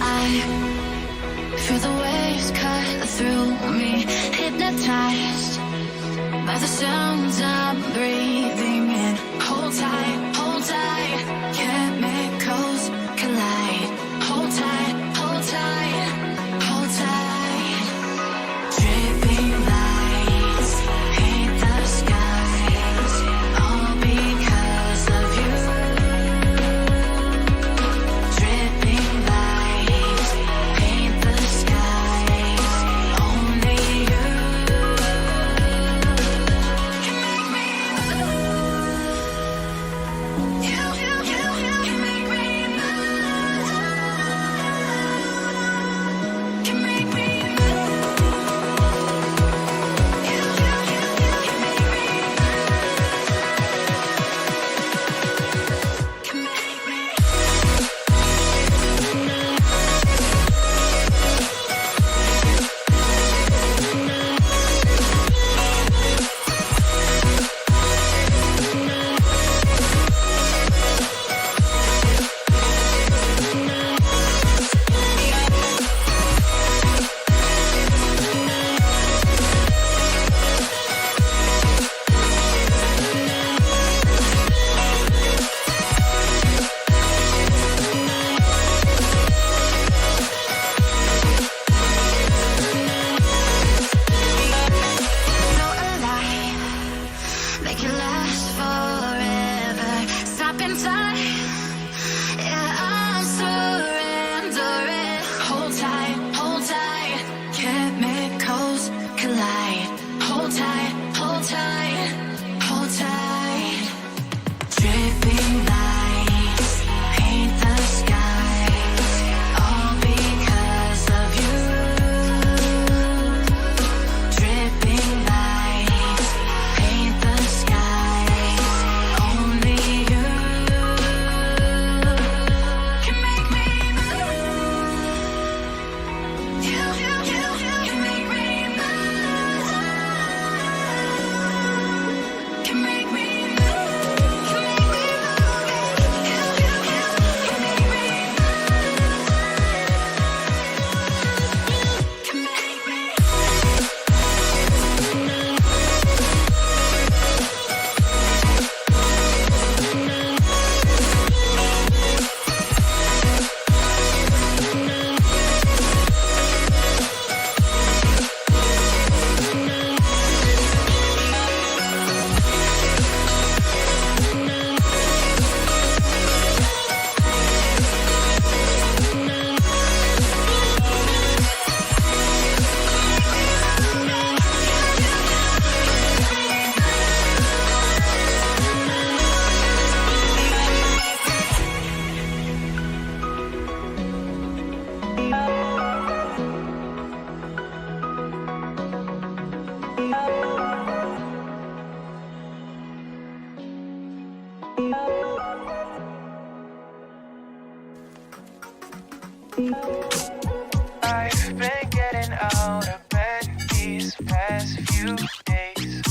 I feel the waves cut through me, hypnotized by the sounds I'm breathing in. Hold tight, chemicals collide. Hold tight, hold tight, hold tight. Dripping lights paint the skies, all because of you. Dripping lights paint the skies, only you can make me move. You can make me move. Can make me move. You can make me move. Can make me. So alive, make it last forever. Stop in time, yeah, I'm surrendering. Hold tight, chemicals collide. Hold tight, hold tight, hold tight. Dripping lights paint the skies, all because of you. Dripping lights paint the skies, only you can make me move. You can make me move. Can make me move. Can make me move. You can make me move. Can make me. I've been getting out of bed these past few days.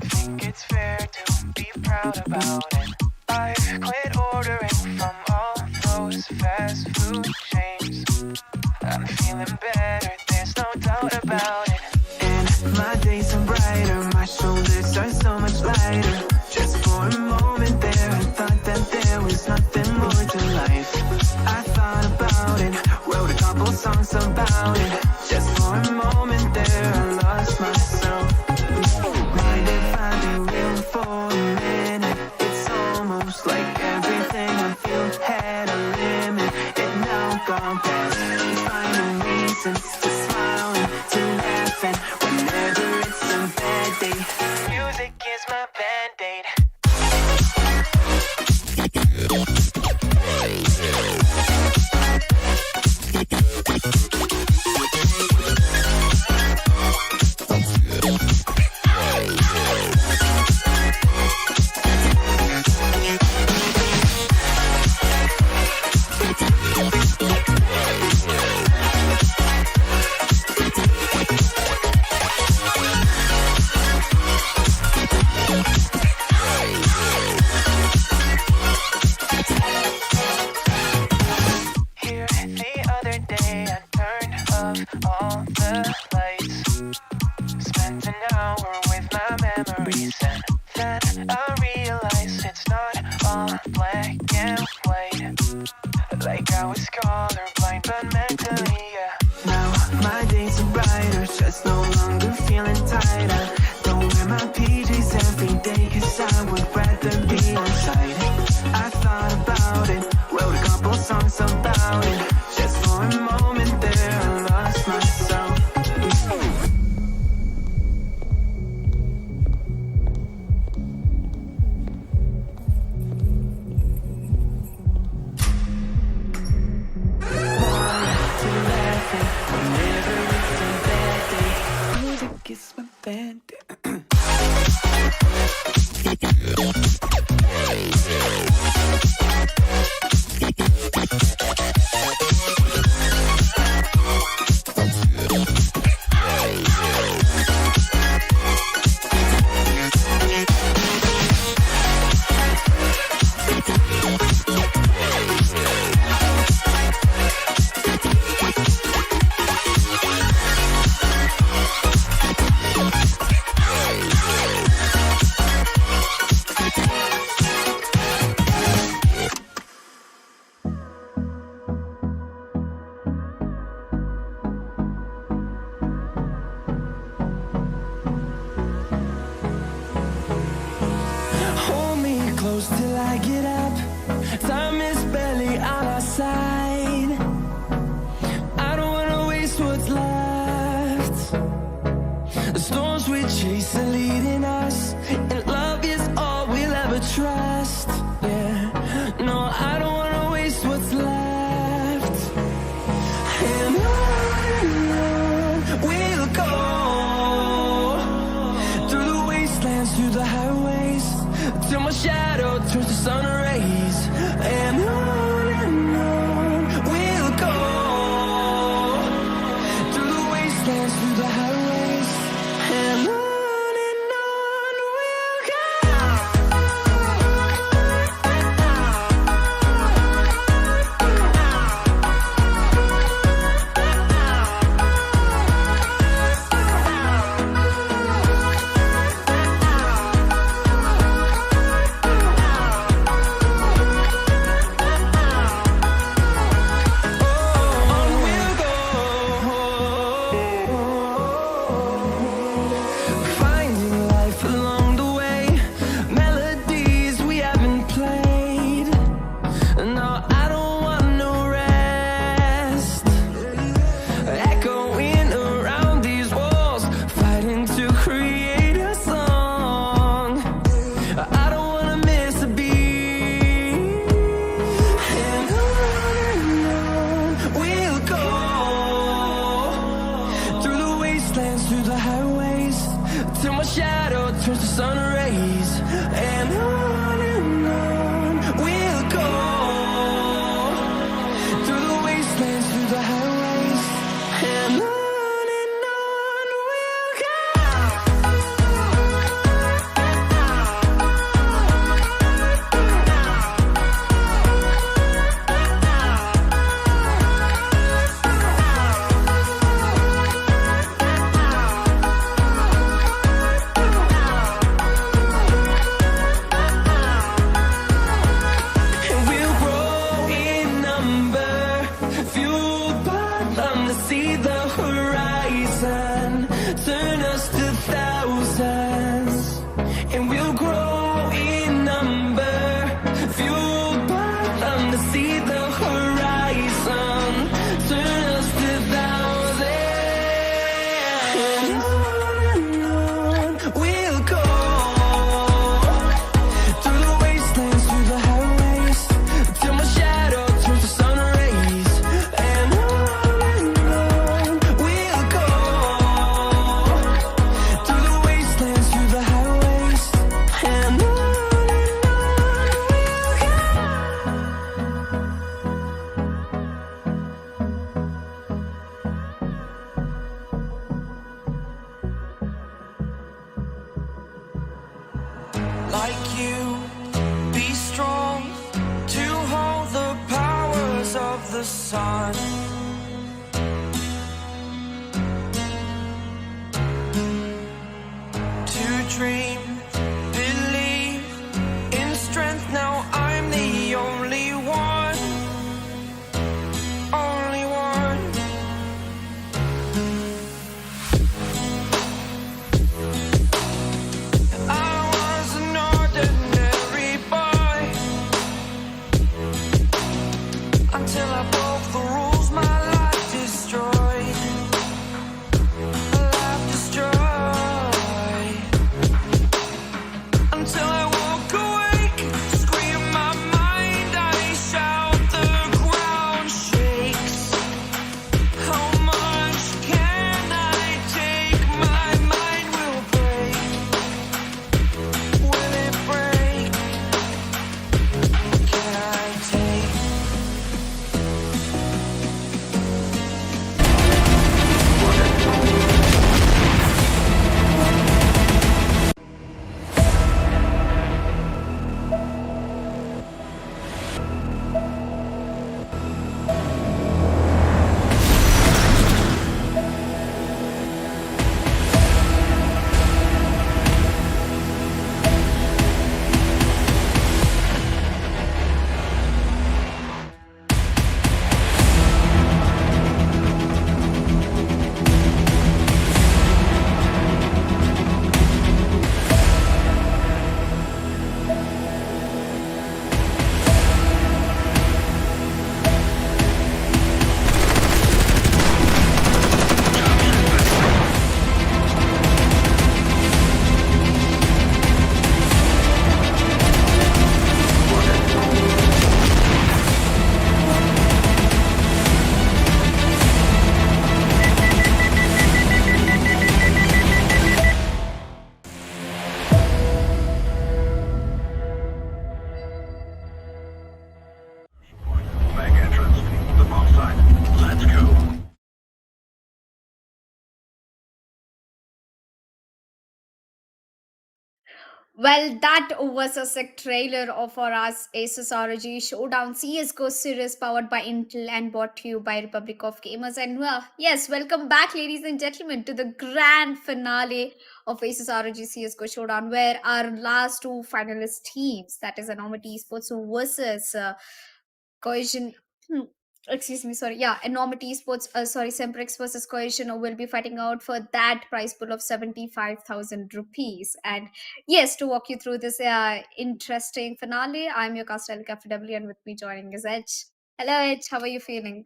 Think it's fair to be proud about it. I've quit ordering from all those fast food chains. I'm feeling better, there's no doubt about it. And my days are brighter, my shoulders are so much lighter. Just for a moment there, I thought that there was nothing more to life. I thought about it, wrote a couple songs about it. Just for a moment there, I lost myself. Mind if I be real for a minute? It's almost like everything I feel had a limit. It now gone past. Finding reasons to smile and to laugh, and whenever it's a bad day, music is my band-aid. power with my memories. And then I realize it's not all black and white. Like I was colorblind, but mentally, yeah. Now my days are brighter, just no longer feeling tighter. Don't wear my PJs every day, cause I would rather be outside. I thought about it, wrote a couple songs about it. Just for a moment there, I lost myself. It's my band. Till I get up, time is barely on our side. I don't wanna waste what's left. The storms we chase are leading us, and love is all we'll ever trust. Yeah, no, I don't wanna waste what's left. And on we'll go, through the wastelands, through the highways, till my shadow turns to sun rays. And on we'll go, through the wastelands, through the highways. And on we'll go. dream, believe in strength. Now I'm the only one, only one. I was an ordinary boy until I broke the rules. My life destroyed, life destroyed. Until I walk awake, scream my mind, I shout, the ground shakes. How much can I take? My mind will break. Will it break? Can I take? Back entrance. The bomb site. Let's go. Well, that was a sick trailer of our Asus ROG Showdown CSGO series powered by Intel and brought to you by Republic of Gamers. And well, yes, welcome back, ladies and gentlemen, to the grand finale of Asus ROG CSGO Showdown, where our last two finalist teams, that is Anomity Esports versus Cohesion. Excuse me, sorry. Yeah, Enormity Esports, sorry, Semprex versus Cohesion will be fighting out for that prize pool of 75,000 rupees. And yes, to walk you through this interesting finale, I'm your cast FW, and with me joining is Edge. Hello, Edge. How are you feeling?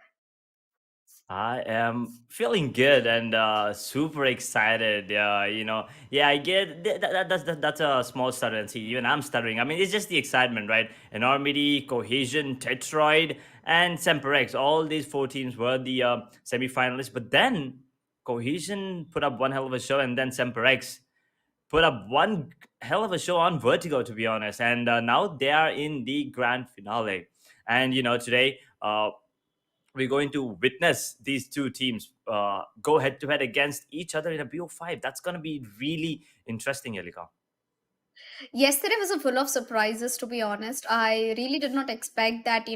I am feeling good and super excited. Yeah, I get that's a small stutter, and see, even I'm stuttering. I mean, it's just the excitement, right? Enormity, Cohesion, Tetroid, and SemperX. All these four teams were the semi-finalists, but then Cohesion put up one hell of a show, and then SemperX put up one hell of a show on Vertigo, to be honest. And now they are in the grand finale. And today. We're going to witness these two teams go head to head against each other in a BO5. That's going to be really interesting, Elika. Yesterday was a full of surprises, to be honest. I really did not expect that,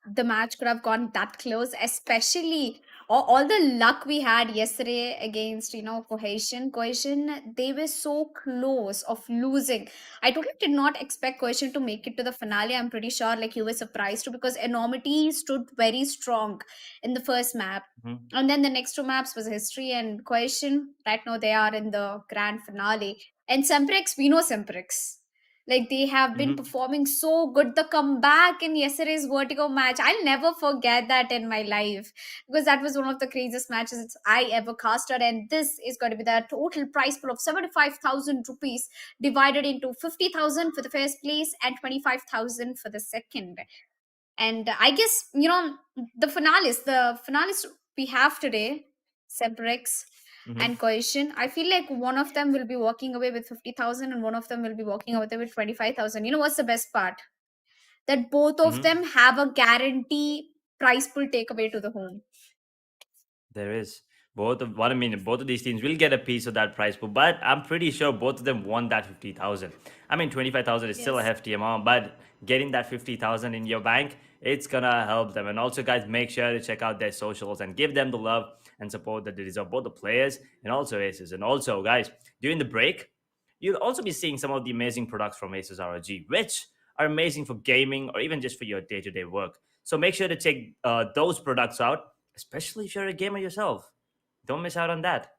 the match could have gone that close, especially all the luck we had yesterday against Cohesion. They were so close of losing. I totally did not expect Cohesion to make it to the finale. I'm pretty sure like you were surprised too, because Enormity stood very strong in the first map, Mhm. and then the next two maps was history. And Cohesion right now they are in the grand finale. And Semprex, we know Semprex, like they have been Mhm. performing so good. The comeback in yesterday's Vertigo match, I'll never forget that in my life, because that was one of the craziest matches I ever casted. And this is going to be the total prize pool of 75,000 rupees, divided into 50,000 for the first place and 25,000 for the second. And I guess, the finalists we have today, Semprex Mhm. and Cohesion, I feel like one of them will be walking away with 50,000 and one of them will be walking away with 25,000. You know what's the best part? That both of Mhm. them have a guarantee prize pool takeaway to the home. There is both of what I mean. Both of these teams will get a piece of that prize pool, but I'm pretty sure both of them won that 50,000. I mean, 25,000 is still a Yes. hefty amount, but getting that 50,000 in your bank, it's gonna help them. And also, guys, make sure to check out their socials and give them the love and support that they deserve, both the players and also Aces. And also, guys, during the break, you'll also be seeing some of the amazing products from Asus ROG, which are amazing for gaming or even just for your day-to-day work. So make sure to check those products out, especially if you're a gamer yourself. Don't miss out on that.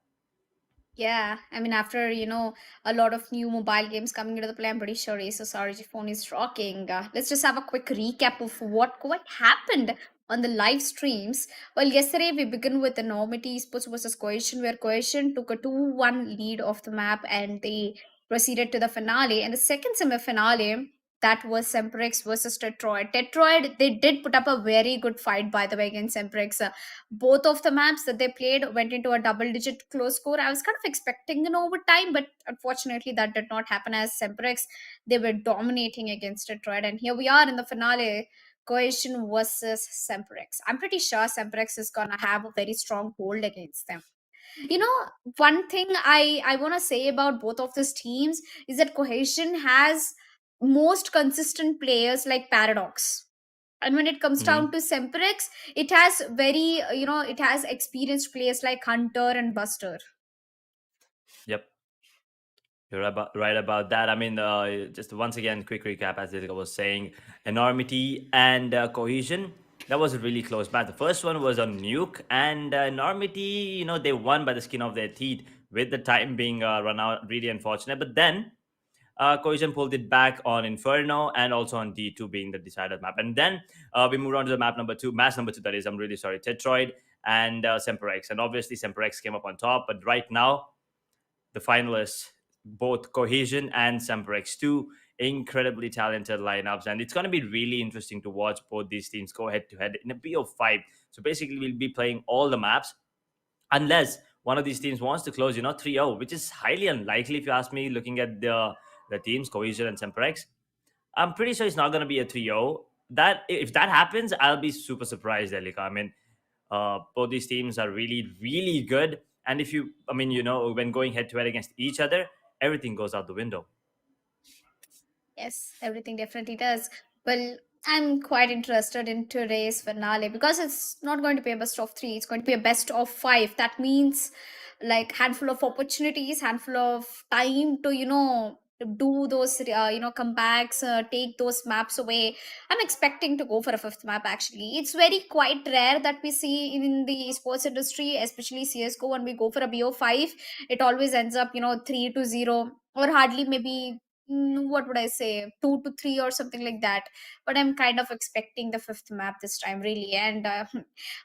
Yeah, I mean, after a lot of new mobile games coming into the play, I'm pretty sure Asus ROG phone is rocking. Let's just have a quick recap of what happened on the live streams. Well, yesterday we began with the Enormity Esports versus Cohesion, where Cohesion took a 2-1 lead off the map and they proceeded to the finale. And the second semi-finale, that was Semprex versus Tetroid. Tetroid, they did put up a very good fight, by the way, against Semprex. Both of the maps that they played went into a double digit close score. I was kind of expecting an overtime, but unfortunately that did not happen, as Semprex, they were dominating against Detroit. And here we are in the finale, Cohesion versus Semperex. I'm pretty sure Semperex is gonna have a very strong hold against them. You know, one thing I want to say about both of these teams is that Cohesion has most consistent players like Paradox, and when it comes down Hmm. to Semperex, it has very it has experienced players like Hunter and Buster. Yep. Right about that. I mean, just once again, quick recap as I was saying, Enormity and Cohesion. That was a really close match. The first one was on Nuke, and Enormity, they won by the skin of their teeth with the time being run out. Really unfortunate. But then Cohesion pulled it back on Inferno and also on D2 being the decided map. And then we moved on to the map number two, match number two, that is, I'm really sorry, Tetroid and SemperX. And obviously, SemperX came up on top. But right now, the finalists, both Cohesion and Semprex, two incredibly talented lineups. And it's going to be really interesting to watch both these teams go head to head in a BO5. So basically, we'll be playing all the maps unless one of these teams wants to close, 3-0, which is highly unlikely if you ask me, looking at the teams, Cohesion and Semprex. I'm pretty sure it's not going to be a 3-0. That if that happens, I'll be super surprised, Elika. I mean, both these teams are really, really good. And if you, I mean, when going head to head against each other, everything goes out the window. Yes, everything definitely does. Well, I'm quite interested in today's finale because it's not going to be a best of three, it's going to be a best of five. That means like handful of opportunities, handful of time to do those comebacks, take those maps away. I'm expecting to go for a fifth map. Actually, it's very quite rare that we see in the sports industry, especially CSGO. When we go for a BO5, it always ends up 3-0, or hardly maybe what would I say, 2-3 or something like that. But I'm kind of expecting the fifth map this time, really. And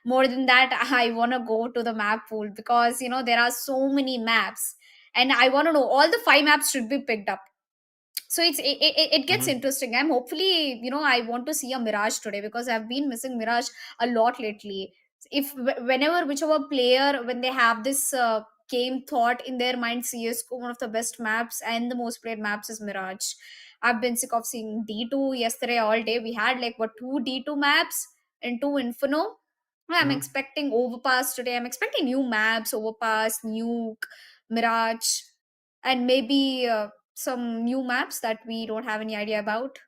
more than that, I want to go to the map pool because there are so many maps, and I want to know all the five maps should be picked up. So it gets Hmm. interesting. I'm hopefully, I want to see a Mirage today because I've been missing Mirage a lot lately. If whenever whichever player, when they have this game thought in their mind, CSGO, one of the best maps and the most played maps is Mirage. I've been sick of seeing D2 yesterday all day. We had like what, two D2 maps and two Inferno. I'm Hmm. expecting Overpass today. I'm expecting new maps, Overpass, Nuke, Mirage, and maybe some new maps that we don't have any idea about.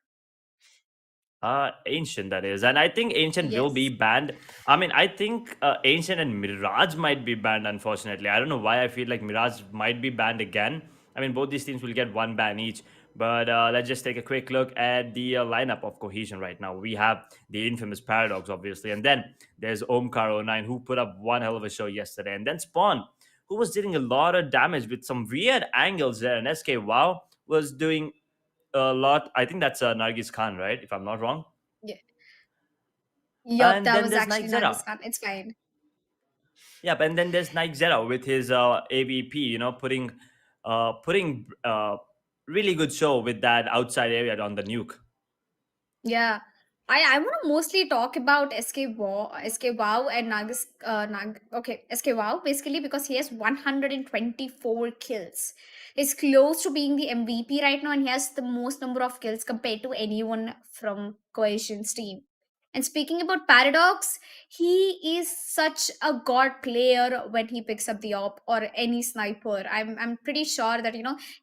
Ancient, that is. And I think Ancient will be Yes. banned. I mean, I think Ancient and Mirage might be banned, unfortunately. I don't know why I feel like Mirage might be banned again. I mean, both these teams will get one ban each. But let's just take a quick look at the lineup of Cohesion right now. We have the infamous Paradox, obviously. And then there's Omkar09, who put up one hell of a show yesterday. And then Spawn, who was dealing a lot of damage with some weird angles there. And SK Wow was doing a lot. I think that's Nargis Khan, right? If I'm not wrong. Yeah. Yup, And that then was there's actually Nike Zera. Nargis Khan. It's fine. Yep, and then there's Nike Zera with his AVP, putting really good show with that outside area on the nuke. Yeah. I want to mostly talk about SK Wow and okay, SK Wow basically because he has 124 kills. He's close to being the MVP right now, and he has the most number of kills compared to anyone from Cohesion's team. And speaking about Paradox, he is such a god player when he picks up the op or any sniper. I'm pretty sure that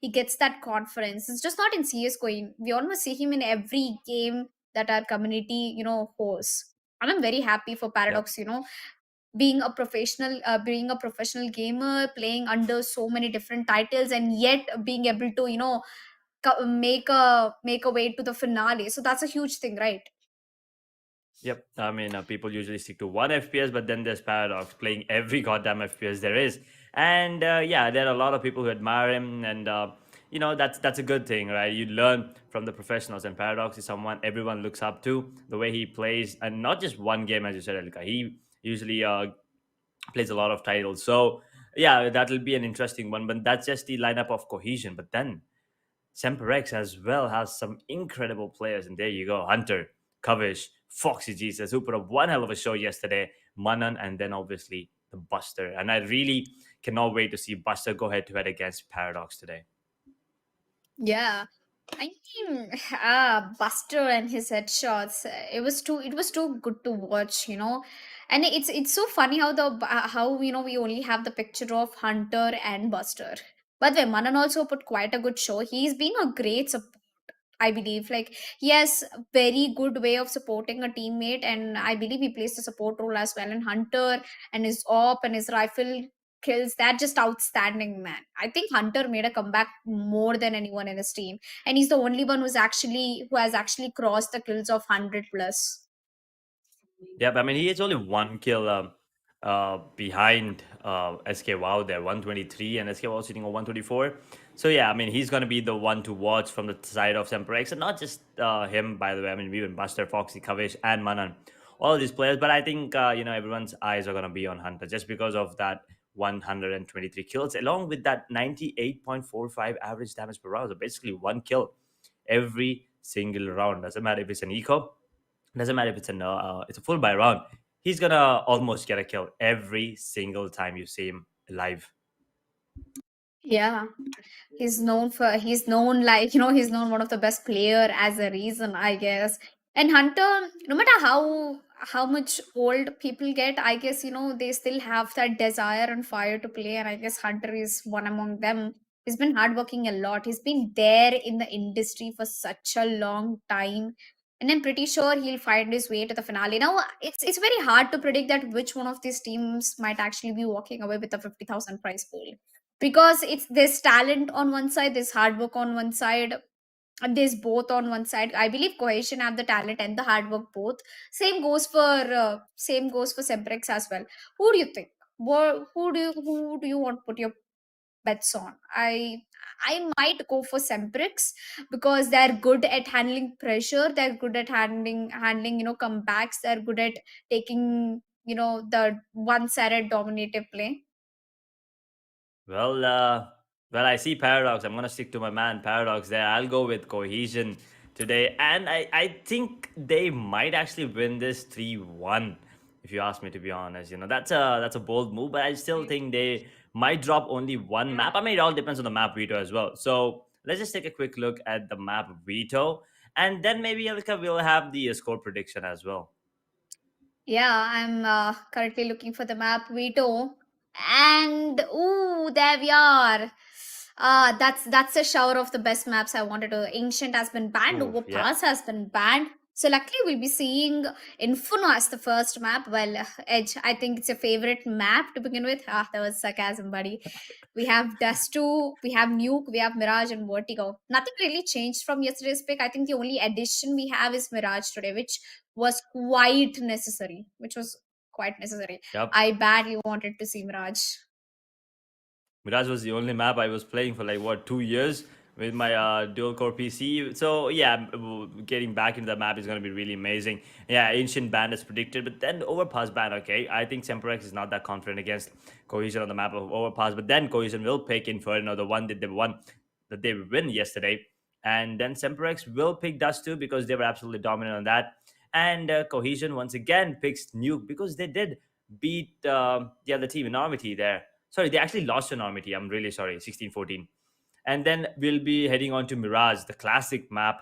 he gets that confidence. It's just not in CS:GO. We almost see him in every game that our community hosts. And I'm very happy for Yep. Paradox. being a professional gamer, playing under so many different titles, and yet being able to make a way to the finale. So that's a huge thing, right? Yep. I mean, people usually stick to one FPS, but then there's Paradox playing every goddamn FPS there is. And yeah, there are a lot of people who admire him, and that's a good thing, right? You learn from the professionals, and Paradox is someone everyone looks up to. The way he plays, and not just one game, as you said, Elka. He usually plays a lot of titles. So yeah, that'll be an interesting one. But that's just the lineup of Cohesion. But then SemperX as well has some incredible players, and there you go, Hunter, Kavish, Foxy Jesus, who put up one hell of a show yesterday, Manan, and then obviously the Buster. And I really cannot wait to see Buster go head to head against Paradox today. Yeah. I mean, Buster and his headshots. It was too good to watch, and it's so funny how we only have the picture of Hunter and Buster. By the way, Manan also put quite a good show. He's been a great support, I believe. Like, he has a very good way of supporting a teammate, and I believe he plays the support role as well. And Hunter and his op and his rifle kills, that just outstanding, man. I think Hunter made a comeback more than anyone in his team, and he's the only one who has actually crossed the kills of 100 plus. Yeah, but I mean, he has only one kill behind SK Wow there, 123, and SK Wow sitting on 124. So yeah, I mean, he's going to be the one to watch from the side of Semprex, and not just him, by the way. I mean, even Buster, Foxy, Kavish, and Manan, all of these players. But I think everyone's eyes are going to be on Hunter just because of that 123 kills, along with that 98.45 average damage per round. So basically, one kill every single round. Doesn't matter if it's an eco, doesn't matter if it's a full buy round. He's gonna almost get a kill every single time you see him live. Yeah. He's known one of the best player as a reason, I guess. And Hunter, no matter how much old people get, I guess they still have that desire and fire to play, and I guess Hunter is one among them. He's been hardworking a lot. He's been there in the industry for such a long time, and I'm pretty sure he'll find his way to the finale. Now it's very hard to predict that which one of these teams might actually be walking away with a 50,000 prize pool, because it's there's talent on one side, there's hard work on one side, and there's both on one side. I believe Cohesion have the talent and the hard work both. Same goes for Semprex as well. Who do you think? Who do you want to put your bets on? I might go for Semprex, because they're good at handling pressure, they're good at handling comebacks, they're good at taking the one-sided dominative play. Well, I see Paradox. I'm gonna stick to my man Paradox there. I'll go with Cohesion today, and I think they might actually win this 3-1. If you ask me, to be honest, that's a bold move, but I still think they might drop only one map. I mean, it all depends on the map Veto as well. So let's just take a quick look at the map Veto, and then maybe Elka will have the score prediction as well. Yeah, I'm currently looking for the map Veto, and ooh, there we are. That's a shower of the best maps I wanted to. Ancient has been banned, Oof, yeah. Overpass has been banned. So luckily we'll be seeing Inferno as the first map. Well, Edge, I think it's your favorite map to begin with. That was sarcasm, buddy. We have Dust 2, we have Nuke, we have Mirage and Vertigo. Nothing really changed from yesterday's pick. I think the only addition we have is Mirage today, was quite which was quite necessary. Yep. I badly wanted to see Mirage. Mirage was the only map I was playing for like what 2 years with my dual core PC. So yeah, getting back into the map is going to be really amazing. Yeah, Ancient ban is predicted, but then Overpass ban. Okay, I think SemperX is not that confident against Cohesion on the map of Overpass, but then Cohesion will pick Inferno, the one that they won, that they win yesterday, and then SemperX will pick Dust 2 because they were absolutely dominant on that, and Cohesion once again picks Nuke because they did beat the other team in Normandy there. Sorry, they actually lost to Normandy. I'm really sorry, 16-14. And then we'll be heading on to Mirage, the classic map,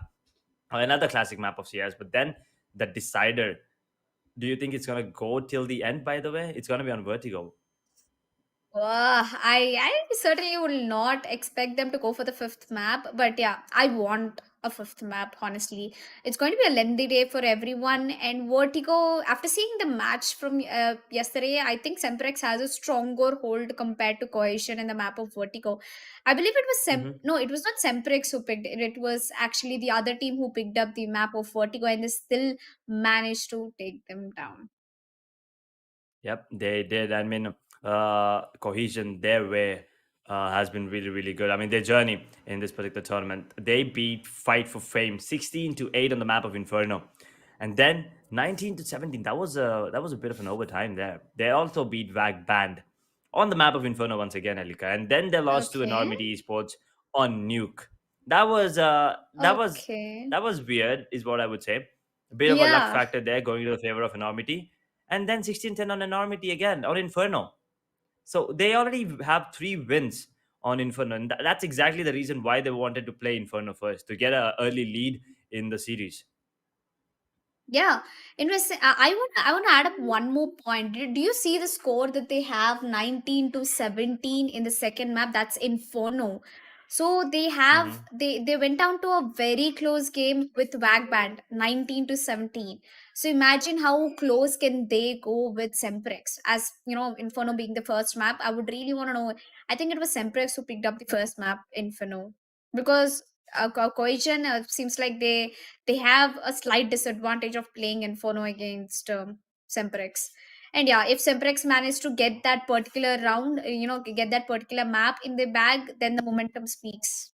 another classic map of CS. But then the decider, do you think it's going to go till the end, by the way? It's going to be on Vertigo. I certainly will not expect them to go for the fifth map, but yeah, I want a fifth map, honestly. It's going to be a lengthy day for everyone. And Vertigo, after seeing the match from yesterday, I think Semprex has a stronger hold compared to Cohesion in the map of Vertigo. I believe it was Hmm. no, it was not Semprex who picked it. It was actually the other team who picked up the map of Vertigo, and they still managed to take them down. Yep, they did. I mean, Cohesion, their way has been really, really good. I mean, their journey in this particular tournament, they beat Fight for Fame 16-8 on the map of Inferno, and then 19-17. That was a bit of an overtime there. They also beat Vag Band on the map of Inferno once again, Elika, and then they lost to Okay. Enormity Esports on Nuke. That was Okay. that was weird, is what I would say. A bit of a luck Yeah. factor there, going to the favor of Enormity, and then 16-10 on Enormity again, or Inferno. So they already have 3 wins on Inferno, and that's exactly the reason why they wanted to play Inferno first, to get an early lead in the series. Yeah, interesting. I want to add up one more point. Do you see the score that they have 19-17 in the second map? That's Inferno. So Hmm. they went down to a very close game with Wagband 19-17. So imagine how close can they go with Semprex. As you know, Inferno being the first map, I would really want to know. I think it was Semprex who picked up the first map, Inferno, because Cohesion seems like they have a slight disadvantage of playing Inferno against Semprex. And yeah, if Semprex managed to get that particular round, get that particular map in the bag, then the momentum speaks.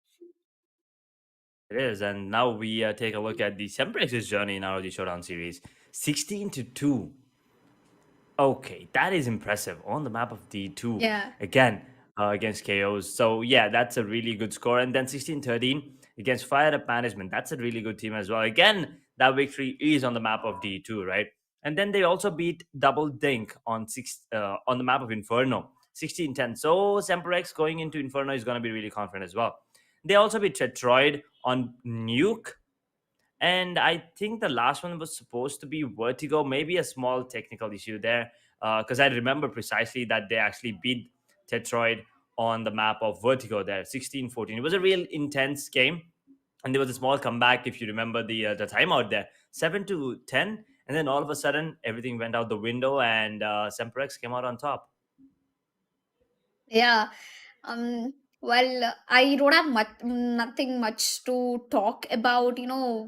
It is, and now we take a look at the Semprex's journey in our Showdown series. 16-2. Okay, that is impressive on the map of D2 Yeah. again against KOs. So yeah, that's a really good score. And then 16-13 against Fire Up Management. That's a really good team as well. Again, that victory is on the map of D2, right? And then they also beat Double Dink on the map of Inferno, 16-10. So Semperex going into Inferno is going to be really confident as well. They also beat Tetroid on Nuke, and I think the last one was supposed to be Vertigo, maybe a small technical issue there. Because I remember precisely that they actually beat Tetroid on the map of Vertigo there, 16-14. It was a real intense game. And there was a small comeback, if you remember the timeout there, 7-10. And then all of a sudden, everything went out the window, and Semprex came out on top. Yeah. Um, well, I don't have nothing much to talk about,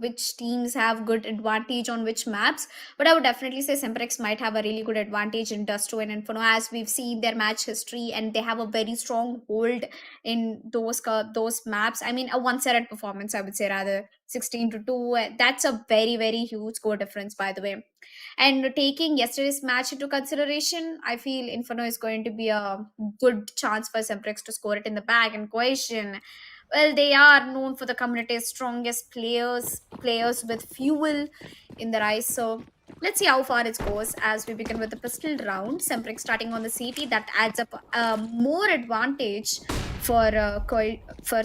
which teams have good advantage on which maps. But I would definitely say Semprex might have a really good advantage in Dusto and Inferno, as we've seen their match history, and they have a very strong hold in those maps. I mean, a one-sided performance, I would say, rather 16-2. That's a very, very huge score difference, by the way. And taking yesterday's match into consideration, I feel Inferno is going to be a good chance for Semprex to score it in the bag. And Cohesion, well, they are known for the community's strongest players with fuel in their eyes. So let's see how far it goes as we begin with the pistol round. Semprex starting on the CT, that adds up more advantage for for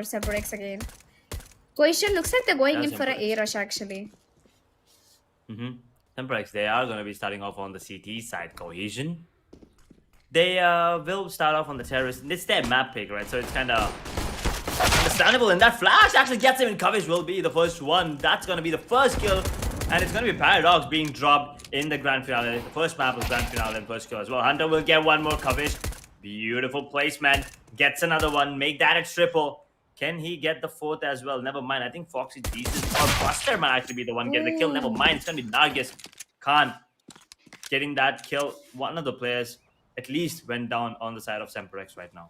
Semprex again. Cohesion looks like they're going That's in for a A Semprex. rush actually. Mm-hmm. Semprex, they are going to be starting off on the CT side. Cohesion, they will start off on the terrorist. It's their map pick, right? So it's kind of understandable. And that flash actually gets him in coverage. Will be the first one. That's going to be the first kill. And it's going to be Paradox being dropped in the grand finale. The first map of grand finale and first kill as well. Hunter will get one more coverage. Beautiful placement. Gets another one. Make that a triple. Can he get the fourth as well? Never mind. I think Foxy Jesus or Buster might actually be the one getting the kill. Never Ooh. mind. It's going to be Nargis Khan getting that kill. One of the players at least went down on the side of Semperex right now.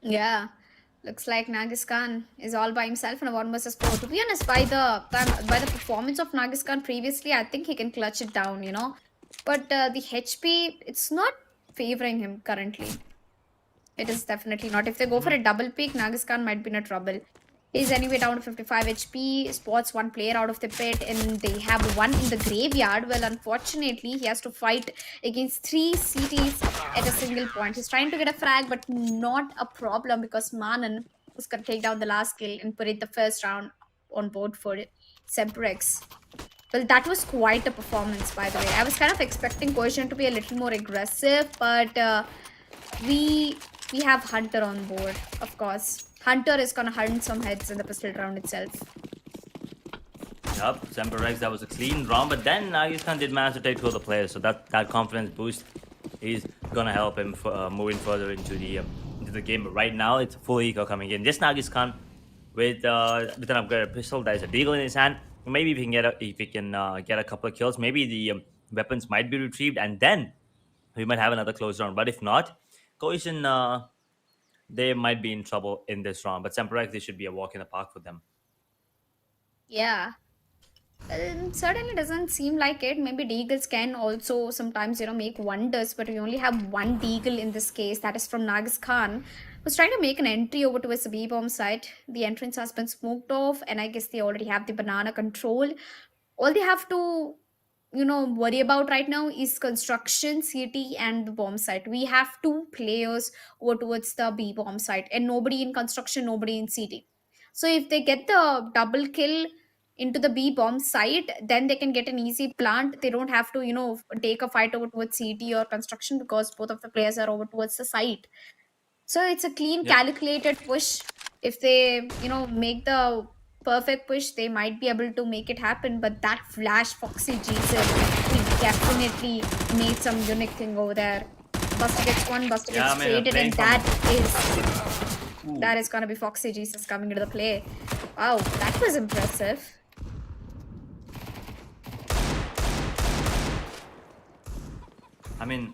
Yeah, looks like Nagis Khan is all by himself in a 1 versus 4. To be honest, by the performance of Nagis Khan previously, I think he can clutch it down. But the HP, it's not favoring him currently. It is definitely not. If they go for a double pick, Nagis Khan might be in a trouble. He's anyway down to 55 HP, spots one player out of the pit, and they have one in the graveyard. Well, unfortunately, he has to fight against 3 CTs at a single point. He's trying to get a frag, but not a problem because Manan was going to take down the last kill and put it the first round on board for Semprex. Well, that was quite a performance, by the way. I was kind of expecting Cohesion to be a little more aggressive, but we have Hunter on board, of course. Hunter is gonna hunt some heads in the pistol round itself. Yup, SemperX, that was a clean round, but then Nagiskan did manage to take 2 of the players, so that confidence boost is gonna help him moving further into the game. But right now, it's full eco coming in. Just Nagiskan with an upgraded pistol. There's a deagle in his hand. Maybe if he can get a couple of kills, maybe the weapons might be retrieved, and then we might have another close round. But if not, Cohesion, they might be in trouble in this round. But SemperX, this should be a walk in the park for them. Yeah. Certainly doesn't seem like it. Maybe deagles can also sometimes, make wonders, but we only have one deagle in this case. That is from Nagis Khan, who's trying to make an entry over to his B bomb site. The entrance has been smoked off, and I guess they already have the banana control. All they have to, worry about right now is construction, CT, and the bomb site. We have 2 players over towards the B bomb site, and nobody in construction, nobody in CT. So if they get the double kill into the B bomb site, then they can get an easy plant. They don't have to, take a fight over towards CT or construction because both of the players are over towards the site. So it's a clean, Yep. calculated push. If they, make the perfect push, they might be able to make it happen. But that flash Foxy Jesus, he definitely made some unique thing over there. Buster gets one, Buster Yeah, gets I mean, traded, playing and from- that is gonna be Foxy Jesus coming into the play. Wow, that was impressive. I mean,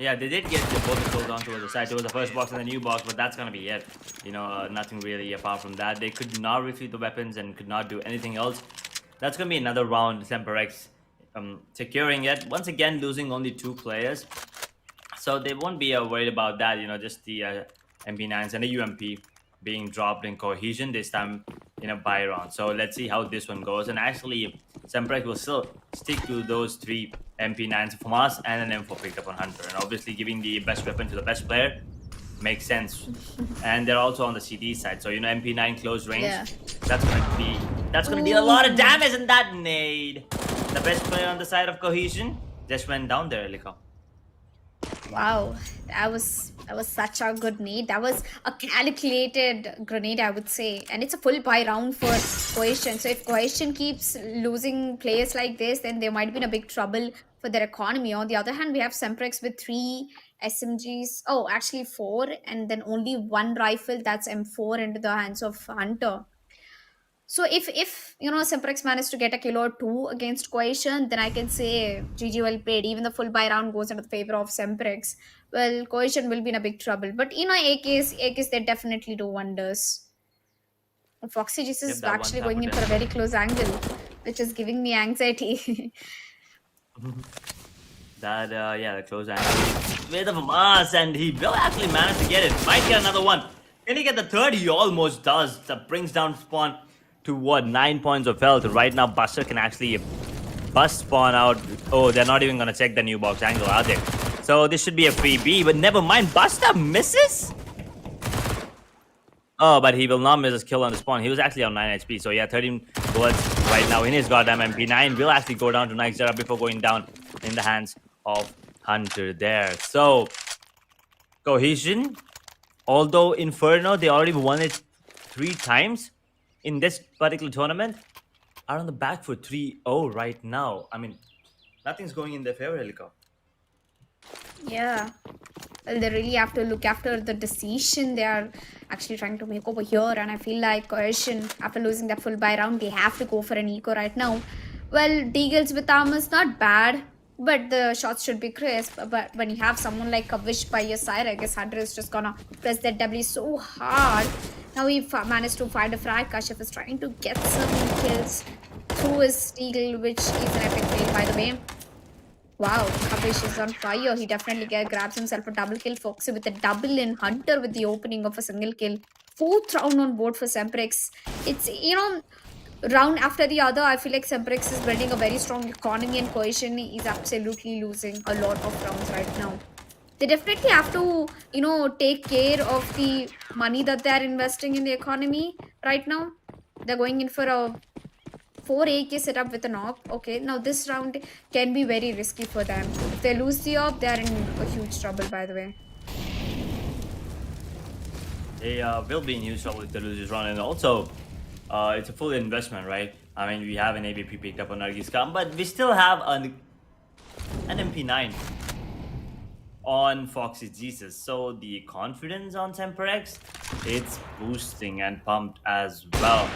yeah, they did get both the kills onto the side. It was the first box and the new box, but that's gonna be it. Nothing really apart from that. They could not retrieve the weapons and could not do anything else. That's gonna be another round. SemperX securing it. Once again, losing only 2 players, so they won't be worried about that. Just the MP9s and the UMP being dropped in Cohesion this time in a buy round. So let's see how this one goes. And actually, Semprex will still stick to those 3 MP9s from us and an M4 picked up on Hunter. And obviously, giving the best weapon to the best player makes sense. And they're also on the CD side, so MP9 close range. Yeah. That's gonna deal a lot of damage in that nade. The best player on the side of Cohesion just went down there, Liko. Wow, that was such a good nade. That was a calculated grenade, I would say, and it's a full buy round for Cohesion. So if Cohesion keeps losing players like this, then they might be in a big trouble for their economy. On the other hand, we have Semprex with 3 SMGs. Oh, actually 4, and then only 1 rifle. That's M4 into the hands of Hunter. So if Semprex managed to get a kill or 2 against Cohesion, then I can say GG well played. Even the full buy round goes into the favor of Semprex. Well, Cohesion will be in a big trouble. But AKs they definitely do wonders. Foxy Jesus is that one actually tap going in for a very close angle, which is giving me anxiety. The close angle. Bit of a mass, and he will actually manage to get it. Might get another one. Can he get the third? He almost does. That brings down Spawn to what? 9 points of health. Right now, Buster can actually bust Spawn out. Oh, they're not even gonna check the new box angle, are they? So this should be a free B, but never mind. Buster misses. Oh, but he will not miss his kill on the Spawn. He was actually on 9 HP. So yeah, 13 bullets right now in his goddamn MP9 will actually go down to Nightjara before going down in the hands of Hunter there. So Cohesion, although Inferno, they already won it 3 times in this particular tournament, are on the back for 3-0 right now. I mean, nothing's going in their favor, Heliko. Yeah. Well, they really have to look after the decision they are actually trying to make over here. And I feel like Cohesion, after losing that full buy round, they have to go for an eco right now. Well, Deagles with armor is not bad, but the shots should be crisp. But when you have someone like a Wish by your side, I guess Hunter is just gonna press that W so hard. Now he managed to find a frag. Kashif is trying to get some kills through his Deagle, which is an epic fail, by the way. Wow, Kavish is on fire. He definitely grabs himself a double kill. Foxy with a double in. Hunter with the opening of a single kill. 4th round on board for Semprex. It's, round after the other, I feel like Semprex is building a very strong economy, and Cohesion is absolutely losing a lot of rounds right now. They definitely have to, take care of the money that they're investing in the economy right now. They're going in for a 4 AK setup with an AWP. Okay, now this round can be very risky for them. If they lose the AWP, they're in a huge trouble, by the way. They will be in huge trouble if they lose this round, and also it's a full investment, right? I mean, we have an ABP picked up on Nargis Khan, but we still have an MP9 on Foxy Jesus. So the confidence on SemperX, it's boosting and pumped as well.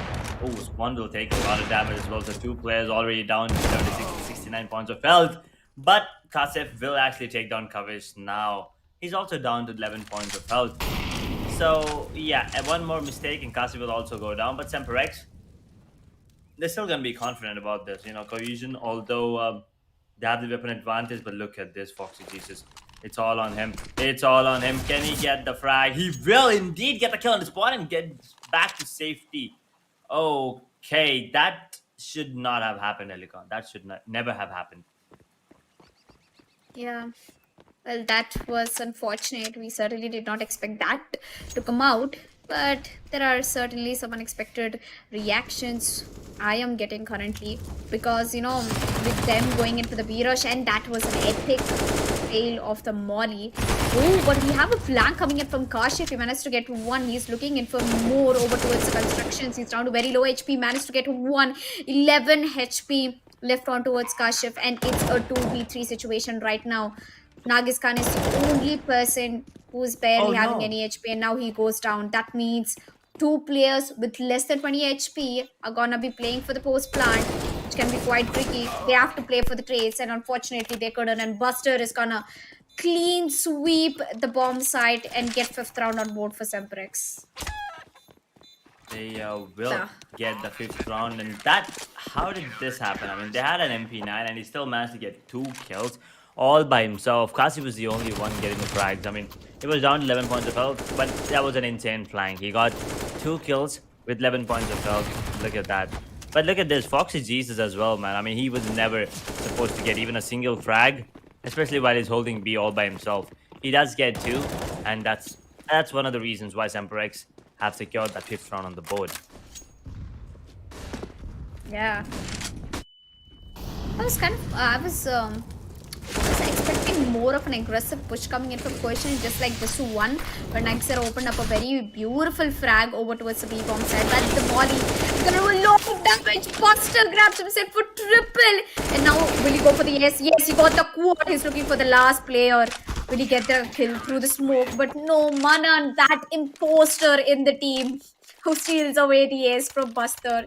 Oh, Spawn will take a lot of damage as well. So two players already down to 76 to 69 points of health. But Kasef will actually take down Kavish now. He's also down to 11 points of health. So yeah, and one more mistake and Kasef will also go down. But SemperX, they're still gonna be confident about this. Cohesion, although they have the weapon advantage, but look at this, Foxy Jesus. It's all on him. It's all on him. Can he get the frag? He will indeed get the kill on the spawn and get back to safety. Okay, that should not have happened, Helicon. That should never have happened. Yeah. Well, that was unfortunate. We certainly did not expect that to come out, but there are certainly some unexpected reactions I am getting currently because with them going into the Mirage, and that was an epic fail of the Molly. Oh, but we have a flank coming in from Kashif. He managed to get one. He's looking in for more over towards the constructions. He's down to very low HP. Managed to get one. 11 HP left on towards Kashif, and it's a 2v3 situation right now. Nagis Khan is the only person who's barely Oh having no. any HP, and now he goes down. That means two players with less than 20 HP are gonna be playing for the post plant, which can be quite tricky. They have to play for the trades, and unfortunately, they couldn't. And Buster is gonna clean sweep the bomb site and get fifth round on board for Semprex. They will Yeah. get the fifth round, and how did this happen? I mean, they had an MP9, and he still managed to get two kills all by himself. Kasi was the only one getting the frags. I mean, he was down to 11 points of health, but that was an insane flank. He got two kills with 11 points of health. Look at that. But look at this, Foxy Jesus as well, man. I mean, he was never supposed to get even a single frag, especially while he's holding B all by himself. He does get two, and that's one of the reasons why SemperX have secured that fifth round on the board. Yeah. I was expecting more of an aggressive push coming in from Cohesion, just like this one, where Nixer opened up a very beautiful frag over towards the B bomb side. But the Molly is gonna do a lot of damage. Buster grabs himself for triple, and now will he go for the yes? Yes, he got the quad. He's looking for the last player. Will he get the kill through the smoke? But no, Manan, that imposter in the team who steals away the ace from Buster.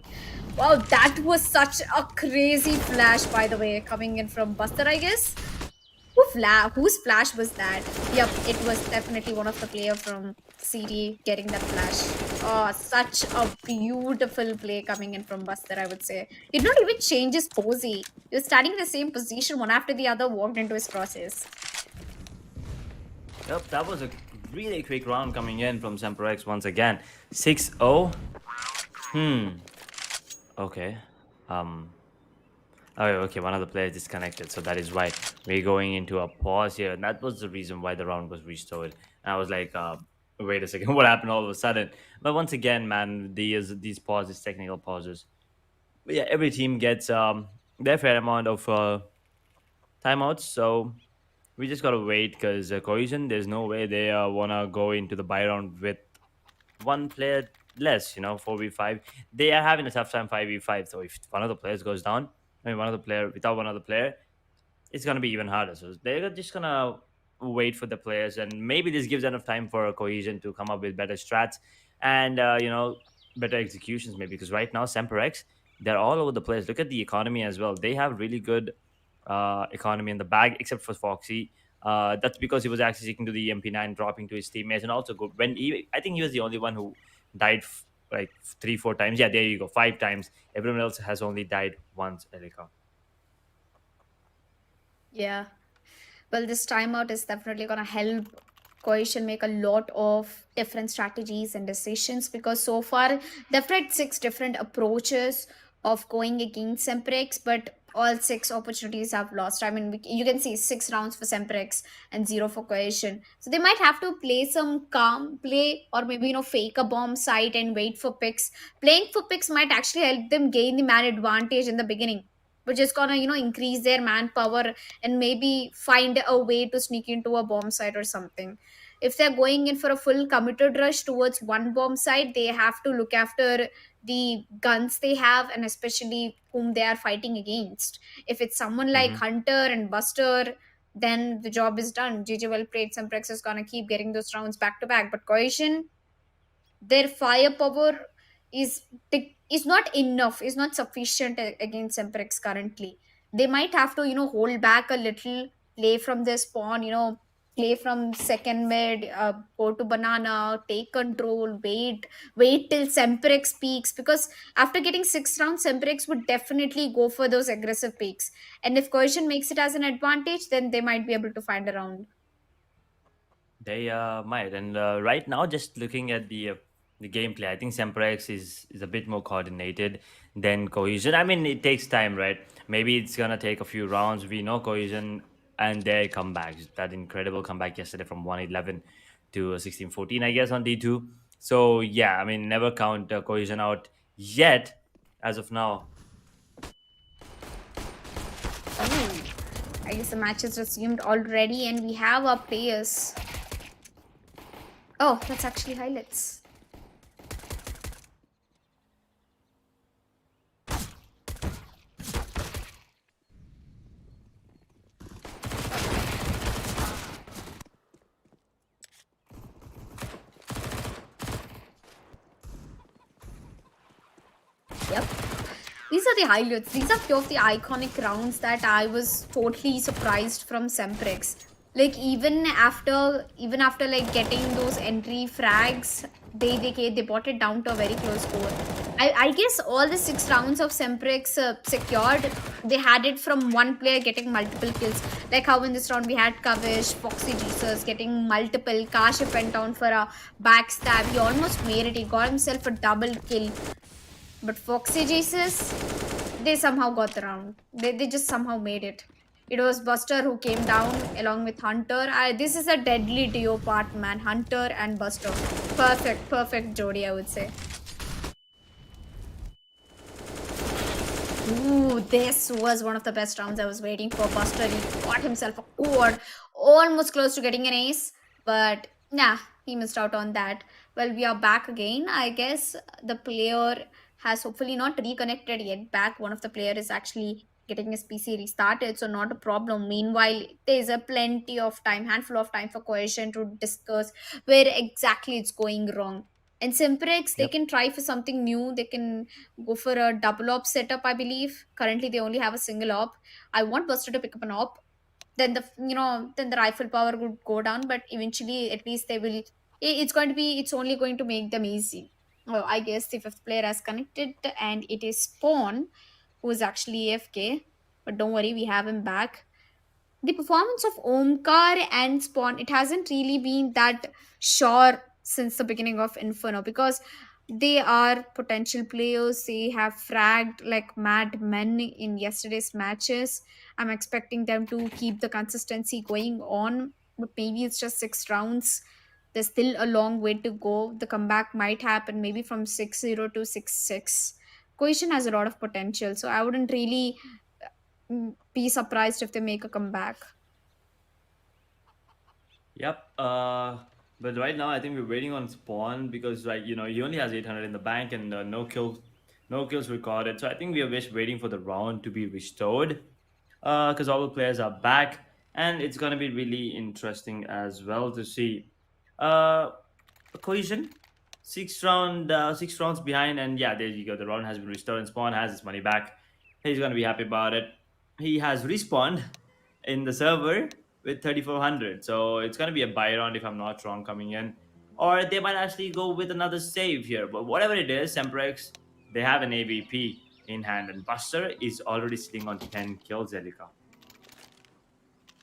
Wow, that was such a crazy flash, by the way, coming in from Buster, I guess. Whose flash was that? Yep, it was definitely one of the player from CD getting that flash. Oh, such a beautiful play coming in from Buster, I would say. He did not even change his pose. He was standing in the same position, one after the other, walked into his crosses. Yep, that was a really quick round coming in from SemperX once again. 6-0. Okay. Oh, okay, one of the players disconnected, so that is why we're going into a pause here. And that was the reason why the round was restored. And I was like, wait a second, what happened all of a sudden? But once again, man, these pauses, technical pauses. But yeah, every team gets their fair amount of timeouts, so we just gotta wait because Cohesion, there's no way they wanna go into the buy round with one player less, 4v5. They are having a tough time 5v5. So if one of the players goes down, I mean, without one other player, it's going to be even harder. So they're just going to wait for the players. And maybe this gives enough time for Cohesion to come up with better strats and, better executions, maybe. Because right now, SemperX, they're all over the place. Look at the economy as well. They have really good economy in the bag, except for Foxy. That's because he was actually sticking to the MP9, dropping to his teammates, and also good I think he was the only one who died like 3-4 times. Yeah, there you go, 5 times. Everyone else has only died once. Erika. Yeah. Well, this timeout is definitely going to help Cohesion make a lot of different strategies and decisions because so far they've tried 6 different approaches of going against Semprex, but all 6 opportunities have lost. I mean, you can see 6 rounds for Semprex and 0 for Cohesion. So they might have to play some calm play or maybe, fake a bomb site and wait for picks. Playing for picks might actually help them gain the man advantage in the beginning, which is gonna, increase their manpower and maybe find a way to sneak into a bomb site or something. If they're going in for a full committed rush towards one bomb site, they have to look after the guns they have, and especially whom they are fighting against. If it's someone like Hmm. Hunter and Buster, then the job is done. GG well played. Semprex is gonna keep getting those rounds back to back. But Cohesion, their firepower is is not enough, is not sufficient against Semprex currently. They might have to, hold back a little, play from their spawn, play from second mid, go to banana, take control, wait till Semprex peaks, because after getting 6 rounds, Semprex would definitely go for those aggressive peaks. And if Cohesion makes it as an advantage, then they might be able to find a round. They might. And right now, just looking at the gameplay, I think Semprex is a bit more coordinated than Cohesion. I mean, it takes time, right? Maybe it's gonna take a few rounds. We know Cohesion and their comebacks. That incredible comeback yesterday from 111 to 16-14, I guess, on D2. So yeah, I mean, never count Cohesion out yet, as of now. Oh, I guess the match is resumed already, and we have our players. Oh, that's actually highlights. Yep. These are the highlights. These are few of the iconic rounds that I was totally surprised from Semprex. Like even after like getting those entry frags, they brought it down to a very close score. I guess all the 6 rounds of Semprex secured, they had it from one player getting multiple kills. Like how in this round we had Kavish, Foxy Jesus getting multiple. Kashif went down for a backstab. He almost made it. He got himself a double kill. But Foxy Jesus, they somehow got the round. They just somehow made it. It was Buster who came down along with Hunter. This is a deadly duo part, man. Hunter and Buster. Perfect, perfect jodi, I would say. Ooh, this was one of the best rounds I was waiting for. Buster, he got himself a quad, almost close to getting an ace, but nah, he missed out on that. Well, we are back again. I guess the player has hopefully not reconnected yet back. One of the player is actually getting his PC restarted, so not a problem. Meanwhile, there's a plenty of time, handful of time for Cohesion to discuss where exactly it's going wrong. And Semprex, they Yep. can try for something new. They can go for a double op setup, I believe. Currently, they only have a single op. I want Buster to pick up an op. Then the rifle power would go down, but eventually, at least they will. It's only going to make them easy. Oh, I guess the fifth player has connected, and it is Spawn, who is actually AFK. But don't worry, we have him back. The performance of Omkar and Spawn, it hasn't really been that sure since the beginning of Inferno, because they are potential players. They have fragged like mad men in yesterday's matches. I'm expecting them to keep the consistency going on, but maybe it's just 6 rounds. There's still a long way to go. The comeback might happen maybe from 6-0 to 6-6. Cohesion has a lot of potential, so I wouldn't really be surprised if they make a comeback. Yep. But right now I think we're waiting on Spawn because like he only has 800 in the bank and no kills recorded. So I think we are just waiting for the round to be restored. Because all the players are back and it's gonna be really interesting as well to see. Uh, Cohesion, 6 rounds behind, and yeah, there you go. The round has been restored and Spawn has his money back. He's gonna be happy about it. He has respawned in the server with 3400, so it's gonna be a buy round if I'm not wrong coming in, or they might actually go with another save here. But whatever it is, Semprex, they have an AVP in hand, and Buster is already sitting on 10 kills. Elika.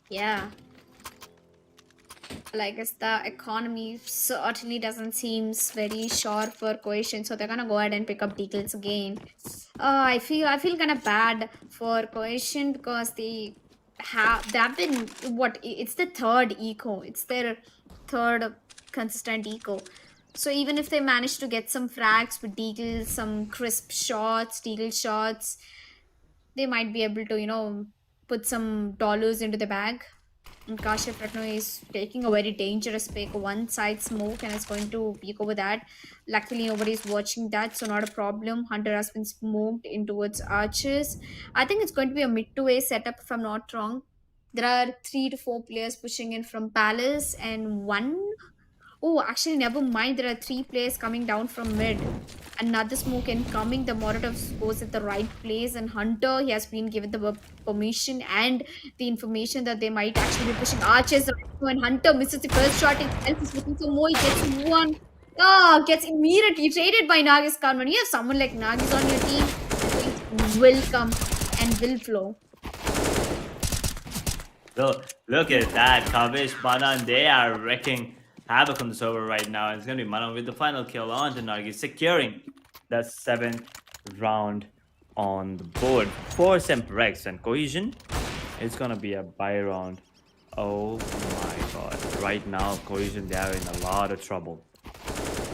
Yeah. Like guess the economy certainly doesn't seem very sure for Cohesion, so they're gonna go ahead and pick up decals again. I feel kind of bad for Cohesion because they've been it's the third eco. It's their third consistent eco. So even if they manage to get some frags with deagles, some crisp shots, deagle shots, they might be able to put some dollars into the bag. And Kashif right now is taking a very dangerous pick. One side smoke and is going to peek over that. Luckily, nobody is watching that, so not a problem. Hunter has been smoked in towards arches. I think it's going to be a mid to A setup if I'm not wrong. There are 3 to 4 players pushing in from Palace and one. Oh, actually, never mind. There are 3 players coming down from mid. Another smoke incoming. The Molotov goes at the right place, and Hunter, he has been given the permission and the information that they might actually be pushing archers right now. And Hunter misses the first shot itself. He's looking for more. He gets one. Ah, gets immediately traded by Nagis Khan. When you have someone like Nagis on your team, things will come and will flow. Look at that. Kavish, Manan, they are wrecking havoc on the server right now. It's going to be Manan with the final kill on to Nargis, securing the 7th round on the board for Semprex. And Cohesion, it's going to be a buy round. Oh my god. Right now, Cohesion, they are in a lot of trouble.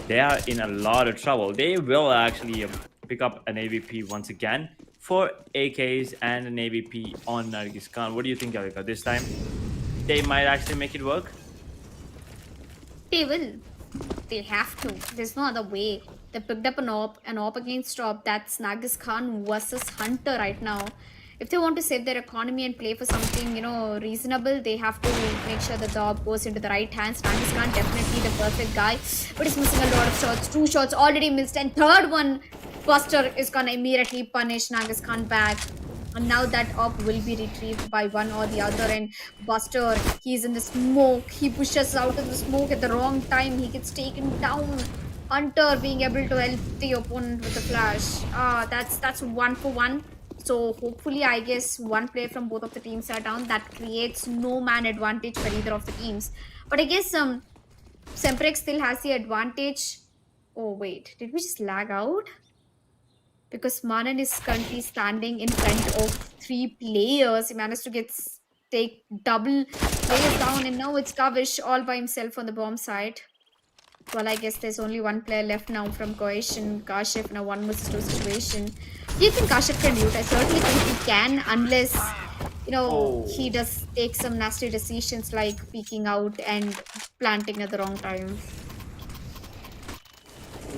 They are in a lot of trouble. They will actually pick up an AVP once again for AKs and an AVP on Nargis Khan. What do you think, Alika? This time, they might actually make it work? They will. They have to. There's no other way. They picked up an op against top. That's Nagis Khan versus Hunter right now. If they want to save their economy and play for something, reasonable, they have to make sure that the op goes into the right hands. Nagis Khan definitely the perfect guy, but he's missing a lot of shots. 2 shots already missed, and third one, Buster is gonna immediately punish Nagis Khan back. And now that op will be retrieved by one or the other, and Buster, he's in the smoke. He pushes out of the smoke at the wrong time. He gets taken down. Hunter being able to help the opponent with the flash. That's 1 for 1. So hopefully, I guess one player from both of the teams are down. That creates no man advantage for either of the teams. But I guess Semprex still has the advantage. Oh wait, did we just lag out? Because Manan is currently standing in front of 3 players. He managed to take double players down, and now it's Kavish all by himself on the bomb side. Well, I guess there's only one player left now from Cohesion. Kashif in a 1 versus 2 situation. Do you think Kashif can do it? I certainly think he can, unless he does take some nasty decisions like peeking out and planting at the wrong time.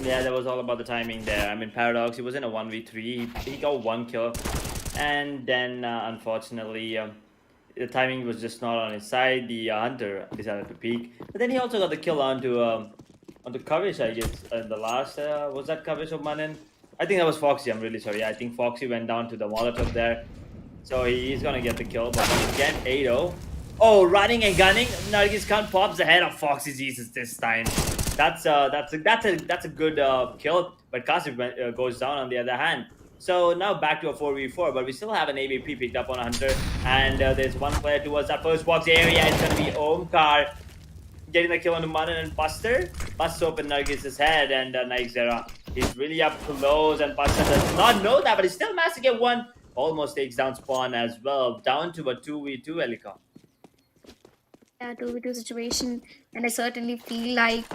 Yeah, that was all about the timing there. I mean, Paradox, he was in a 1v3. He got 1 kill. And then, unfortunately, the timing was just not on his side. The Hunter decided to peek. But then he also got the kill onto Kavish, I guess. The last, was that Kavish or Manan? I think that was Foxy, I'm really sorry. I think Foxy went down to the Molotov there. So he's gonna get the kill. But again, 8-0. Oh, running and gunning. Nargis Khan pops the head of Foxy Jesus this time. That's a good kill, but Kasif goes down on the other hand. So now back to a 4v4, but we still have an AVP picked up on a Hunter, and there's one player towards that first box area. It's gonna be Omkar getting the kill on Manan and Buster. Busts open Nargis' head, and Nightzera, he's really up close, and Buster does not know that, but he still managed to get one. Almost takes down Spawn as well, down to a 2v2, Elika. Yeah, 2v2 situation, and I certainly feel like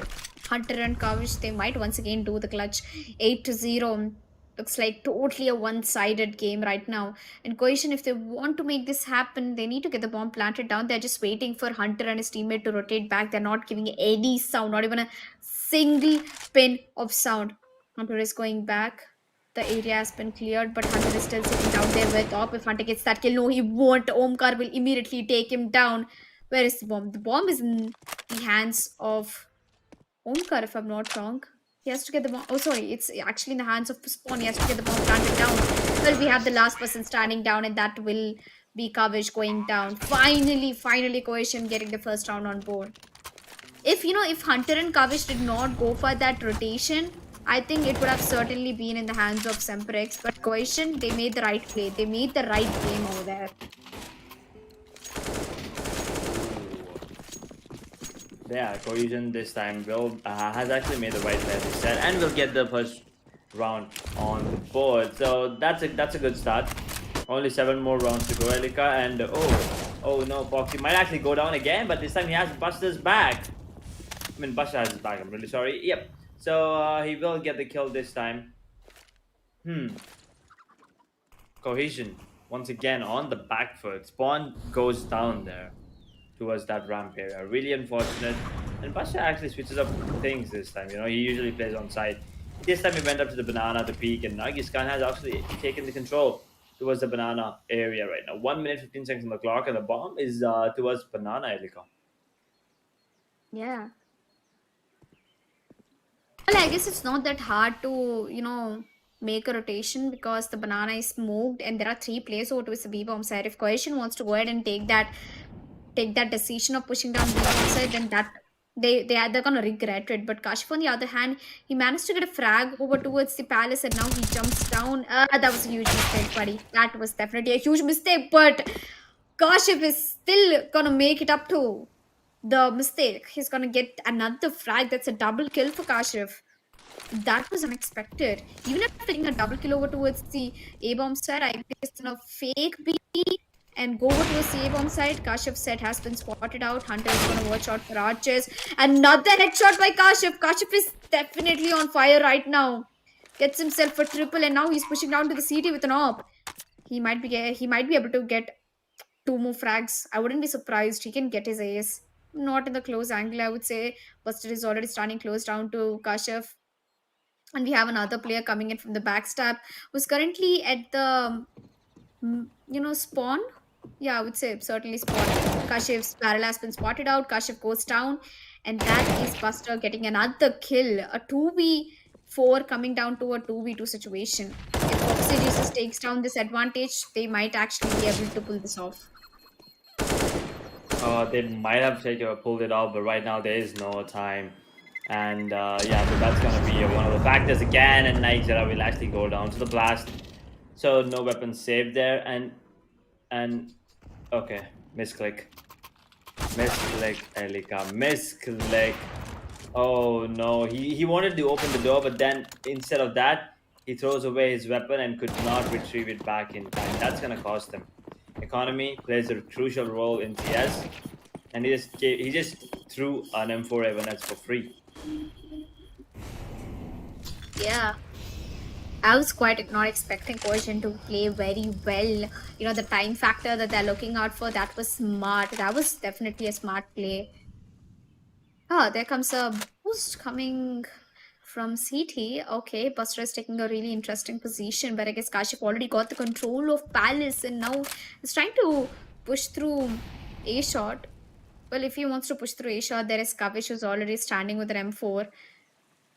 Hunter and Kavish, they might once again do the clutch. 8-0 looks like totally a one-sided game right now. And Cohesion, if they want to make this happen, they need to get the bomb planted down. They're just waiting for Hunter and his teammate to rotate back. They're not giving any sound, not even a single pin of sound. Hunter is going back. The area has been cleared, but Hunter is still sitting down there with Op. If Hunter gets that kill, no, he won't. Omkar will immediately take him down. Where is the bomb? The bomb is in the hands of Omkar, if I'm not wrong. He has to get the bomb. Oh, sorry. It's actually in the hands of Spawn. He has to get the bomb planted down. Well, we have the last person standing down, and that will be Kavish going down. Finally, Cohesion getting the first round on board. If Hunter and Kavish did not go for that rotation, I think it would have certainly been in the hands of SemperX. But Cohesion, they made the right play. They made the right game over there. Yeah, Cohesion this time has actually made the right play, as you said, and will get the first round on the board. So that's a good start. Only 7 more rounds to go, Elika, and oh no, Foxy might actually go down again, but this time he has Buster's back. I mean, Buster has his back. I'm really sorry. Yep. So he will get the kill this time. Cohesion once again on the back foot. Spawn goes down there. towards that ramp area. Really unfortunate. And Buster actually switches up things this time. He usually plays on site. This time he went up to the banana to peek, and Nagis Khan has actually taken the control towards the banana area right now. 1 minute 15 seconds on the clock, and the bomb is towards banana, Elika. Yeah. Well, I guess it's not that hard to, make a rotation because the banana is moved and there are three players over to the B bomb side. If Cohesion wants to go ahead and take that decision of pushing down B bomb side, then that they're gonna regret it. But Kashif on the other hand, he managed to get a frag over towards the palace and now he jumps down. That was a huge mistake, buddy. That was definitely a huge mistake, but Kashif is still gonna make it up to the mistake. He's gonna get another frag. That's a double kill for Kashif. That was unexpected. Even after getting a double kill over towards the A bomb side, I guess fake B and go over towards the A bomb side. Kashif's set has been spotted out. Hunter is gonna watch out for archers. Another headshot by Kashif. Kashif is definitely on fire right now. Gets himself a triple and now he's pushing down to the CT with an AWP. He might be able to get two more frags. I wouldn't be surprised. He can get his ace. Not in the close angle, I would say. Buster is already standing close down to Kashif. And we have another player coming in from the backstab who's currently at the spawn. Yeah, I would say certainly spawn. Kashif's barrel has been spotted out. Kashif goes down, and that is Buster getting another kill. A 2v4 coming down to a 2v2 situation. If Foxy Jesus takes down this advantage, they might actually be able to pull this off. They might have pulled it off, but right now there is no time. And yeah, so that's gonna be one of the factors again. And Nigeria will actually go down to the blast. So no weapon saved there, and okay, misclick, Elika, misclick. Oh no, he wanted to open the door, but then instead of that, he throws away his weapon and could not retrieve it back in time. That's gonna cost him. Economy plays a crucial role in CS, and he just threw an M4 A1S for free. Yeah. I was quite not expecting Cohesion to play very well. The time factor that they're looking out for, that was smart. That was definitely a smart play. Oh, there comes a boost coming from CT. Okay, Buster is taking a really interesting position, but I guess Kashif already got the control of Palace and now is trying to push through A shot. Well, if he wants to push through A shot, there is Kavish who's already standing with an M4.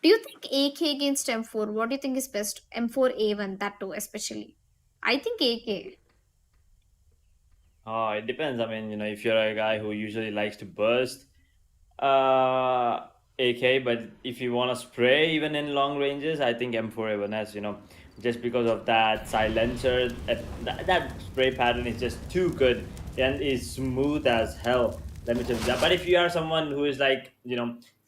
Do you think AK against M4? What do you think is best? M4 A1, that too, especially. I think AK. Oh, it depends. I mean, if you're a guy who usually likes to burst, AK, but if you want to spray even in long ranges, I think M4A1S, just because of that silencer, that spray pattern is just too good and is smooth as hell. Let me tell you that. But if you are someone who is like,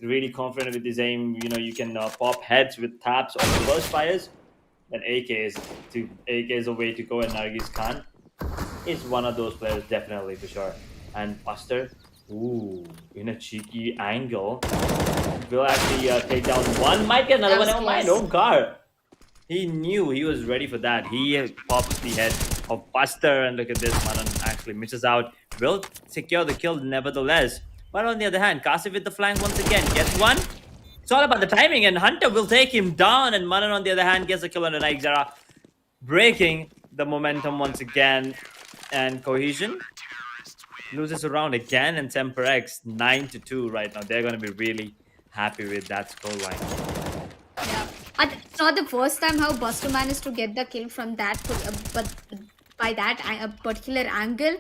really confident with his aim, you can pop heads with taps or burst fires, then AK is a way to go, and Nargis Khan is one of those players, definitely for sure. And Buster, ooh, in a cheeky angle, will actually take down one. Might get another That one. was Oh my, close. don't car. He knew, he was ready for that. He pops the head of Buster, and look at this. Manan actually misses out. Will secure the kill nevertheless. But on the other hand, Kasif with the flank once again gets one. It's all about the timing, and Hunter will take him down. And Manan on the other hand gets a kill on the Nike Zara, breaking the momentum once again. And Cohesion loses a round again, and SemperX 9-2 right now. They're going to be really happy with that scoreline. Yeah. And it's not the first time how Buster managed to get the kill from that, but by that particular angle.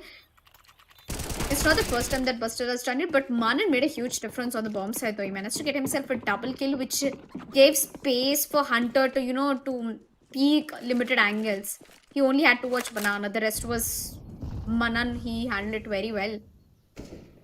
It's not the first time that Buster has done it, but Manan made a huge difference on the bomb side though. He managed to get himself a double kill, which gave space for Hunter to, to peek limited angles. He only had to watch Banana. The rest was Manan. He handled it very well.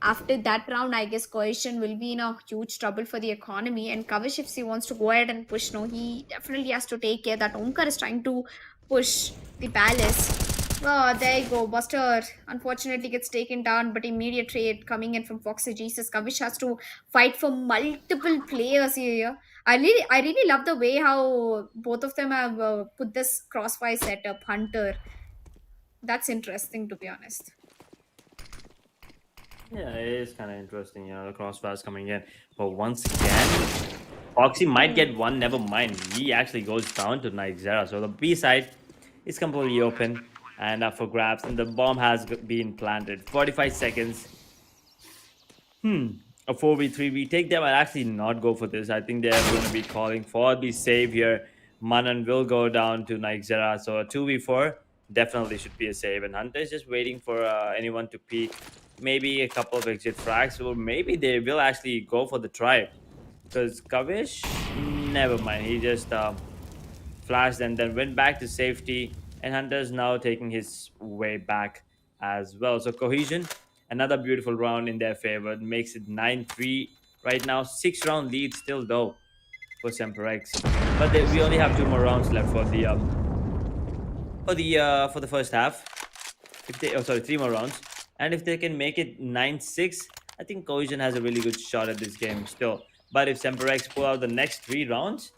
After that round, I guess Cohesion will be in a huge trouble for the economy. And Kavish, if he wants to go ahead and push, no, he definitely has to take care that Omkar is trying to push the palace. Oh, there you go. Buster unfortunately gets taken down, but immediate trade coming in from Foxy Jesus. Kavish has to fight for multiple players here. I really love the way how both of them have put this crossfire setup. Hunter. That's interesting, to be honest. Yeah, it is kind of interesting, the crossfires coming in. But once again, Foxy might get one, never mind. He actually goes down to Nightzera. So the B side is completely open and up for grabs, and the bomb has been planted. 45 seconds. A 4v3. We take them. I'll actually not go for this. I think they're going to be calling for the save here. Manan will go down to Nightzera. So a 2v4 definitely should be a save. And Hunter is just waiting for anyone to peek. Maybe a couple of exit frags, or maybe they will actually go for the try. Because Kavish, never mind. He just flashed and then went back to safety. And Hunter's now taking his way back as well. So Cohesion, another beautiful round in their favor, makes it 9-3 right now. 6-round lead still though for SemperX. But we only have 2 more rounds left for the first half. If they, oh sorry, 3 more rounds. And if they can make it 9-6, I think Cohesion has a really good shot at this game still. But if SemperX pull out the next 3 rounds,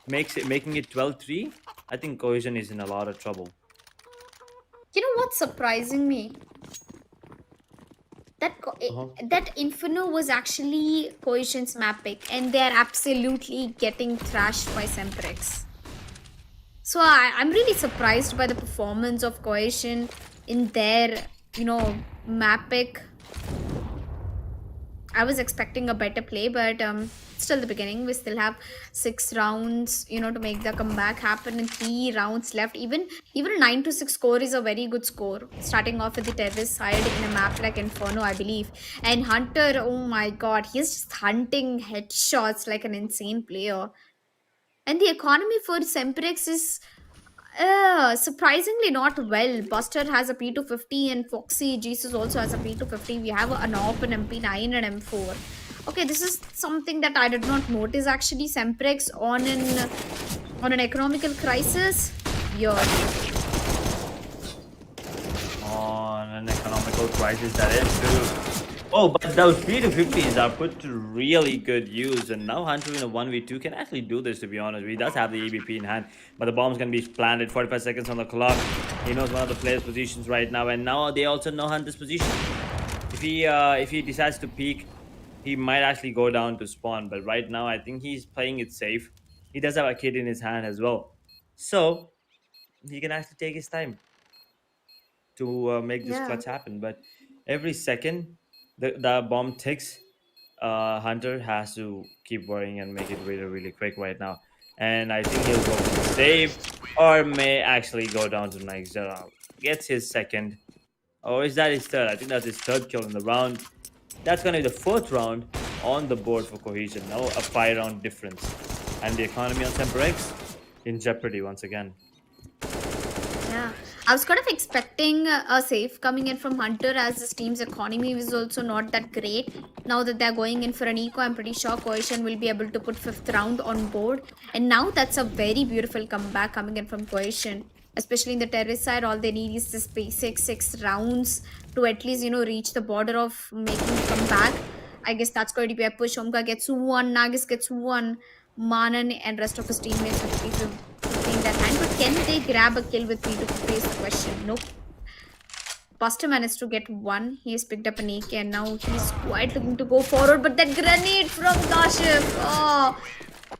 making it 12-3, I think Cohesion is in a lot of trouble. You know what's surprising me? That Inferno was actually Cohesion's map pick, and they're absolutely getting thrashed by Semprex. So I'm really surprised by the performance of Cohesion in their, map pick. I was expecting a better play, but still the beginning. We still have 6 rounds, to make the comeback happen, and 3 rounds left. Even a 9-6 score is a very good score. Starting off with the terrorist side in a map like Inferno, I believe. And Hunter, oh my god, he's just hunting headshots like an insane player. And the economy for Semprex is surprisingly not well. Buster has a P250 and Foxy Jesus also has a P250. We have an AWP, an MP9 and M4. Okay, this is something that I did not notice actually. Semprex on an economical crisis. Weird. On an economical crisis, that is true. Oh, but those P250s are put to really good use, and now Hunter in a 1v2 can actually do this, to be honest. He does have the EBP in hand, but the bomb's gonna be planted. 45 seconds on the clock. He knows one of the players' positions right now, and now they also know Hunter's position. If he decides to peek, he might actually go down to spawn, but right now I think he's playing it safe. He does have a kid in his hand as well, so he can actually take his time to make this Yeah. clutch happen. But every second the bomb ticks, Hunter has to keep worrying and make it really, really quick right now. And I think he'll go for the save, or may actually go down to Nightzera. Gets his second. Or is that his third? I think that's his third kill in the round. That's going to be the 4th round on the board for Cohesion. Now a 5-round difference. And the economy on SemperX in jeopardy once again. Yeah, I was kind of expecting a save coming in from Hunter, as this team's economy was also not that great. Now that they're going in for an eco, I'm pretty sure Cohesion will be able to put 5th round on board. And now that's a very beautiful comeback coming in from Cohesion. Especially in the terrorist side, all they need is this basic 6 rounds to at least, reach the border of making a comeback. I guess that's going to be a push. Omka gets 1, Nagis gets 1, Manan and rest of his teammates with P250 in their hand. But can they grab a kill with P250 is the question. Nope. Buster managed to get 1. He has picked up an AK and now he's quite looking to go forward. But that grenade from Kashif, oh,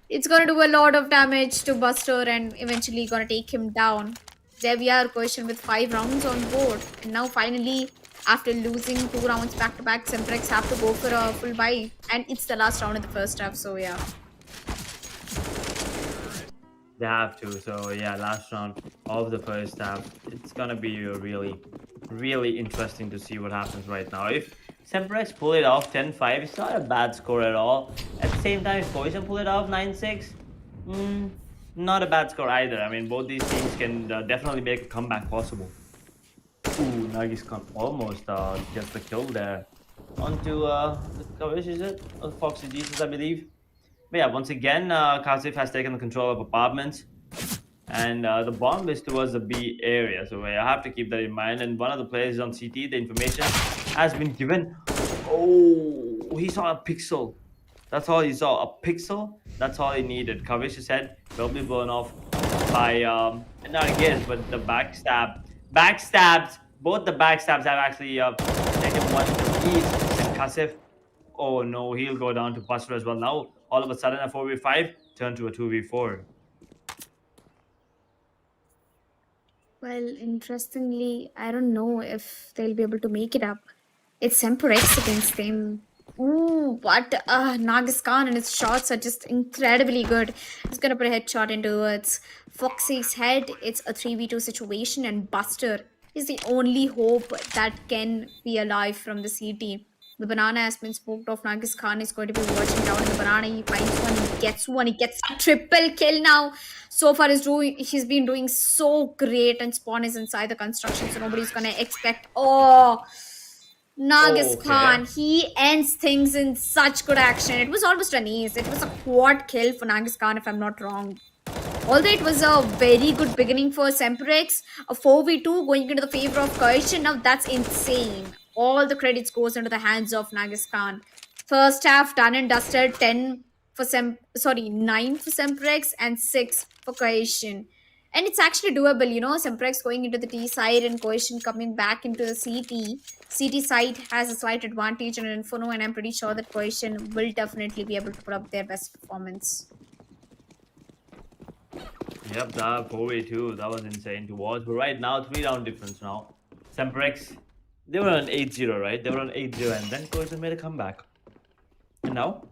it's going to do a lot of damage to Buster and eventually going to take him down. There we are, Cohesion with 5 rounds on board. And now finally, after losing 2 rounds back to back, Semprex have to go for a full buy. And it's the last round of the first half, so yeah. They have to. So yeah, last round of the first half. It's gonna be really, really interesting to see what happens right now. If Semprex pull it off 10-5, it's not a bad score at all. At the same time, if Cohesion pull it off 9-6, not a bad score either. I mean, both these teams can definitely make a comeback possible. Ooh, Nagis can almost get the kill there. Onto the coverage, is it? Foxy Jesus, I believe. But yeah, once again, Kasif has taken the control of apartments. And the bomb is towards the B area. So I have to keep that in mind. And one of the players on CT, the information has been given. Oh, he saw a pixel. That's all he saw. A pixel. That's all he needed. Kavish's head will be blown off by, not again, but the backstab. Backstabs. Both the backstabs have actually taken one to each. Kasif. Oh no, he'll go down to Buster as well. Now, all of a sudden, a 4v5 turned to a 2v4. Well, interestingly, I don't know if they'll be able to make it up. It's SemperX against them. Ooh, what? Nagaskan and his shots are just incredibly good. He's gonna put a headshot into its Foxy's head. It's a 3v2 situation, and Buster is the only hope that can be alive from the CT. The banana has been spooked off. Nagis Khan is going to be watching down the banana. He finds one, he gets one, he gets a triple kill now. So far, he's been doing so great, and Spawn is inside the construction, so nobody's gonna expect. Oh, Nagis Okay. Khan, he ends things in such good action. It was almost an ace. It was a quad kill for Nagis Khan, if I'm not wrong. Although it was a very good beginning for Semprex, a 4v2 going into the favor of Cohesion, now that's insane. All the credits goes into the hands of Nagis Khan. First half done and dusted, 10 for 9 for Semprex and 6 for Cohesion. And it's actually doable, Semprex going into the T side and Cohesion coming back into the CT. CT side has a slight advantage on Inferno, and I'm pretty sure that Cohesion will definitely be able to put up their best performance. Yep, that 4v2, that was insane to watch. But right now, 3 round difference now. Semprex, they were on 8-0, right? They were on 8-0, and then Cohesion made a comeback. And now,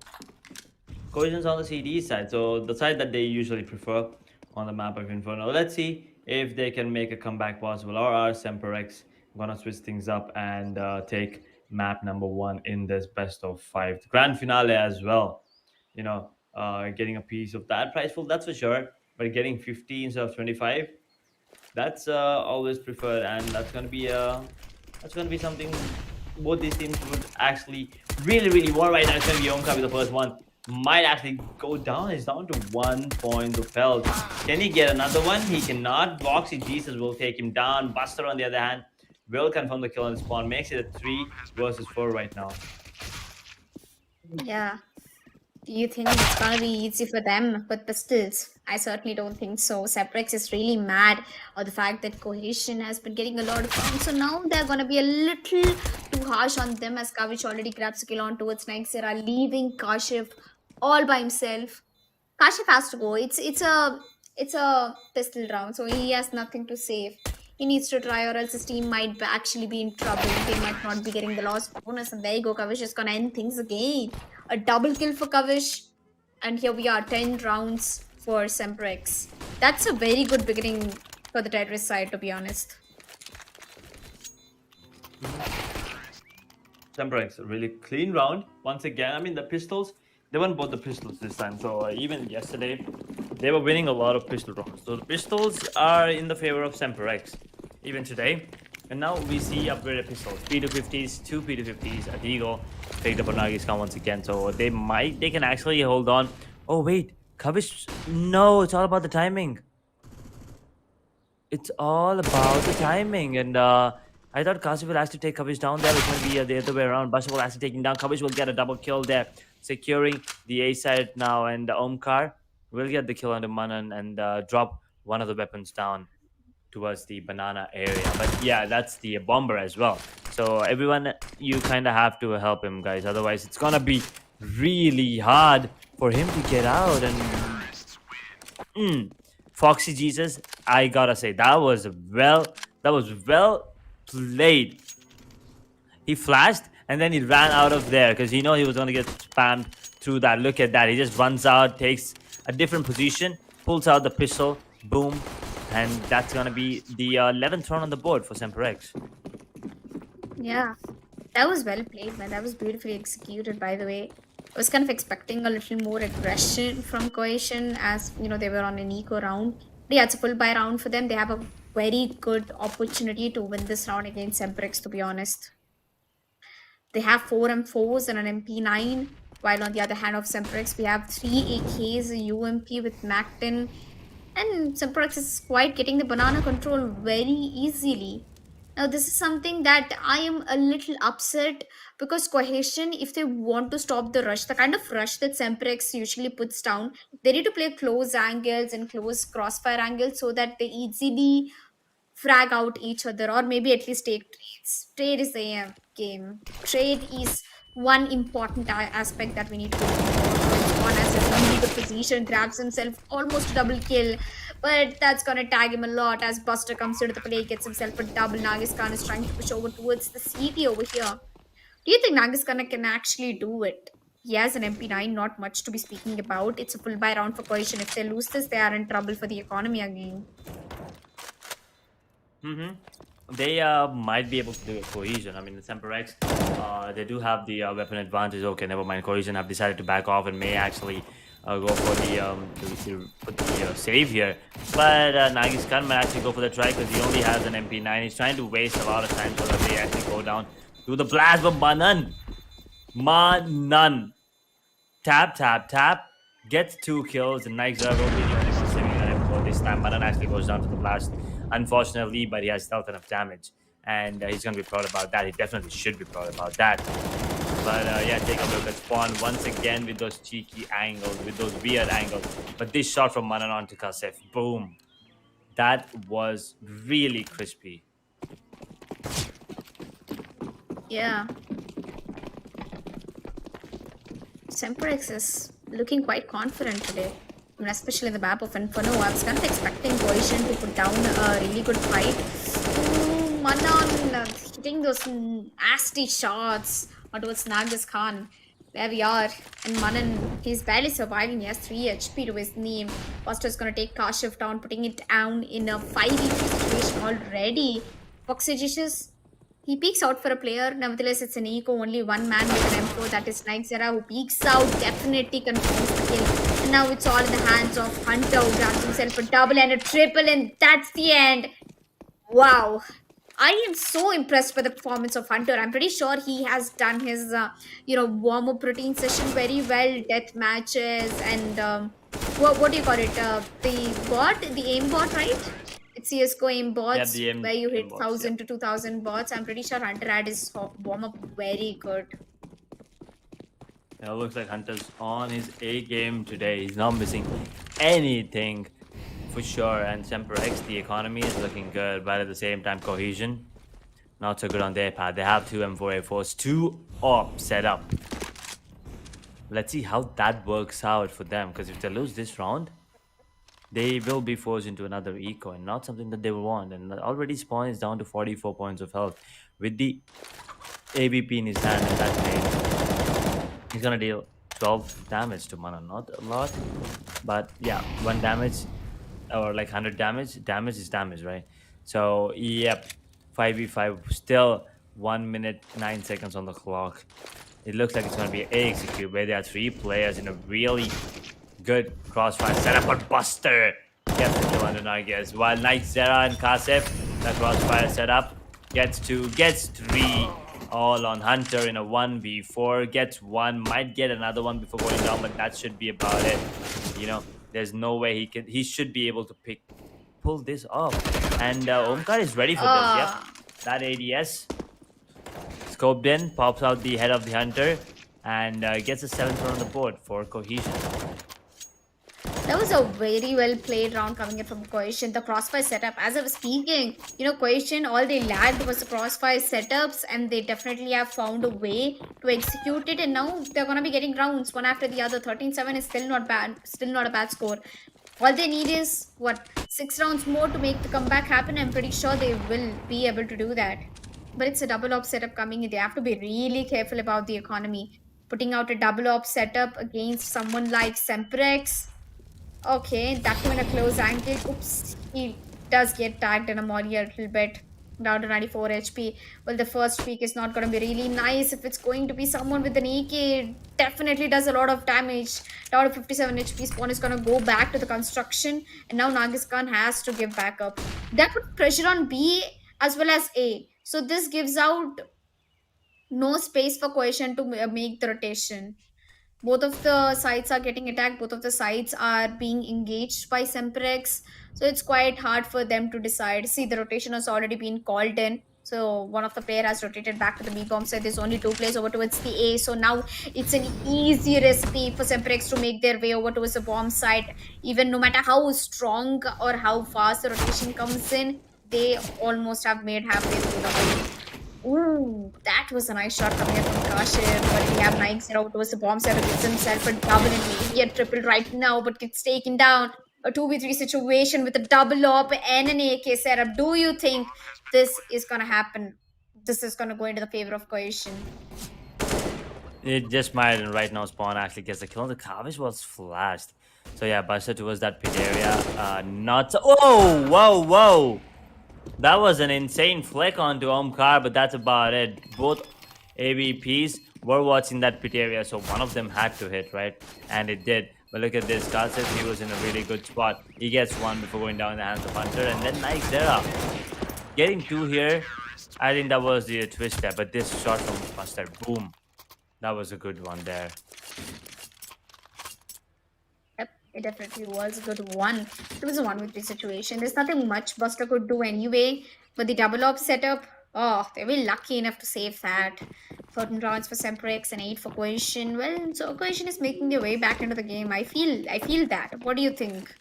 Cohesion's on the CD side, so the side that they usually prefer on the map of Inferno. Let's see if they can make a comeback possible, or are SemperX gonna switch things up and take map number 1 in this best of 5 grand finale as well. Getting a piece of that prize pool, that's for sure, but getting 50 instead of 25, that's always preferred, and that's gonna be something both these teams would actually really want right now. It's gonna be Yonka with the first one. Might actually go down. It's down to 1 point of health. Can he get another one? He cannot. Boxy Jesus will take him down. Buster, on the other hand, will confirm the kill on spawn. Makes it a 3 versus 4 right now. Yeah. Do you think it's gonna be easy for them with pistols? I certainly don't think so. Semprex is really mad at the fact that Cohesion has been getting a lot of points, so now they're gonna be a little too harsh on them, as Kavish already grabs a kill on towards Nexera, leaving Kashif all by himself. Kashif has to go. It's a pistol round, so he has nothing to save. He needs to try, or else his team might actually be in trouble. They might not be getting the loss bonus, and there you go. Kavish is gonna end things again. A double kill for Kavish, and here we are, 10 rounds for Semprex. That's a very good beginning for the terrorist side, to be honest. Semprex, a really clean round once again. I mean, the pistols, they won both the pistols this time. So even yesterday, they were winning a lot of pistol rounds. So the pistols are in the favor of Semperex, even today. And now we see upgraded pistols, P250s, 2 P250s, a Deagle, picked up on Nagiscan once again. So they can actually hold on. Oh wait, Kavish, no, it's all about the timing. It's all about the timing, and I thought Kasi will actually take Kavish down there. It's going to be the other way around. Basha will actually take him down. Kavish will get a double kill there, securing the A side now, and Omkar will get the kill on the Manan and drop one of the weapons down towards the banana area. But yeah, that's the bomber as well. So everyone, you kind of have to help him, guys. Otherwise, it's going to be really hard for him to get out. And Foxy Jesus, I gotta say, that was well played. He flashed and then he ran out of there because he was gonna get spammed through that. Look at that. He just runs out, takes a different position, pulls out the pistol, boom, and that's gonna be the 11th round on the board for SemperX. Yeah, that was well played, man. That was beautifully executed, by the way. I was kind of expecting a little more aggression from Cohesion, as they were on an eco round. But yeah, it's a full buy round for them. They have a very good opportunity to win this round against Semprex, to be honest. They have 4 M4s and an MP9, while on the other hand of Semprex, we have 3 AKs, a UMP with MAC-10, and Semprex is quite getting the banana control very easily. Now, this is something that I am a little upset, because Cohesion, if they want to stop the rush, the kind of rush that Semprex usually puts down, they need to play close angles and close crossfire angles so that they easily frag out each other, or maybe at least take trades. Trade is the game. Trade is one important aspect that we need to look for. One has a really good position, grabs himself almost a double kill, but that's gonna tag him a lot as Buster comes into the play, gets himself a double. Nagiskan is trying to push over towards the CT over here. Do you think Nagiskan can actually do it? He has an MP9, not much to be speaking about. It's a full buy round for Cohesion. If they lose this, they are in trouble for the economy again. Mm-hmm. They might be able to do a Cohesion. I mean, the SemperX, they do have the weapon advantage. Okay, never mind. Cohesion have decided to back off and may actually go for the save here. But Nagis Khan might actually go for the try because he only has an MP9. He's trying to waste a lot of time so that they actually go down to the blast. But Manan, tap, tap, tap, gets 2 kills, and Nike will be the only one saving him for this time. Manan actually goes down to the blast, unfortunately, but he has dealt enough damage, and he's going to be proud about that. He definitely should be proud about that. But yeah, take a look at Spawn once again with those cheeky angles, with those weird angles. But this shot from Manan onto Kasef, boom. That was really crispy. Yeah. Semprex is looking quite confident today. I mean, especially in the map of Inferno. I was kind of expecting Cohesion to put down a really good fight. Ooh, Manan hitting those nasty shots towards Nagas Khan. There we are. And Manan, he's barely surviving. He has 3 HP to his name. Buster's gonna take Kashif down, putting it down in a 5v3 situation already. Foxages, he peeks out for a player. Nevertheless, it's an eco. Only one man with an M4. That is Nightzera, who peeks out. Definitely confirms the kill. And now it's all in the hands of Hunter, who grabs himself a double and a triple. And that's the end. Wow. I am so impressed by the performance of Hunter. I'm pretty sure he has done his, warm-up routine session very well. Death matches and what do you call it? The aim bot, right? It's CS:GO aim bots where you hit 1,000 to 2,000 bots. I'm pretty sure Hunter had his warm-up very good. It looks like Hunter's on his A game today. He's not missing anything for sure. And SemperX, the economy is looking good, but at the same time, Cohesion, not so good on their part. They have 2 M4A4s, 2 AWP set up. Let's see how that works out for them, because if they lose this round, they will be forced into another eco and not something that they want. And already Spawn is down to 44 points of health with the ABP in his hand, and that means he's gonna deal 12 damage to Mana. Not a lot, but yeah, 1 damage or like 100 damage. Damage is damage, right? So yep, 5v5, still 1 minute 9 seconds on the clock. It looks like it's gonna be A execute where there are 3 players in a really good crossfire setup, but Buster gets the kill under Nargis. While Nightzera and Kasef, the crossfire setup, gets 2, gets 3, all on Hunter in a 1v4, gets 1, might get another one before going down, but that should be about it. You know, there's no way he should be able to pull this off. And Omkar is ready for this, yep. That ADS, scoped in, pops out the head of the Hunter, and gets a 7th one on the board for Cohesion. That was a very well played round coming in from Cohesion. The crossfire setup, as I was speaking, Cohesion, all they lacked was the crossfire setups, and they definitely have found a way to execute it. And now they're going to be getting rounds one after the other. 13-7 is still not bad, still not a bad score. All they need is, 6 rounds more to make the comeback happen. I'm pretty sure they will be able to do that. But it's a double op setup coming in. They have to be really careful about the economy. Putting out a double op setup against someone like Semprex. Okay, that too in a close angle. Oops, he does get tagged in a molly a little bit. Down to 94 HP. Well, the first peak is not going to be really nice. If it's going to be someone with an AK, definitely does a lot of damage. Down to 57 HP. Spawn is going to go back to the construction. And now Nagis Khan has to give back up. That put pressure on B as well as A. So this gives out no space for Cohesion to make the rotation. Both of the sides are getting attacked. Both of the sides are being engaged by SemperX. So it's quite hard for them to decide. See, the rotation has already been called in. So one of the player has rotated back to the B bomb side. There's only 2 players over towards the A. So now it's an easy recipe for SemperX to make their way over towards the bomb side. Even no matter how strong or how fast the rotation comes in, they almost have made halfway through the whole. Ooh, that was a nice shot coming in from Kashif, but we have Nike set out towards the bomb setter, gives himself a double and maybe a triple right now, but gets taken down. A 2v3 situation with a double op and an AK setup. Do you think this is gonna happen? This is gonna go into the favor of Cohesion. It just might, and right now Spawn actually gets the kill. The Kavish was flashed. So yeah, Buster towards that pit area. Not so. Oh, whoa, whoa. That was an insane flick onto Omkar, but that's about it. Both AVPs were watching that pit area, so one of them had to hit, right? And it did. But look at this. Decisive, he was in a really good spot. He gets one before going down in the hands of Hunter, and then Nike Zera. Getting two here, I think that was the twist there, but this shot from Buster, boom. That was a good one there. Yep, it definitely was a good one. It was a 1v3 situation. There's nothing much Buster could do anyway. But the double op setup, oh, they were lucky enough to save that. 13 rounds for Semprex and 8 for Cohesion. Well, so Cohesion is making their way back into the game. I feel that. What do you think?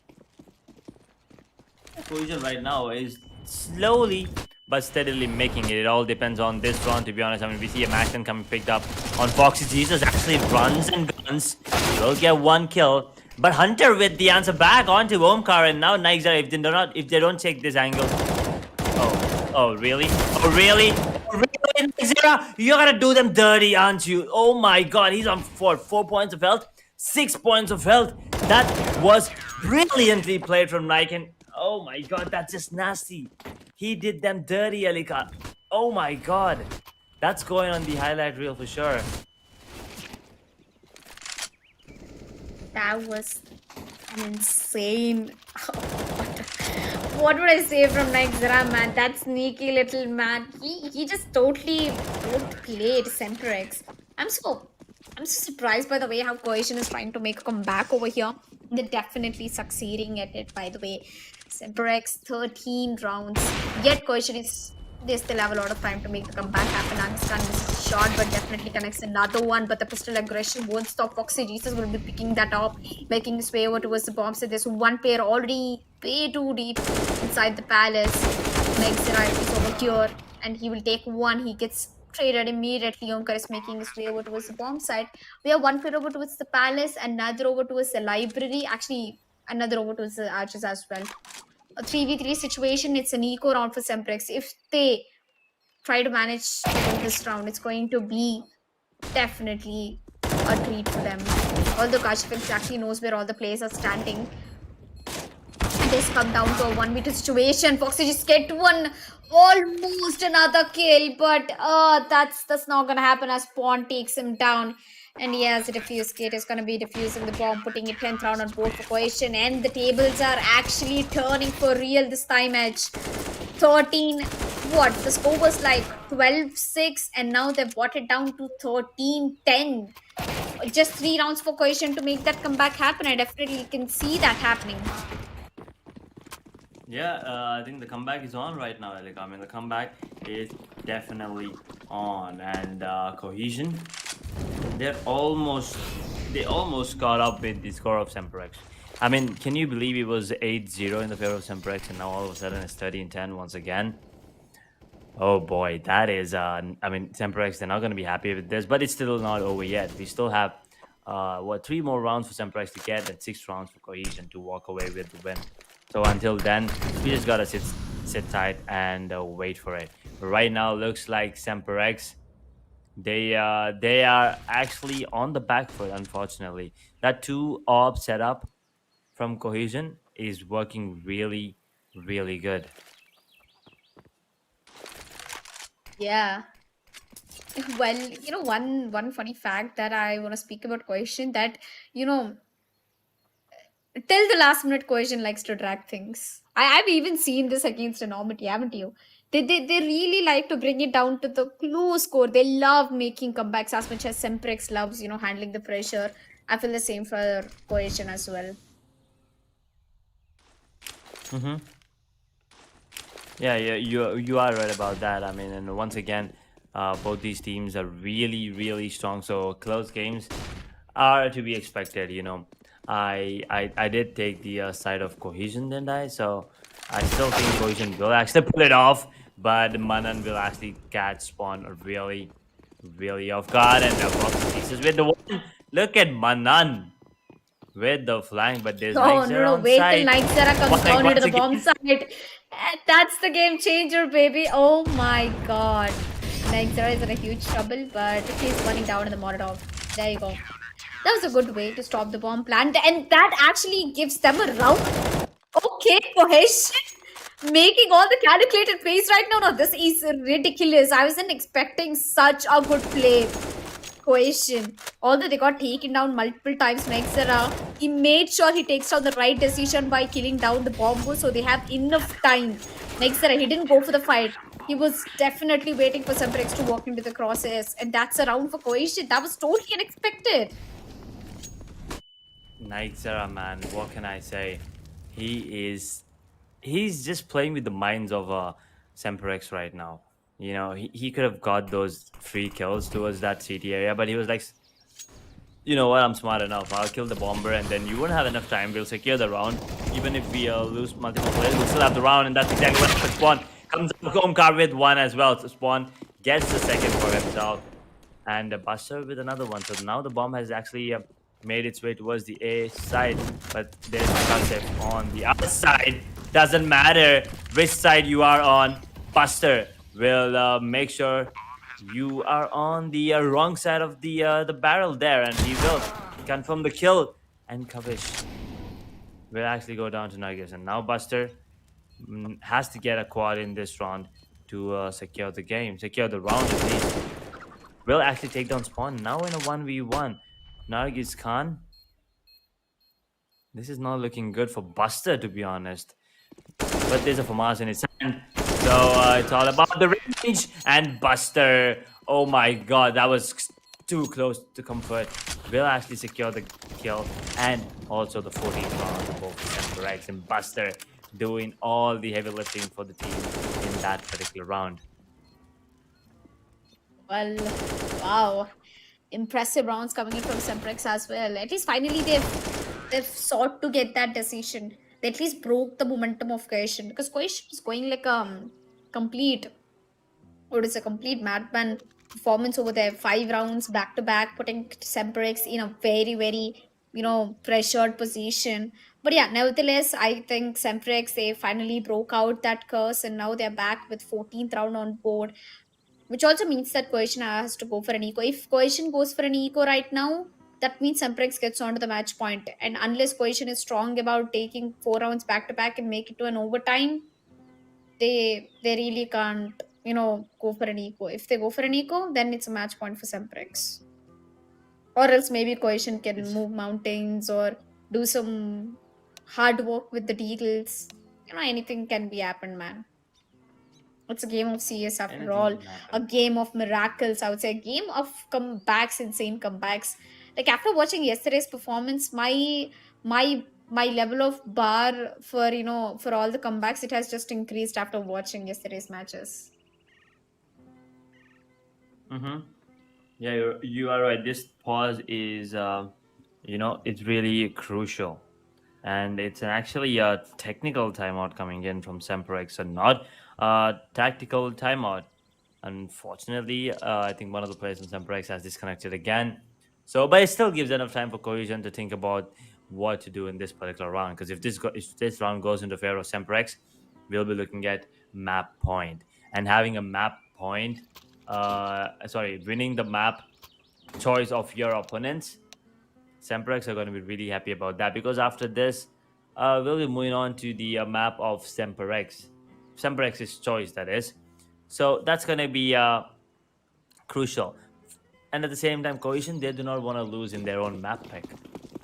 Cohesion right now is slowly but steadily making it. It all depends on this round, to be honest. I mean, we see a Macton coming picked up on Foxy. Jesus actually runs and guns. He will get one kill. But Hunter with the answer back onto Omkar, and now Nigel, if they don't take this angle. Oh really? Oh really? Oh really? Zera, you're gonna do them dirty, aren't you? Oh my god, he's on 4 points of health, 6 points of health. That was brilliantly played from Nike. And oh my god, that's just nasty. He did them dirty, Alika. Oh my god. That's going on the highlight reel for sure. That was an insane. What would I say from Nike Zera, man? That sneaky little man. He just totally outplayed SemperX. I'm so surprised by the way how Cohesion is trying to make a comeback over here. They're definitely succeeding at it, by the way. SemperX 13 rounds. Yet Cohesion is, they still have a lot of time to make the comeback happen. Angistan misses a shot, but definitely connects another one. But the pistol aggression won't stop. Foxy Jesus will be picking that up, making his way over towards the bomb. So there's one player already way too deep inside the palace. Nexera is over here, and he will take one. He gets traded immediately. Omkar is making his way over towards the bomb site. We have one player over towards the palace, another over towards the library. Actually, another over towards the arches as well. A 3v3 situation, it's an eco round for Semprex. If they try to manage to win this round, it's going to be definitely a treat for them. Although Kashif exactly knows where all the players are standing. This come down to a 1v2 situation. Foxy just get one, almost another kill, but that's not gonna happen as Spawn takes him down. And yes, the defuse kit is gonna be defusing the bomb, putting it 10th round on board for Cohesion, and the tables are actually turning for real this time. Edge 13. What? The score was like 12-6, and now they've brought it down to 13-10. Just 3 rounds for Cohesion to make that comeback happen. I definitely can see that happening. Yeah, I think the comeback is on right now. Like, I mean, the comeback is definitely on, and Cohesion, they almost caught up with the score of Semprex. I mean, can you believe it was 8-0 in the favor of Semprex, and now all of a sudden it's 13-10 once again? Oh boy, that is. I mean, Semprex, they're not going to be happy with this, but it's still not over yet. We still have 3 more rounds for Semprex to get, and 6 rounds for Cohesion to walk away with the win. So until then, we just gotta sit tight and wait for it. But right now, looks like SemperX, they are actually on the back foot. Unfortunately, that 2-op setup from Cohesion is working really, really good. Yeah. Well, one funny fact that I want to speak about Cohesion, that till the last minute Cohesion likes to drag things. I've even seen this against Enormity, haven't you? They really like to bring it down to the close score. They love making comebacks as much as Semprex loves, handling the pressure. I feel the same for Cohesion as well. Yeah, you are right about that. I mean, and once again, both these teams are really, really strong. So close games are to be expected. I did take the side of Cohesion, didn't I? So I still think Cohesion will actually pull it off. but Manan will actually catch Spawn really, really off guard and box pieces with the one. Look at Manan with the flank, but there's Oh, Nightshade no, no, on wait till side. Nightsera comes Flank down into once the bomb again. site. And that's the game changer, baby. Oh my god. Nightsera is in a huge trouble, but he's running down in the Molotov. There you go. That was a good way to stop the bomb plant, and that actually gives them a round. Okay, Cohesion making all the calculated plays right now. No, this is ridiculous. I wasn't expecting such a good play. Cohesion. Although they got taken down multiple times, Nexera, he made sure he takes down the right decision by killing down the bombo, so they have enough time. Nexera, he didn't go for the fight. He was definitely waiting for SemperX to walk into the crosshairs, and that's a round for Cohesion. That was totally unexpected. Nightsera, man, what can I say? He's just playing with the minds of Semprex right now. You know, he could have got those 3 kills towards that CT area, but he was like, you know what, I'm smart enough. I'll kill the bomber, and then you won't have enough time. We'll secure the round. Even if we lose multiple players, we'll still have the round, and that's exactly what Spawn comes up home card with one as well. So Spawn gets the second for himself, and Buster with another one. So now the bomb has actually made its way towards the A side, but there's Decisive on the other side. Doesn't matter which side you are on, Buster will make sure you are on the wrong side of the barrel there, and he will confirm the kill. And Kavish will actually go down to Nuggets, and now Buster has to get a quad in this round to secure the game, secure the round at least. Will actually take down Spawn now in a 1v1. Nargis Khan. This is not looking good for Buster, to be honest. But there's a FAMAS in his hand. So it's all about the range. And Buster. Oh my god, that was too close to comfort. Will actually secure the kill and also the 14th round for both Semprex and Buster doing all the heavy lifting for the team in that particular round. Well, wow. Impressive rounds coming in from Semprex as well. At least finally they've sought to get that decision. They at least broke the momentum of Cohesion, because Cohesion was going like complete, what is a complete madman performance over there. 5 rounds back to back, putting Semprex in a very, very, pressured position. But yeah, nevertheless, I think Semprex, they finally broke out that curse, and now they're back with 14th round on board, which also means that Cohesion has to go for an eco. If Cohesion goes for an eco right now, that means Semprex gets onto the match point. And unless Cohesion is strong about taking 4 rounds back to back and make it to an overtime, they really can't, go for an eco. If they go for an eco, then it's a match point for Semprex. Or else maybe Cohesion can move mountains or do some hard work with the deagles. Anything can be happened, man. It's a game of CS after all. A game of miracles, I would say. A game of comebacks, insane comebacks. Like after watching yesterday's performance, my level of bar for for all the comebacks, it has just increased after watching yesterday's matches. Yeah, you are right. This pause is, it's really crucial. And it's actually a technical timeout coming in from Semprex and not a tactical timeout. Unfortunately, I think one of the players from Semprex has disconnected again. So, but it still gives enough time for Cohesion to think about what to do in this particular round. Because if this round goes into favor of Semprex, we'll be looking at map point. And having a map point, winning the map choice of your opponents, Semprex are going to be really happy about that, because after this, we'll be moving on to the map of Semprex's choice, that is. So that's going to be crucial. And at the same time, Cohesion, they do not want to lose in their own map pick.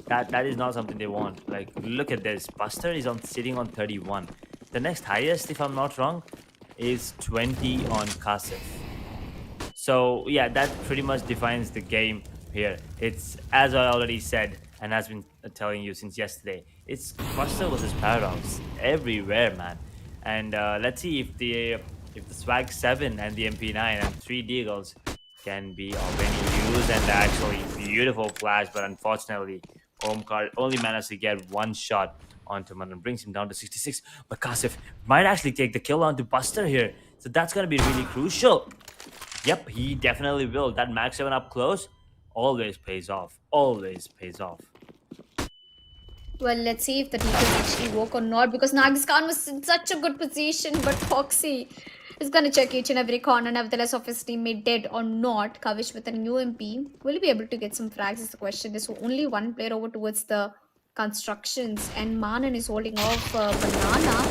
That is not something they want. Like, look at this. Buster is sitting on 31. The next highest, if I'm not wrong, is 20 on Kasif. So yeah, that pretty much defines the game here. It's, as I already said and has been telling you since yesterday, it's Buster versus Paradox everywhere, man. And let's see if the Swag 7 and the MP9 and 3 Deagles can be of any use. And actually beautiful flash, but unfortunately Omkar only managed to get one shot onto him and brings him down to 66. But Kasif might actually take the kill onto Buster here. It's So that's going to be really crucial. Yep, he definitely will. That max 7 up close always pays off. Always pays off. Well, let's see if the defense actually work or not because Nagis Khan was in such a good position, but Foxy is gonna check each and every corner. Nevertheless, of his teammate dead or not, Kavish with an UMP will he be able to get some frags? Is the question. There's only one player over towards the constructions, and Manan is holding off Banana.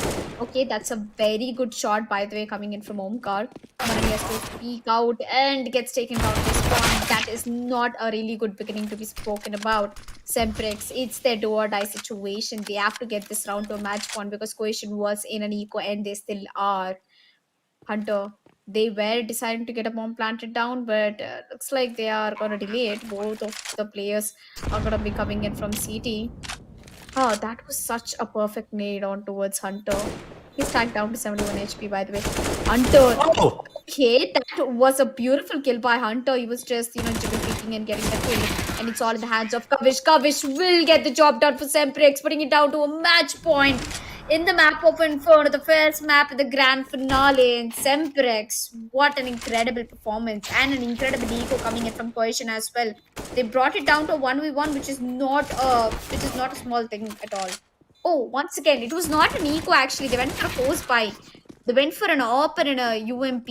Okay, that's a very good shot by the way coming in from Omkar. Manan has to peek out and gets taken down to spawn. That is not a really good beginning to be spoken about. Semprex, it's their do or die situation. They have to get this round to a match point because Cohesion was in an eco and they still are. Hunter, they were deciding to get a bomb planted down, but looks like they are gonna delay it. Both of the players are gonna be coming in from CT. Oh, that was such a perfect nade on towards Hunter. He's tagged down to 71 HP by the way. Hunter. Oh! Okay, that was a beautiful kill by Hunter. He was just, jiggle kicking and getting the kill. And it's all in the hands of Kavish. Kavish will get the job done for Semprex, putting it down to a match point in the map of Inferno, the first map of the grand finale in Semprex. What an incredible performance and an incredible eco coming in from Cohesion as well. They brought it down to a 1v1, which is not a small thing at all. Oh, once again, it was not an eco actually. They went for a force buy. They went for an AWP and a UMP.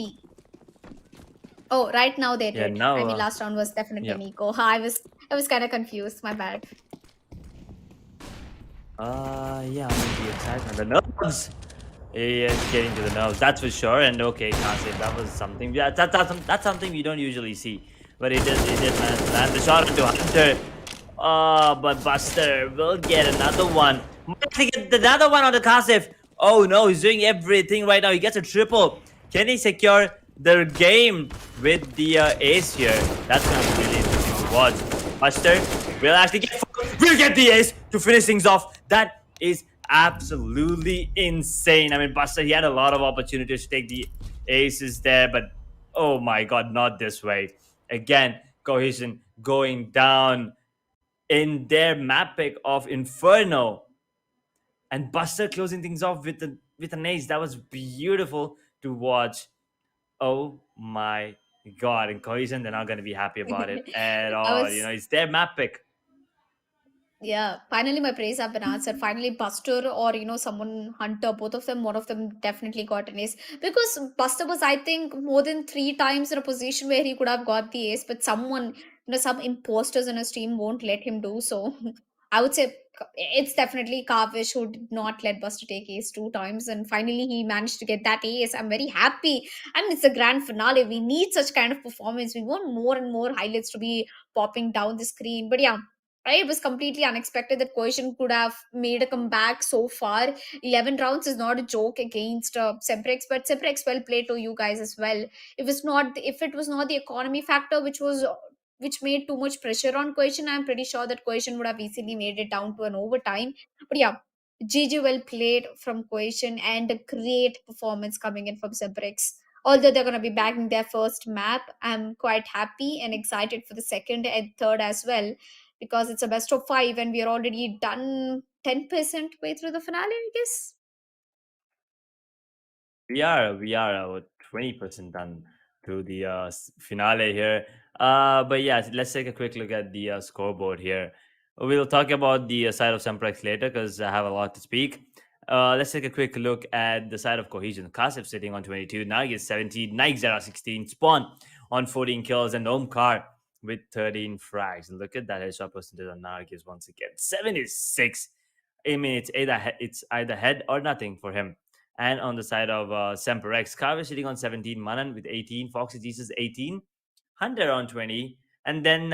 Oh, right now they Yeah, did. now. I mean, last round was definitely Yeah. an eco. I was kind of confused. My bad. Yeah, I mean, the excitement, the nerves. It's getting to the nerves, that's for sure. And okay, can't say that was something. Yeah, that's something we don't usually see. But it did manage to land the shot into Hunter. Oh, but Buster will get another one. Might get another one on the Kasif. Oh no, he's doing everything right now. He gets a triple. Can he secure the game with the ace here? That's gonna be really interesting to watch. Buster will actually get the ace to finish things off. That is absolutely insane. I mean, Buster, he had a lot of opportunities to take the aces there, but oh my god, not this way. Again, Cohesion going down in their map pick of Inferno, and Buster closing things off with an ace. That was beautiful to watch. Oh my god! In Cohesion, they're not going to be happy about it at I all. was It's their map pick. Yeah, finally my praise have been answered. Finally, Buster or someone Hunter, both of them, one of them definitely got an ace because Buster was, I think, more than 3 times in a position where he could have got the ace, but some imposters in his team won't let him do so. I would say it's definitely Kavish who did not let Buster take ace 2 times, and finally he managed to get that ace. I'm very happy. I mean, it's a grand finale. We need such kind of performance. We want more and more highlights to be popping down the screen. But yeah, right, it was completely unexpected that Cohesion could have made a comeback so far. 11 rounds is not a joke against Semprex, but Semprex well played to you guys as well. If it was not the economy factor, which made too much pressure on Cohesion, I'm pretty sure that Cohesion would have easily made it down to an overtime. But yeah, GG well played from Cohesion and a great performance coming in from Semprex. Although they're going to be bagging their first map, I'm quite happy and excited for the second and third as well because it's a best of 5 and we are already done 10% way through the finale, I guess. We are about 20% done through the finale here. But yeah, let's take a quick look at the scoreboard here. We'll talk about the side of Semprex later because I have a lot to speak. Let's take a quick look at the side of Cohesion. Kasif sitting on 22, Nag is 17, Nike Zera 16, Spawn on 14 kills, and Omkar with 13 frags. And look at that headshot percentage on Nag is once again 76. I mean, it's either head or nothing for him. And on the side of SemperX, Carver sitting on 17, Manan with 18, Foxy Jesus 18, Hunter on 20, and then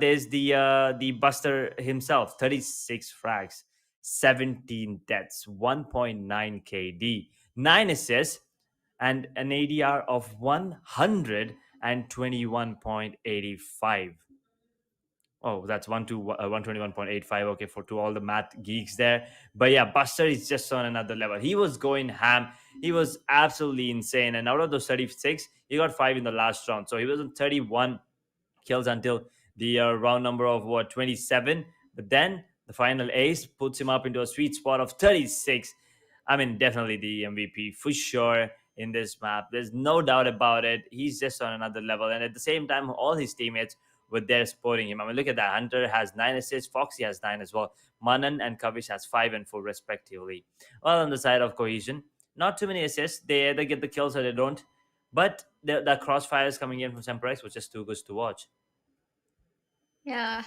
there's the Buster himself, 36 frags, 17 deaths, 1.9 KD, 9 assists, and an ADR of 121.85. Oh, that's 121.85. Okay, for to all the math geeks there. But yeah, Buster is just on another level. He was going ham. He was absolutely insane. And out of those 36, he got 5 in the last round. So he was on 31 kills until the round number of 27. But then the final ace puts him up into a sweet spot of 36. I mean, definitely the MVP for sure. in this map. There's no doubt about it. He's just on another level. And at the same time, all his teammates were there supporting him. I mean, look at that. Hunter has 9 assists, Foxy has 9 as well. Manan and Kavish has 5 and 4 respectively. Well, on the side of Cohesion, not too many assists. They either get the kills or they don't. But the crossfires coming in from Semprex was just too good to watch. Yeah.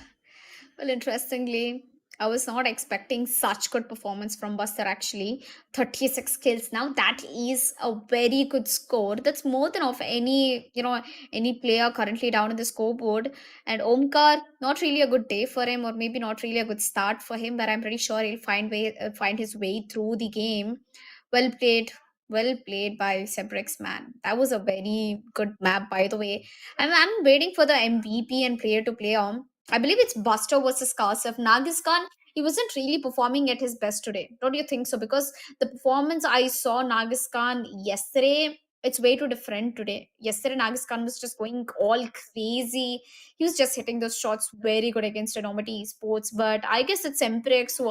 Well, interestingly, I was not expecting such good performance from Buster actually. 36 kills. Now that is a very good score. That's more than of any player currently down in the scoreboard. And Omkar, not really a good day for him, or maybe not really a good start for him, but I'm pretty sure he'll find his way through the game. Well played. Well played by Semprex, man. That was a very good map, by the way. I'm waiting for the MVP and player to play on. I believe it's Buster versus Kasif. Nagiskan, he wasn't really performing at his best today. Don't you think so? Because the performance I saw Nagiskan yesterday, it's way too different today. Yesterday, Nagiskan was just going all crazy. He was just hitting those shots very good against Anomati Esports. But I guess it's Semprex who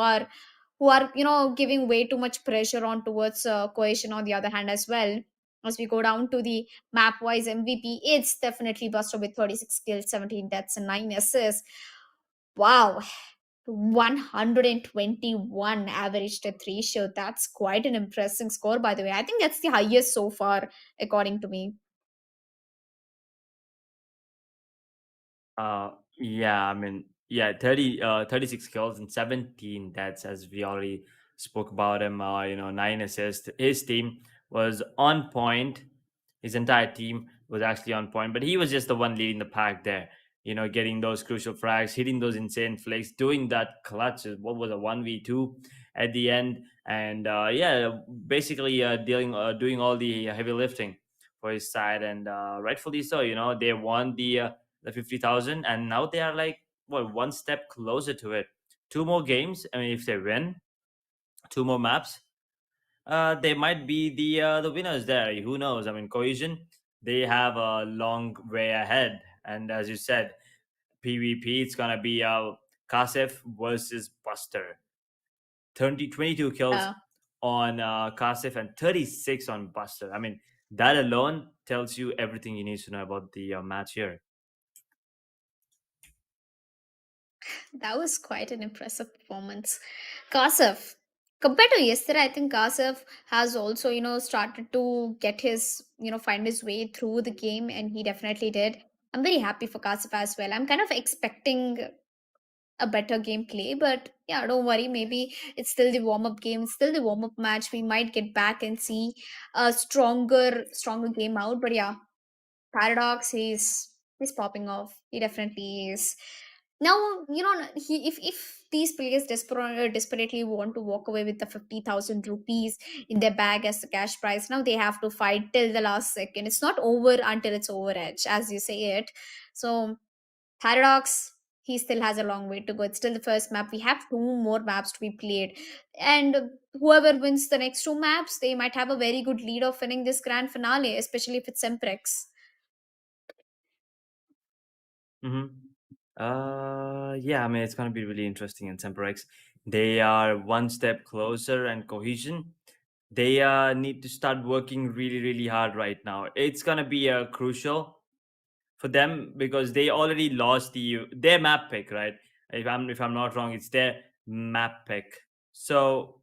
are giving way too much pressure on towards Cohesion on the other hand as well. As we go down to the map wise MVP, it's definitely Buster with 36 kills, 17 deaths, and 9 assists. Wow, 121 average death ratio. That's quite an impressive score, by the way. I think that's the highest so far, according to me. Yeah, I mean, yeah, 36 kills and 17 deaths, as we already spoke about him. 9 assists. His team was on point. His entire team was actually on point, but he was just the one leading the pack there. Getting those crucial frags, hitting those insane flicks, doing that clutch. What was a 1v2 at the end, and yeah, basically doing all the heavy lifting for his side, and rightfully so. They won the 50,000, and now they are like what, one step closer to it. Two more games. I mean, if they win, two more maps, they might be the winners there. Who knows? I mean, Cohesion, they have a long way ahead, and as you said, PvP, it's gonna be Kasef versus Buster. 22 kills Yeah. on Kasef and 36 on Buster. I mean, that alone tells you everything you need to know about the match here. That was quite an impressive performance. Kasif, compared to yesterday, I think Kasif has also, started to get find his way through the game, and he definitely did. I'm very happy for Kasif as well. I'm kind of expecting a better gameplay, but yeah, don't worry. Maybe it's still the warm up game, it's still the warm up match. We might get back and see a stronger game out. But yeah, Paradox, he's popping off. He definitely is. Now, if these players desperately want to walk away with the 50,000 rupees in their bag as the cash prize, now they have to fight till the last second. It's not over until it's over, edge, as you say it. So Paradox, he still has a long way to go. It's still the first map. We have two more maps to be played, and whoever wins the next two maps, they might have a very good lead of winning this grand finale, especially if it's Semprex. Hmm. Yeah, I mean, it's gonna be really interesting in SemperX. They are one step closer, and Cohesion, they need to start working really, really hard right now. It's gonna be crucial for them because they already lost their map pick, right? If I'm not wrong, it's their map pick. So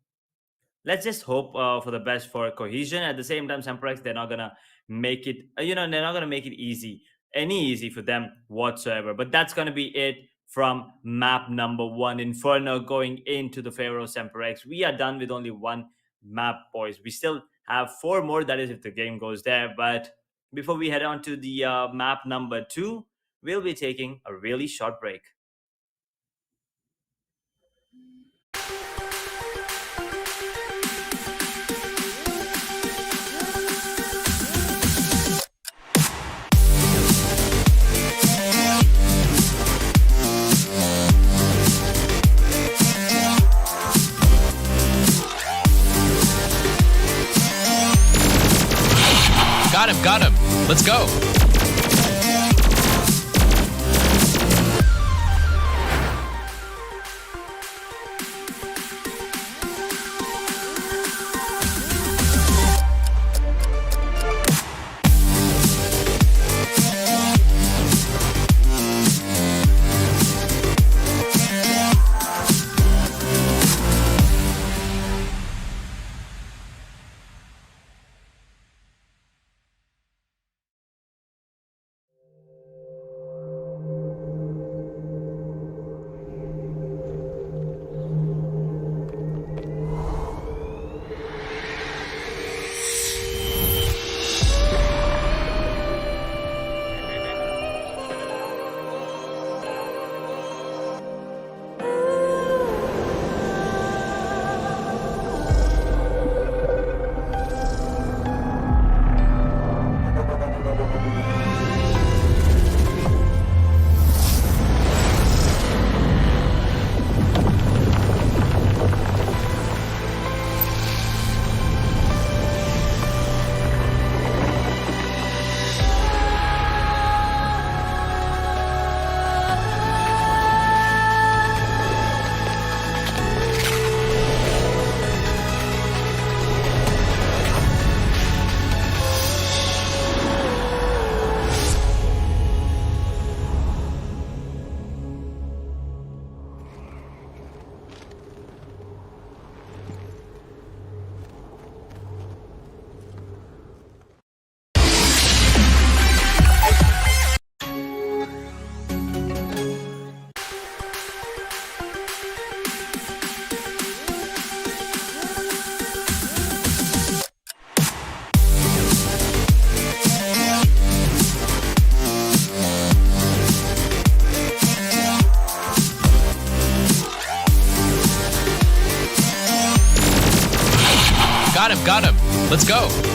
let's just hope for the best for Cohesion. At the same time, Semprex, they're not gonna make it. They're not gonna make it easy for them whatsoever. But that's gonna be it from map number 1, Inferno, going into the Pharaoh Semprex. We are done with only one map, boys. We still have 4 more. That is, if the game goes there. But before we head on to the map number 2, we'll be taking a really short break. Got him. Let's go. Let's go.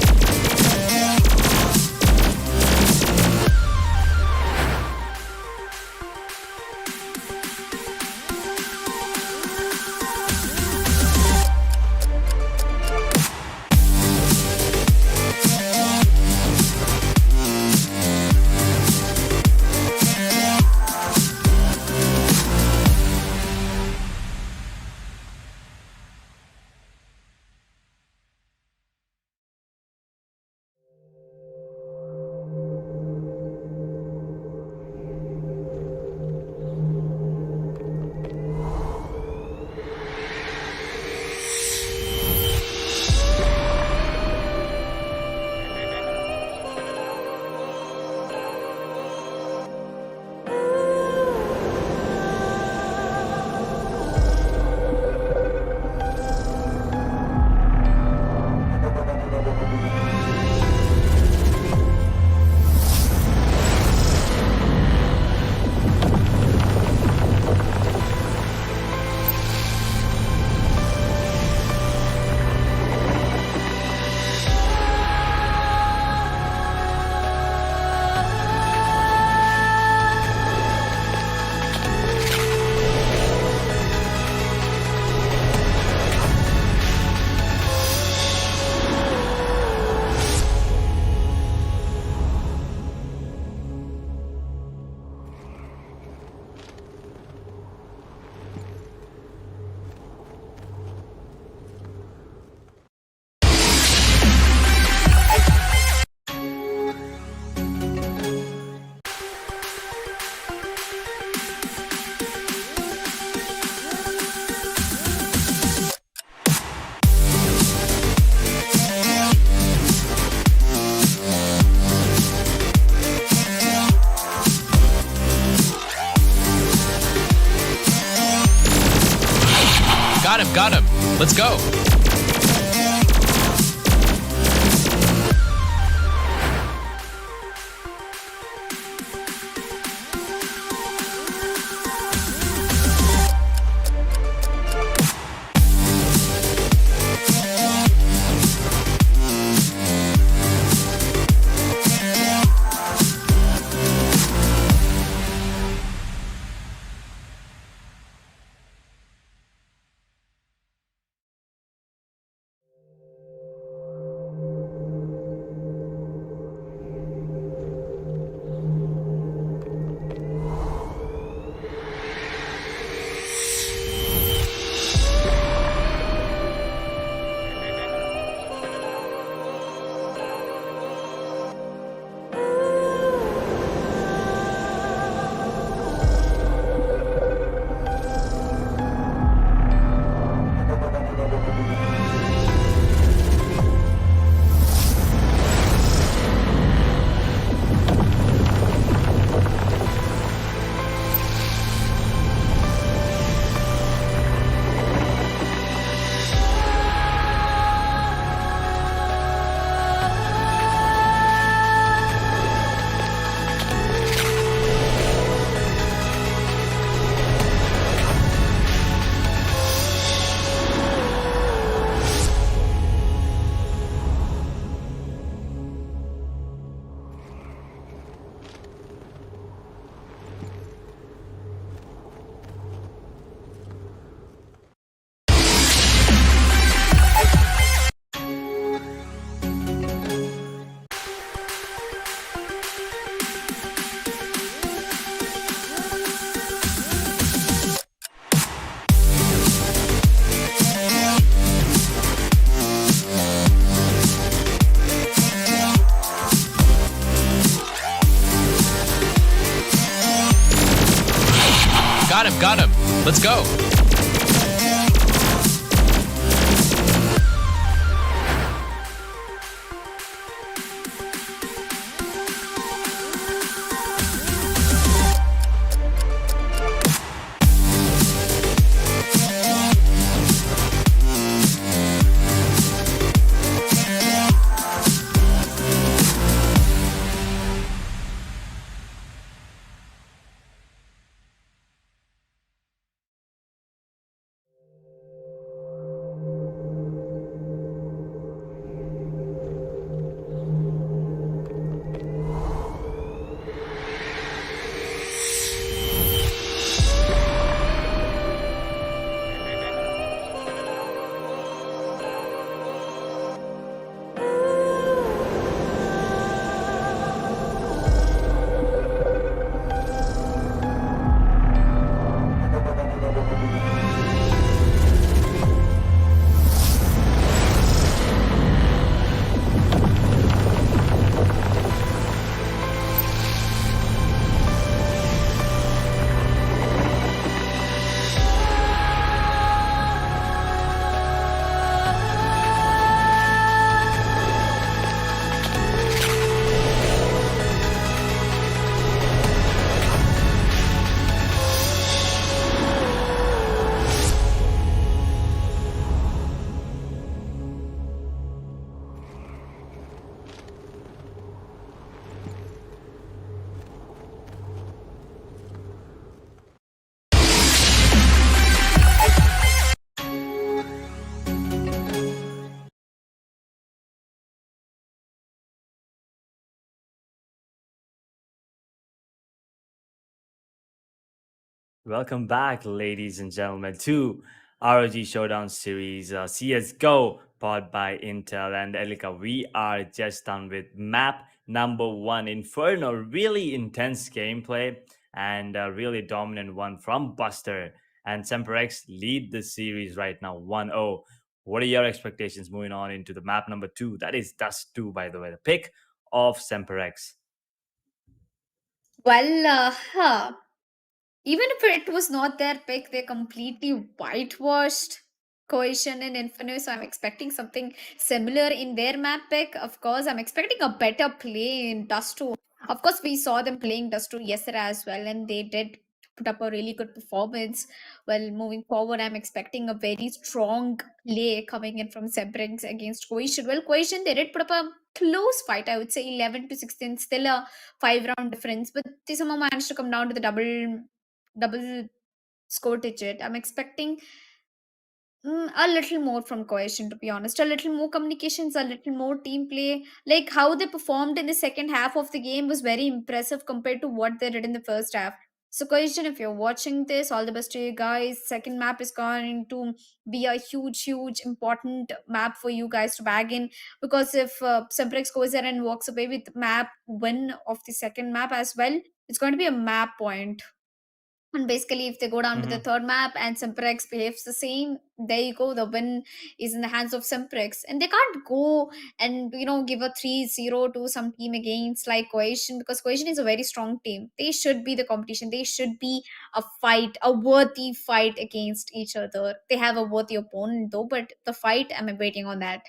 Got him. Let's go. Got him. Let's go. Welcome back, ladies and gentlemen, to ROG Showdown series, CSGO, powered by Intel and Elika. We are just done with map number one, Inferno. Really intense gameplay and a really dominant one from Buster. And SemperX lead the series right now, 1-0. What are your expectations moving on into the map number two? That is Dust 2, by the way, the pick of SemperX. Well, even if it was not their pick, they completely whitewashed Cohesion and Infinite. So I'm expecting something similar in their map pick. Of course, I'm expecting a better play in Dust 2. Of course, we saw them playing Dust 2 yesterday as well, and they did put up a really good performance. Well, moving forward, I'm expecting a very strong play coming in from Semprex against Cohesion. Well, Cohesion, they did put up a close fight, I would say 11 to 16, still a 5 round difference, but they somehow managed to come down to the double score digit. I'm expecting a little more from Cohesion, to be honest. A little more communications, a little more team play. Like how they performed in the second half of the game was very impressive compared to what they did in the first half. So, Cohesion, if you're watching this, all the best to you guys. Second map is going to be a huge, important map for you guys to bag in, because if Semprex goes there and walks away with map win of the second map as well, it's going to be a map point. And basically, if they go down to the third map and Semprex behaves the same, there you go. The win is in the hands of Semprex. And they can't go and, give a 3-0 to some team against like Cohesion, because Cohesion is a very strong team. They should be the competition. They should be a fight, a worthy fight against each other. They have a worthy opponent though, but the fight, I'm waiting on that.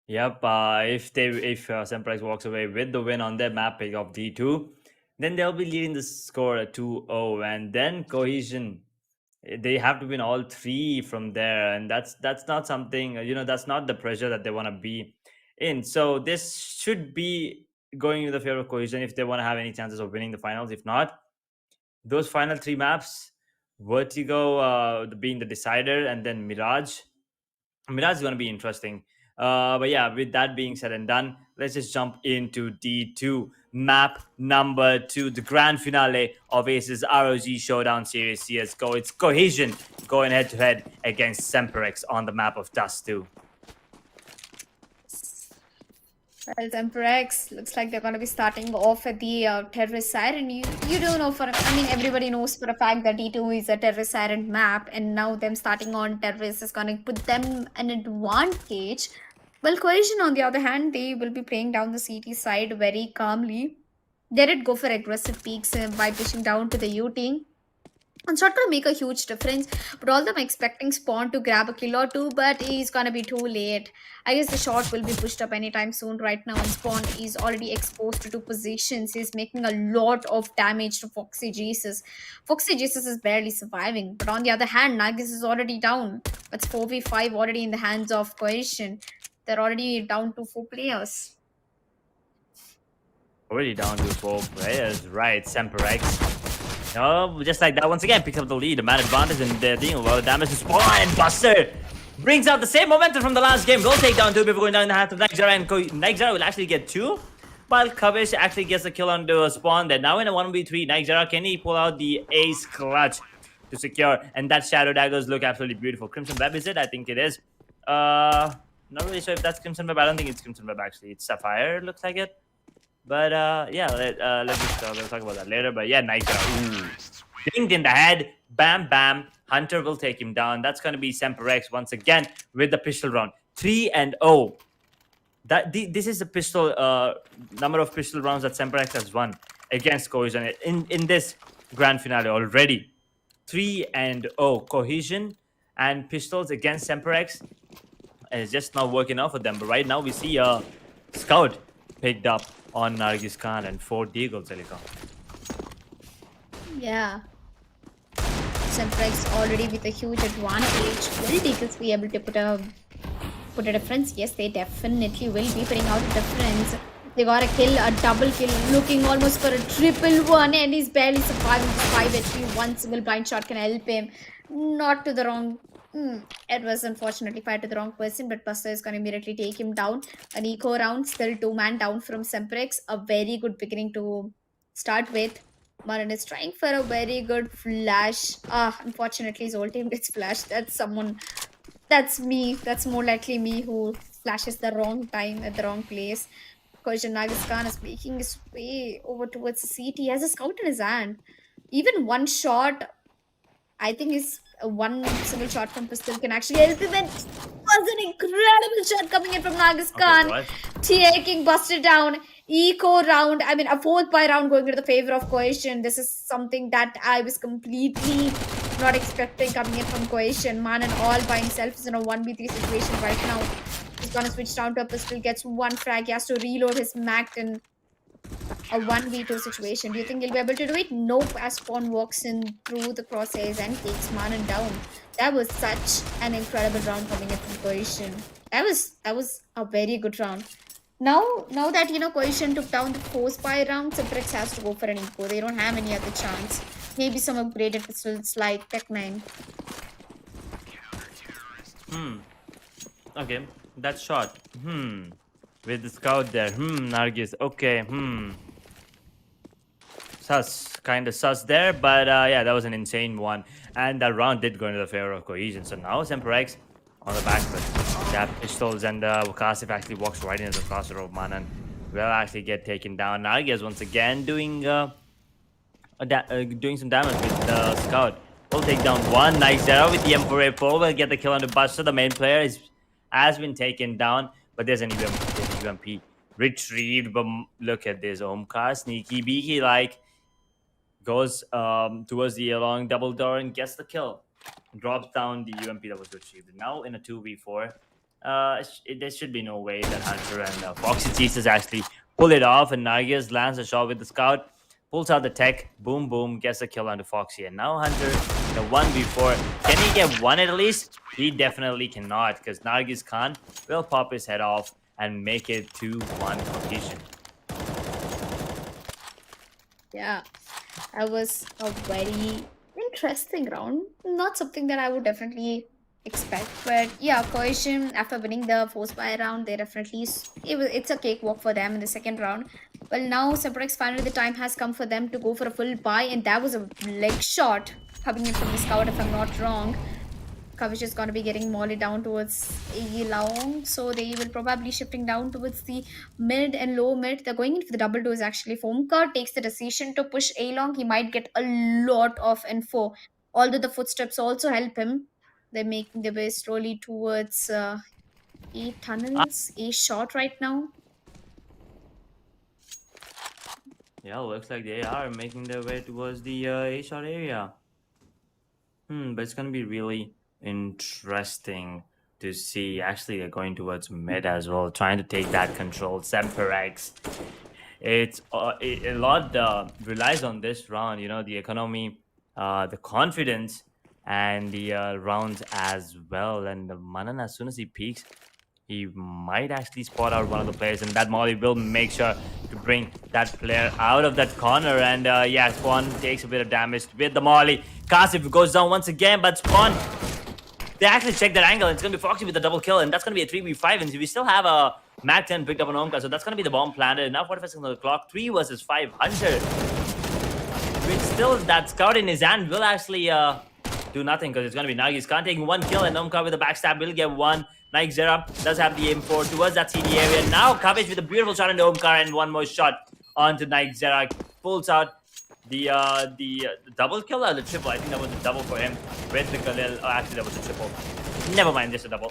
Yep. If Semprex walks away with the win on their map pick of D2, then they'll be leading the score at 2-0, and then Cohesion, they have to win all three from there, and that's not something, that's not the pressure that they want to be in. So this should be going in the favor of Cohesion if they want to have any chances of winning the finals. If not, those final three maps, Vertigo being the decider, and then Mirage is going to be interesting. But yeah, with that being said and done, let's just jump into D2, map number two, the grand finale of Aces ROG Showdown Series CSGO. It's Cohesion going head to head against SemperX on the map of Dust 2. Well, Semprex looks like they're going to be starting off at the terrorist side, and you do know everybody knows for a fact that D2 is a terrorist siren map, and now them starting on terrorist is going to put them an advantage. Well, Cohesion, on the other hand, they will be playing down the CT side very calmly. They did go for aggressive peaks by pushing down to the U team. It's not going to make a huge difference, but although I'm expecting Spawn to grab a kill or two, but he's going to be too late. I guess the shot will be pushed up anytime soon right now, and Spawn is already exposed to two positions. He's making a lot of damage to Foxy Jesus. Foxy Jesus is barely surviving, but on the other hand, Nagus is already down. It's 4v5 already in the hands of Cohesion. They're already down to 4 players. Already down to 4 players, right? SemperX. Oh, just like that, once again, picks up the lead. A man advantage, and they're dealing a lot of damage to Spawn. And Buster brings out the same momentum from the last game. Will take down 2 before going down in the hands of Nightjara, and Nightjara will actually get 2. While Kavish actually gets a kill onto a Spawn. They're now in a 1v3. Nightjara, can he pull out the ace clutch to secure? And that Shadow Daggers look absolutely beautiful. Crimson Web, is it? I think it is. Not really sure if that's Crimson Web. I don't think it's Crimson Web, actually. It's Sapphire, looks like it. But yeah, let's just we'll talk about that later. But yeah, Nightjara, dinged in the head, bam. Hunter will take him down. That's going to be SemperX once again with the pistol round, 3-0. This is the pistol number of pistol rounds that SemperX has won against Cohesion in this grand finale already. 3-0. Cohesion and pistols against SemperX is just not working out for them. But right now we see a scout picked up on Nargis Khan and 4 deagles, Elika. Yeah. Semprex already with a huge advantage. Will deagles be able to put a difference? Yes, they definitely will be putting out a difference. They got a kill, a double kill, looking almost for a triple one, and he's barely surviving 5 HP. One single blind shot can help him. Not to the wrong. It was unfortunately fired to the wrong person, but Buster is going to immediately take him down. An eco round, still 2-man down from Semprex. A very good beginning to start with. Maran is trying for a very good flash. Unfortunately, his whole team gets flashed. That's me. That's more likely me who flashes the wrong time at the wrong place. Cohesion Nagaskan is making his way over towards the CT. He has a scout in his hand. Even one shot, I think is one single shot from pistol can actually help him. And was an incredible shot coming in from Nagas Okay, Khan. what? Taking busted down. Eco round. I mean, a fourth by round going to the favor of Cohesion. This is something that I was completely not expecting coming in from Cohesion. Manan all by himself is in a 1v3 situation right now. He's gonna switch down to a pistol, gets one frag. He has to reload his mag in a 1v2 situation. Do you think he'll be able to do it? Nope. As Spawn walks in through the crosshairs and takes Manan down. That was such an incredible round coming in from Cohesion. That was a very good round. Now that Cohesion took down the 4-spy round, Semprex has to go for an eco. They don't have any other chance. Maybe some upgraded pistols like Tech 9. Okay, that shot. With the scout there. Nargis. Okay. Kind of sus there, but yeah, that was an insane one. And that round did go into the favor of Cohesion. So now SemperX on the back foot. They have pistols, and Wakasif actually walks right into the crosshair of Manan. Will actually get taken down. Nargis once again doing some damage with the scout. Will take down one. Nice zero with the M4A4. Will get the kill on the Buster. The main player has been taken down, but there's an UMP retrieved. But look at this Omkar, sneaky beaky like, goes towards the long double door and gets the kill. Drops down the UMP that was retrieved. Now in a 2v4, there should be no way that Hunter and Foxy Jesus actually pull it off. And Nargis lands a shot with the scout, pulls out the tech, boom, boom, gets the kill onto Foxy. And now Hunter, the 1v4, can he get one at least? He definitely cannot, because Nargis Khan will pop his head off and make it 2-1 completion. Yeah, that was a very interesting round. Not something that I would definitely expect, but yeah, Cohesion after winning the 4-spy round, they definitely it's a cakewalk for them in the second round. Well, now Semprex finally the time has come for them to go for a full buy, and that was a leg shot coming in from the scout if I'm not wrong. Kavish is going to be getting molly down towards A long, so they will probably shifting down towards the mid and low mid. They're going in for the double doors actually. Fomka takes the decision to push A long. He might get a lot of info, although the footsteps also help him. They're making their way slowly towards A tunnels, A short right now. Yeah, looks like they are making their way towards the A shot area. But it's gonna be really interesting to see. Actually, they're going towards mid as well, trying to take that control. SemperX. It's a lot relies on this round. The economy, the confidence, and the rounds as well. And the Manan, as soon as he peaks, he might actually spot out one of the players, and that molly will make sure to bring that player out of that corner. And yeah, Spawn takes a bit of damage with the molly. Kasif goes down once again, but Spawn, they actually check that angle. It's going to be Foxy with the double kill, and that's going to be a 3v5. And we still have a Mac 10 picked up on Omka, so that's going to be the bomb planted. Now 45 seconds on the clock, 3 versus 500. With still that scout in his hand will actually do nothing, because it's going to be Nagis Khan taking one kill, and Omka with the backstab will get one. Nike Zera does have the aim for towards that CD area. Now Kavish with a beautiful shot into Omkar, and one more shot onto Nike Zera. Pulls out the double kill or the triple. I think that was a double for him with the Galil. Oh, actually, that was a triple. Never mind, just a double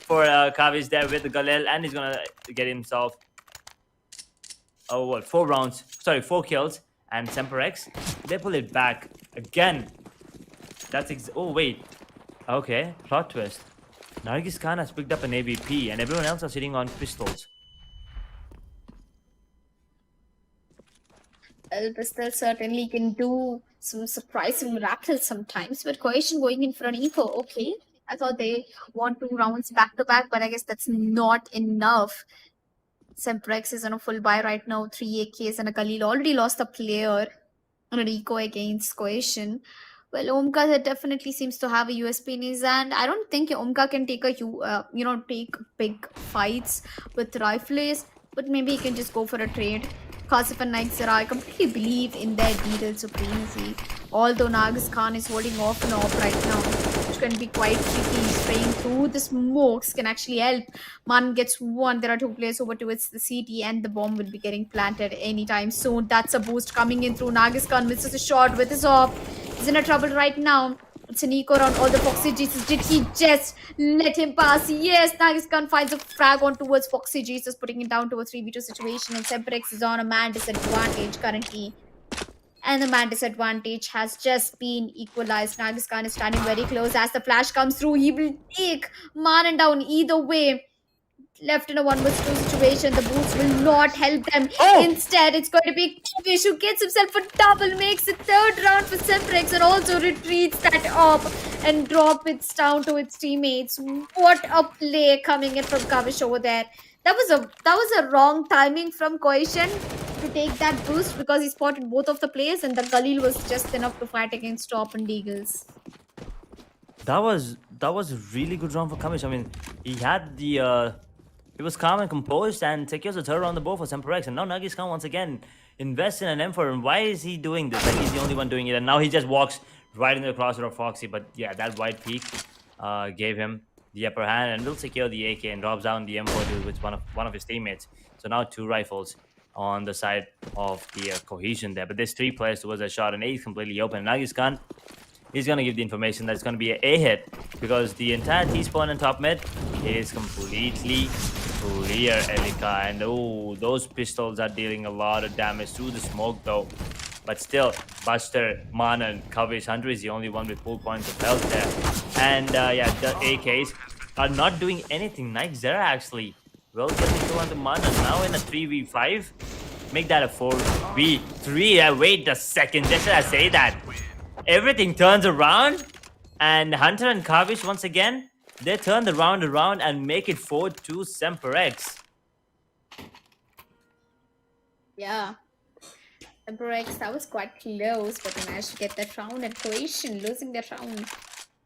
for Kavish there with the Galil, and he's gonna get himself 4 kills. And SemperX, they pull it back again. That's oh wait, okay, plot twist. Nargis Khan has picked up an AVP, and everyone else are sitting on pistols. Well, pistol certainly can do some surprising miracles sometimes, but Cohesion going in for an eco, okay. I thought they want 2 rounds back to back, but I guess that's not enough. Semprex is on a full buy right now, 3 AKs and a Khalil already lost a player on an eco against Cohesion. Well, Omka definitely seems to have a USP in his hand. I don't think Omka can take take big fights with rifles, but maybe he can just go for a trade. Kasif and Nike Zara, I completely believe in their Beetle supremacy. Although Nagas Khan is holding off and off right now, which can be quite tricky. Spraying through the smokes can actually help. Man gets one. There are 2 players over towards the CT, and the bomb will be getting planted anytime soon. That's a boost coming in through. Nagas Khan misses a shot with his off. He's in a trouble right now. It's an eco around all the Foxy Jesus. Did he just let him pass? Yes, Nagiskan finds a frag on towards Foxy Jesus, putting it down to a 3v2 situation. And Semprex is on a man disadvantage currently. And the man disadvantage has just been equalized. Nagiskan is standing very close. As the flash comes through, he will take Manan down either way. Left in a 1v2 situation, the boots will not help them. Instead, it's going to be Kovish who gets himself a double, makes it 3rd round for Semprex, and also retreats that up and drop it down to its teammates. What a play coming in from Kavish over there. That was a wrong timing from Cohesion to take that boost, because he spotted both of the players, and the Galil was just enough to fight against Top and Deagles. That was a really good round for Kamish. I mean, he had the he was calm and composed and secures a 3rd round the board for SemperX. And now Nuggies can once again invest in an M4. And why is he doing this? Like, he's the only one doing it. And now he just walks right into the crosshair of Foxy. But yeah, that wide peak gave him the upper hand, and will secure the AK and drops down the M4 with one of his teammates. So now 2 rifles on the side of the Cohesion there. But there's 3 players towards that shot, and A is completely open. Nuggies Khan, he's going to give the information that it's going to be an A hit, because the entire T-spawn and top mid is completely clear, Elika. And oh, those pistols are dealing a lot of damage through the smoke though. But still, Buster, Mana, and Kavish Hunter is the only one with full points of health there. And yeah, the AKs are not doing anything. Nike Zera actually will get the kill on the Mana. Now in a 3v5, make that a 4v3. Wait a second, just should I say that? Everything turns around, and Hunter and Kavish once again, they turn the round around and make it 4-2 SemperX. Yeah. SemperX, that was quite close, but they managed to get that round, and Cohesion losing that round.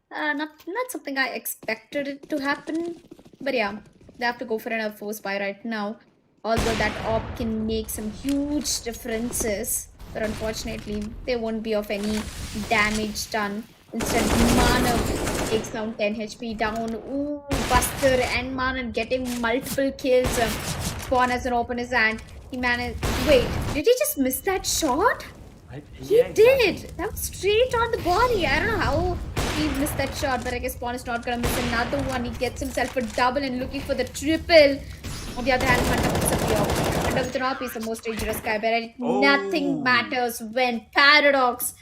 Not something I expected it to happen, but yeah, they have to go for an force buy right now. Although that op can make some huge differences, but unfortunately, they won't be of any damage done. Instead, Mana takes down 10 HP down. Ooh, Buster and Mana getting multiple kills. Spawn has an open his hand. He managed. Wait, did he just miss that shot? He did. That was straight on the body. I don't know how he missed that shot, but I guess Spawn is not gonna miss another one. He gets himself a double and looking for the triple. On the other hand, Hunter picks up the op. Hunter with an op is the most dangerous guy, but nothing matters when Paradox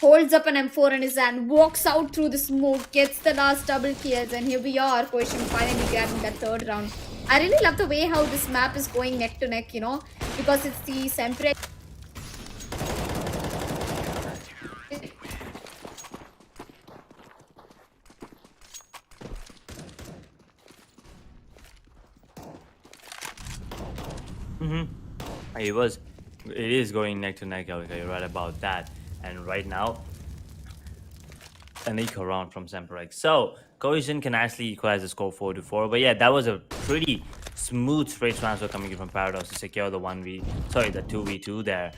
holds up an M4 in his hand, walks out through the smoke, gets the last double kills, and here we are, Cohesion finally grabbing that 3rd round. I really love the way how this map is going neck to neck, you know, because it's the Semprex. It is going neck to neck, Elika. You're right about that. And right now, an eco round from SemperX. So Cohesion can actually equalize the score 4-4. But yeah, that was a pretty smooth straight transfer coming in from Paradox to secure the 2v2 there.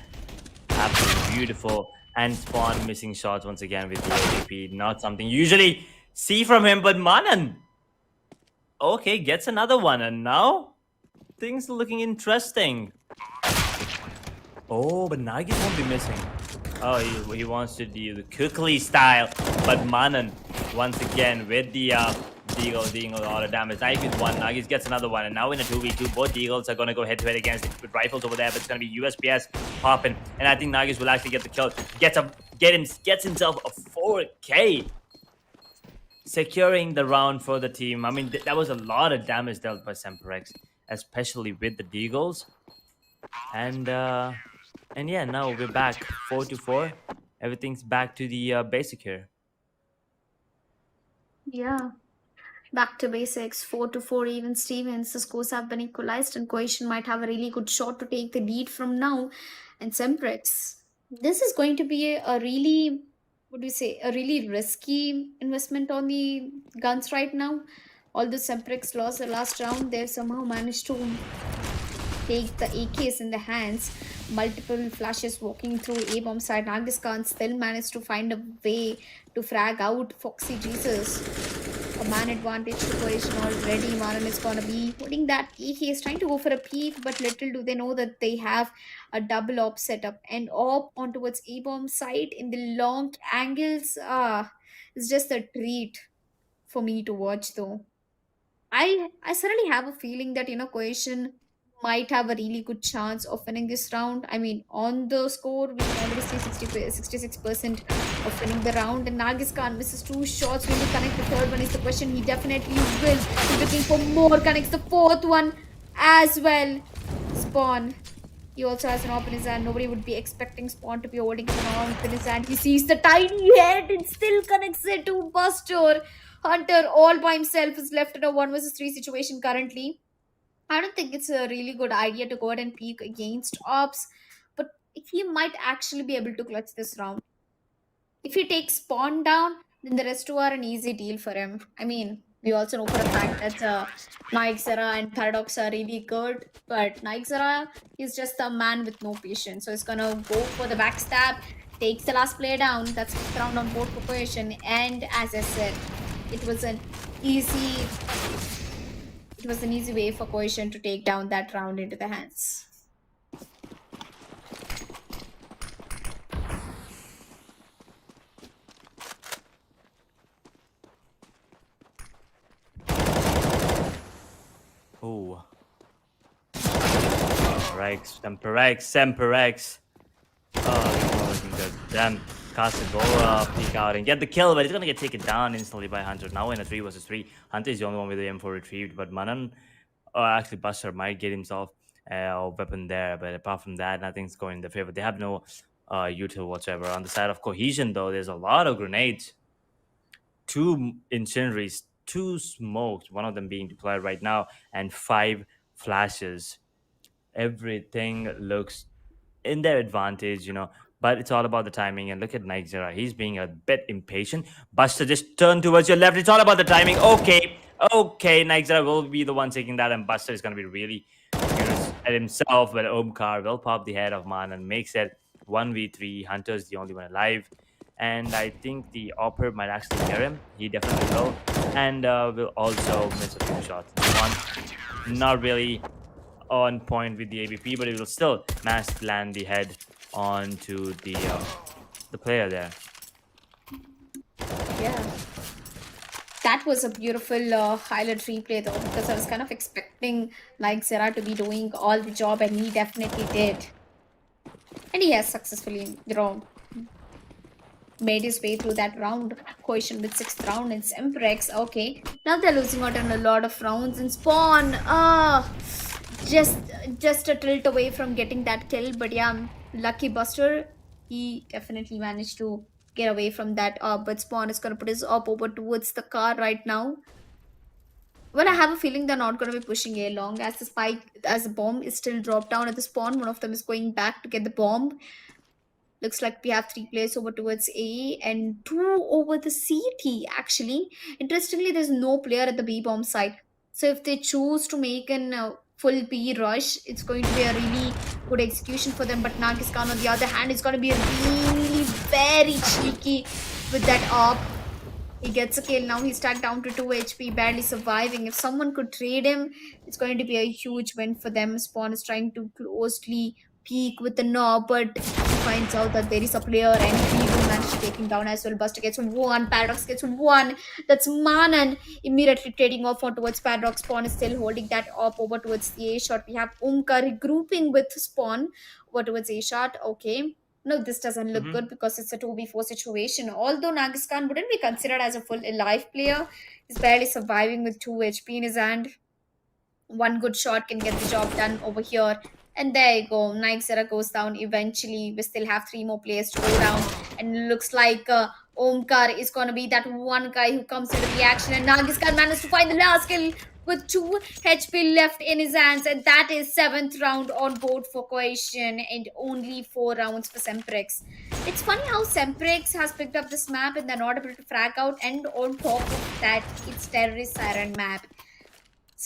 Absolutely beautiful. And Spawn missing shots once again with the ADP. Not something you usually see from him, but Manan, okay, gets another one. And now things are looking interesting. Oh, but Nagis won't be missing. Oh, he wants to do the Kukli style. But Manan, once again, with the Deagle dealing a lot of damage. Nagis with one, Nagis gets another one. And now in a 2v2, both Deagles are going to go head-to-head against it with rifles over there. But it's going to be USPS popping. And I think Nagis will actually get the kill. Gets himself a 4K. Securing the round for the team. I mean, that was a lot of damage dealt by SemperX, especially with the Deagles. And yeah, now we're back 4-4. Everything's back to the basic here. Yeah, back to basics. 4-4 even Stevens. The scores have been equalized, and Cohesion might have a really good shot to take the lead from now. And Semprex, this is going to be a really, a really risky investment on the guns right now. Although Semprex lost the last round, they've somehow managed to take the AKs in the hands. Multiple flashes walking through A bomb side. Nagis Khan still managed to find a way to frag out Foxy Jesus. A man advantage to Cohesion already. Maran is gonna be holding that AK. Is trying to go for a peek, but little do they know that they have a double op setup and op on towards A bomb side in the long angles. It's just a treat for me to watch though. I certainly have a feeling that Cohesion might have a really good chance of winning this round. I mean, on the score, we can already see 66% of winning the round. And Nargis Khan misses 2 shots. Will he connect the third one? Is the question. He definitely will. He's looking for more. Connects the fourth one as well. Spawn. He also has an op in his hand. Nobody would be expecting Spawn to be holding an op in his hand. He sees the tiny head and still connects it to Buster. Hunter all by himself is left in a 1 versus 3 situation currently. I don't think it's a really good idea to go ahead and peek against ops, but he might actually be able to clutch this round. If he takes Spawn down, then the rest two are an easy deal for him. I mean, we also know for a fact that Nightzera and Paradox are really good, but Nightzera is just a man with no patience. So he's gonna go for the backstab, takes the last player down. That's fifth round on board for Cohesion. And as I said, it was an easy way for Cohesion to take down that round into the hands. Oh. Semprex. Oh, looking good. Damn. Cast the goal, peek out and get the kill, but it's gonna get taken down instantly by Hunter. Now in a 3 versus 3. Hunter is the only one with the M4 retrieved, but Manan, actually Buster might get himself a weapon there, but apart from that, nothing's going in their favor. They have no util whatsoever. On the side of Cohesion, though, there's a lot of grenades. 2 incendiaries, 2 smokes, one of them being deployed right now, and 5 flashes. Everything looks in their advantage, but it's all about the timing. And look at Nightzera. He's being a bit impatient. Buster, just turn towards your left. It's all about the timing. Okay. Nightzera will be the one taking that, and Buster is going to be really furious at himself. But Omkar will pop the head of Man and makes it 1v3. Hunter's the only one alive. And I think the Opper might actually hear him. He definitely will. And will also miss a few shots. One, not really on point with the ABP, but it will still manage to land the head onto the player there. Yeah. That was a beautiful highlight replay though, because I was kind of expecting Nightzera to be doing all the job, and he definitely did. And he has successfully, made his way through that round. Cohesion with 6th round in Semprex. Okay, now they're losing out on a lot of rounds in Spawn. Just a tilt away from getting that kill, but yeah, lucky Buster, he definitely managed to get away from that op. But Spawn is gonna put his op over towards the car right now. Well, I have a feeling they're not gonna be pushing A long, as the bomb is still dropped down at the spawn. One of them is going back to get the bomb. Looks like we have 3 players over towards A and 2 over the CT actually. Interestingly, there's no player at the B bomb side. So if they choose to make an full B rush, it's going to be a really good execution for them. But Nargis Khan on the other hand is going to be really very cheeky with that op. He gets a kill. Now he's tagged down to 2 HP, barely surviving. If someone could trade him, it's going to be a huge win for them. Spawn is trying to closely peek with the knob, but he finds out that there is a player and he will manage to take him down as well. Buster gets 1, Paradox gets 1. That's Manan immediately trading off on towards Paradox. Spawn is still holding that up over towards the A shot. We have Omkar regrouping with Spawn over towards A shot. Okay. No, this doesn't look good because it's a 2v4 situation. Although Nargis Khan wouldn't be considered as a full alive player, he's barely surviving with 2 HP in his hand. One good shot can get the job done over here. And there you go. Nightzera goes down eventually. We still have 3 more players to go down. And it looks like Omkar is going to be that one guy who comes into the action. And Nargis Khan managed to find the last kill with 2 HP left in his hands. And that is 7th round on board for Cohesion and only 4 rounds for Semprex. It's funny how Semprex has picked up this map and they're not able to frag out. And on top of that, it's Terrorist Siren map.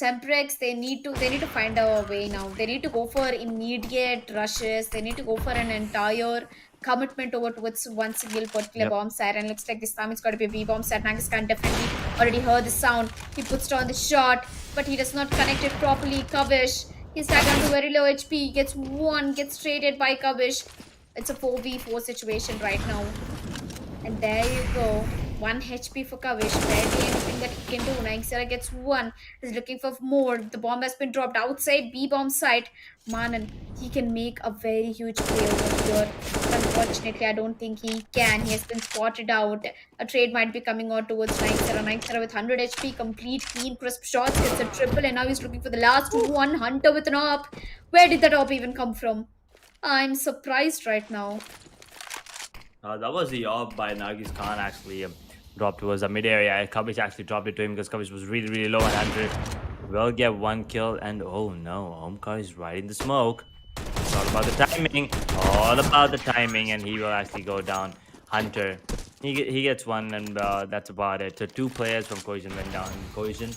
Semprex, they need to find a way now. They need to go for immediate rushes. They need to go for an entire commitment over towards one single particular Yep. bomb site. And looks like this time it's got to be a B bomb site. Nagus can definitely already heard the sound. He puts down the shot, but he does not connect it properly. Kavish, he's tagged down to very low HP. Gets traded by Kavish. It's a 4v4 situation right now. And there you go. 1 HP for Kavish. Barely anything that he can do. Naixera gets 1. He's looking for more. The bomb has been dropped outside B bomb site. Manan, he can make a very huge play over here. But unfortunately, I don't think he can. He has been spotted out. A trade might be coming out towards Naixera. Naixera with 100 HP. Complete, clean, crisp shots. Gets a triple. And now he's looking for the last one. Hunter with an AWP. Where did that AWP even come from? I'm surprised right now. That was the AWP by Nargis Khan actually dropped towards the mid area. Kavish actually dropped it to him because Kavish was really, really low and Andrew will get 1 kill. And oh no, Omkar is right in the smoke. It's all about the timing. All about the timing. And he will actually go down. Hunter, he gets 1 and that's about it. So 2 players from Cohesion went down. Cohesion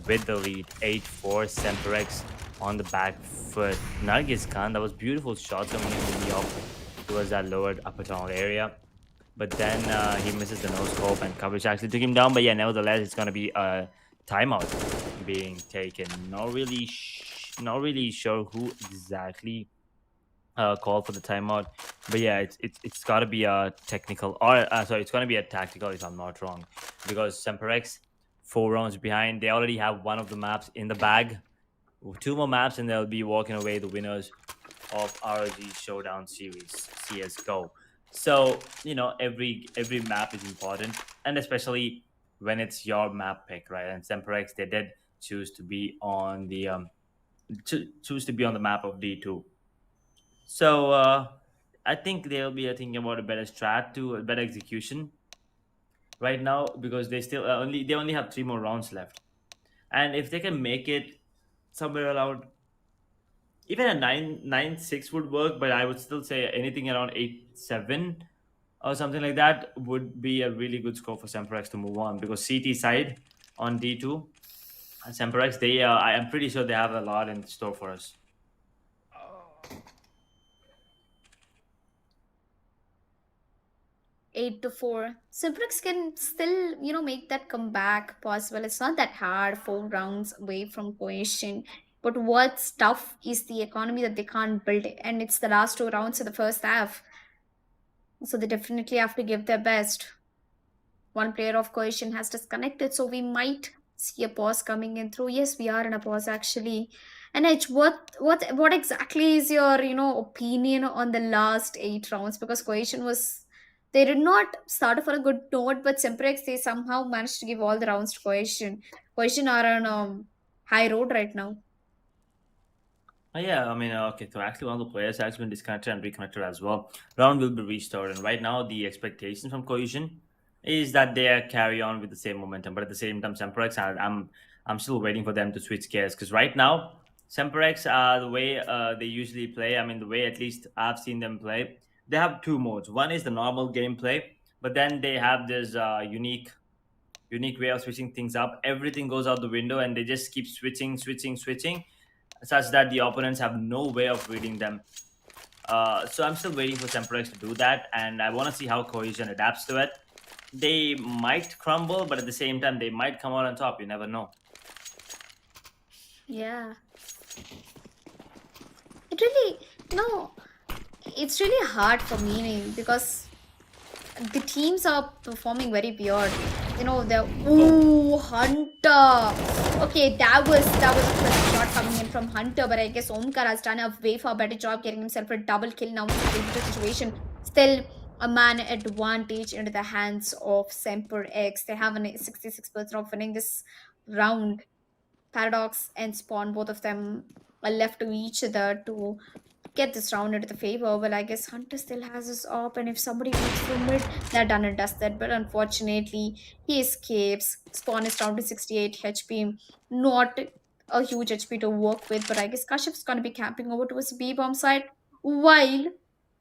with the lead. 8-4. Semperex on the back foot. Nargis Khan, that was beautiful shots coming in with the AWP towards that lowered upper tunnel area. But then he misses the no scope and coverage actually took him down. But yeah, nevertheless, it's going to be a timeout being taken. Not really sure who exactly called for the timeout. But yeah, it's got to be a technical or sorry, it's going to be a tactical if I'm not wrong, because Semperex 4 rounds behind. They already have 1 of the maps in the bag. 2 more maps and they'll be walking away the winners of ROG Showdown series CS:GO. So every map is important, and especially when it's your map pick, right? And Semprex, they did choose to be on the map of D2. So I think they'll be thinking about a better strat to a better execution right now, because they still only have 3 more rounds left, and if they can make it somewhere around, even a 9-6 would work, but I would still say anything around 8-7 or something like that would be a really good score for Semprex to move on, because CT side on D2, Semprex, they I am pretty sure they have a lot in store for us. 8-4. Semprex can still, make that comeback possible. It's not that hard, 4 rounds away from Cohesion. But what's tough is the economy that they can't build it. And it's the last 2 rounds of the first half. So they definitely have to give their best. 1 player of Cohesion has disconnected, so we might see a pause coming in through. Yes, we are in a pause actually. And H, what exactly is your opinion on the last 8 rounds? Because Cohesion was, they did not start for a good note, but Semprex, they somehow managed to give all the rounds to Cohesion. Cohesion are on high road right now. Yeah, I mean, okay, so actually one of the players has been disconnected and reconnected as well. Round will be restored, and right now the expectation from Cohesion is that they carry on with the same momentum. But at the same time, Semprex, I'm still waiting for them to switch gears, because right now Semprex, the way they usually play, I mean, the way at least I've seen them play, they have 2 modes. One is the normal gameplay, but then they have this unique way of switching things up. Everything goes out the window, and they just keep switching, such that the opponents have no way of reading them. So I'm still waiting for Semprex to do that, and I want to see how Cohesion adapts to it. They might crumble, but at the same time, they might come out on top. You never know. Yeah. It really, it's really hard for me because the teams are performing very weird. The Hunter. Okay, that was a first shot coming in from Hunter, but I guess Omkar has done a way far better job getting himself a double kill now in the situation. Still a man advantage into the hands of SemperX. They have a 66% of winning this round. Paradox and Spawn, both of them are left to each other to get this round into the favor. Well, I guess Hunter still has his op, and if somebody beats from mid, they're done and dusted. But unfortunately, he escapes. Spawn is down to 68 HP. Not a huge HP to work with, but I guess Kashif's gonna be camping over towards the B bomb side. While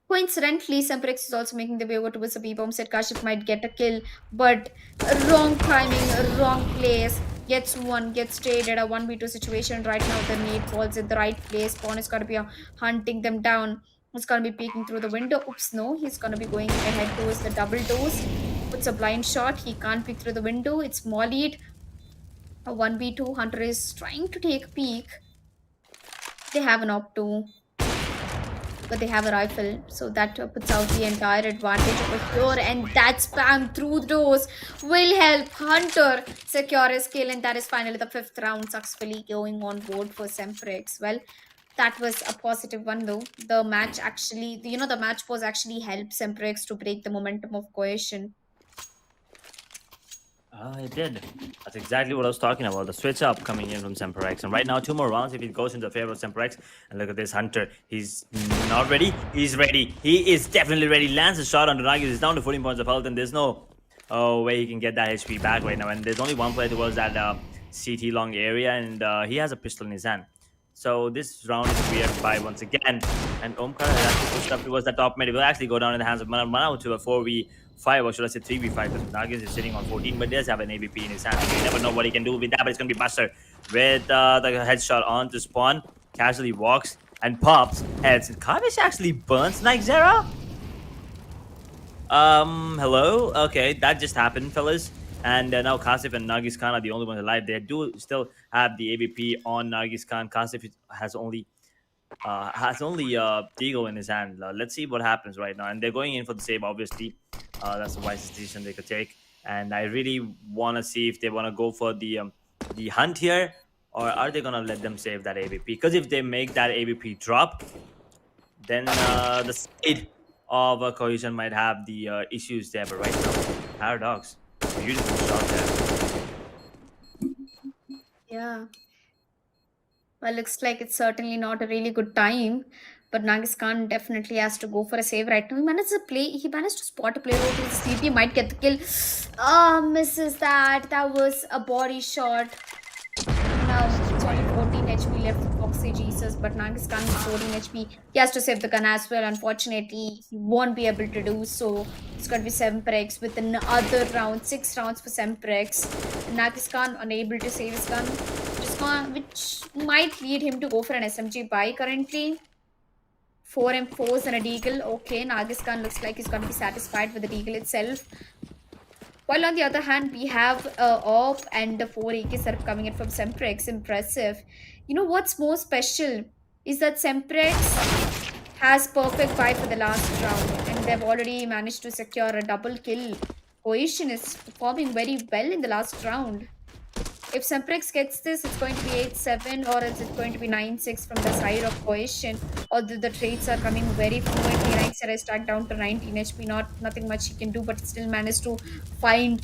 coincidentally, Semprex is also making the way over towards the B bomb side. Kashif might get a kill, but wrong timing, wrong place. gets traded a 1v2 situation right now. The nade falls in the right place. Spawn is gonna be hunting them down. He's gonna be peeking through the window. Oops, no, he's gonna be going ahead towards the double doors. Puts a blind shot. He can't peek through the window. It's mollied. A 1v2. Hunter is trying to take a peek. They have an op 2, but they have a rifle, so that puts out the entire advantage over here. And that spam through the doors will help Hunter secure his kill, and that is finally the 5th round successfully going on board for Semprex. Well, that was a positive one though. The match actually, the match was actually helped Semprex to break the momentum of Cohesion. It did. That's exactly what I was talking about. The switch up coming in from SemperX. And right now, 2 more rounds if it goes into favor of SemperX. And look at this Hunter. He's not ready. He's ready. He is definitely ready. Lands a shot on Nagi's. He's down to 14 points of health. And there's no way he can get that HP back right now. And there's only one player towards that CT long area. And he has a pistol in his hand. So this round is weird by once again. And Omkar has actually pushed up towards the top mid. It will actually go down in the hands of Manao to a 4v5, or should I say 3v5, because Nagis is sitting on 14, but does have an AVP in his hand. So you never know what he can do with that, but it's going to be Buster with the headshot on to spawn. Casually walks and pops heads. And Kavish actually burns Nigzera? Hello? Okay, that just happened, fellas. And now Kasif and Nagis Khan are the only ones alive. They do still have the AVP on Nagis Khan. Kasif has only Deagle in his hand. Let's see what happens right now. And they're going in for the save, obviously. That's the wisest decision they could take. And I really want to see if they want to go for the hunt here, or are they going to let them save that AVP? Because if they make that AVP drop, then the side of Cohesion might have the issues there. But right now, Paradox, beautiful shot there. Yeah. Well, looks like it's certainly not a really good time. But Nagis Khan definitely has to go for a save right now. He managed to spot a player over his CT, might get the kill. Misses that. That was a body shot. Now it's only 14 HP left for Foxy Jesus, but Nagis Khan with 14 HP. He has to save the gun as well. Unfortunately, he won't be able to do so. It's going to be Semprex with another round. 6 rounds for Semprex. Nagis Khan unable to save his gun, which might lead him to go for an SMG buy currently. 4 M4s and a deagle. Okay, Nagis Khan looks like he's going to be satisfied with the deagle itself. While on the other hand, we have AWP and the 4 AKs that are coming in from Semprex. Impressive. You know what's more special is that Semprex has perfect buy for the last round, and they've already managed to secure a double kill. Cohesion is performing very well in the last round. If Semprex gets this, it's going to be 8-7, or else it's going to be 9-6 from the side of Cohesion. Although the trades are coming very fluently. Nightshade is stuck down to 19 HP. Nothing much he can do, but still managed to find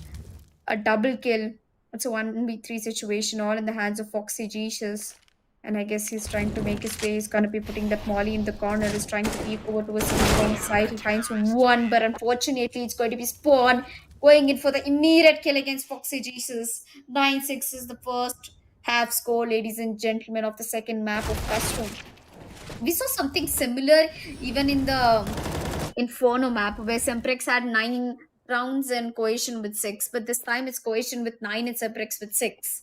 a double kill. It's a 1v3 situation, all in the hands of Foxy Jesus. And I guess he's trying to make his way. He's going to be putting that molly in the corner. He's trying to peek over to a wrong side. He finds one, but unfortunately, it's going to be Spawn going in for the immediate kill against Foxy Jesus. 9-6 is the first half score, ladies and gentlemen, of the second map of Custom. We saw something similar even in the Inferno map, where Semprex had 9 rounds and Cohesion with 6. But this time it's Cohesion with 9 and Semprex with 6.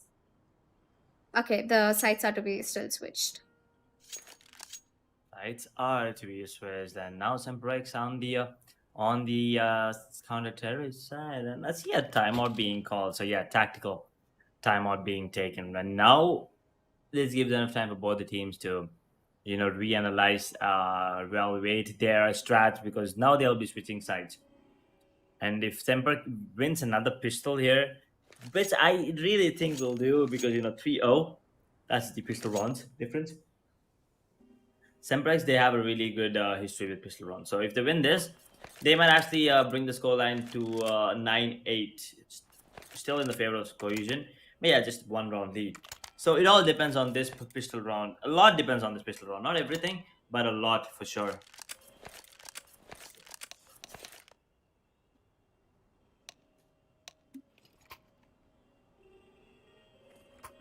Okay, the sides are to be still switched. Sides are to be switched, and now Semprex on the counter-terrorist side, and I see a timeout being called. So yeah, tactical timeout being taken, and now this gives enough time for both the teams to, reanalyze, evaluate their strats, because now they'll be switching sides. And if Semper wins another pistol here, which I really think will do, because 3-0, that's the pistol rounds difference. Semprex, they have a really good history with pistol rounds. So if they win this, they might actually bring the scoreline to 9-8. It's still in the favor of Cohesion. But yeah, just 1 round lead. So it all depends on this pistol round. A lot depends on this pistol round. Not everything, but a lot for sure.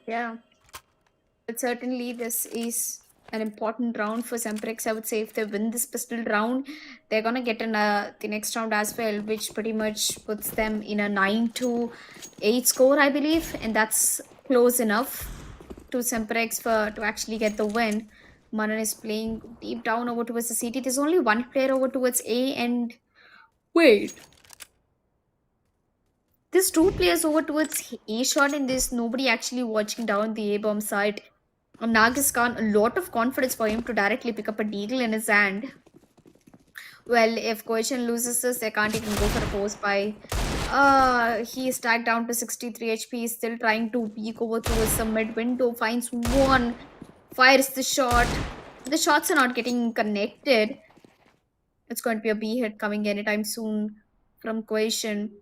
Yeah. But certainly this is an important round for Semprex. I would say if they win this pistol round, they're gonna get in the next round as well, which pretty much puts them in a 9-8 score, I believe, and that's close enough to Semprex for to actually get the win. Manan is playing deep down over towards the CT. There's only one player over towards A, and wait, there's two players over towards A shot, and there's nobody actually watching down the A bomb side. Nagis Khan, a lot of confidence for him to directly pick up a deagle in his hand. Well, if Cohesion loses this, they can't even go for a force buy. He is tagged down to 63 HP. He's still trying to peek over towards the mid window. Finds one, fires the shot. The shots are not getting connected. It's going to be a B hit coming anytime soon from Cohesion.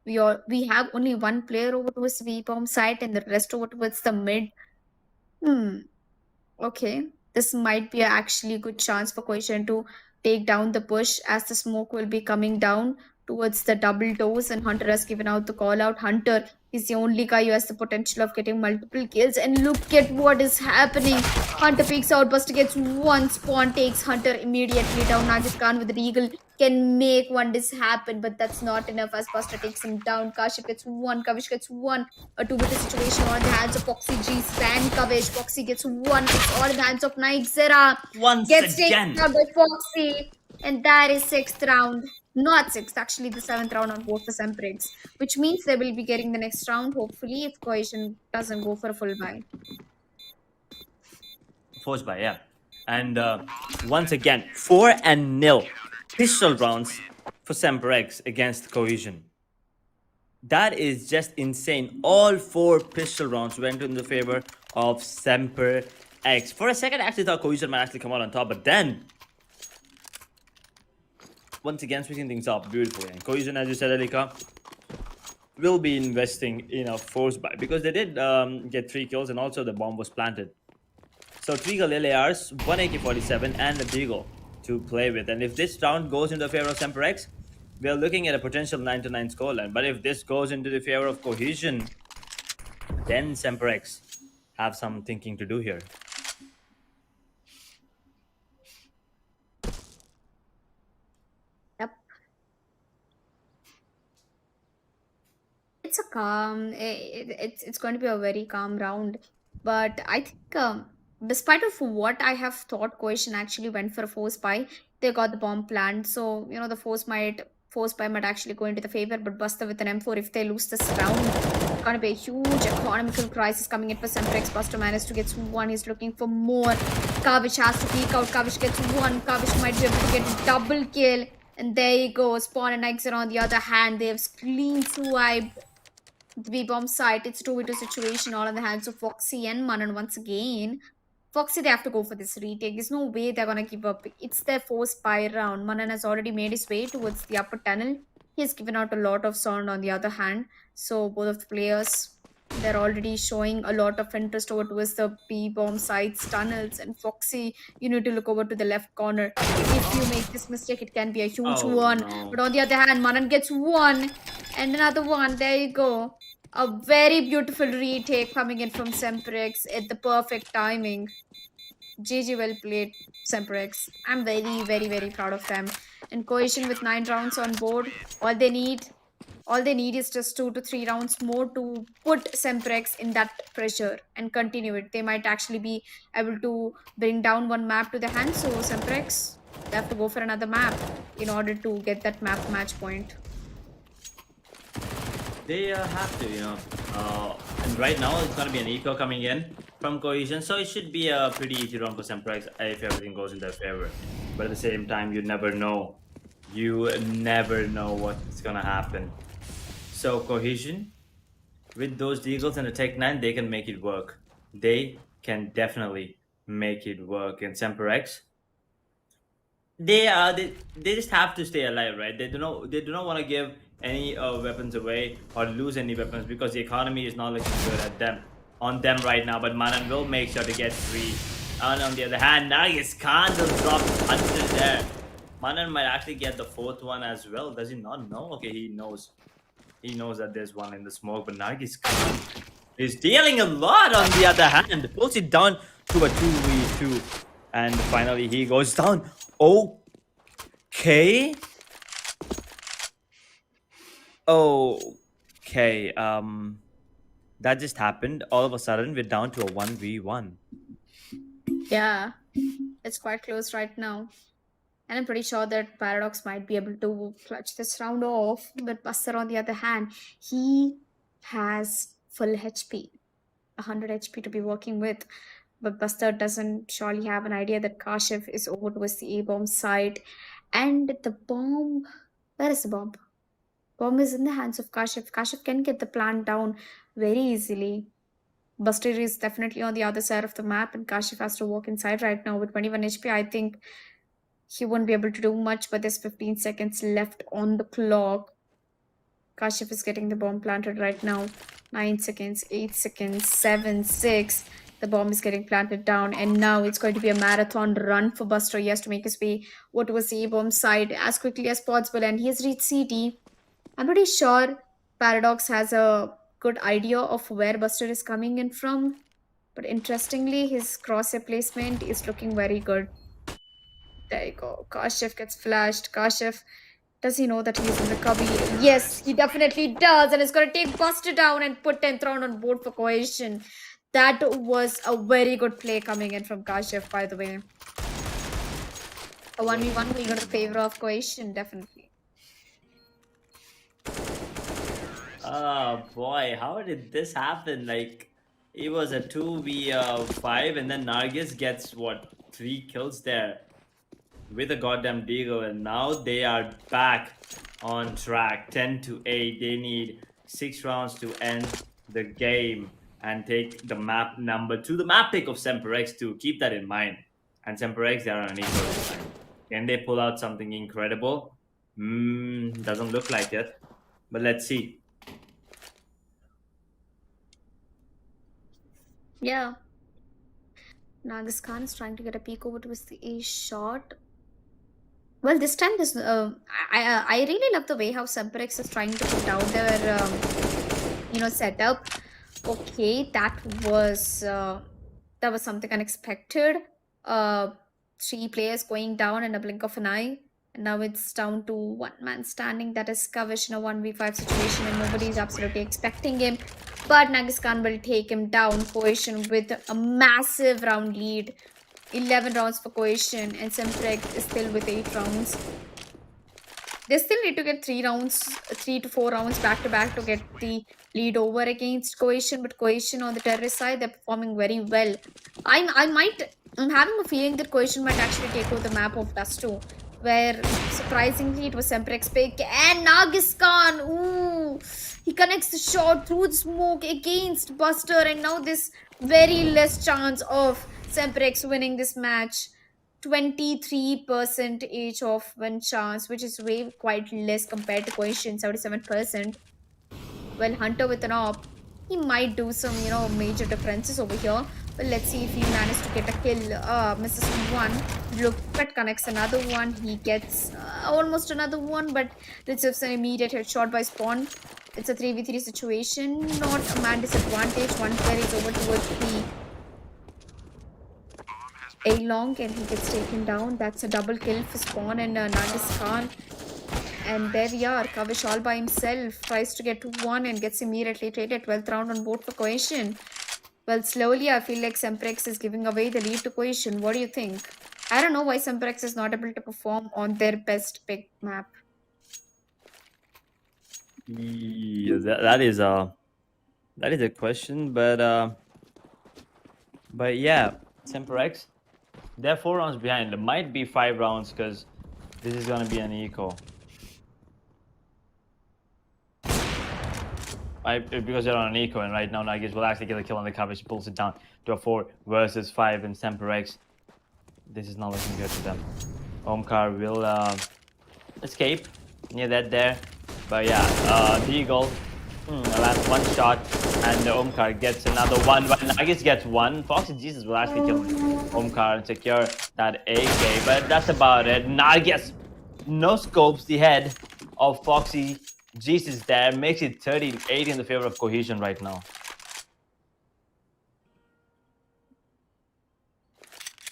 We have only one player over towards the V bomb site and the rest over towards the mid. Okay, this might be actually a good chance for Cohesion to take down the push as the smoke will be coming down towards the double doors, and Hunter has given out the call out. Hunter is the only guy who has the potential of getting multiple kills, and look at what is happening. Hunter peeks out, Buster gets one, Spawn takes Hunter immediately down. Najib Khan with the Eagle can make one this happen, but that's not enough as Buster takes him down. Kashif gets one, Kavish gets one. A 2v2 situation on the hands of Foxy G, and Kavish. Foxy gets one, it's all in the hands of Nike Zera. Once Gets again. taken out by Foxy, and that is 6th round. Not 6th, actually the 7th round on board for Semprex, which means they will be getting the next round, hopefully, if Cohesion doesn't go for a full buy. Force buy, yeah. And once again, 4-0 pistol rounds for SemperX against Cohesion. That is just insane. All 4 pistol rounds went in the favor of SemperX. For a second, I actually thought Cohesion might actually come out on top, but then once again, switching things up beautifully. And Cohesion, as you said, Alika, will be investing in a force buy because they did get 3 kills and also the bomb was planted. So 3 kill LARs, 1 AK-47 and a Deagle to play with. And if this round goes into the favor of SemperX, we are looking at a potential 9-9 scoreline. But if this goes into the favor of Cohesion, then SemperX have some thinking to do here. It's a calm, it's going to be a very calm round, but I think despite of what I have thought, Cohesion actually went for a force buy. They got the bomb planned, so the force buy might actually go into the favor. But Buster with an M4, if they lose this round, it's going to be a huge economical crisis coming in for Semprex. Buster managed to get one, he's looking for more. Kavish has to peek out, Kavish gets one, Kavish might be able to get a double kill. And there you go, Spawn and Exer on the other hand, they have clean swiped the B-bomb site. It's 2v2 situation all in the hands of Foxy and Manan once again. Foxy, they have to go for this retake. There's no way they're gonna give up. It's their force buy round. Manan has already made his way towards the upper tunnel. He has given out a lot of sound on the other hand. So both of the players, they're already showing a lot of interest over towards the B-bomb sites, tunnels, and Foxy, you need to look over to the left corner. If you make this mistake, it can be a huge one. No. But on the other hand, Manan gets one and another one. There you go. A very beautiful retake coming in from Semprex at the perfect timing. GG, well played, Semprex. I'm very, very, very proud of them. And Cohesion with 9 rounds on board. All they need is just 2 to 3 rounds more to put Semprex in that pressure and continue it. They might actually be able to bring down one map to the hand. So Semprex, they have to go for another map in order to get that map match point. They have to, and right now it's gonna be an eco coming in from Cohesion, so it should be a pretty easy run for Semprex if everything goes in their favor. But at the same time, you never know what's gonna happen. So Cohesion, with those Deagles and the Tech 9, they can make it work. They can definitely make it work. And Semperex, they just have to stay alive, right? They do not want to give any weapons away or lose any weapons because the economy is not looking good on them right now. But Manan will make sure to get 3. And on the other hand, Nargis Khan will drop under there. Manan might actually get the 4th one as well. Does he not know? Okay, he knows. He knows that there's one in the smoke, but Nargis Khan is dealing a lot on the other hand. Pulls it down to a 2v2. And finally, he goes down. Okay. Okay. That just happened. All of a sudden, we're down to a 1v1. Yeah, it's quite close right now. And I'm pretty sure that Paradox might be able to clutch this round off. But Buster, on the other hand, he has full HP, 100 HP to be working with. But Buster doesn't surely have an idea that Kashif is over towards the A bomb site. And the bomb. Where is the bomb? Bomb is in the hands of Kashif. Kashif can get the plant down very easily. Buster is definitely on the other side of the map, and Kashif has to walk inside right now with 21 HP. I think he won't be able to do much, but there's 15 seconds left on the clock. Kashif is getting the bomb planted right now. 9 seconds, 8 seconds, 7, 6. The bomb is getting planted down, and now it's going to be a marathon run for Buster. He has to make his way over towards the A-bomb side as quickly as possible, and he has reached CT. I'm pretty sure Paradox has a good idea of where Buster is coming in from, but interestingly, his crosshair placement is looking very good. There you go. Kashif gets flashed. Kashif, does he know that he's in the cubby? Yes, he definitely does. And it's going to take Buster down and put 10th round on board for Cohesion. That was a very good play coming in from Kashif, by the way. A 1v1 will go to the favor of Cohesion, definitely. Oh boy, how did this happen? Like, it was a 2v5, and then Nargis gets what, 3 kills there with a goddamn deagle, and now they are back on track. 10-8. They need 6 rounds to end the game and take the map number 2, the map pick of SemperX too. Keep that in mind. And SemperX, they are on an equal this time. Can they pull out something incredible? Doesn't look like it, but let's see. Yeah. Nagas Khan is trying to get a peek over towards the A shot. Well, this time, I really love the way how SemperX is trying to put down their setup. Okay, that was something unexpected. 3 players going down in a blink of an eye, and now it's down to 1 man standing. That is Kavish in a 1v5 situation, and nobody is absolutely expecting him. But Nagiskan will take him down. Cohesion with a massive round lead. 11 rounds for Cohesion, and Semprex is still with 8 rounds. They still need to get 3 to 4 rounds back to back to get the lead over against Cohesion. But Cohesion on the terrorist side, they're performing very well. I'm having a feeling that Cohesion might actually take over the map of Dust 2, where surprisingly it was Semprex pick, and Nagiskan, ooh, he connects the shot through the smoke against Buster, and now this very less chance of Semprex winning this match. 23% of win chance, which is way quite less compared to Cohesion, 77%. Well, Hunter with an op, he might do some, major differences over here. But let's see if he manages to get a kill. Misses one. Lupet connects another one. He gets almost another one, but receives an immediate headshot by Spawn. It's a 3v3 situation. Not a man disadvantage. One player is over towards the A-long, and he gets taken down. That's a double kill for Spawn and Nagis Khan. And there we are. Kavish all by himself tries to get to 1 and gets immediately traded. 12th round on board for Cohesion. Well, slowly I feel like Semprex is giving away the lead to Cohesion. What do you think? I don't know why Semprex is not able to perform on their best pick map. Yeah, that is a question, but yeah, SemperX, they're 4 rounds behind. It might be 5 rounds because this is gonna be an eco. Because they're on an eco, and right now Nagis will actually get a kill on the coverage, pulls it down to a 4 versus 5 in SemperX. This is not looking good for them. Omkar will escape near that there. But yeah, Deagle lands 1 shot, and Omkar gets another one. But Nagis gets 1. Foxy Jesus will actually kill Omkar and secure that AK. But that's about it. Nagis no scopes the head of Foxy Jesus there, makes it 13-8 in the favor of Cohesion right now.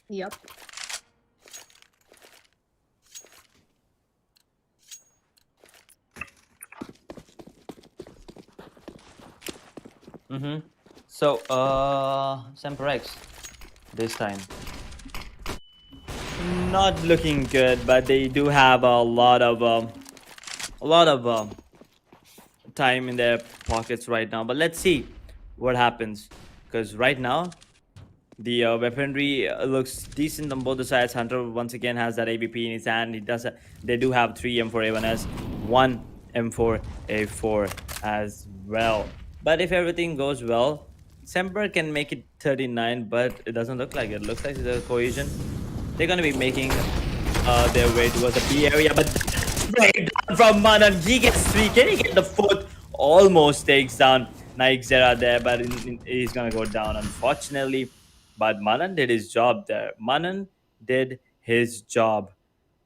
Yep. So, Semprex this time not looking good, but they do have a lot of time in their pockets right now. But let's see what happens, because right now the weaponry looks decent on both the sides. Hunter once again has that AVP in his hand. They do have 3 M4A1s, 1 M4A4 as well. But if everything goes well, Semper can make it 39, but it doesn't look like it. Looks like the Cohesion, they're going to be making their way towards the B area. But breakdown from Manan. He gets 3. Can he get the 4th? Almost takes down Nike there, but he's going to go down, unfortunately. But Manan did his job there. Manan did his job.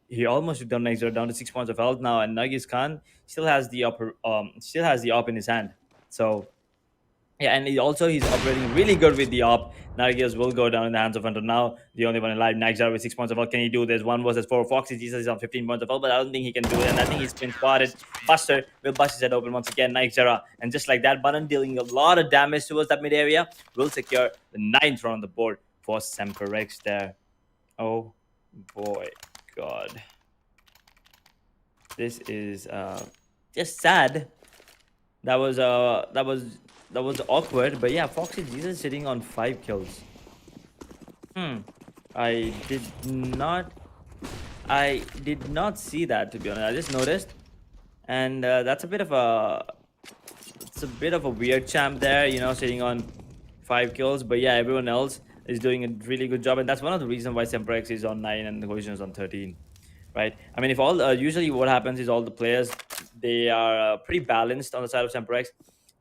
He almost took down Nike down to 6 points of health now, and Nagis Khan still has the op in his hand. So yeah, and he's operating really good with the op. Nargias will go down in the hands of Hunter now. The only one alive, Nigel with 6 points of health. Can he do this? 1 versus 4. Foxy Jesus is on 15 points of health, but I don't think he can do it. And I think he's been spotted. Buster will bust his head open once again. Nigel, and just like that, Button dealing a lot of damage towards that mid area will secure the 9th round on the board for SemperX there. Oh boy, God. This is just sad. That was awkward, but yeah, Foxy Jesus sitting on 5 kills. I did not see that, to be honest. I just noticed, and that's a bit of a weird champ there, you know, sitting on 5 kills. But yeah, everyone else is doing a really good job, and that's one of the reasons why SemperX is on 9 and the Cohesion is on 13. Right? I mean, if all usually what happens is all the players, they are pretty balanced on the side of SemperX.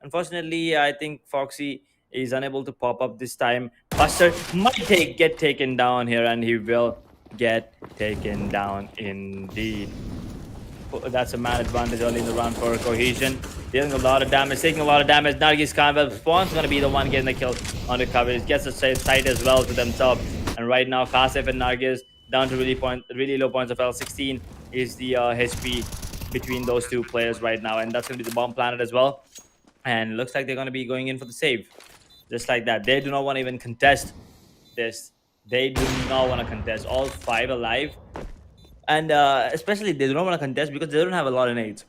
Unfortunately, I think Foxy is unable to pop up this time. Buster might get taken down here, and he will get taken down indeed. That's a man advantage early in the round for Cohesion. Dealing a lot of damage, taking a lot of damage. Nargis Khan, well, Spawn's going to be the one getting the kill on the coverage. Gets a site as well to themselves. And right now, Kasif and Nargis down to really low points of health. 16 is the HP between those two players right now. And that's going to be the bomb planet as well. And looks like they're going to be going in for the save. Just like that. They do not want to even contest this. They do not want to contest. All 5 alive. And especially they do not want to contest because they don't have a lot of nades.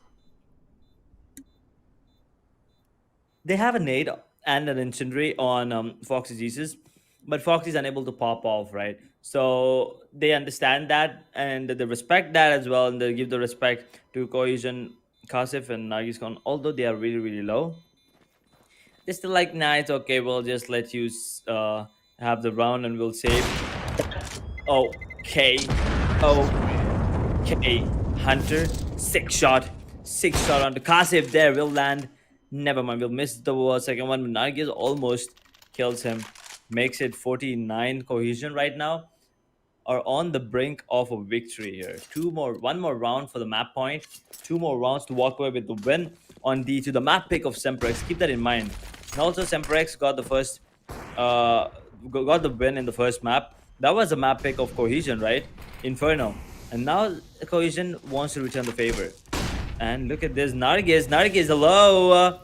They have a nade and an incendiary on Foxy Jesus, but Foxy is unable to pop off, right? So they understand that and they respect that as well, and they give the respect to Cohesion, Kasif, and Nagis Khan. Although they are really, really low, they're still like, nah, it's okay. We'll just let you have the round and we'll save. Okay. Okay. Hunter, 6 shot onto Kasif there will land. Never mind, we'll miss the second one. Nargis almost kills him. Makes it 49. Cohesion right now are on the brink of a victory here. One more round for the map point. 2 more rounds to walk away with the win on to the map pick of Semprex. Keep that in mind. And also Semprex got the win in the first map. That was a map pick of Cohesion, right? Inferno. And now Cohesion wants to return the favor. And look at this, Nargis. Nargis, hello.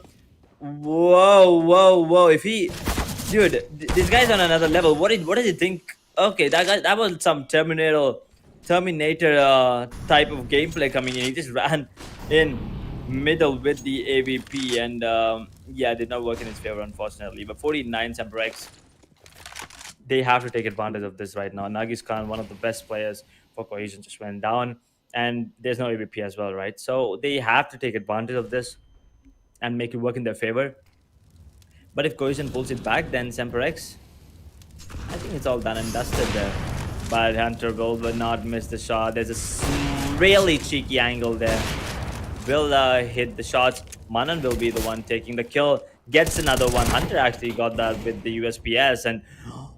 Whoa. If he, dude, this guy's on another level. What does he think? Okay, that was some Terminator type of gameplay coming in. He just ran in middle with the AVP, and yeah, did not work in his favor, unfortunately. But 49 SemperX, they have to take advantage of this right now. Nagis Khan, one of the best players for Cohesion, just went down. And there's no AVP as well, right? So they have to take advantage of this and make it work in their favor. But if Cohesion pulls it back, then SemperX, I think it's all done and dusted there. But Hunter will not miss the shot. There's a really cheeky angle there. Will hit the shots. Manan will be the one taking the kill. Gets another one. Hunter actually got that with the USPS. And,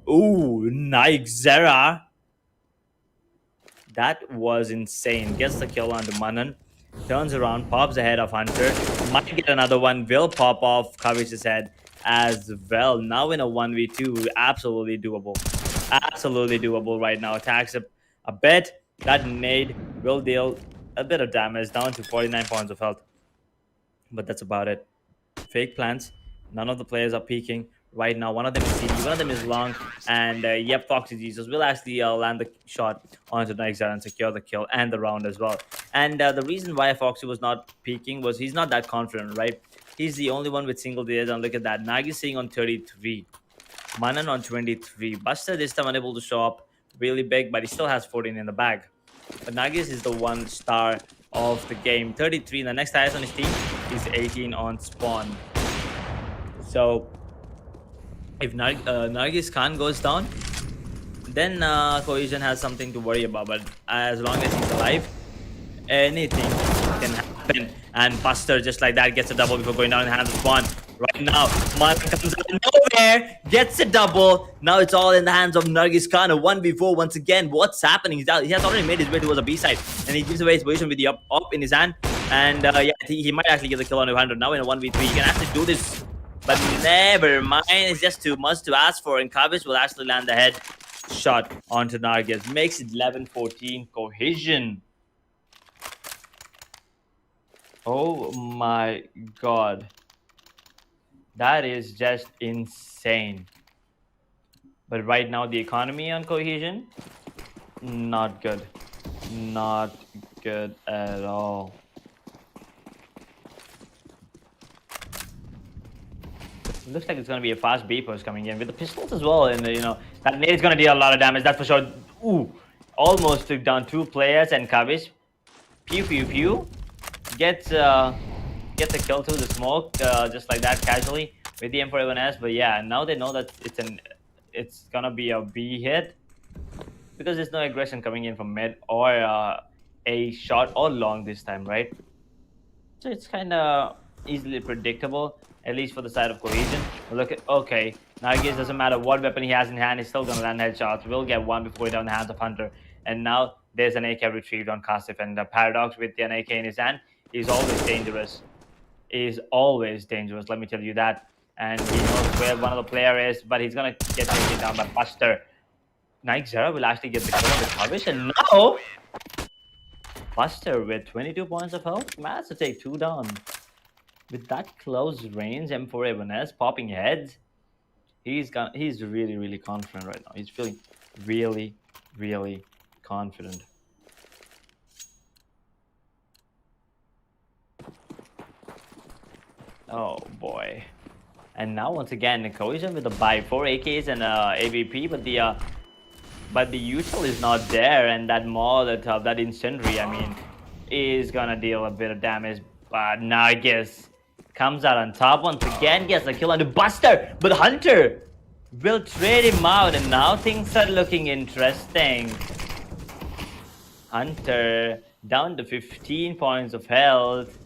ooh, Nike Zera. That was insane. Gets the kill onto Manan. Turns around, pops ahead of Hunter. Might get another one. Will pop off Kavish's head as well. Now in a 1v2. Absolutely doable. Absolutely doable right now. Attacks a bit. That nade will deal a bit of damage. Down to 49 points of health. But that's about it. Fake plants. None of the players are peeking right now. One of them is CD, one of them is long, and yep, Foxy Jesus will actually land the shot onto Nightjar and secure the kill and the round as well. And the reason why Foxy was not peeking was he's not that confident, right? He's the only one with single digits, and look at that. Nagi's sitting on 33. Manan on 23. Buster this time unable to show up really big, but he still has 14 in the bag. But Nagis is the one star of the game. 33. And the next highest on his team is 18 on spawn. So if Nargis Khan goes down, then Cohesion has something to worry about. But as long as he's alive, anything can happen. And Buster, just like that, gets a double before going down in the hands of Spawn. Right now, Mana comes out of nowhere, gets a double. Now it's all in the hands of Nargis Khan. A 1v4 once again. What's happening? He has already made his way towards the B side, and he gives away his position with the up in his hand. And yeah, he might actually get the kill on 200. Now in a 1v3, he can actually do this. But never mind, it's just too much to ask for. And Kavish will actually land the head shot onto Nargis. Makes it 11-14 Cohesion. Oh my god. That is just insane. But right now, the economy on Cohesion, not good. Not good at all. It looks like it's going to be a fast B push coming in with the pistols as well. And, you know, that nade is going to deal a lot of damage, that's for sure. Ooh, almost took down 2 players, and Kavish, pew pew pew, gets a kill through the smoke, just like that, casually with the M4A1S. But yeah, now they know that it's gonna be a B hit because there's no aggression coming in from mid or a short or long this time, right? So it's kind of easily predictable, at least for the side of Cohesion. Look at, okay, Nargis, doesn't matter what weapon he has in hand, he's still gonna land headshots. We'll get one before down the hands of Hunter. And now there's an AK retrieved on Kasif, and the Paradox with an AK in his hand is always dangerous. Is always dangerous, let me tell you that. And he knows where one of the player is, but he's gonna get taken down by Buster. Nike Zera will actually get the kill on the Kavish, and now Buster with 22 points of health managed to take 2 down. With that close range M4A1S popping heads, he's really, really confident right now. He's feeling really, really confident. Oh boy. And now once again, Cohesion with the buy 4 AKs and AVP, but the util is not there, and that Molotov, that incendiary, I mean, is gonna deal a bit of damage. But now I guess comes out on top once again, gets a kill on the Buster, but Hunter will trade him out, and now things are looking interesting. Hunter down to 15 points of health.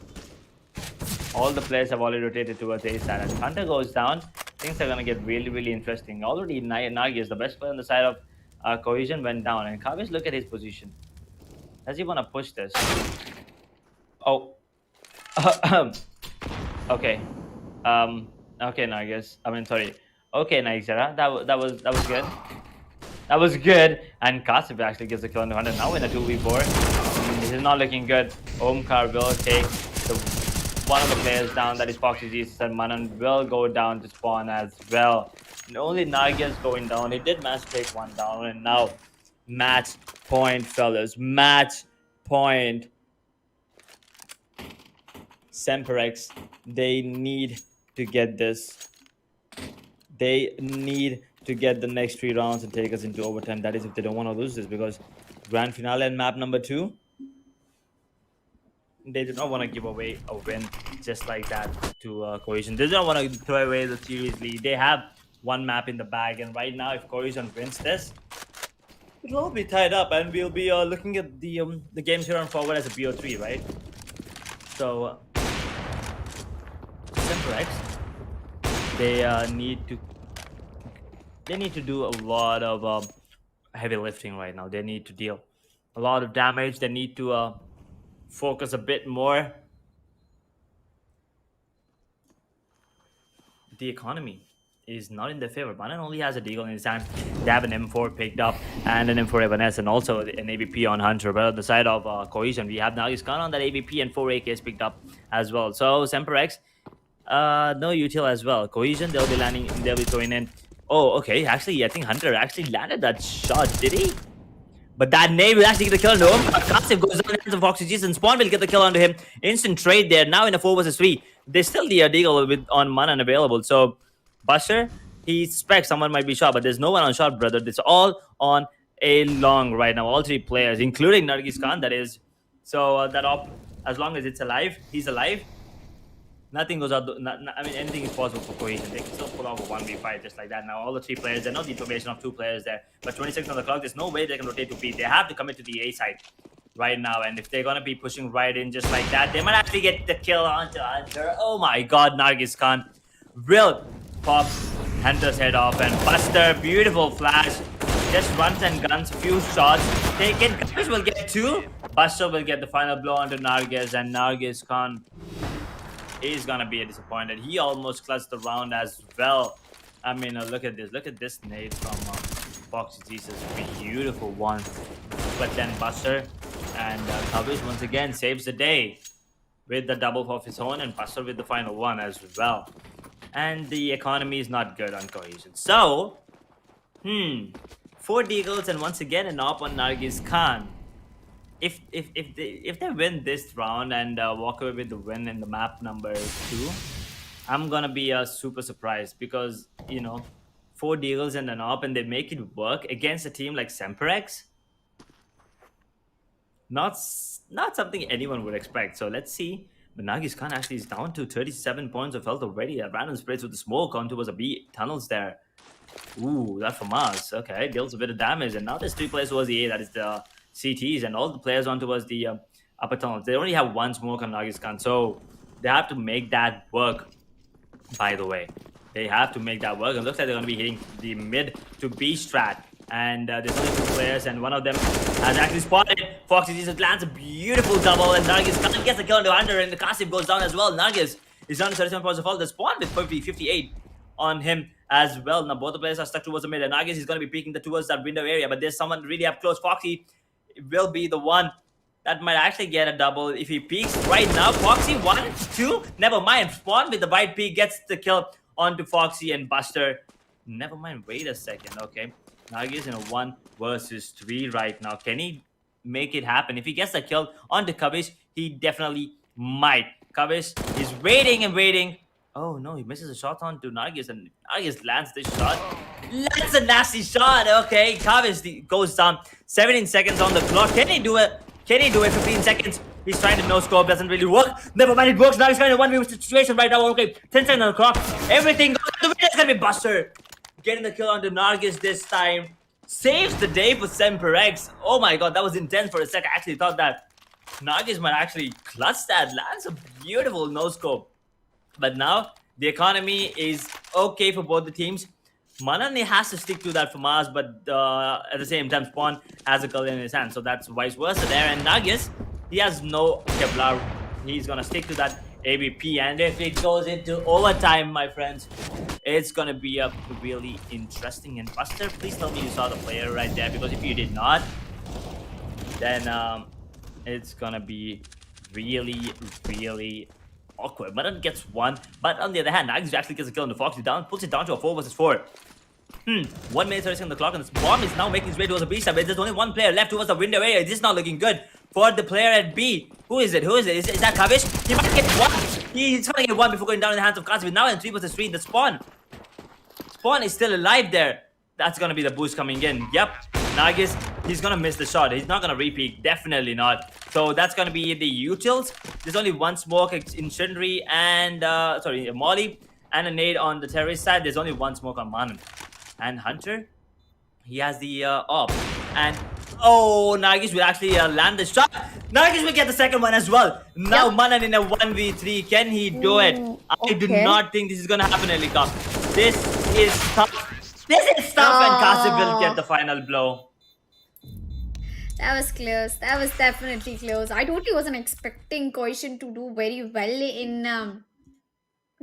All the players have already rotated towards A side. As Hunter goes down, things are going to get really, really interesting. Already, Nagi is the best player on the side of Cohesion, went down. And Kavish, look at his position. Does he want to push this? Oh. Okay. Okay, Nagi's. I mean, sorry. Okay, Nagizera. That was good. That was good. And Kasif actually gets a kill on 100 now in a 2v4. This is not looking good. Omkar will take one of the players down, that is Foxy Jesus, and Manan will go down to spawn as well. And only Nagi is going down. He did manage to take 1 down, and now match point, fellas. Match point. SemperX, they need to get this. They need to get the next 3 rounds and take us into overtime. That is if they don't want to lose this, because grand finale and map number 2, they do not want to give away a win just like that to Cohesion. They don't want to throw away the series lead. They have 1 map in the bag, and right now, if Cohesion wins this, it'll all be tied up, and we'll be looking at the games here on forward as a BO3, right? So, SemperX, they need to do a lot of heavy lifting right now. They need to deal a lot of damage. They need to focus a bit more. The economy is not in their favor. Manan only has a deagle in his hand. They have an M4 picked up and an M4A1S and also an AVP on Hunter. But on the side of Cohesion, we have Nagis Khan on that AVP and 4 AKs picked up as well. So SemperX, No util as well. Cohesion, they'll be landing, they'll be throwing in. Oh, okay. Actually, I think Hunter actually landed that shot. Did he? But that nade will actually get the kill onto him. Decisive goes down in the hands of Oxygen, and Spawn will get the kill onto him. Instant trade there. Now in a 4 versus 3. There's still the Deagle with on mana unavailable. So Buster, he suspects someone might be shot, but there's no one on shot, brother. It's all on a long right now. All three players, including Nargis Khan, that is. So that op, as long as it's alive, he's alive. Nothing goes out. I mean, anything is possible for Cohesion. They can still pull off a 1v5 just like that. Now, all the three players, they're not the information of two players there. But 26 on the clock, there's no way they can rotate to B. They have to commit to the A side right now. And if they're going to be pushing right in just like that, they might actually get the kill onto Hunter. Oh my god, Nargis Khan will pop Hunter's head off. And Buster, beautiful flash. Just runs and guns, few shots. Taken. Kapish will get two. Buster will get the final blow onto Nargis. And Nargis Khan is gonna be disappointed. He almost clutched the round as well. I mean, look at this. Look at this nade from Foxy Jesus. Beautiful one. But then Buster and Kavish once again saves the day with the double of his own, and Buster with the final one as well. And the economy is not good on Cohesion. So, 4 deagles and once again an op on Nargis Khan. If they win this round and walk away with the win in the map number 2, I'm gonna be super surprised because 4 deals and an op and they make it work against a team like Semprex. Not something anyone would expect. So let's see. But Nargis Khan actually is down to 37 points of health already. A random sprays with the smoke on towards the B tunnels there. Ooh, that from us. Okay, deals a bit of damage. And now there's 3 players towards the A. That is the CTs. And all the players on towards the upper tunnels. They only have 1 smoke on Nargis Khan. So they have to make that work, by the way. They have to make that work. It looks like they're going to be hitting the mid to B strat. And there's only 2 players. And one of them has actually spotted. Foxy Jesus lands a beautiful double. And Nargis Khan gets the kill into Hunter. And the Decisive goes down as well. Nargis is down to 37 points of fall. The Spawn with 58 on him as well. Now both the players are stuck towards the mid, and Nargis is going to be peeking towards that window area, but there's someone really up close. Foxy will be the one that might actually get a double if he peeks right now. Foxy, 1, 2, never mind. Spawn with the wide peek gets the kill onto Foxy, and Buster, never mind, wait a second. Okay, Nargis in a 1 versus 3 right now. Can he make it happen? If he gets the kill onto Kavish, he definitely might. Kavish is waiting and waiting. Oh no, he misses a shot onto Nargis, and Nargis lands this shot. That's a nasty shot. Okay, Kavish goes down. 17 seconds on the clock. Can he do it? Can he do it? 15 seconds. He's trying to no scope. Doesn't really work. Never mind, it works. Now he's trying to 1v situation right now. Okay, 10 seconds on the clock. Everything goes. The winner's gonna be Buster. Getting the kill onto Nargis this time. Saves the day for SemperX. Oh my god, that was intense for a sec. I actually thought that Nargis might actually clutch that. Lands a beautiful no scope. But now, the economy is okay for both the teams. Manane has to stick to that for Mars, but at the same time, Spawn has a color in his hand. So that's vice versa there. And Nargis, he has no Kevlar. He's going to stick to that ABP. And if it goes into overtime, my friends, it's going to be a really interesting. And Buster, please tell me you saw the player right there. Because if you did not, then it's going to be really, really awkward. Maran gets 1, but on the other hand, Nags actually gets a kill on the Foxy down, puts it down to a 4 versus 4. 1 minute 30 seconds on the clock, and this bomb is now making his way towards the B side. There's only 1 player left towards the window area. This is not looking good for the player at B. Who is it? Who is it? Is that Kavish? He might get 1. He's trying to get 1 before going down in the hands of Kavish. Now in 3 versus 3, the Spawn is still alive there. That's gonna be the boost coming in. Yep, Nargis, he's gonna miss the shot. He's not gonna repeat, definitely not. So that's gonna be the utils. There's only 1 smoke in Shinri and Molly and a nade on the terrorist side. There's only 1 smoke on Manan. And Hunter, he has the op. And Nargis will actually land the shot. Nargis will get the second one as well. Now Manan in a 1v3. Can he do it? I do not think this is gonna happen, Elika. This is tough. This is tough, and Kasif will get the final blow. That was close. That was definitely close. I totally wasn't expecting Cohesion to do very well in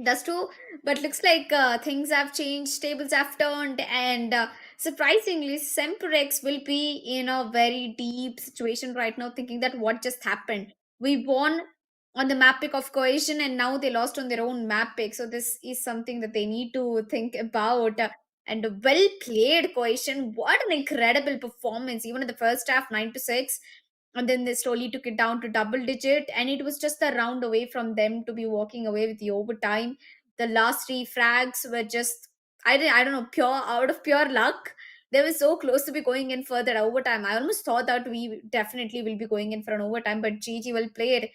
Dust 2, but looks like things have changed, tables have turned, and surprisingly, Semprex will be in a very deep situation right now, thinking that what just happened. We won on the map pick of Cohesion, and now they lost on their own map pick. So this is something that they need to think about. And well played, Cohesion. What an incredible performance! Even in the first half, 9-6, and then they slowly took it down to double digit, and it was just a round away from them to be walking away with the overtime. The last three frags were just I don't know, pure out of pure luck. They were so close to be going in for that overtime. I almost thought that we definitely will be going in for an overtime, but GG well played.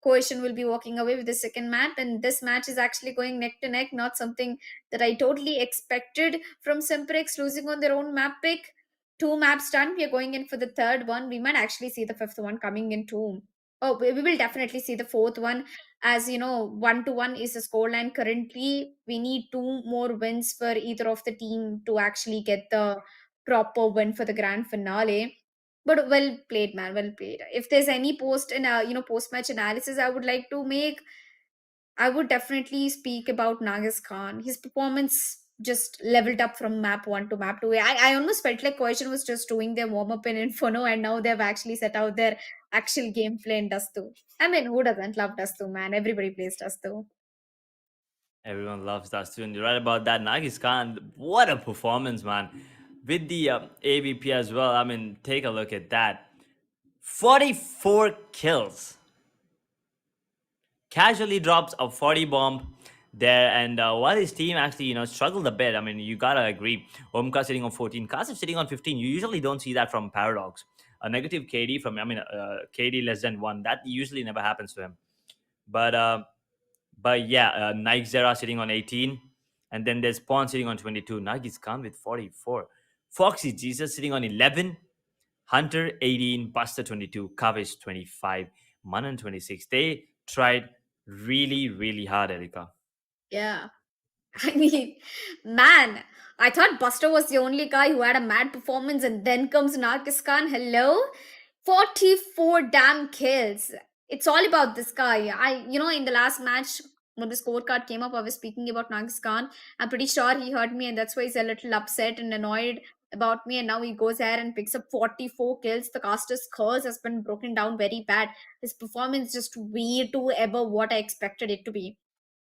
Cohesion will be walking away with the second map, and this match is actually going neck to neck. Not something that I totally expected from Semprex losing on their own map pick. Two maps done. We are going in for the third one. We might actually see the fifth one coming in too. Oh, we will definitely see the fourth one. As you know, 1-1 is the scoreline currently. We need two more wins for either of the team to actually get the proper win for the grand finale. But well played, man. Well played. If there's any post in a post match analysis I would like to make, I would definitely speak about Nagis Khan. His performance just leveled up from map one to map two. I almost felt like Cohesion was just doing their warm up in Inferno, and now they've actually set out their actual gameplay in Dustu. I mean, who doesn't love Dustu, man? Everybody plays Dustu. Everyone loves that too, and you're right about that. Nagis Khan, what a performance, man! With the AVP as well. I mean, take a look at that. 44 kills. Casually drops a 40 bomb there, and while his team actually struggled a bit. I mean, you gotta agree. Omka sitting on 14, Kasif sitting on 15. You usually don't see that from Paradox. A negative KD from, I mean, KD less than 1, that usually never happens to him. But yeah, Nike Zera sitting on 18, and then there's Pawn sitting on 22. Nagi's Khan with 44. Foxy Jesus sitting on 11. Hunter 18, Buster 22, Kavish 25, Manan 26. They tried really, really hard, Erika. Yeah. I mean, man, I thought Buster was the only guy who had a mad performance, and then comes Nargis Khan. Hello? 44 damn kills. It's all about this guy. In the last match, when the scorecard came up, I was speaking about Nargis Khan. I'm pretty sure he heard me, and that's why he's a little upset and annoyed about me. And now he goes ahead and picks up 44 kills. The caster's curse has been broken down very bad. His performance just way too ever what I expected it to be.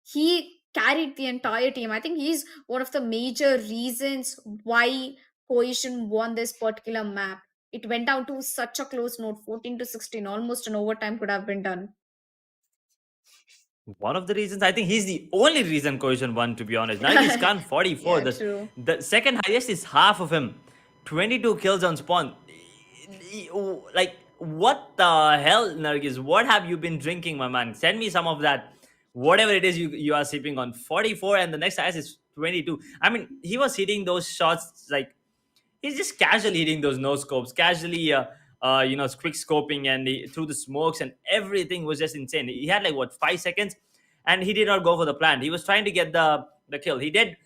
He carried the entire team. I think he's one of the major reasons why Cohesion won this particular map. It went down to such a close note, 14-16, almost an overtime could have been done. One of the reasons, I think he's the only reason Cohesion won, to be honest. Nagi's Khan 44. Yeah, true. The second highest is half of him. 22 kills on spawn. Like, what the hell, Nargis? What have you been drinking, my man? Send me some of that. Whatever it is you are sipping on. 44, and the next highest is 22. I mean, he was hitting those shots like he's just casually hitting those no scopes, casually, quick scoping, and through the smokes, and everything was just insane. He had like what 5 seconds, and he did not go for the plan. He was trying to get the kill. He did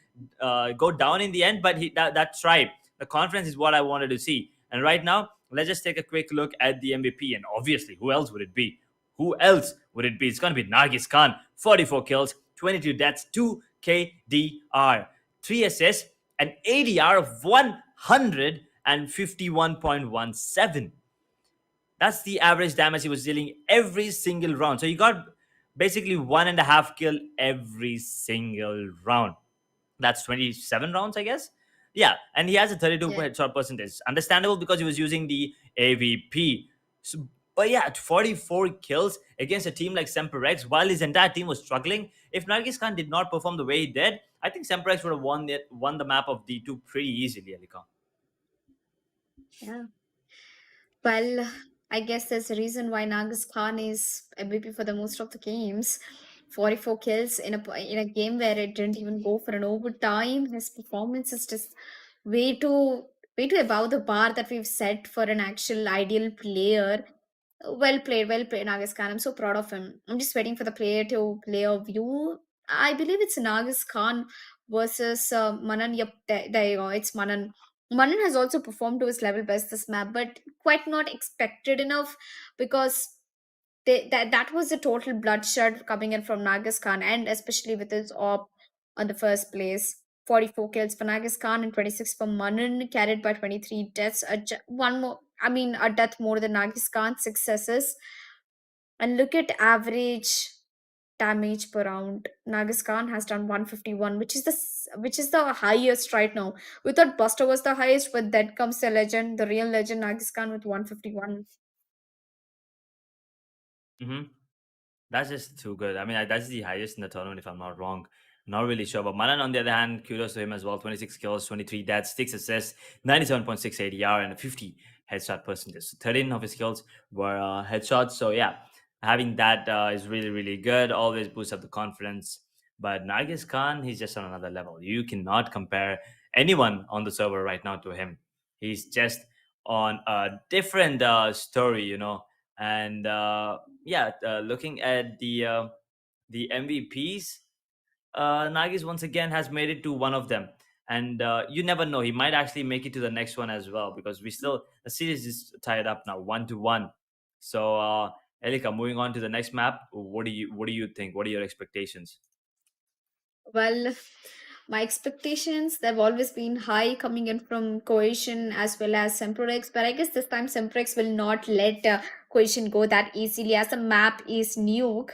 go down in the end, but that tribe, the confidence is what I wanted to see. And right now, let's just take a quick look at the MVP, and obviously, who else would it be? Who else would it be? It's gonna be Nargis Khan. 44 kills, 22 deaths, 2 KDR, 3 assists, an ADR of 151.17. That's the average damage he was dealing every single round. So he got basically 1.5 kill every single round. That's 27 rounds, I guess. Yeah, and he has a 32 Yeah. headshot percentage. Understandable because he was using the AVP. So, but yeah, 44 kills against a team like SemperX while his entire team was struggling. If Nargis Khan did not perform the way he did, I think SemperX would have won the map of D2 pretty easily, Alika. Yeah. Well, I guess there's a reason why Nagas Khan is MVP for the most of the games. 44 kills in a game where it didn't even go for an overtime. His performance is just way too above the bar that we've set for an actual ideal player. Well played, Nagas Khan. I'm so proud of him. I'm just waiting for the player to player view. I believe it's Nagas Khan versus Manan. Yep, there you go. It's Manan. Manan has also performed to his level best this map, but quite not expected enough because that was a total bloodshed coming in from Nagas Khan, and especially with his op on the first place. 44 kills for Nagas Khan and 26 for Manan, carried by 23 deaths. One more, I mean, a death more than Nagas Khan, successes. And look at average damage per round. Nagiskan has done 151, which is the highest right now. We thought Buster was the highest, but then comes the legend, the real legend Nagiskan with 151. Hmm. That's just too good. I mean, that's the highest in the tournament, if I'm not wrong. Not really sure. But Manan, on the other hand, kudos to him as well. 26 kills, 23 deaths, 6 assists, 97.6 ADR, and a 50 headshot percentage. So 13 of his kills were headshots. So, yeah, having that is really, really good. Always boosts up the confidence. But Nargis Khan, he's just on another level. You cannot compare anyone on the server right now to him. He's just on a different story, And yeah, looking at the MVPs, Nagis once again has made it to one of them, and you never know, he might actually make it to the next one as well because the series is tied up now 1-1. So, Elika, moving on to the next map, what do you think? What are your expectations? Well, my expectations, they've always been high coming in from Cohesion as well as SemperX, but I guess this time SemperX will not let Cohesion go that easily as the map is Nuke.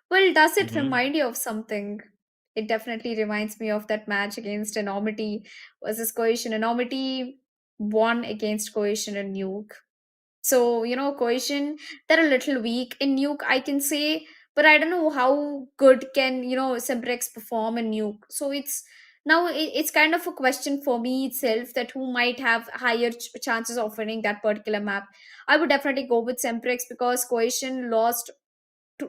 Well, does it Hmm. remind you of something? It definitely reminds me of that match against Enormity versus Cohesion. Enormity won against Cohesion and Nuke. So, Cohesion, they're a little weak. In Nuke, I can say, but I don't know how good can, Semprex perform in Nuke. So it's kind of a question for me itself that who might have higher chances of winning that particular map. I would definitely go with Semprex because Cohesion lost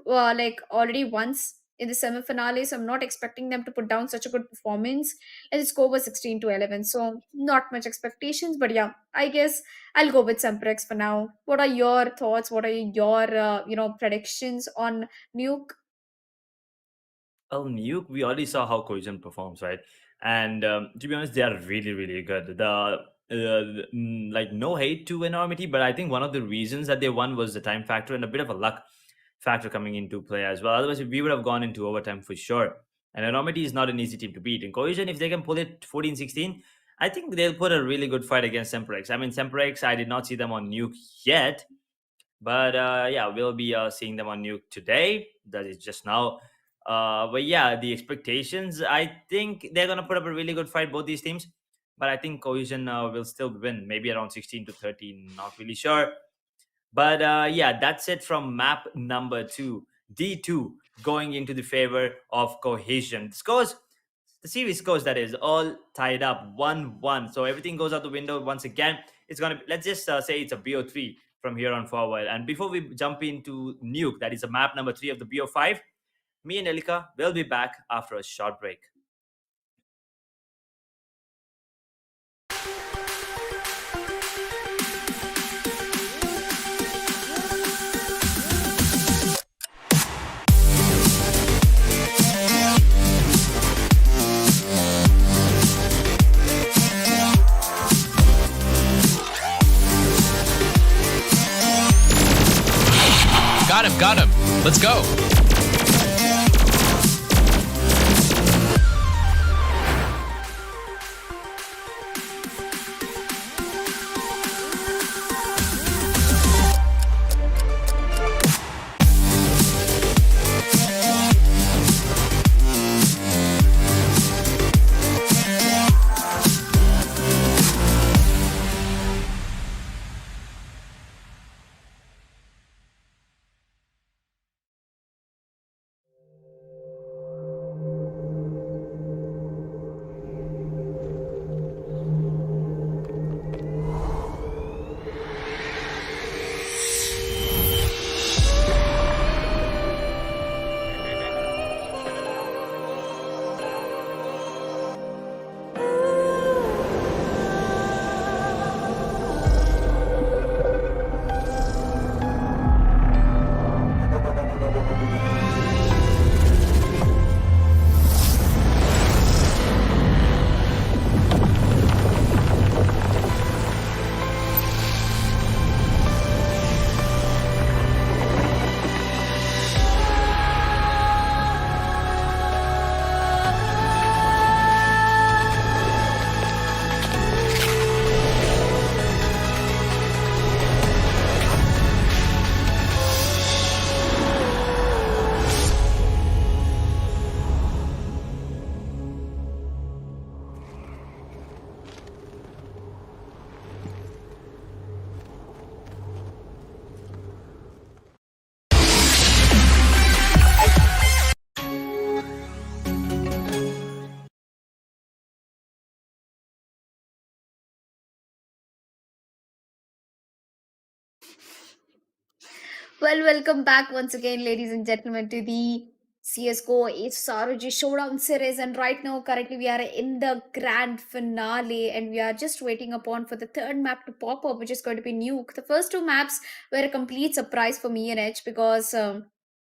like already once in the semi-finale, so I'm not expecting them to put down such a good performance. And the score was 16 to 11, so not much expectations. But yeah, I guess I'll go with Semprex for now. What are your thoughts? What are your predictions on Nuke? Well, Nuke, we already saw how Cohesion performs, right? And to be honest, they are really, really good. Like no hate to Enormity, but I think one of the reasons that they won was the time factor and a bit of a luck factor coming into play as well. Otherwise, we would have gone into overtime for sure. And Enormity is not an easy team to beat. In Cohesion, if they can pull it 14-16, I think they'll put a really good fight against Semprex. I mean, Semprex, I did not see them on Nuke yet, but yeah, we'll be seeing them on Nuke today. That is just now. But yeah, the expectations, I think they're going to put up a really good fight, both these teams. But I think Cohesion will still win, maybe around 16 to 13. Not really sure. But yeah, that's it from map number 2, D2, going into the favor of Cohesion. The series scores, that is, all tied up 1-1. So everything goes out the window once again. It's going to, let's just say it's a BO3 from here on forward. And before we jump into Nuke, that is a map number 3 of the BO5, me and Elika will be back after a short break. Got him. Let's go. Well, welcome back once again, ladies and gentlemen, to the CSGO HSROG Showdown series. And right now, currently, we are in the grand finale, and we are just waiting upon for the third map to pop up, which is going to be Nuke. The first two maps were a complete surprise for me and Edge because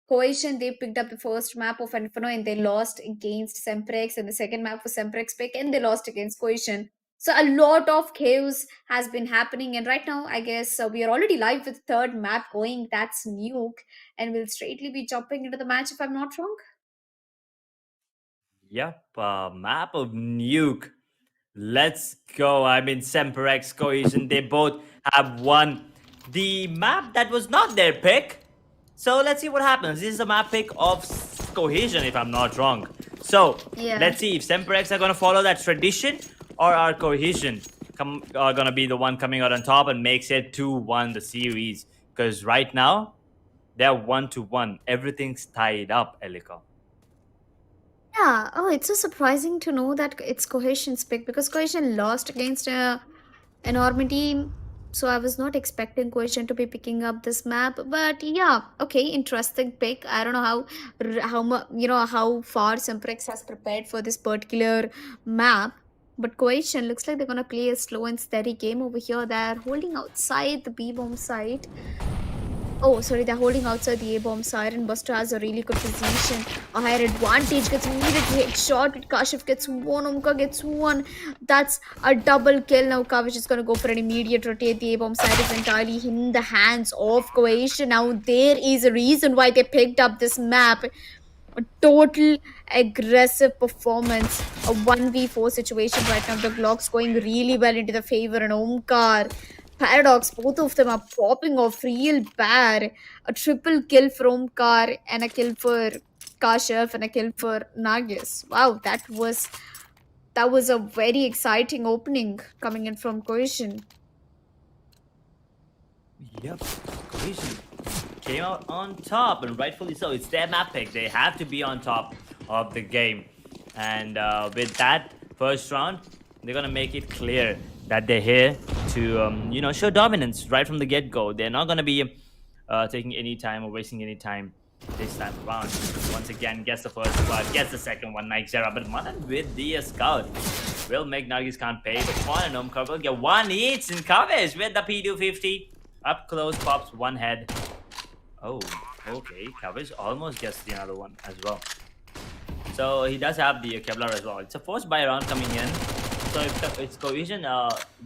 Cohesion, they picked up the first map of Inferno and they lost against Semprex, and the second map was Semprex pick and they lost against Cohesion. So a lot of chaos has been happening, and right now, I guess we are already live with third map going. That's Nuke, and we'll straightly be jumping into the match if I'm not wrong. Yep, map of Nuke. Let's go. I mean, SemperX, Cohesion, they both have won the map that was not their pick. So let's see what happens. This is a map pick of Cohesion, if I'm not wrong. So Yeah. let's see if SemperX are going to follow that tradition or our Cohesion are going to be the one coming out on top and makes it 2-1 the series. Because right now, they're 1-1. Everything's tied up, Elika. Yeah. Oh, it's so surprising to know that it's Cohesion's pick because Cohesion lost against an army team. So I was not expecting Cohesion to be picking up this map, but yeah, okay, interesting pick. I don't know how much how far Semprex has prepared for this particular map, but Cohesion looks like they're gonna play a slow and steady game over here. They're holding outside the B bomb site. Oh, sorry, they're holding outside the A-bomb side, and Buster has a really good position. A higher advantage, gets immediately headshot, but Kashif gets one, Umka gets one. That's a double kill. Now Kavish is gonna go for an immediate rotate. The A-bomb side is entirely in the hands of Cohesion. Now there is a reason why they picked up this map. A total aggressive performance, a 1v4 situation right now. The Glock's going really well into the favor, and Omkar, Paradox, both of them are popping off real bad. A triple kill for Omkar, and a kill for Kashif, and a kill for Nagis. Wow, that was a very exciting opening coming in from Cohesion. Yep, Cohesion came out on top, and rightfully so. It's their map pick. They have to be on top of the game. And with that first round, they're going to make it clear that they're here to, show dominance right from the get-go. They're not going to be taking any time or wasting any time this time around. Once again, gets the first spot, gets the second one, Nike Zera. But Manan with the scout will make Nagis can't pay. But Quan and Omkar will get one each in coverage with the P250. Up close, pops one head. Oh, okay. Kavich almost gets the another one as well. So he does have the Kevlar as well. It's a forced buy round coming in. So if it's Cohesion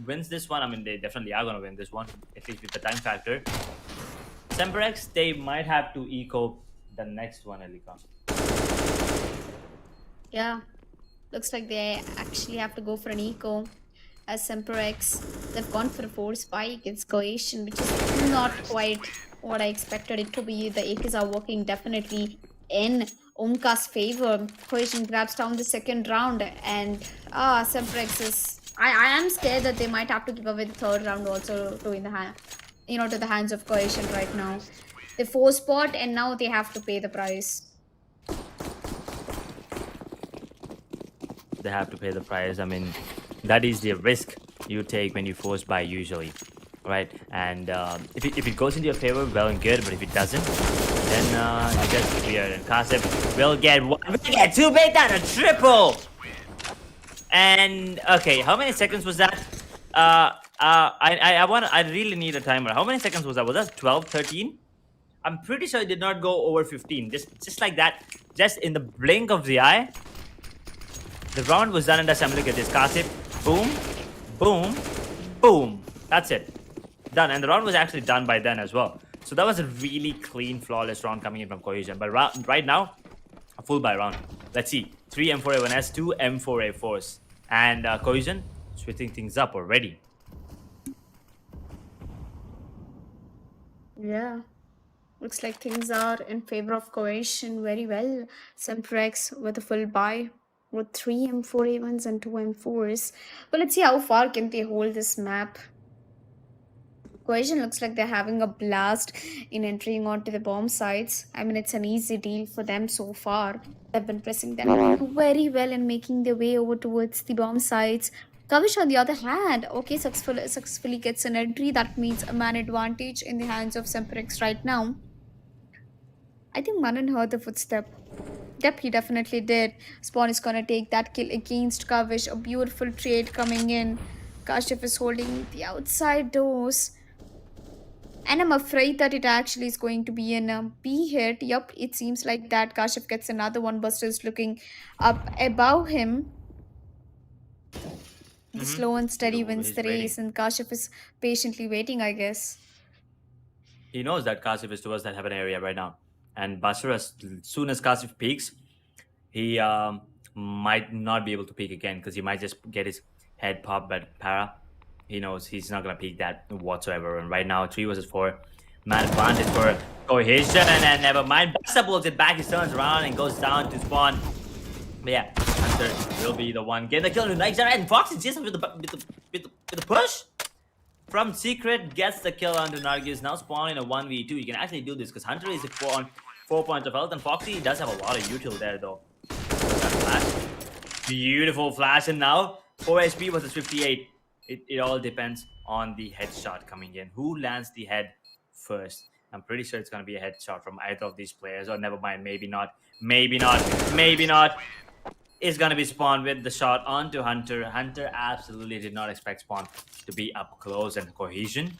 wins this one, I mean, they definitely are going to win this one, at least with the time factor. SemperX, they might have to eco the next one, Elika. Yeah, looks like they actually have to go for an eco. As SemperX, they've gone for a force spike. It's Cohesion, which is not quite what I expected it to be. The AKs are working definitely in Omka's favor. Cohesion grabs down the second round, and SemperX is. I am scared that they might have to give away the third round also to to the hands of Cohesion right now. They force spot, and now they have to pay the price. They have to pay the price. I mean, that is the risk you take when you force buy usually, right? And if it goes into your favor, well and good. But if it doesn't, then it gets cleared. And Kasif will get one, will get two, make that a triple. And okay, how many seconds was that? I really need a timer. How many seconds was that? Was that 12, 13? I'm pretty sure it did not go over 15. Just like that, just in the blink of the eye. The round was done under assembly. Get this, Kasif. Boom, boom, boom. That's it. Done. And the round was actually done by then as well. So that was a really clean, flawless round coming in from Cohesion. But right now, a full buy round. Let's see. 3 M4A1S, 2 M4A4s. And Cohesion switching things up already. Yeah. Looks like things are in favor of Cohesion very well. Semprex with a full buy with 3 M4A1s and 2 M4s. But let's see how far can they hold this map. Cohesion looks like they're having a blast in entering onto the bomb sites. I mean, it's an easy deal for them so far. They've been pressing them very well and making their way over towards the bomb sites. Kavish, on the other hand, okay, successfully gets an entry. That means a man advantage in the hands of SemperX right now. I think Manan heard the footstep. Yep, he definitely did. Spawn is gonna take that kill against Kavish. A beautiful trade coming in. Kashif is holding the outside doors. And I'm afraid that it actually is going to be an B hit. Yup, it seems like that. Kashif gets another one. Buster is looking up above him. The slow and steady wins He's the waiting. race, and Kashif is patiently waiting, I guess. He knows that Kasif is towards that heaven area right now. And Buster, as soon as Kasif peaks, he might not be able to peek again because he might just get his head popped by Para. He knows he's not going to peek that whatsoever. And right now, 3 versus 4. Man advantage for Cohesion. And then never mind. Buster pulls it back. He turns around and goes down to spawn. But yeah, Hunter will be the one getting the kill. And Fox is just with the push. From Secret gets the kill onto Nargis. Now spawning a 1v2. You can actually do this because Hunter is on 4 points of health. And Foxy does have a lot of util there though. That flash. Beautiful flash. And now 4 HP versus 58. It all depends on the headshot coming in. Who lands the head first? I'm pretty sure it's going to be a headshot from either of these players. Or never mind. Maybe not. Maybe not. Maybe not. Is going to be Spawn with the shot onto Hunter. Hunter absolutely did not expect Spawn to be up close, and Cohesion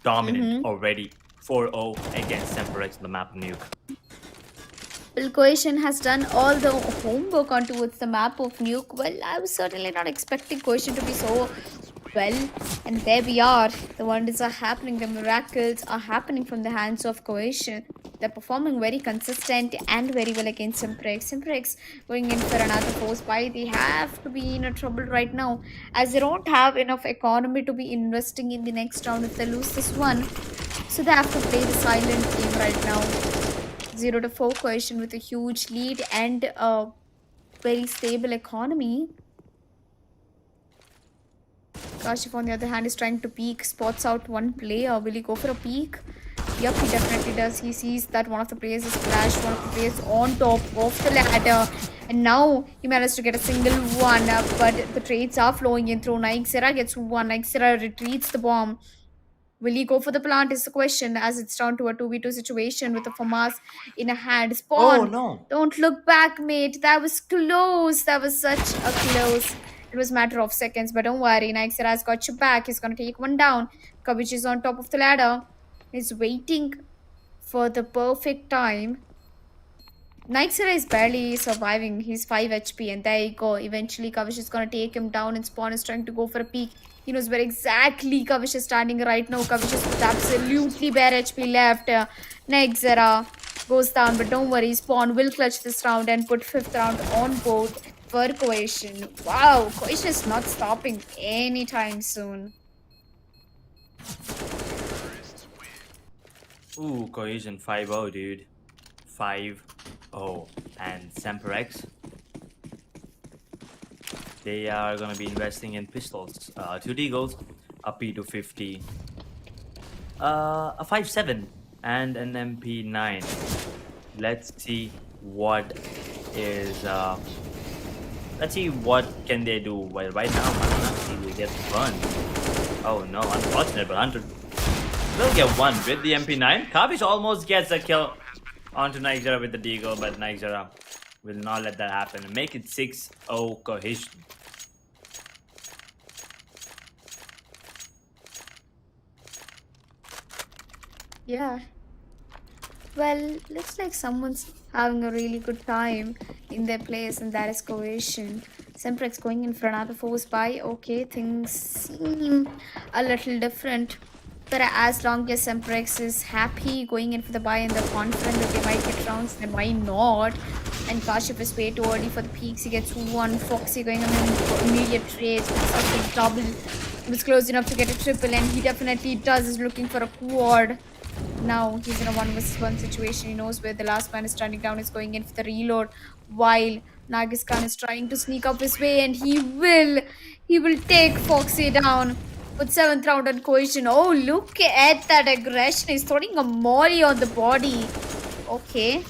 dominant already 4-0 against Semprex on the map of Nuke. Well, Cohesion has done all the homework on towards the map of Nuke. Well, I was certainly not expecting Cohesion to be so well. And there we are. The wonders are happening. The miracles are happening from the hands of Cohesion. They're performing very consistent and very well against Semprex. Semprex going in for another force buy. They have to be in a trouble right now, as they don't have enough economy to be investing in the next round if they lose this one. So they have to play the silent game right now. 0-4 Cohesion with a huge lead and a very stable economy. Kashif, on the other hand, is trying to peek. Spots out one player. Will he go for a peek? Yup, he definitely does. He sees that one of the players is flashed, one of the players on top of the ladder. And now he managed to get a single one. But the trades are flowing in through. Naixera gets one. Naixera retreats the bomb. Will he go for the plant is the question, as it's down to a 2v2 situation with the FAMAS in a hand. Spawn! Oh no! Don't look back, mate. That was close. That was such a close. It was a matter of seconds, but don't worry. Naixera's got you back. He's going to take one down. Kavich is on top of the ladder. He's waiting for the perfect time. Naixera is barely surviving. He's 5 HP, and there you go. Eventually, Kavish is going to take him down, and Spawn is trying to go for a peek. He knows where exactly Kavish is standing right now. Kavish is with absolutely bare HP left. Naixera goes down, but don't worry. Spawn will clutch this round and put 5th round on board for Cohesion. Wow, Cohesion is not stopping anytime soon. Ooh, Cohesion 5-0, dude. 5-0. And SemperX, they are going to be investing in pistols. 2 deagles, a P250, a 5.7, and an MP9. Let's see what is... let's see what can they do. Well, right now, Mananasi will get burned. Oh no, unfortunate, but Hunter will get one with the MP9. Kavish almost gets a kill onto Naixera with the deagle, but Naixera will not let that happen and make it 6-0 Cohesion. Yeah. Well, looks like someone's having a really good time in their place, and that is Cohesion. Semprex going in for another force buy. Okay, things seem a little different. But as long as Semprex is happy going in for the buy and they're confident that they might get rounds, they might not. And Kashif is way too early for the peaks. He gets one. Foxy going on an immediate trade. It's a double. It was close enough to get a triple, and he definitely does. Is looking for a quad. Now he's in a 1v1 situation. He knows where the last man is standing down. Is going in for the reload, while Nargis Khan is trying to sneak up his way, and he will take Foxy down. With 7th round on Cohesion. Oh, look at that aggression. He's throwing a molly on the body. Okay.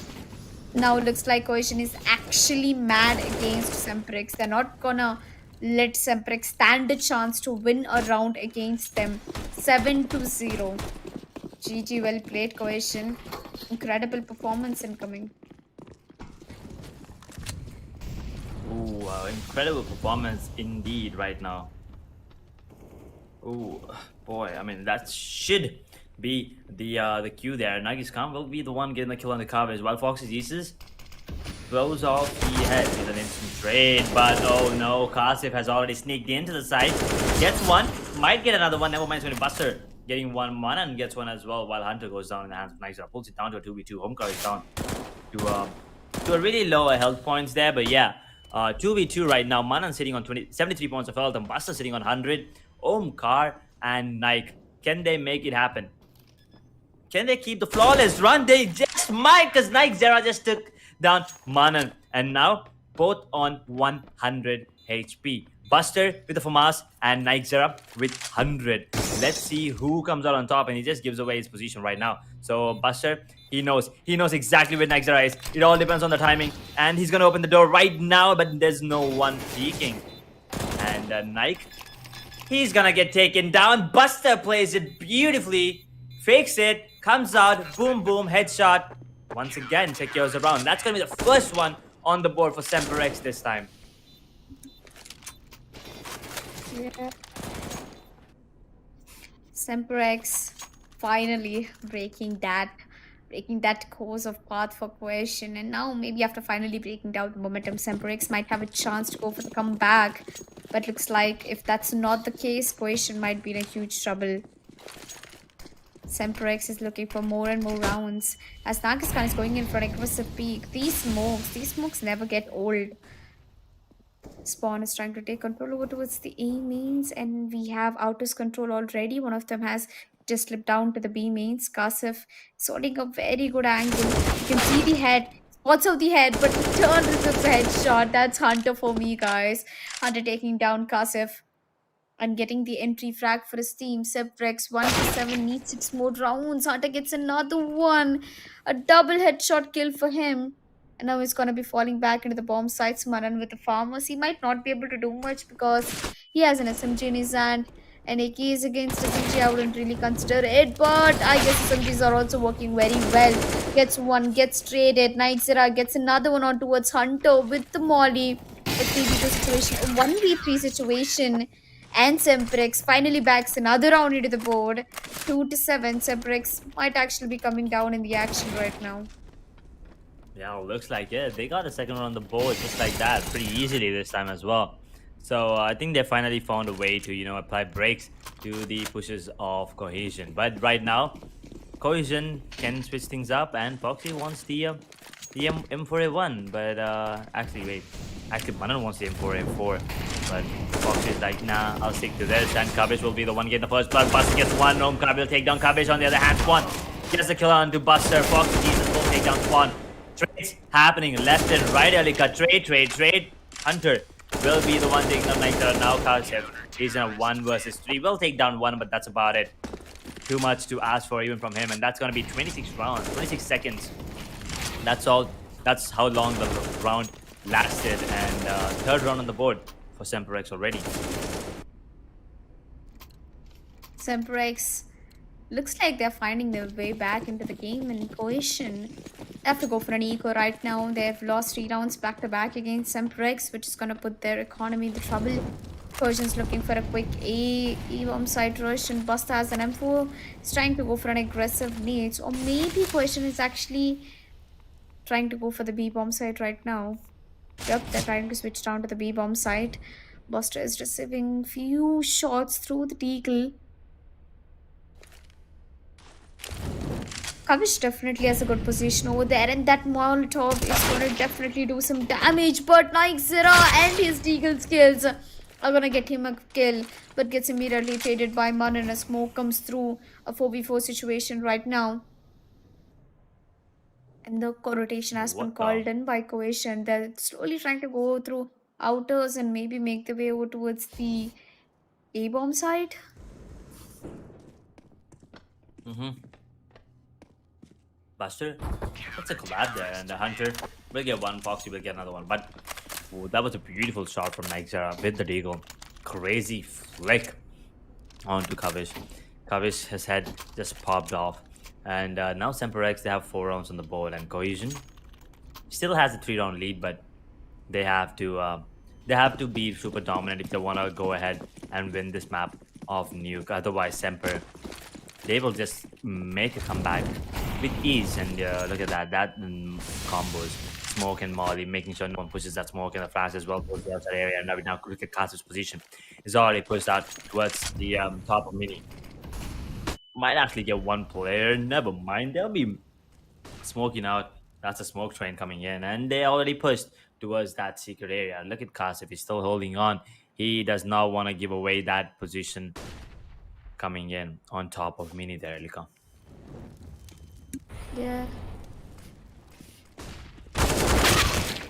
Now looks like Cohesion is actually mad against Semprex. They're not gonna let Semprex stand a chance to win a round against them. 7-0. GG, well played, Cohesion. Incredible performance incoming. Ooh, incredible performance indeed right now. Ooh, boy, I mean that should be the cue there. Nagi's Khan will be the one getting the kill on the covers, while Fox's Asus throws off the head with an instant trade. But oh no, Kasif has already sneaked into the side, gets one, might get another one. Never mind, it's going to Buster getting one and gets one as well. While Hunter goes down in the hands of Nightjar, pulls it down to a 2v2. Homekar is down to a really low health points there, but yeah. 2v2 right now. Manan sitting on 73 points of health and Buster sitting on 100. Omkar and Nike. Can they make it happen? Can they keep the flawless run? They just might, because Nike Zera just took down Manan. And now both on 100 HP. Buster with the FAMAS and Nike Zera with 100. Let's see who comes out on top, and he just gives away his position right now. So Buster, he knows exactly where Nike Zera is. It all depends on the timing, and he's gonna open the door right now, but there's no one peeking. And Nike, he's gonna get taken down. Buster plays it beautifully, fakes it, comes out, boom boom, headshot. Once again, secures the round. That's gonna be the first one on the board for SemperX this time. Yeah. SemperX finally breaking that course of path for Cohesion, and now maybe after finally breaking down the momentum, SemperX might have a chance to go for the comeback. But looks like if that's not the case, Cohesion might be in a huge trouble. SemperX is looking for more and more rounds as Nagiskan is going in for an aggressive peak. These smokes never get old. Spawn is trying to take control over towards the A mains, and we have Outer's control already. One of them has just slipped down to the B mains. Kasif is holding a very good angle. You can see the head, spots of the head, but the turn receives a headshot. That's Hunter for me, guys. Hunter taking down Kasif and getting the entry frag for his team. Semprex 1-7 needs 6 more rounds. Hunter gets another one. A double headshot kill for him. And now he's gonna be falling back into the bomb site. Maran with the farmers. He might not be able to do much because he has an SMG in his hand. And AK is against SMG. I wouldn't really consider it, but I guess SMGs are also working very well. Gets one, gets traded. Nightzera gets another one on towards Hunter with the molly. A 3v2 situation, a 1v3 situation. And Semprex finally backs another round into the board. 2-7. Semprex might actually be coming down in the action right now. Yeah, looks like it. They got a second one on the board just like that, pretty easily this time as well. So I think they finally found a way to, apply brakes to the pushes of Cohesion. But right now, Cohesion can switch things up, and Foxy wants the M4A1. But actually, Manan wants the M4A4. But Foxy is like, nah, I'll stick to this. And Kabish will be the one getting the first blood. Buster gets one. Omkar will take down Kabish. On the other hand, Spawn gets the kill onto Buster. Foxy Jesus will take down Spawn. Trades happening left and right. Alika, trade. Hunter will be the one taking down Nightjar. Now Kasif is in a 1 versus 3. Will take down one, but that's about it. Too much to ask for even from him, and that's gonna be 26 rounds, 26 seconds. That's all. That's how long the round lasted, and third round on the board for SemperX already. SemperX looks like they're finding their way back into the game, and Cohesion have to go for an eco right now. They've lost 3 rounds back to back against SemperX, which is going to put their economy in the trouble. Cohesion's looking for a quick E-bomb side rush, and Buster has an M4. He's trying to go for an aggressive nades, or maybe Cohesion is actually trying to go for the B-bomb side right now. Yep, they're trying to switch down to the B-bomb side. Buster is receiving few shots through the deagle. Kavish definitely has a good position over there, and that Molotov is going to definitely do some damage. But Nightzera and his deagle skills are going to get him a kill, but gets immediately traded by Manan. A smoke comes through. A 4v4 situation right now. And the rotation has been called in by Cohesion. They're slowly trying to go through outers and maybe make their way over towards the A-bomb side. Buster, that's a collab there, and the Hunter will get one, Foxy will get another one. But that was a beautiful shot from Nightjar with the deagle. Crazy flick onto Kavish. Kavish's head just popped off. And now SemperX, they have 4 rounds on the board, and Cohesion still has a 3 round lead, but they have to be super dominant if they want to go ahead and win this map of Nuke. Otherwise, Semper, they will just make a comeback with ease. And look at that combos, smoke and Molly, making sure no one pushes that smoke and the flash as well towards the outside area. And now look at Kazu's position is already pushed out towards the top of mini. Might actually get one player. Never mind, they'll be smoking out. That's a smoke train coming in, and they already pushed towards that secret area. Look at Kas, if he's still holding on. He does not want to give away that position coming in on top of Mini there, Lika. Yeah.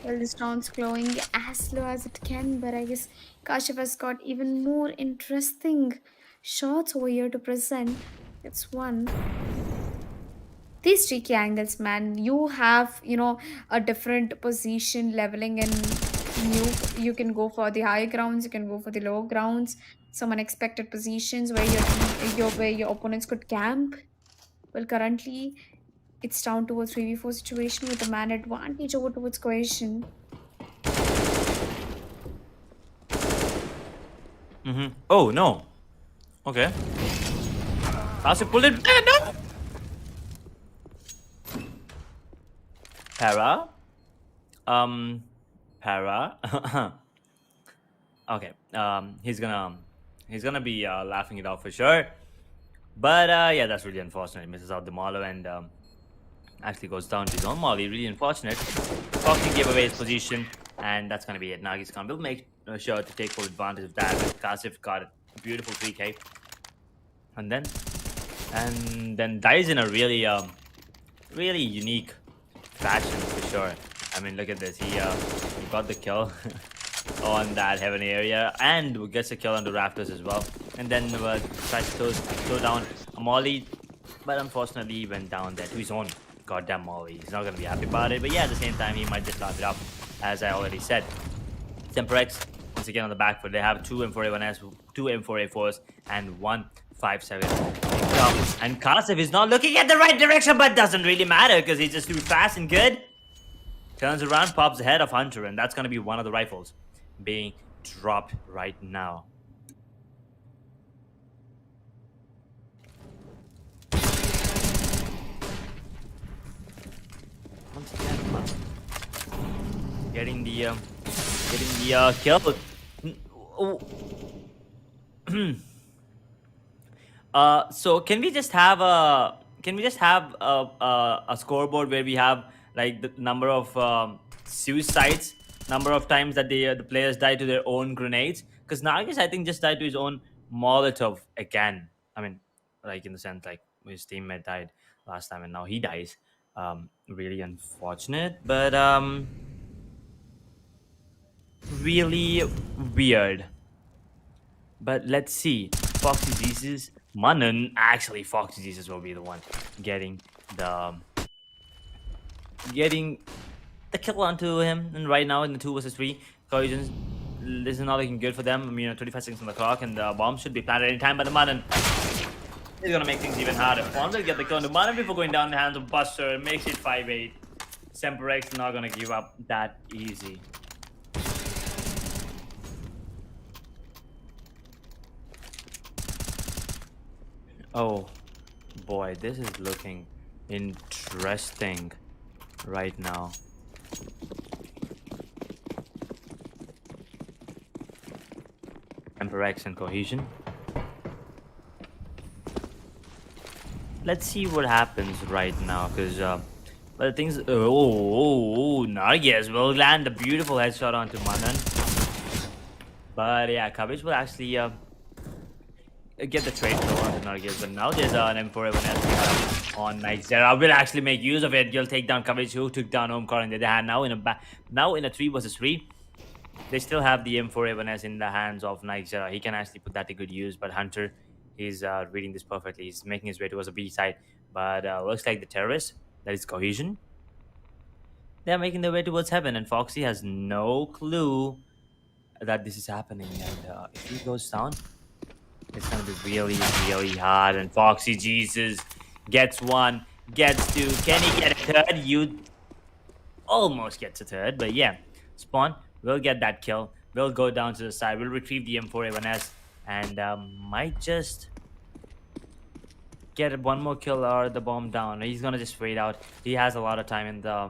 Well, this round's glowing as low as it can, but I guess Kashif has got even more interesting shots over here to present. It's one. These tricky angles, man. You have, a different position leveling, and you can go for the high grounds, you can go for the low grounds, some unexpected positions where your opponents could camp. Well, currently it's down to a 3v4 situation with a man advantage over towards Cohesion. Oh no. Okay. Kasi pulled it. No. Para. Para. Okay. He's gonna be laughing it off for sure. But yeah, that's really unfortunate. He misses out the Molo and actually goes down to his own Molly. Really unfortunate. Foxy gave away his position, and that's gonna be it. Now he's gonna make sure to take full advantage of that. Kasif got a beautiful 3K, and then dies in a really really unique fashion for sure. I mean, look at this. He got the kill on that heaven area and gets a kill on the rafters as well. And then tries to throw down a Molly, but unfortunately he went down there to his own goddamn Molly. He's not gonna be happy about it, but yeah, at the same time he might just laugh it up, as I already said. Semprex once again on the back foot. They have two M4A1S, two M4A4s, and one 5.7. And Kasev is not looking at the right direction, but doesn't really matter because he's just too fast and good. Turns around, pops ahead of Hunter, and that's gonna be one of the rifles being dropped right now. Once again, getting the kill. So can we just have a scoreboard where we have like the number of suicides, number of times that the players die to their own grenades? Because Nargis, I think, just died to his own Molotov again. I mean, like in the sense like his teammate died last time and now he dies. Really unfortunate, but really weird. But let's see. Foxy Jesus, Manan. Actually, Foxy Jesus will be the one getting the kill onto him. And right now in the 2 versus 3, Cohesion, this is not looking good for them. I mean, 25 seconds on the clock, and the bomb should be planted anytime. But the Manan is gonna make things even harder. Bomb will get the kill on the Manan before going down in the hands of Buster. It makes it 5-8. Semprex not gonna give up that easy. Oh boy, this is looking interesting right now. SemperX and Cohesion. Let's see what happens right now, because but things. Nargis will land a beautiful headshot onto Manan. But yeah, Coverage will actually get the trade throw onto Nargis, but now there's an M4A1S on Nightzera. Will actually make use of it. You'll take down Coverage, who took down Omkar in the hand. Now in a 3 versus 3, they still have the M4A1S in the hands of Nightzera. He can actually put that to good use, but Hunter, he's reading this perfectly. He's making his way towards the B side, but looks like the terrorist, that is Cohesion, they're making their way towards heaven, and Foxy has no clue that this is happening. And if he goes down, it's gonna be really, really hard. And Foxy Jesus Gets one, gets two. Can he get a third? You almost gets a third, but yeah. Spawn will get that kill. We'll go down to the side. We'll retrieve the M4A1S and might just get one more kill or the bomb down. He's gonna just wait out. He has a lot of time in the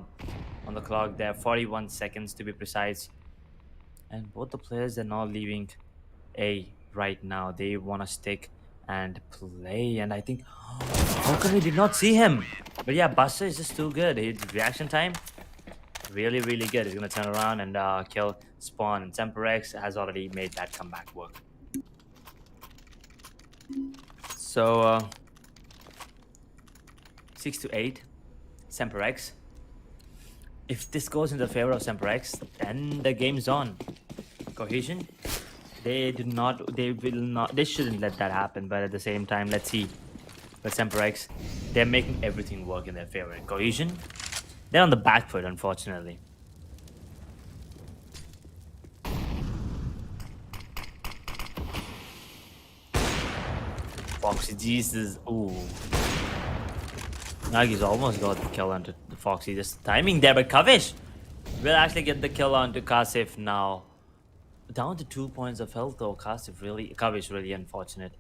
on the clock there, 41 seconds to be precise. And both the players are not leaving A right now. They want to stick and play. And I think, how come we did not see him? But yeah, Buster is just too good. His reaction time, really, really good. He's going to turn around and kill Spawn. And SemperX has already made that comeback work. So, 6 to 8, SemperX. If this goes in the favor of SemperX, then the game's on. Cohesion, they shouldn't let that happen. But at the same time, let's see. But SemperX, they're making everything work in their favor. And Cohesion, they're on the back foot, unfortunately. Foxy, Jesus, ooh. Nagi's almost got the kill onto the Foxy. Just timing there, but Kavish will actually get the kill onto Kasif now. Down to 2 points of health though. Kavish really unfortunate.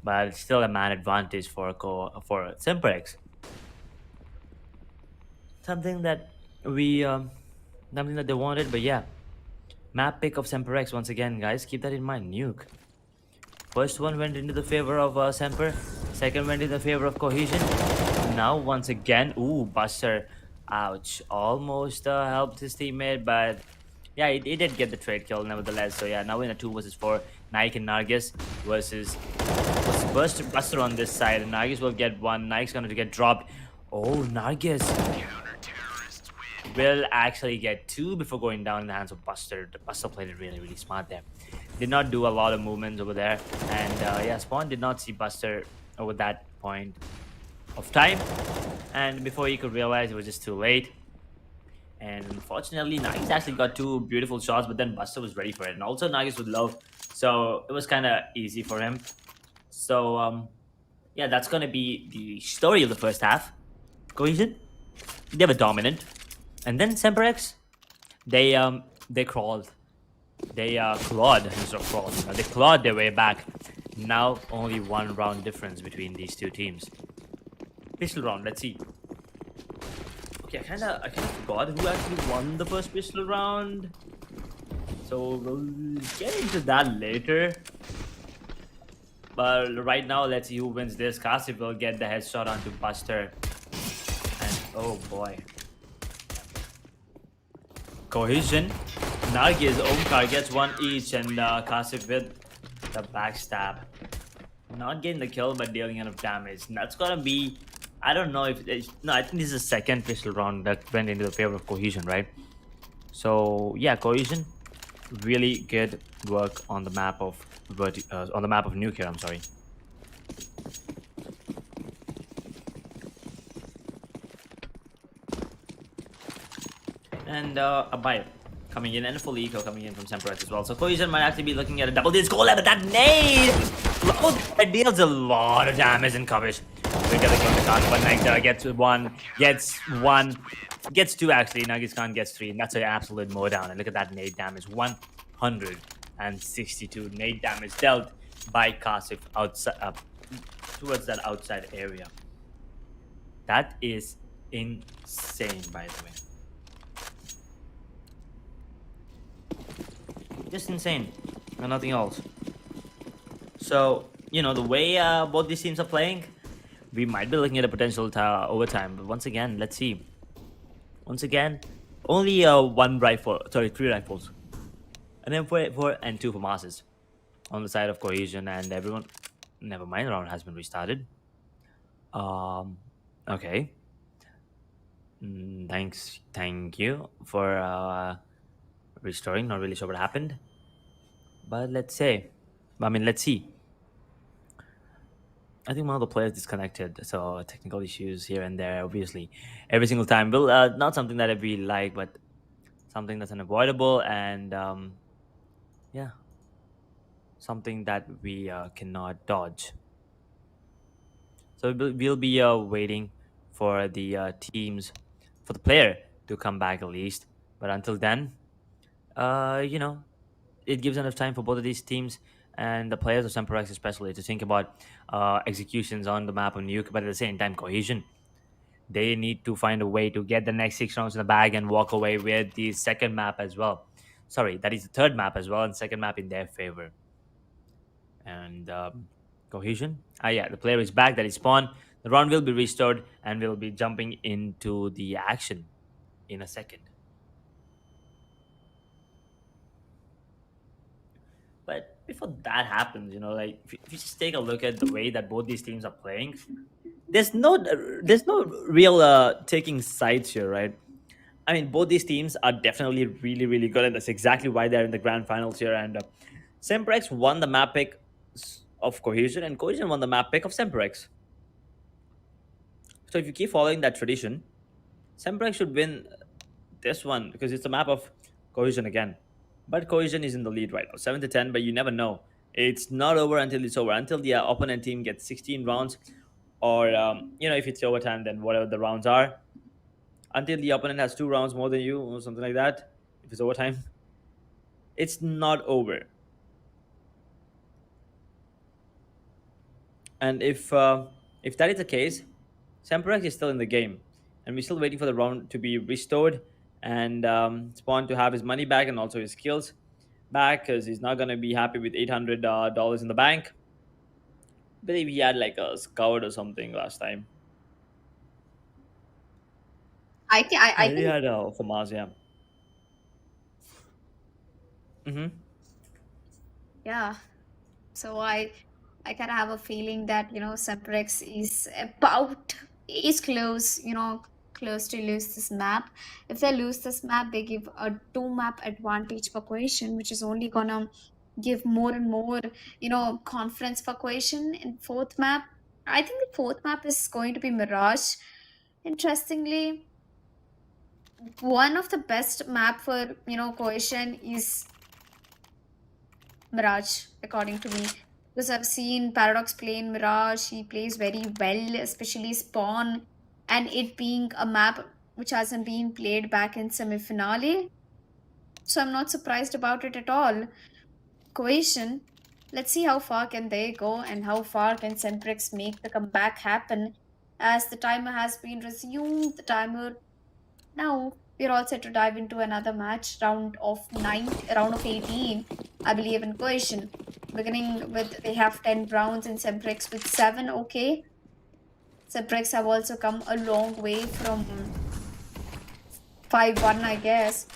But it's still a man advantage for Semprex. Something that something that they wanted, but yeah. Map pick of Semprex once again, guys. Keep that in mind. Nuke. First one went into the favor of Semper. Second went in the favor of Cohesion. Now once again, ooh, Buster, ouch, almost helped his teammate, but yeah, he did get the trade kill nevertheless. So yeah, now we're in a 2 versus 4, Nike and Nargis versus Buster on this side, and Nargis will get one. Nike's gonna get dropped. Oh, Nargis will actually get 2 before going down in the hands of Buster. The Buster played it really, really smart there. Did not do a lot of movements over there, and yeah, Spawn did not see Buster over that point of time, and before he could realize, it was just too late. And unfortunately, Nagis actually got 2 beautiful shots, but then Buster was ready for it, and also Nagis would love, so it was kind of easy for him. So yeah, that's gonna be the story of the first half. Cohesion, they were dominant, and then SemperX, they crawled. They clawed instead of crawled. They clawed their way back. Now only 1 round difference between these 2 teams. Pistol round, let's see. Okay, I kinda forgot who actually won the first pistol round. So we'll get into that later. But right now, let's see who wins this. Kasif will get the headshot onto Buster. And oh boy. Cohesion, Nargis, Omkar gets 1 each, and Kasif with the backstab. Not getting the kill, but dealing enough damage. And that's gonna be, I don't know if no, I think this is the second pistol round that went into the favor of Cohesion, right? So yeah, Cohesion, really good work on the map of Nuke here. I'm sorry. And Abai coming in, and a full eco coming in from Semprex as well. So Cohesion might actually be looking at a double digit goal level. That nade! That deals a lot of damage in coverage. We're gonna go to Khan, but Nectar gets 1, gets 2 actually. Nagis Khan gets 3, and that's an absolute mowdown. And look at that nade damage, 162 nade damage dealt by Kasif outside, towards that outside area. That is insane, by the way. Just insane, and nothing else. So, you know, the way both these teams are playing, we might be looking at a potential overtime. But once again, let's see. Once again, only 3 rifles. And then 4 and 2 for Masses on the side of Cohesion, and everyone. Never mind, the round has been restarted. Okay. Thank you for restoring. Not really sure what happened, but let's see. I think one of the players disconnected, so technical issues here and there, obviously, every single time. Will not something that I really like, but something that's unavoidable, and yeah, something that we cannot dodge. So we'll be waiting for the teams, for the player to come back at least. But until then, you know, it gives enough time for both of these teams and the players of SemperX especially to think about executions on the map of Nuke, but at the same time, Cohesion. They need to find a way to get the next 6 rounds in the bag and walk away with the second map as well. Sorry, that is the third map as well, and second map in their favor. And Cohesion. Yeah, the player is back. That is spawn. The round will be restored, and we'll be jumping into the action in a second. But before that happens, like if you just take a look at the way that both these teams are playing, there's no real taking sides here, right? I mean, both these teams are definitely really, really good, and that's exactly why they're in the grand finals here. And Semprex won the map pick of Cohesion, and Cohesion won the map pick of Semprex. So if you keep following that tradition, Semprex should win this one because it's a map of Cohesion again. But Cohesion is in the lead right now, 7-10. But you never know. It's not over until it's over. Until the opponent team gets 16 rounds, or if it's overtime, then whatever the rounds are. Until the opponent has 2 rounds more than you, or something like that. If it's overtime, it's not over. And if that is the case, SemperX is still in the game, and we're still waiting for the round to be restored and Spawn to have his money back and also his skills back, because he's not gonna be happy with $800 in the bank. I believe he had like a scout or something last time. I He think had for Mars, yeah. Mm-hmm. yeah. So I kind of have a feeling that Semprex is close, close to lose this map. If they lose this map, they give a 2 map advantage for Cohesion, which is only gonna give more and more, confidence for Cohesion in fourth map. I think the fourth map is going to be Mirage. Interestingly, one of the best map for Cohesion is Mirage, according to me. Because I've seen Paradox play in Mirage, he plays very well, especially Spawn, and it being a map which hasn't been played back in semi-finale. So I'm not surprised about it at all. Cohesion, let's see how far can they go and how far can Semprex make the comeback happen. As the timer has been resumed, the timer now we're all set to dive into another match, round of 18, I believe, in Cohesion. Beginning with, they have 10 rounds and Semprex with 7. Okay, Semprex have also come a long way from 5-1, I guess.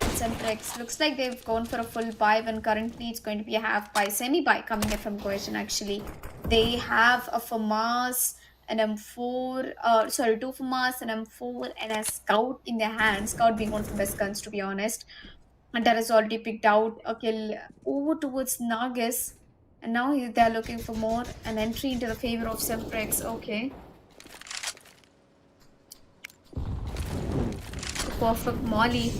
And Semprex looks like they've gone for a full buy, when currently it's going to be a half buy, semi buy coming in from Cohesion. Actually, they have a FAMAS, an M4, sorry, 2 FAMAS, an M4, and a Scout in their hand. Scout being one of the best guns, to be honest. And that has already picked out a kill over towards Nagas. And now they're looking for more, an entry into the favor of Semprex. Okay. The perfect molly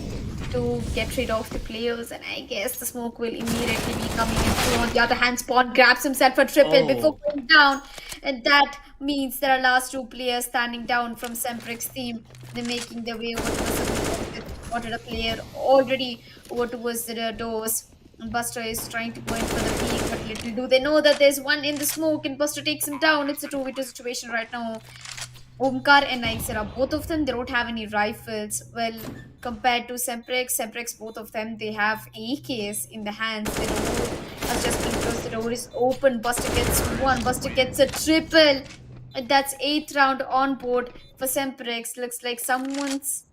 to get rid of the players, and I guess the smoke will immediately be coming in through. On the other hand, Spawn grabs himself a triple before going down, and that means there are last 2 players standing down from Semprex team. They're making their way over to the spotted a player already over towards the doors. And Buster is trying to go in for the peak, but little do they know that there's one in the smoke, and Buster takes him down. It's a 2v2 situation right now. Omkar and Nixera, both of them, they don't have any rifles. Well, compared to Semprex, both of them, they have AKs in the hands. The door has just been closed. The door is open. Buster gets 1. Buster gets a triple. And that's 8th round on board for Semprex. Looks like someone's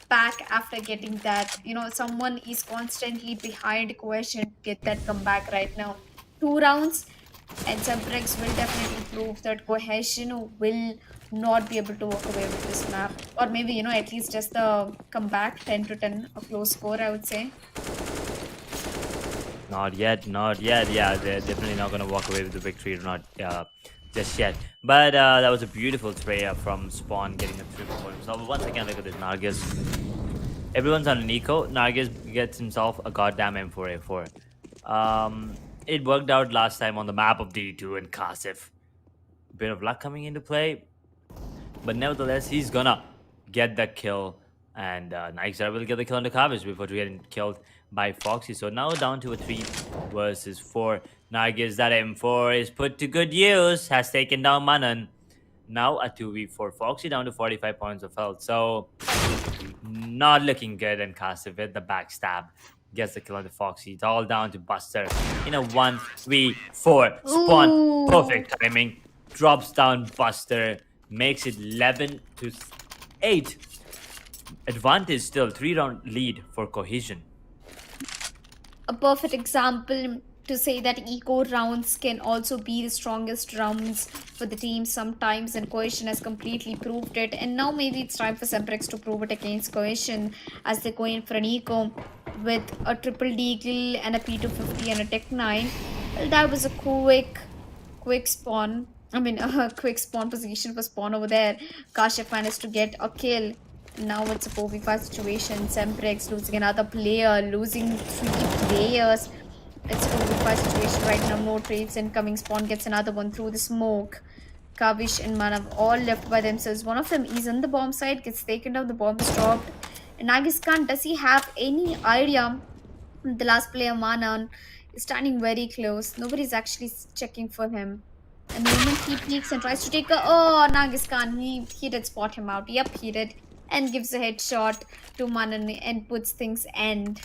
back after getting that. Someone is constantly behind Cohesion to get that comeback right now. 2 rounds, and Semprex will definitely prove that Cohesion will not be able to walk away with this map. Or maybe, at least just the comeback, 10-10, a close score, I would say. Not yet. Yeah, they're definitely not going to walk away with the victory, not just yet. But that was a beautiful spray from Spawn, getting a triple for himself. Once again, look at this Nargis. Everyone's on an eco. Nargis gets himself a goddamn M4A4. It worked out last time on the map of D2 and Kasif. bit of luck coming into play. But nevertheless, he's gonna get the kill. And Nixar will get the kill on the Kavish before getting killed by Foxy. So now down to a 3 versus 4. Now I guess that M4 is put to good use. Has taken down Manan. Now a 2v4. Foxy down to 45 points of health. So not looking good. And Kasif with the backstab gets the kill on the Foxy. It's all down to Buster in a 1v4 spawn. Ooh. Perfect timing. Drops down Buster. Makes it 11 to 8. Advantage still. 3-round lead for Cohesion. A perfect example to say that eco rounds can also be the strongest rounds for the team sometimes, and Cohesion has completely proved it. And now maybe it's time for Semprex to prove it against Cohesion as they go in for an eco with a triple deagle and a P250 and a Tech 9. Well, that was a quick spawn. I mean, a quick spawn position for spawn over there. Kashif managed to get a kill. Now it's a 4v5 situation. Semprex losing another player, losing 3 players. It's a 4v5 situation right now. No trades incoming. Spawn gets another one through the smoke. Kavish and Manav all left by themselves. One of them is on the bomb site, gets taken down, the bomb is dropped. And Nagis Khan, does he have any idea? The last player, Manan, is standing very close. Nobody's actually checking for him. And the moment he peeks and tries to take a... Oh, Nagis Khan, he did spot him out. Yep, he did. And gives a headshot to Manan and puts things end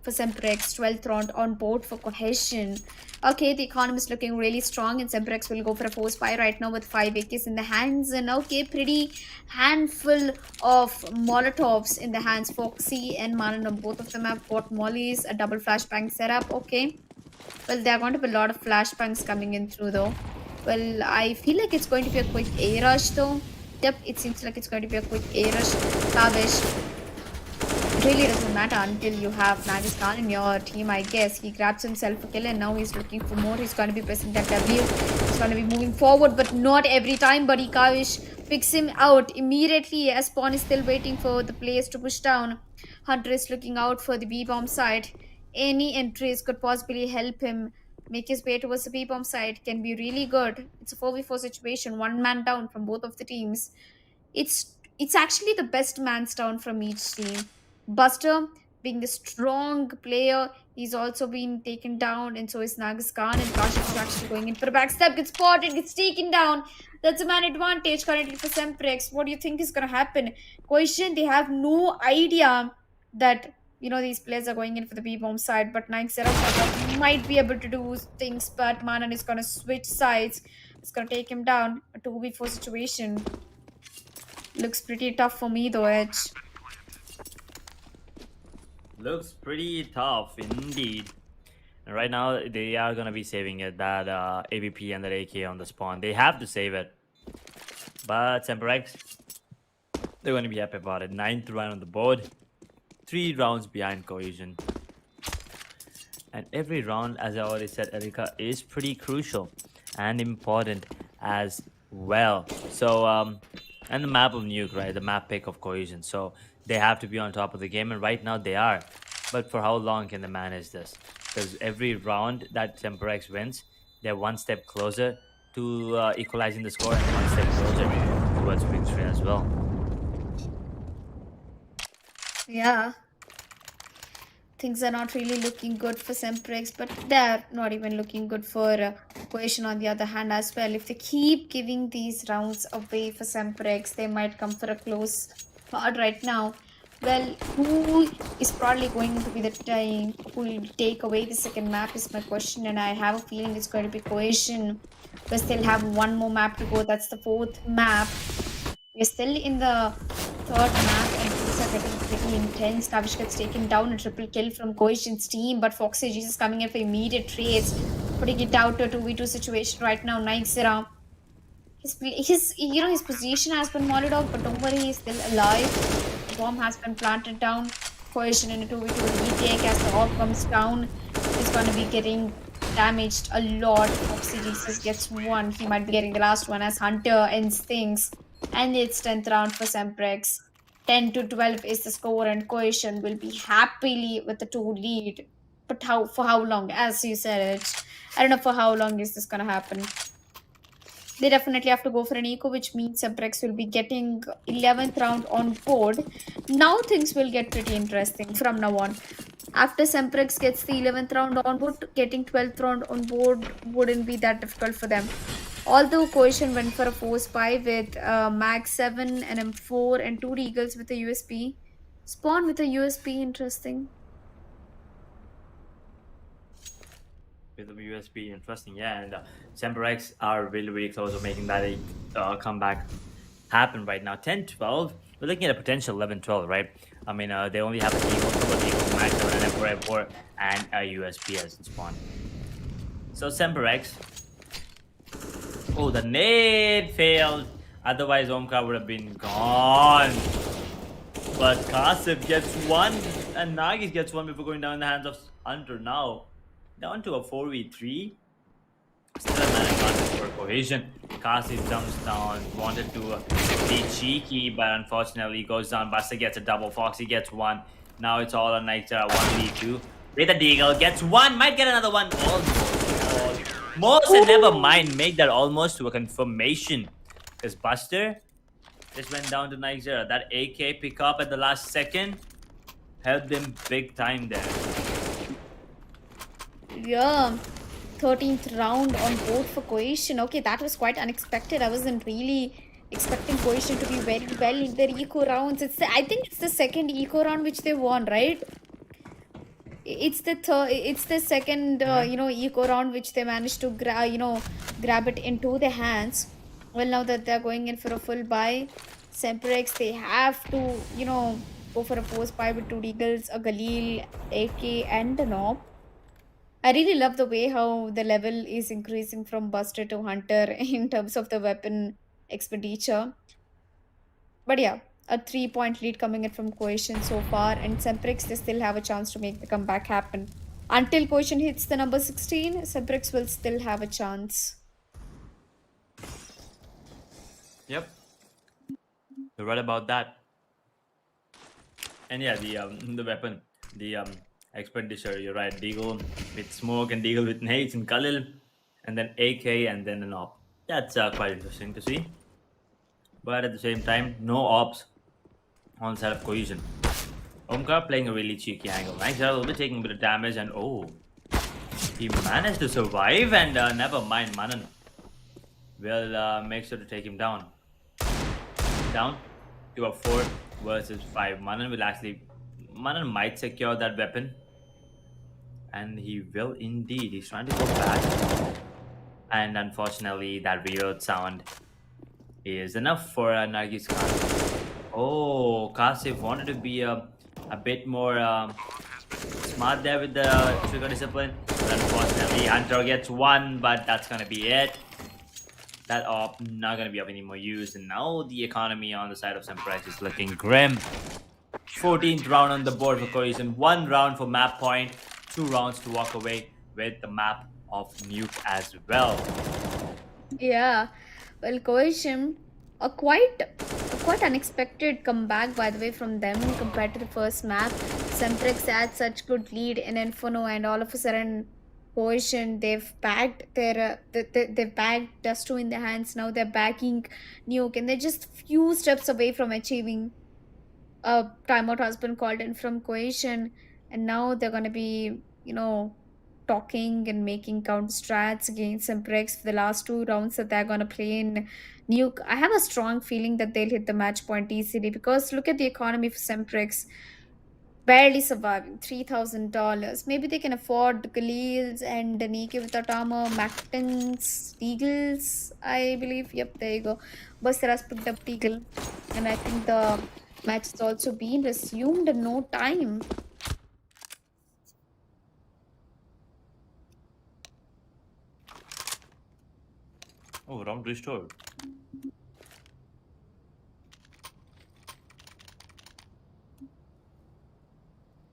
for Semprex. 12th round on board for Cohesion. Okay, the economy is looking really strong, and Semprex will go for a 4-spy right now with 5 AKs in the hands. And okay, pretty handful of Molotovs in the hands. Foxy and Manan, both of them have got mollies, a double flashbang setup. Okay. Well, there are going to be a lot of flashbangs coming in through though. Well, I feel like it's going to be a quick A rush though. Yep, it seems like it's going to be a quick A rush. Kavish. It really doesn't matter until you have Nagis Khan in your team, I guess. He grabs himself a kill and now he's looking for more. He's going to be pressing that W. He's going to be moving forward, but not every time. Buddy Kavish picks him out immediately as Spawn is still waiting for the players to push down. Hunter is looking out for the B-bomb side. Any entries could possibly help him make his way towards the B-bomb side. Can be really good. It's a 4v4 situation. One man down from both of the teams. It's actually the best man's down from each team. Buster, being the strong player, he's also been taken down, and so is Nagis Khan. And Kashif is actually going in for a backstab, gets spotted, gets taken down. That's a man advantage currently for Semprex. What do you think is going to happen? Cohesion, they have no idea that, you know, these players are going in for the B-bomb side, but Nike might be able to do things, but Manan is going to switch sides. It's going to take him down. A 2v4 situation. Looks pretty tough for me though, Edge. Looks pretty tough indeed. And right now they are gonna be saving it, that AVP and that AK on the spawn. They have to save it. But SemperX, they're gonna be happy about it. 9th round on the board. 3 rounds behind Cohesion. And every round, as I already said, Erika, is pretty crucial and important as well. So and the map of Nuke, right? The map pick of Cohesion. So they have to be on top of the game, and right now they are. But for how long can they manage this? Because every round that SemperX wins, they're one step closer to equalizing the score and one step closer towards victory as well. Yeah. Things are not really looking good for Semprex, but they're not even looking good for Cohesion on the other hand as well. If they keep giving these rounds away for Semprex, they might come for a close card right now. Well, who is probably going to be the team who will take away the second map is my question, and I have a feeling it's going to be Cohesion. We still have one more map to go. That's the 4th map. We're still in the 3rd map, and things are getting pretty intense. Kavish gets taken down, a triple kill from Cohesion's team, but Foxy is coming in for immediate trades, putting it out to a 2v2 situation right now. Nixera. His position has been modded out, but don't worry, he's still alive. The bomb has been planted down. Cohesion in a 2v2 retake as the orb comes down. He's going to be getting damaged a lot. Foxy Jesus gets one. He might be getting the last one as Hunter ends things. And it's 10th round for Semprex. 10-12 is the score, and Cohesion will be happily with the 2 lead. But for how long? As you said it, I don't know for how long is this gonna happen. They definitely have to go for an eco, which means Semprex will be getting 11th round on board. Now things will get pretty interesting from now on. After Semprex gets the 11th round on board, getting 12th round on board wouldn't be that difficult for them. Although Cohesion went for a 4 spy with Mag 7, an M4, and 2 Eagles with a USP. Spawn with a USP, interesting. With the USB, interesting, yeah. And Semprex are really, really close to making that a comeback happen right now. 10-12. We're looking at a potential 11-12, right? I mean, they only have a Eagle, couple of Eagles, Max 7, an M4, M4, and a USP as in spawn. So Semprex. Oh, the nade failed. Otherwise, Omkar would have been gone. But Kasif gets one, and Nagis gets one before going down in the hands of Hunter now. Down to a 4v3. Still a man advantage for Cohesion. Kasif jumps down, wanted to be cheeky, but unfortunately goes down. Buster gets a double. Foxy gets one. Now it's all on Nightjar 1v2. With a Deagle, gets one, might get another one. Almost, and never mind, make that almost to a confirmation. Because Buster just went down to Nightjar. That AK pick up at the last second helped him big time there. Yeah, 13th round on board for Cohesion. Okay, that was quite unexpected. I wasn't really expecting Cohesion to be very well in their eco rounds. I think it's the second eco round which they won, right? It's the second eco round which they managed to grab it into their hands. Well, now that they're going in for a full buy, Semprex, they have to go for a post buy with 2 Eagles, a Galil, AK, and a Knob. I really love the way how the level is increasing from Buster to Hunter in terms of the weapon expenditure. But yeah, a 3-point lead coming in from Cohesion so far, and Semprex, they still have a chance to make the comeback happen. Until Cohesion hits the number 16, Semprex will still have a chance. Yep, you're right about that. And yeah, the weapon, the expenditure, you're right. Deagle with smoke and Deagle with nades and Khalil, and then AK and then an op. That's quite interesting to see. But at the same time, no ops on the side of Cohesion. Omkar playing a really cheeky angle. Max will be taking a bit of damage, and oh, he managed to survive, and never mind, Manan will make sure to take him down. Down to a 4 versus 5. Manan might secure that weapon, and he will indeed. He's trying to go back, and unfortunately, that reload sound is enough for Nargis Khan. Oh, Kasif wanted to be a bit more smart there with the trigger discipline, but unfortunately, Hunter gets one, but that's gonna be it. That op not gonna be of any more use, and now the economy on the side of Semprex is looking grim. 14th round on the board for Cohesion, 1 round for map point, 2 rounds to walk away with the map of Nuke as well. Yeah, well, Cohesion, a quite unexpected comeback, by the way, from them compared to the first map. Semprex had such good lead in Inferno, and all of a sudden, Cohesion, they've bagged their they've bagged Dust2 in their hands. Now they're bagging Nuke, and they're just few steps away from achieving a timeout has been called in from Cohesion, and now they're gonna be talking and making counter strats against Semprex for the last 2 rounds that they're gonna play in Nuke. I have a strong feeling that they'll hit the match point easily, because look at the economy for Semprex. Barely surviving, $3,000. Maybe they can afford Galils and Nike without armor, Mactons, Eagles, I believe. Yep, there you go. Buster has picked up Eagle, and I think the match has also been resumed in no time. Oh, round restored.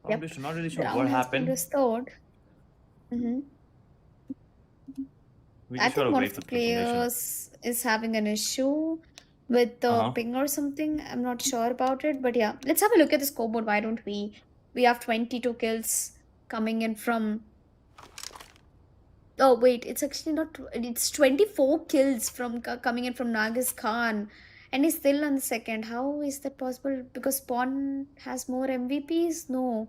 Yep. I'm not really sure Round what has been happened. restored. We I just think gotta one wait of for the the confirmation. players is having an issue with the ping or something. I'm not sure about it, but yeah, let's have a look at the scoreboard. Why don't we? We have 22 kills coming in from Oh wait, it's actually not. It's 24 kills from coming in from Nagas Khan, and he's still on the second. How is that possible? Because Spawn has more MVPs? No.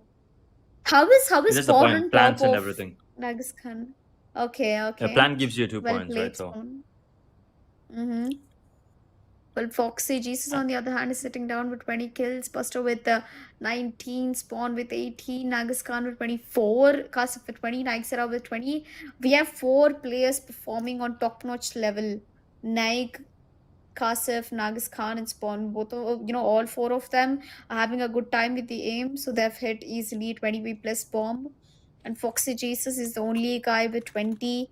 How is That's the Spawn point. on top Plants and of everything. Nagas Khan? Okay, A okay. plant gives you two Well points, right? played, So Spawn. Mm-hmm. Well, Foxy Jesus, on the other hand, is sitting down with 20 kills. Buster with 19, Spawn with 18, Nagas Khan with 24, Kasif with 20, Naixera with 20. We have four players performing on top notch level. Naik, Kasif, Nagas Khan, and Spawn. Both of all four of them are having a good time with the aim, so they've hit easily 20 plus bomb. And Foxy Jesus is the only guy with 20.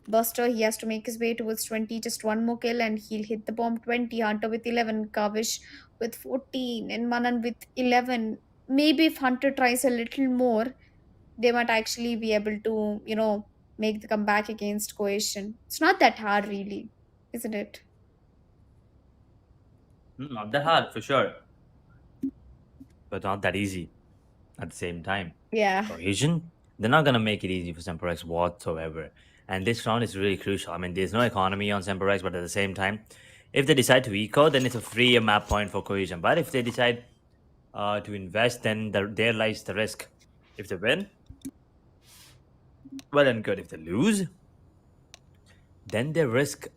Buster, he has to make his way towards 20, just one more kill, and he'll hit the bomb 20. Hunter with 11, Kavish with 14, and Manan with 11. Maybe if Hunter tries a little more, they might actually be able to, make the comeback against Cohesion. It's not that hard, really, isn't it? not that hard for sure, but not that easy at the same time. Yeah. Cohesion, they're not gonna make it easy for SemperX whatsoever. And this round is really crucial. I mean, there's no economy on SemperX, but at the same time, if they decide to eco, then it's a free map point for Cohesion. But if they decide to invest, then there lies the risk. If they win, well and good. If they lose, then they risk,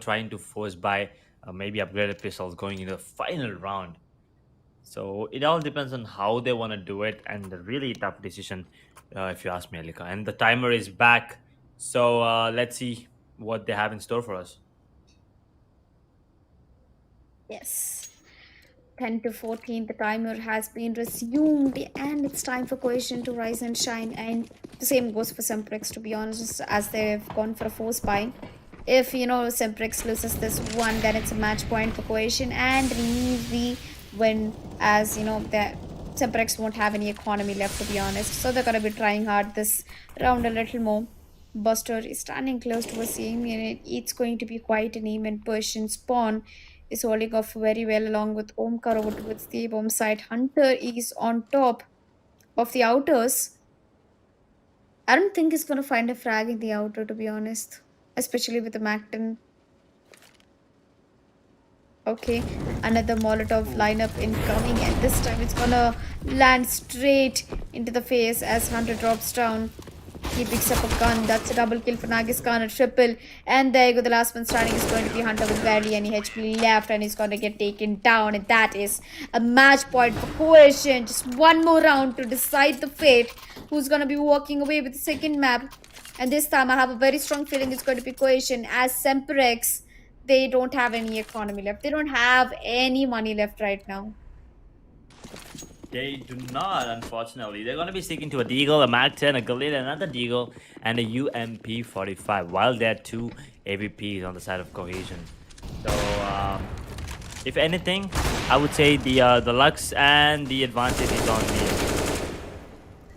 trying to force buy maybe upgraded pistols going into the final round. So it all depends on how they want to do it, and a really tough decision, if you ask me, Alika. And the timer is back, so let's see what they have in store for us. Yes. 10 to 14, the timer has been resumed, and it's time for Cohesion to rise and shine. And the same goes for Semprex, to be honest, as they've gone for a force buy. If Semprex loses this one, then it's a match point for Cohesion and an easy win, as the Semprex won't have any economy left, to be honest. So they're gonna be trying hard this round a little more. Buster is standing close to a seam, and it's going to be quite an even Persian Spawn is holding off very well along with Omkar over towards the bomb side. Hunter is on top of the outers. I don't think he's gonna find a frag in the outer, to be honest. Especially with the Macton. Okay, another Molotov lineup incoming, and this time it's gonna land straight into the face as Hunter drops down. He picks up a gun. That's a double kill for Nagis Khan, a triple. And there you go. The last one standing is going to be Hunter with barely any HP left, and he's going to get taken down. And that is a match point for Cohesion. Just one more round to decide the fate. Who's going to be walking away with the second map? And this time I have a very strong feeling it's going to be Cohesion, as Semprex, they don't have any economy left. They don't have any money left right now. They do not, unfortunately. They're going to be sticking to a Deagle, a Mag 10, a Galil, another Deagle, and a UMP 45, while there are two AVPs on the side of Cohesion. So, if anything, I would say the Lux and the advantage is on the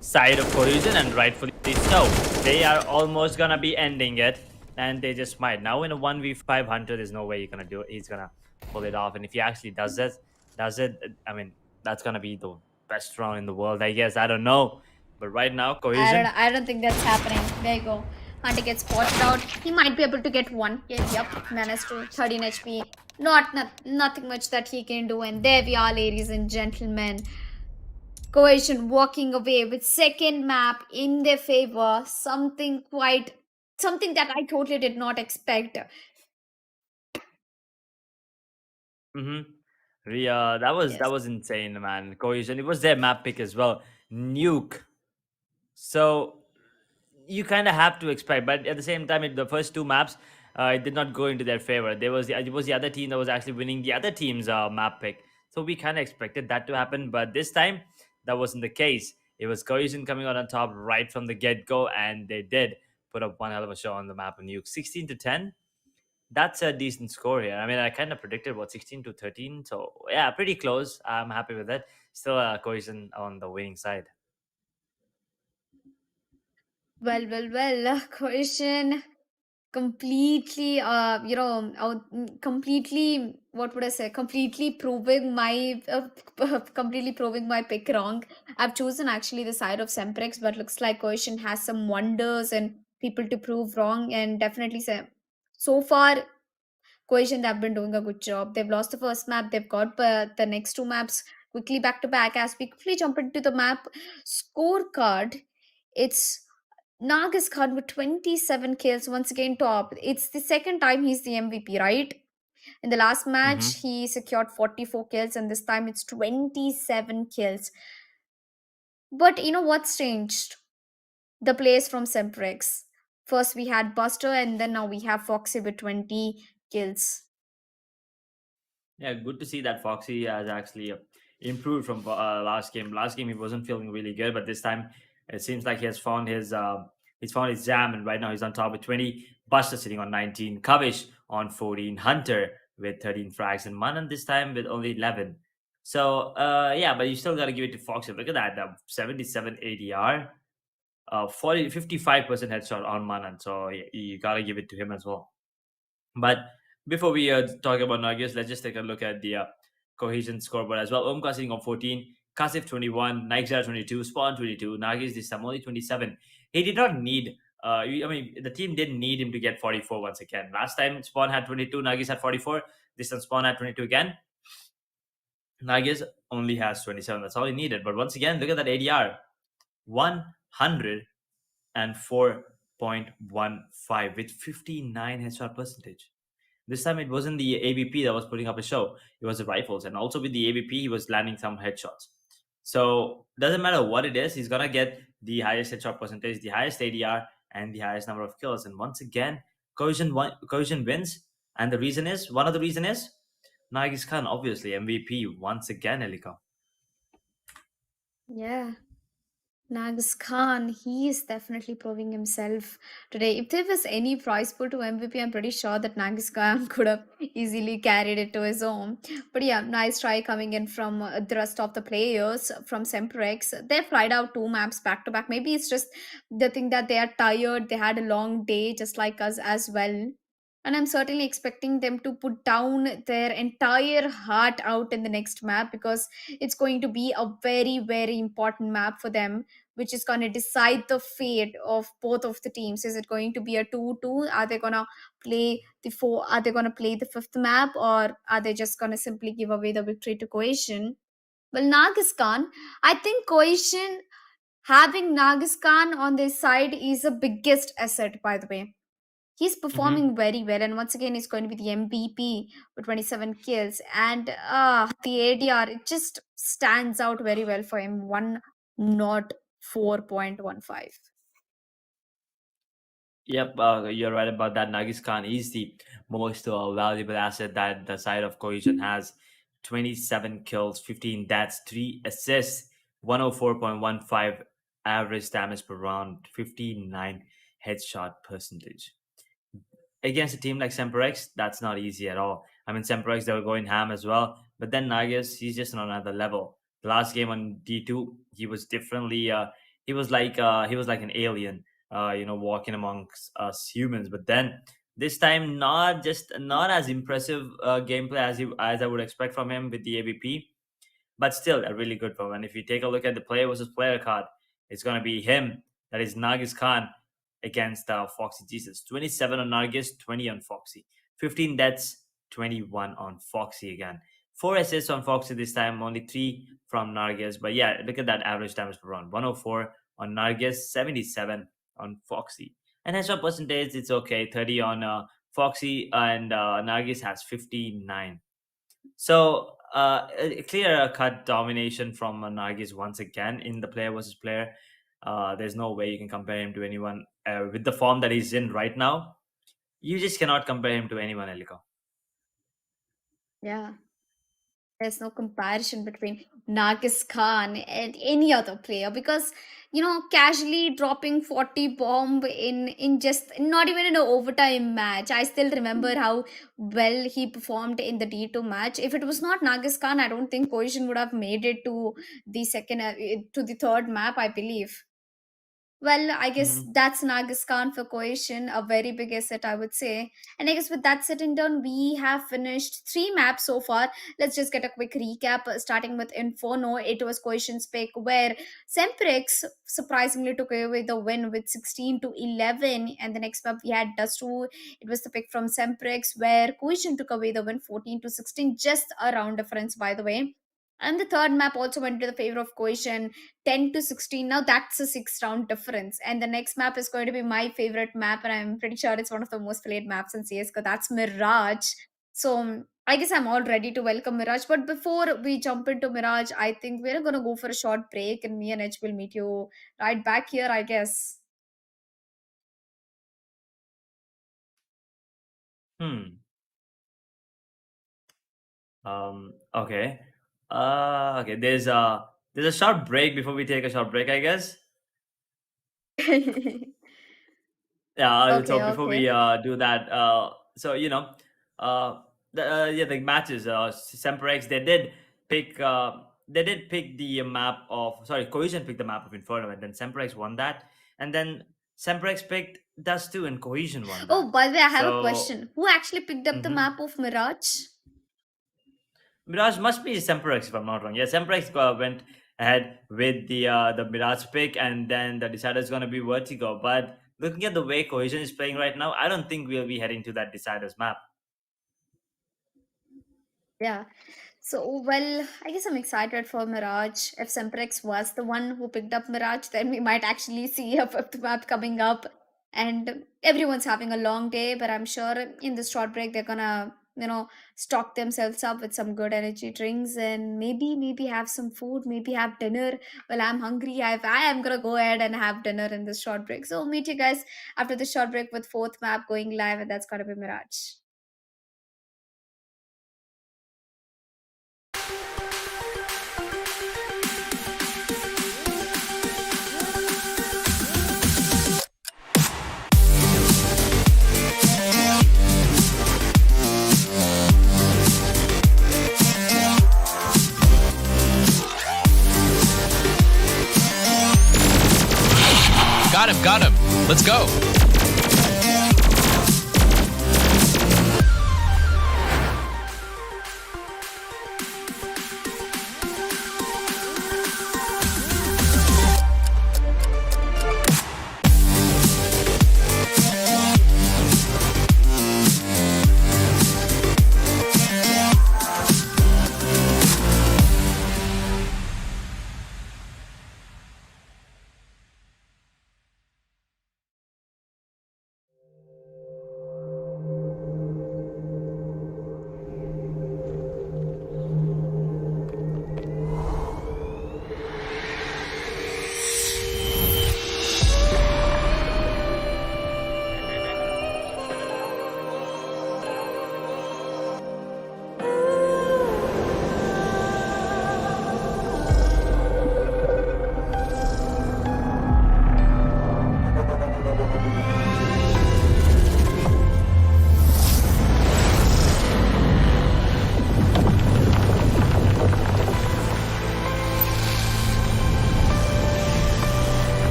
side of Cohesion, and rightfully so. They are almost going to be ending it, and they just might. Now, in a 1v5 Hunter, there's no way you're going to do it. He's going to pull it off, and if he actually does it, I mean, that's gonna be the best round in the world, I guess. I don't know, but right now, Cohesion. I don't think that's happening. There you go. Hunter gets spotted out. He might be able to get one. Yeah, yep, managed to 13 HP. Nothing much that he can do. And there we are, ladies and gentlemen. Cohesion walking away with second map in their favor. Something that I totally did not expect. Mm-hmm. Yeah, that Yes. was insane, man. Cohesion. It was their map pick as well. Nuke. So you kind of have to expect, but at the same time, the first two maps, it did not go into their favor. It was the other team that was actually winning the other team's map pick. So we kind of expected that to happen, but this time that wasn't the case. It was Cohesion coming out on top right from the get go, and they did put up one hell of a show on the map of Nuke. 16-10. That's a decent score here. I mean, I kind of predicted 16-13, so yeah, pretty close. I'm happy with it. Still a Cohesion on the winning side. Well, Cohesion completely completely, what would I say, completely proving my pick wrong. I've chosen actually the side of Semprex, but looks like Cohesion has some wonders and people to prove wrong, and definitely say so far Cohesion, they've been doing a good job. They've lost the first map, they've got the next two maps quickly back to back. As we quickly jump into the map scorecard, it's Nagas Khan with 27 kills, once again top. It's the second time he's the MVP, right? In the last match, Hmm. he secured 44 kills, and this time it's 27 kills. But you know what's changed? The players from Semprex. First we had Buster, and then now we have Foxy with 20 kills. Yeah, good to see that Foxy has actually improved from last game. Last game he wasn't feeling really good, but this time it seems like he has found his jam, and right now he's on top with 20. Buster sitting on 19, Kavish on 14, Hunter with 13 frags, and Manan this time with only 11. So yeah, but you still got to give it to Foxy. Look at that, the 77 ADR, 55% headshot on Manan. So you got to give it to him as well. But before we talk about Nuggets, let's just take a look at the cohesion scoreboard as well. Omka sitting on 14, Kasif 21, Nigel 22, Spawn 22, Nagis this time only 27. He did not need, I mean, the team didn't need him to get 44 once again. Last time Spawn had 22, Nagis had 44. This time Spawn had 22 again. Nagis only has 27. That's all he needed. But once again, look at that ADR, 104.15 with 59 headshot percentage. This time it wasn't the AVP that was putting up a show. It was the rifles. And also with the AVP, he was landing some headshots. So doesn't matter what it is, he's gonna get the highest headshot percentage, the highest ADR, and the highest number of kills. And once again, Cohesion wins. And the reason is, one of the reason is Nagis Khan, obviously MVP once again, Elika. Yeah. Nagus Khan, he is definitely proving himself today. If there was any prize pool to MVP, I'm pretty sure that Nagus Khan could have easily carried it to his own. But yeah, nice try coming in from the rest of the players from Semprex. They've tried out two maps back to back. Maybe it's just the thing that they are tired. They had a long day, just like us as well. And I'm certainly expecting them to put down their entire heart out in the next map, because it's going to be a very, very important map for them, which is going to decide the fate of both of the teams. Is it going to be a 2-2? Are they going to play the four? Are they going to play the fifth map, or are they just going to simply give away the victory to Cohesion? Well, Nagiskan, I think Cohesion having Nagiskan on their side is the biggest asset, by the way. He's Hmm. performing very well, and once again, he's going to be the MVP with 27 kills. And the ADR, it just stands out very well for him, 104.15. Yep, you're right about that. Nagis Khan is the most valuable asset that the side of Cohesion has. 27 kills, 15 deaths, 3 assists, 104.15 average damage per round, 59 headshot percentage against a team like SemperX, that's not easy at all. I mean, SemperX, they were going ham as well, but then Nagas, he's just on another level. The last game on D2, he was differently. He was like an alien, walking amongst us humans. But then this time, not as impressive gameplay as I would expect from him with the AVP, but still a really good one. And if you take a look at the player versus player card, it's going to be him. That is Nargis Khan against Foxy Jesus. 27 on Nargis, 20 on Foxy. 15 deaths, 21 on Foxy again. 4 assists on Foxy this time, only 3 from Nargis. But yeah, look at that average damage per round. 104 on Nargis, 77 on Foxy. And headshot percentage, it's okay. 30 on Foxy, and Nargis has 59. So a clear cut domination from Nagis once again in the player versus player. There's no way you can compare him to anyone with the form that he's in right now. You just cannot compare him to anyone, Eliko. Yeah. There's no comparison between Nargis Khan and any other player, because casually dropping 40 bomb in just not even in an overtime match. I still remember how well he performed in the D2 match. If it was not Nargis Khan, I don't think Cohesion would have made it to the third map, I believe. Well, I guess Mhm. that's Nagiskan for Cohesion, a very big asset, I would say. And I guess with that sitting down, we have finished three maps so far. Let's just get a quick recap, starting with Inferno. It was Cohesion's pick, where Semprex surprisingly took away the win with 16 to 11. And the next map we had Dust 2. It was the pick from Semprex, where Cohesion took away the win 14 to 16, just a round difference, by the way. And the third map also went to the favor of Cohesion, 10 to 16. Now that's a 6 round difference. And the next map is going to be my favorite map, and I'm pretty sure it's one of the most played maps in CSGO. That's Mirage. So I guess I'm all ready to welcome Mirage. But before we jump into Mirage, I think we're going to go for a short break, and me and Edge will meet you right back here, I guess. Hmm. Okay. Okay. There's a short break before we take a short break, I guess. Yeah. So Okay, before okay. we do that, so uh, the matches. Semprex they did pick the map of sorry Cohesion picked the map of Inferno, and then Semprex won that, and then Semprex picked Dust 2 and Cohesion won Oh, that. by the way, I have a So. question. Who actually picked up the Mhm. map of Mirage? Mirage must be Semperex if I'm not wrong. Yeah, Semperex went ahead with the Mirage pick, and then the decider is going to be Vertigo. But looking at the way Cohesion is playing right now, I don't think we'll be heading to that decider's map. Yeah. So, well, I guess I'm excited for Mirage. If Semprex was the one who picked up Mirage, then we might actually see a fifth map coming up. And everyone's having a long day, but I'm sure in this short break they're gonna, stock themselves up with some good energy drinks and maybe have some food, maybe have dinner. Well, I'm hungry. I am gonna go ahead and have dinner in this short break. So meet you guys after the short break with fourth map going live, and that's gonna be Mirage. Got him, got him. Let's go.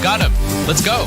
Got him. Let's go.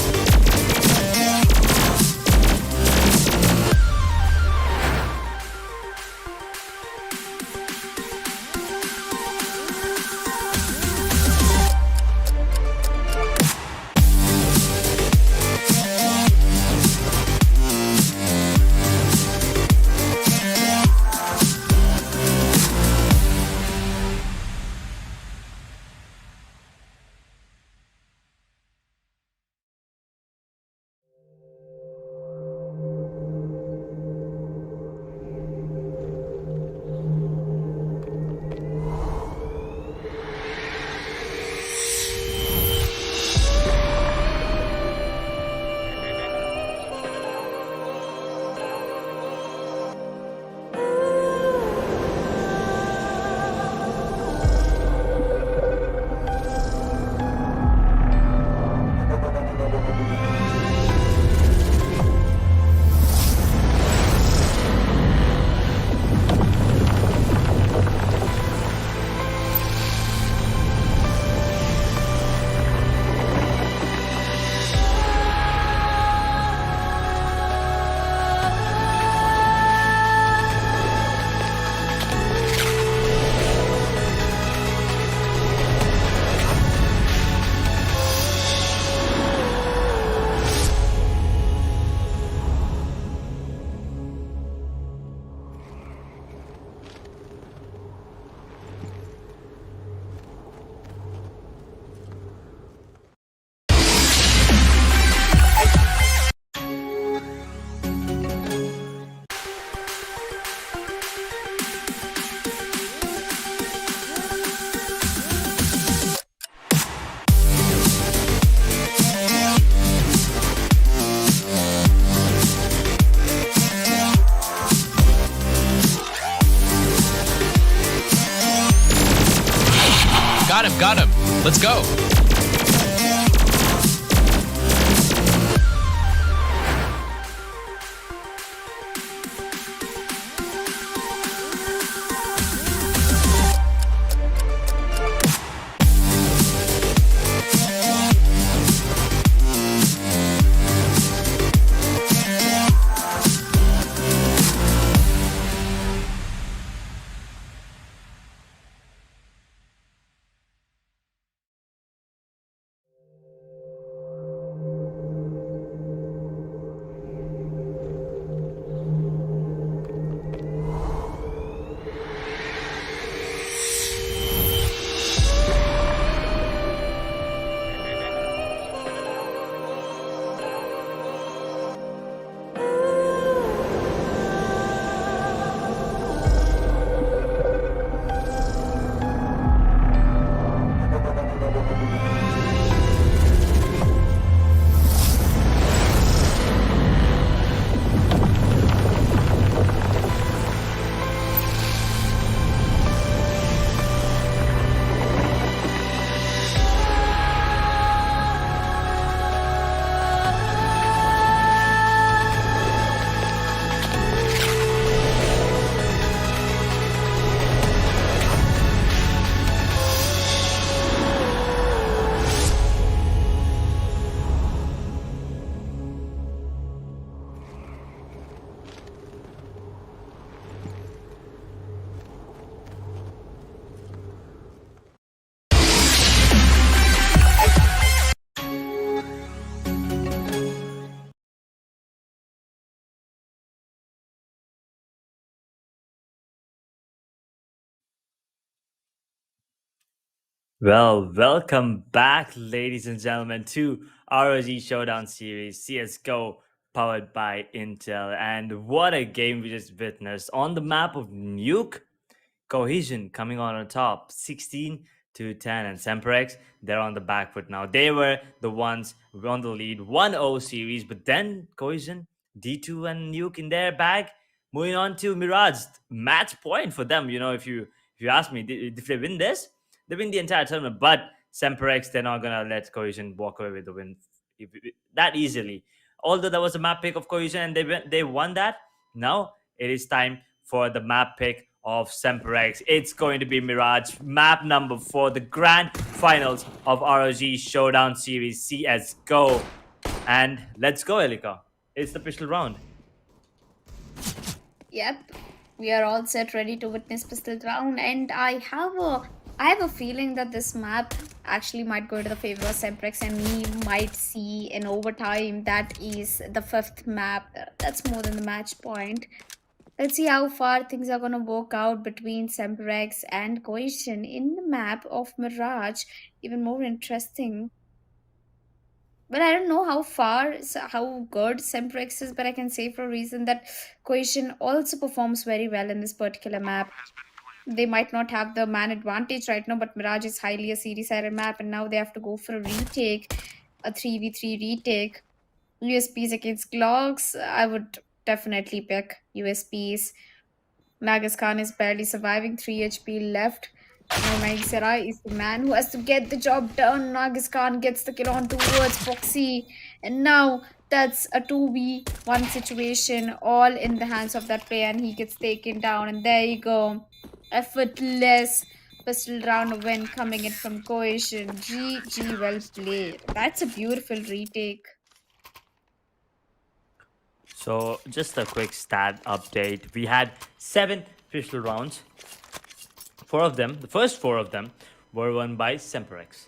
got him. Let's go. Well, welcome back, ladies and gentlemen, to ROG Showdown series CS:GO, powered by Intel. And what a game we just witnessed on the map of Nuke. Cohesion coming on top, 16 to 10, and Semprex, they're on the back foot now. They were the ones who were on the lead, 1-0 series, but then Cohesion, D2 and Nuke in their bag. Moving on to Mirage, match point for them. You know, if you ask me, if they win this, they win the entire tournament. But Semperex, they're not gonna let Cohesion walk away with the win that easily. Although there was a map pick of Cohesion and they won that. Now it is time for the map pick of Semperex. It's going to be Mirage, map number 4, the grand finals of ROG Showdown Series CS:GO. And let's go, Elika. It's the pistol round. Yep, we are all set, ready to witness pistol round, and I have a feeling that this map actually might go to the favor of Semprex, and we might see an overtime. That is the 5th map. That's more than the match point. Let's see how far things are gonna work out between Semprex and Cohesion in the map of Mirage. Even more interesting. But I don't know how good Semprex is, but I can say for a reason that Cohesion also performs very well in this particular map. They might not have the man advantage right now, but Mirage is highly a series-sided map, and now they have to go for a retake, a 3v3 retake. USPs against Glocks, I would definitely pick USPs. Nagas Khan is barely surviving, 3 HP left. Now Magisera is the man who has to get the job done. Nagas Khan gets the kill on towards Foxy. And now that's a 2v1 situation, all in the hands of that player, and he gets taken down. And there you go. Effortless pistol round win coming in from Cohesion. GG, well played. That's a beautiful retake. So just a quick stat update. We had 7 pistol rounds. 4 of them, the first 4 of them, were won by Semprex.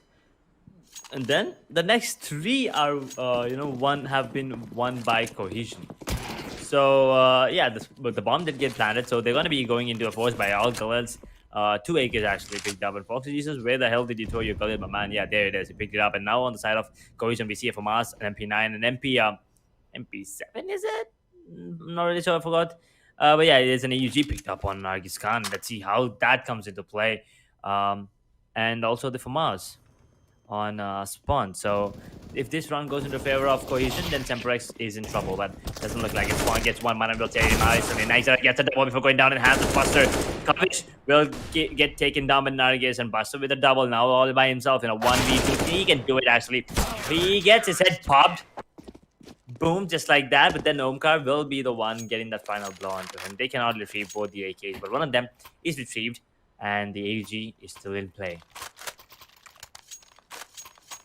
And then the next 3 are, one have been won by Cohesion. So yeah, the bomb did get planted. So they're going to be going into a force by all colors. 2 AKs actually picked up. And Foxy Jesus, where the hell did you throw your gullet, my man? Yeah, there it is. He picked it up. And now on the side of Cohesion, we see a FAMAS, an MP9, an MP7, is it? Not really sure, I forgot. But yeah, there's an AUG picked up on Nargis Khan. Let's see how that comes into play. And also the FAMAS on Spawn. So if this round goes into favor of Cohesion, then Semprex is in trouble. But doesn't look like it. Spawn gets one man and will take him out. So nice gets a double before going down and has the Buster. Kavish will get taken down by Nargis and Buster with a double now all by himself in a 1v2. He can do it actually. He gets his head popped. Boom, just like that. But then Omkar will be the one getting that final blow onto him. They cannot retrieve both the AKs, but one of them is retrieved and the AG is still in play.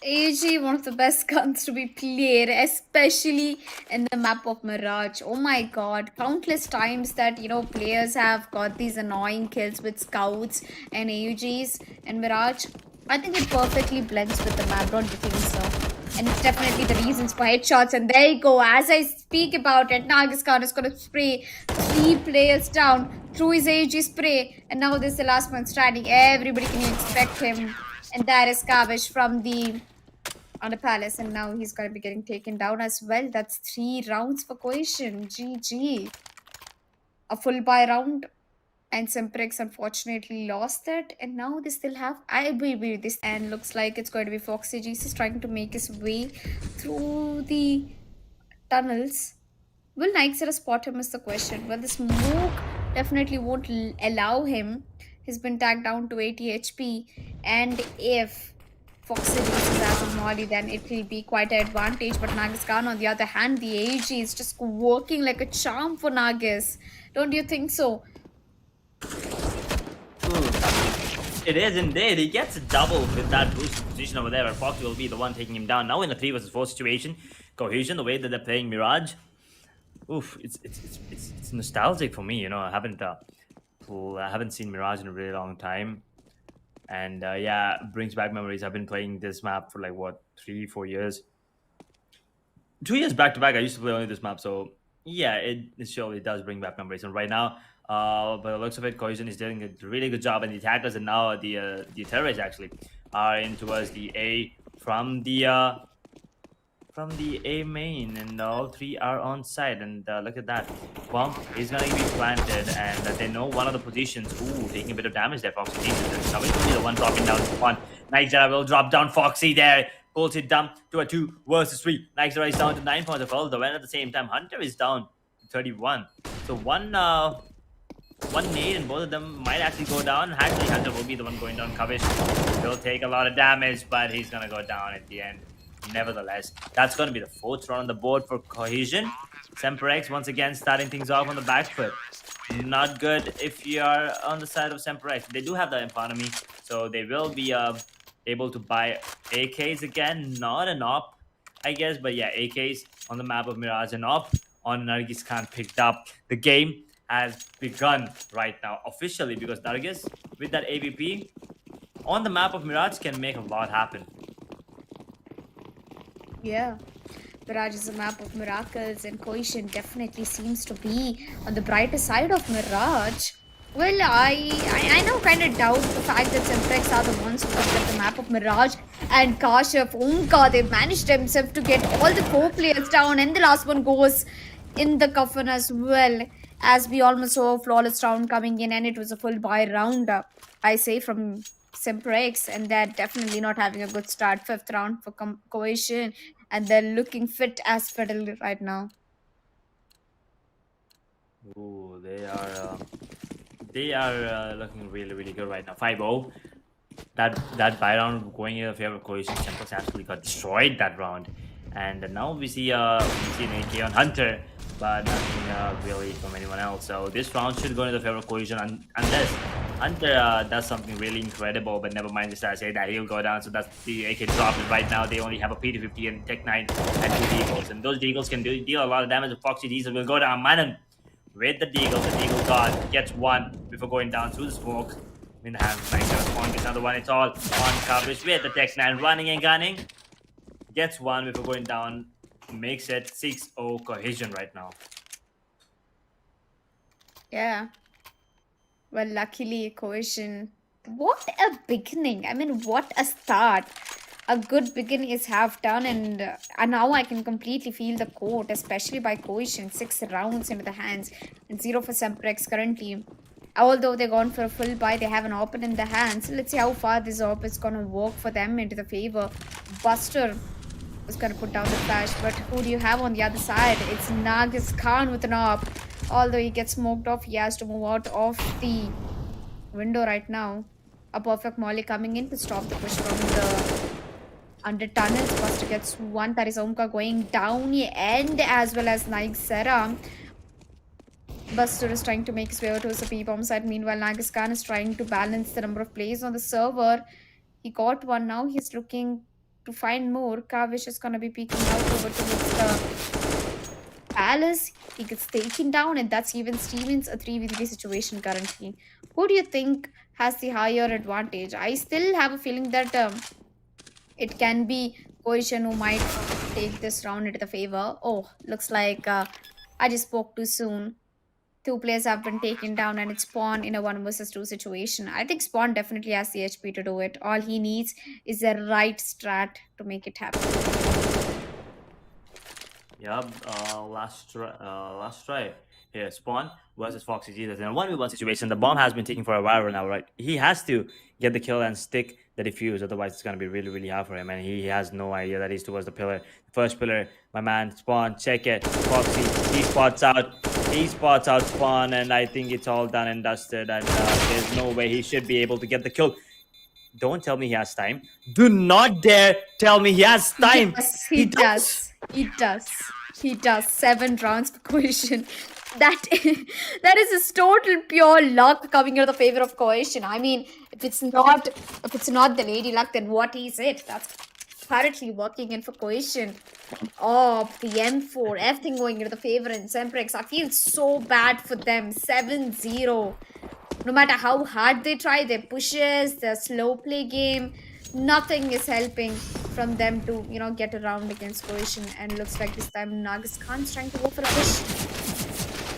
AG, one of the best guns to be played, especially in the map of Mirage. Oh my god, countless times that, you know, players have got these annoying kills with scouts and AUGs and Mirage. I think it perfectly blends with the map, don't you think so? And it's definitely the reasons for headshots. And there you go, as I speak about it, Nargis Khan is going to spray 3 players down through his AUG spray. And now this is the last one standing. Everybody can expect him. And that is Kavish from the palace, and now he's going to be getting taken down as well. That's 3 rounds for Cohesion. GG. A full buy round, and Semprex unfortunately lost that, and now they still have this, and looks like it's going to be Foxy Jesus trying to make his way through the tunnels. Will Nixera spot him is the question. Well, the smoke definitely won't allow him. He's been tagged down to 80 HP, and if Foxy uses as a molly, then it will be quite an advantage. But Nargis Khan, on the other hand, the AG is just working like a charm for Nargis. Don't you think so? It is indeed. He gets a double with that boost position over there, where Foxy will be the one taking him down. Now in a 3 versus 4 situation, Cohesion, the way that they're playing Mirage, oof, it's nostalgic for me. You know, I haven't seen Mirage in a really long time. And yeah, brings back memories. I've been playing this map for like, what, 3-4 years? 2 years back to back, I used to play only this map. So yeah, it surely does bring back memories. And right now, by the looks of it, Cohesion is doing a really good job. And the attackers and now the terrorists actually are in towards the A from the A main, and all 3 are on site. And look at that, bomb is gonna be planted, and they know one of the positions. Ooh, taking a bit of damage there. Foxy Jesus, somebody will be the one dropping down to 1. Nightjara will drop down Foxy there, pulls it down to a 2 versus 3. Nightjara is down to 9 points of ult, and at the same time Hunter is down to 31. So one nade and both of them might actually go down. Actually, Hunter will be the one going down. Kavish will take a lot of damage, but he's gonna go down at the end. Nevertheless, that's going to be the 4th round on the board for Cohesion. SemperX once again starting things off on the back foot. Not good if you are on the side of SemperX. They do have the economy, so they will be able to buy AKs again. Not an op, I guess, but yeah, AKs on the map of Mirage and op on Nargis Khan picked up. The game has begun right now officially, because Nargis with that AVP on the map of Mirage can make a lot happen. Yeah, Mirage is a map of miracles, and Cohesion definitely seems to be on the brighter side of Mirage. Well, I now kind of doubt the fact that Semprex are the ones who picked up the map of Mirage, and Kashif, Omkar, they've managed themselves to get all the 4 players down, and the last one goes in the coffin as well, as we almost saw a flawless round coming in, and it was a full buy round, I say, from Semprex, and they're definitely not having a good start. 5th round for Cohesion, and they're looking fit as fiddle right now. Ooh, they are looking really good right now. 5-0. That buy round going in favor of Cohesion. Semprex actually got destroyed that round, and now we see an AK on Hunter, but nothing really from anyone else. So this round should go in the favor of Cohesion, unless Hunter does something really incredible. But never mind, just I say that he'll go down. So that's the AK drop. And right now they only have a P250 and Tech 9 and 2 Deagles, and those Deagles can deal a lot of damage. Foxy Diesel will go down. Manon with the Deagle. The Deagle God gets 1 before going down through the smoke. In the hands, Nightjara gets another 1. It's all on coverage with the Tech 9 running and gunning. Gets 1 before going down. Makes it 6-0 Cohesion right now. Yeah. Well, luckily, Cohesion. What a beginning. I mean, what a start. A good beginning is half done, and now I can completely feel the quote, especially by Cohesion. 6 rounds into the hands, and 0 for Semprex currently. Although they're gone for a full buy, they have an open in the hands. So let's see how far this op is going to work for them into the favor. Buster is going to put down the flash, but who do you have on the other side? It's Nargis Khan with an op. Although he gets smoked off, he has to move out of the window right now. A perfect molly coming in to stop the push from the under tunnels. Buster gets one. Tarizomka going down, and as well as Naixera. Buster is trying to make his way over towards the P-bomb side. Meanwhile, Nagiskan is trying to balance the number of players on the server. He got one now. He's looking to find more. Kavish is going to be peeking out over towards the palace. He gets taken down, and that's even Stevens a 3v3 situation currently. Who do you think has the higher advantage? I still have a feeling that it can be Cohesion who might take this round into the favor. Oh, looks like I just spoke too soon. Two players have been taken down, and it's Spawn in a 1 versus 2 situation. I think Spawn definitely has the HP to do it. All he needs is the right strat to make it happen. Yep, last try. Here, Spawn versus Foxy Jesus. In a 1v1 situation, the bomb has been taken for a while now, right? He has to get the kill and stick the defuse, otherwise it's going to be really, really hard for him. And he has no idea that he's towards the pillar. First pillar, my man, Spawn, check it. Foxy, he spots out Spawn, and I think it's all done and dusted. And there's no way he should be able to get the kill. Don't tell me he has time. Do not dare tell me he has time. Yes, he does. He does. He does. 7 rounds per Cohesion. That is his total pure luck coming in the favor of Cohesion. I mean, if it's not the lady luck, then what is it? That's currently working in for Cohesion. Oh, the M4, everything going into the favor in Semprex. I feel so bad for them. 7-0. No matter how hard they try, their pushes, their slow play game, nothing is helping from them to, get around against Cohesion. And looks like this time Nagas Khan's trying to go for a push.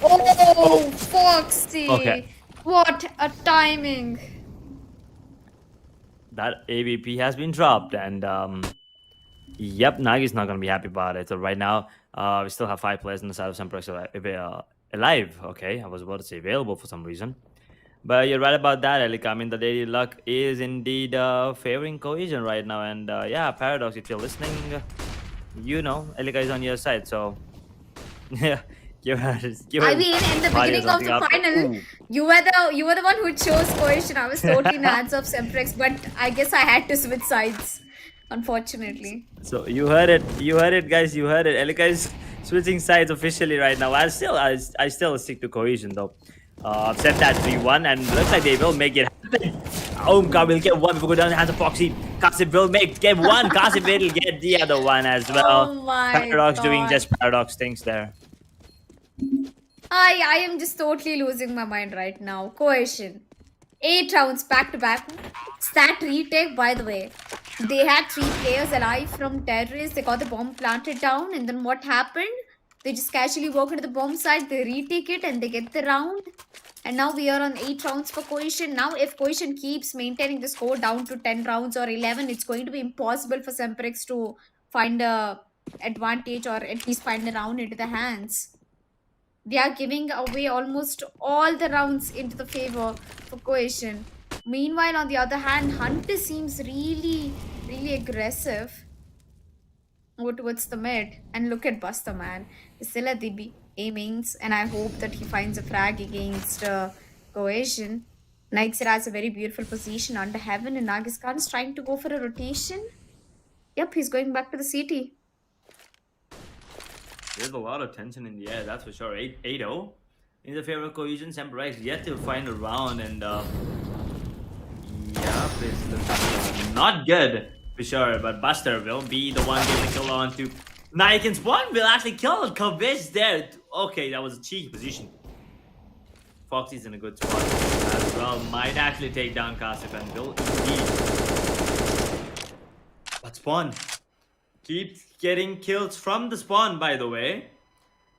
Oh, Foxy! Okay. What a timing! That AVP has been dropped, and yep, Nagi's not gonna be happy about it. So right now, we still have 5 players on the side of Semprex alive. Okay, I was about to say available for some reason, but you're right about that, Elika. I mean, the daily luck is indeed favoring Cohesion right now, and yeah, Paradox, if you're listening, Elika is on your side. So yeah. I mean, in the beginning of the final, you were the one who chose Cohesion. I was totally in the hands of Semprex, but I guess I had to switch sides, unfortunately. So you heard it, guys. You heard it. Elika is switching sides officially right now. I still stick to Cohesion though. I've set that 3-1, and looks like they will make it happen. Omkar will get one before go down the hands of Foxy. Kasif will get one. Kasif will get the other one as well. Oh my Paradox God. doing just Paradox things there. I am just totally losing my mind right now. Cohesion. 8 rounds back to back. Stat retake, by the way. They had 3 players alive from terrorists. They got the bomb planted down, and then what happened? They just casually walk into the bomb site, they retake it, and they get the round. And now we are on 8 rounds for Cohesion. Now, if Cohesion keeps maintaining the score down to 10 rounds or 11, it's going to be impossible for Semprex to find a advantage or at least find a round into the hands. They are giving away almost all the rounds into the favor for Cohesion. Meanwhile, on the other hand, Hunter seems really, really aggressive over towards the mid. And look at Buster, man. He's still at the aimings, and I hope that he finds a frag against Cohesion. Nixer has a very beautiful position under heaven, and Nagiskan is trying to go for a rotation. Yep, he's going back to the CT. There's a lot of tension in the air, that's for sure. 8-0 in the favor of Cohesion. Semprex yet to find a round, and yeah, it's looking not good for sure. But Buster will be the one getting the kill on to Nike, and Spawn will actually kill Kavish there. Okay, that was a cheeky position. Foxy's in a good spot as well. Might actually take down Kasif and will indeed. But Spawn keeps getting kills from the Spawn, by the way.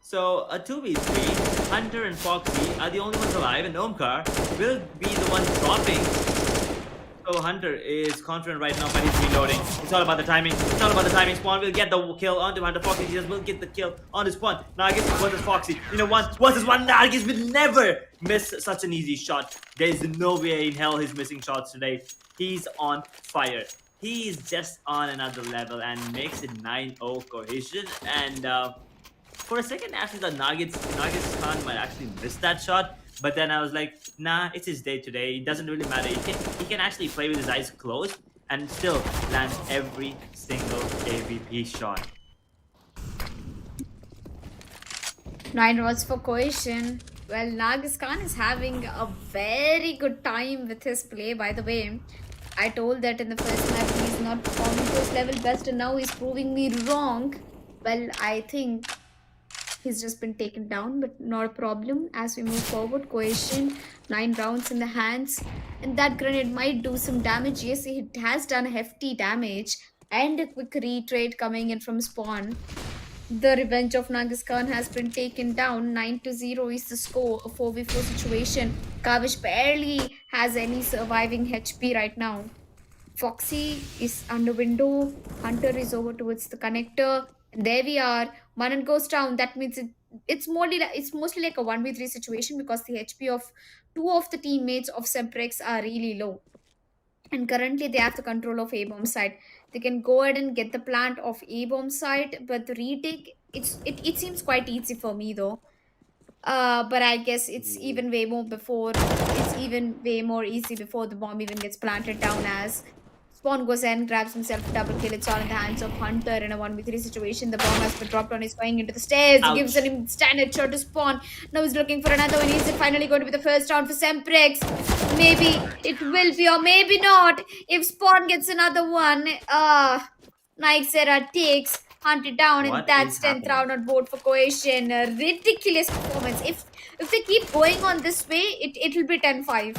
So a 2v3, Hunter and Foxy are the only ones alive, and Omkar will be the one dropping. So Hunter is confident right now, but he's reloading. It's all about the timing. Spawn will get the kill onto Hunter. Foxy just will get the kill on his Spawn. Nargis versus Foxy. One versus one. Nargis will never miss such an easy shot. There is no way in hell he's missing shots today. He's on fire. He is just on another level and makes it 9-0 Cohesion. And for a second, actually, the Nagis Khan might actually miss that shot. But then I was like, nah, it's his day today. It doesn't really matter. He can actually play with his eyes closed and still land every single AVP shot. 9 rounds for Cohesion. Well, Nagis Khan is having a very good time with his play, by the way. I told that in the first map he's not performing to his level best, and now he's proving me wrong. Well, I think he's just been taken down, but not a problem. As we move forward, Cohesion, 9 rounds in the hands, and that grenade might do some damage. Yes, it has done hefty damage, and a quick retrade coming in from spawn. The revenge of Nagis Khan has been taken down. 9-0 is the score. A 4v4 situation. Kavish barely has any surviving HP right now. Foxy is under window. Hunter is over towards the connector. And there we are. Manan goes down. That means it's mostly like a 1v3 situation because the HP of 2 of the teammates of Semprex are really low. And currently they have the control of A-bomb side. They can go ahead and get the plant of A-bomb side, but the retake, it seems quite easy for me though. But I guess it's even way more easy before the bomb even gets planted down, as Spawn goes in, grabs himself a double kill. It's all in the hands of Hunter in a 1v3 situation. The bomb has been dropped on. He's going into the stairs. He gives an standard shot to Spawn. Now he's looking for another one. Is it finally going to be the first round for Semprex? Maybe it will be, or maybe not. If Spawn gets another one, Nixera takes Hunter down, What and that's is 10th happening? round on board for Cohesion. A ridiculous performance. If they keep going on this way, it'll be 10-5.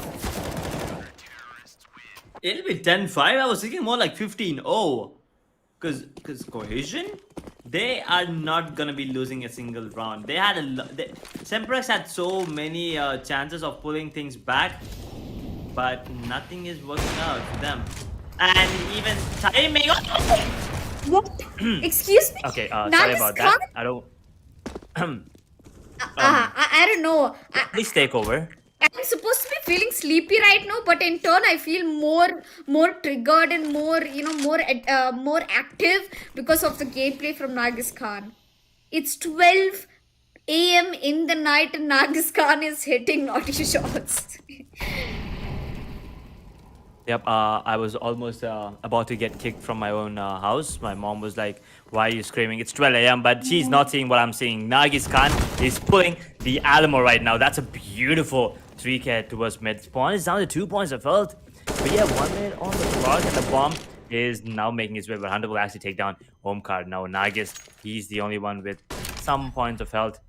It'll be 10-5. I was thinking more like 15-0. Because Cohesion, they are not gonna be losing a single round. They had Semprex had so many chances of pulling things back, but nothing is working out for them. And even timing. What? Excuse me? Okay, sorry Nagis about Khan? that. I don't. I don't know. Please take over. I'm supposed to be feeling sleepy right now, but in turn I feel more triggered and more active because of the gameplay from Nagis Khan. It's 12 a.m. in the night and Nagis Khan is hitting naughty shots. Yep, I was almost about to get kicked from my own house. My mom was like, why are you screaming? It's 12 a.m., but she's not seeing what I'm seeing. Nagis Khan is pulling the Alamo right now. That's a beautiful 3K towards mid spawn. It's down to 2 points of health. But yeah, 1 minute on the clock, and the bomb is now making its way. But Hunter will actually take down home card. Now Nagis, he's the only one with some points of health.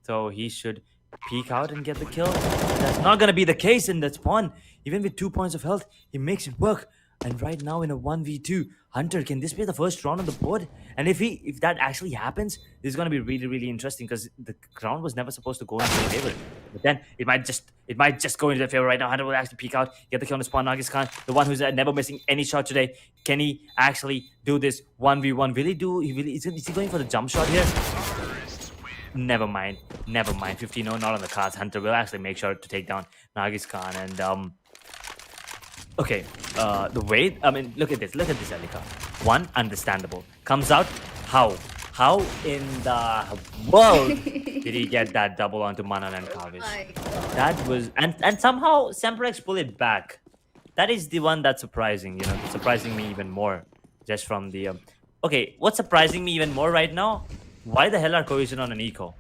So he should peek out and get the kill. But that's not going to be the case in that spawn. Even with 2 points of health, he makes it work. And right now in a 1v2, Hunter, can this be the first round on the board? And if that actually happens, this is going to be really, really interesting, because the round was never supposed to go into their favor. But then it might just go into their favor right now. Hunter will actually peek out, get the kill on the spawn. Nagis Khan, the one who's never missing any shot today. Can he actually do this 1v1? Will he do? Is he going for the jump shot here? Never mind. 15-0, not on the cards. Hunter will actually make sure to take down Nagis Khan. And okay, the way, I mean, look at this, Elika. One, understandable. Comes out, how in the world did he get that double onto Manan and Kavish? That was, and somehow Semprex pulled it back. That is the one that's surprising, surprising me even more. Just from the, okay, what's surprising me even more right now? Why the hell are Cohesion on an eco?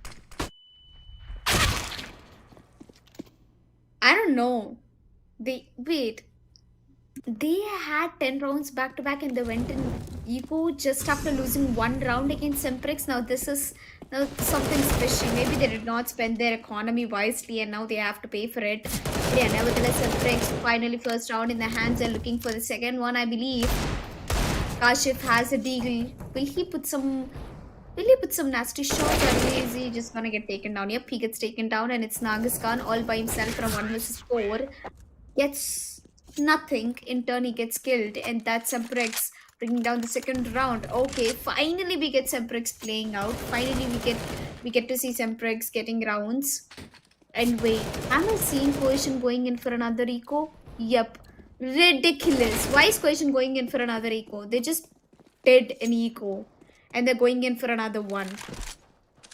I don't know. They had 10 rounds back to back and they went in eco just after losing 1 round against Semprex. Now something's fishy. Maybe they did not spend their economy wisely and now they have to pay for it. But yeah, nevertheless, Semprex finally first round in the hands. They're looking for the second one, I believe. Kashif has a deagle. Will he put some nasty shots, or is he just gonna get taken down? Yep, he gets taken down, and it's Nagis Khan all by himself from 1 versus 4. Gets nothing. In turn, he gets killed, and that's Semprex bringing down the second round. Okay, finally we get Semprex playing out. Finally we get to see Semprex getting rounds. And wait, am I seeing Cohesion going in for another eco? Yep. Ridiculous. Why is Cohesion going in for another eco? They just did an eco. And they're going in for another one.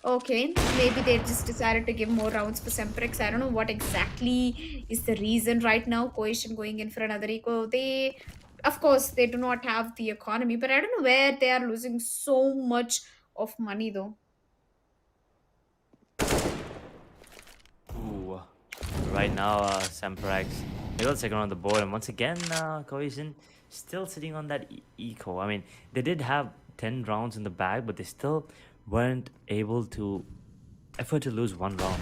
Okay, maybe they just decided to give more rounds for Semprex. I don't know what exactly is the reason right now. Cohesion going in for another eco. They, of course, they do not have the economy, but I don't know where they are losing so much of money though. Ooh, right now, Semprex, they got second on the board, and once again, Cohesion still sitting on that eco. I mean, they did have 10 rounds in the bag, but they still weren't able to afford to lose one round,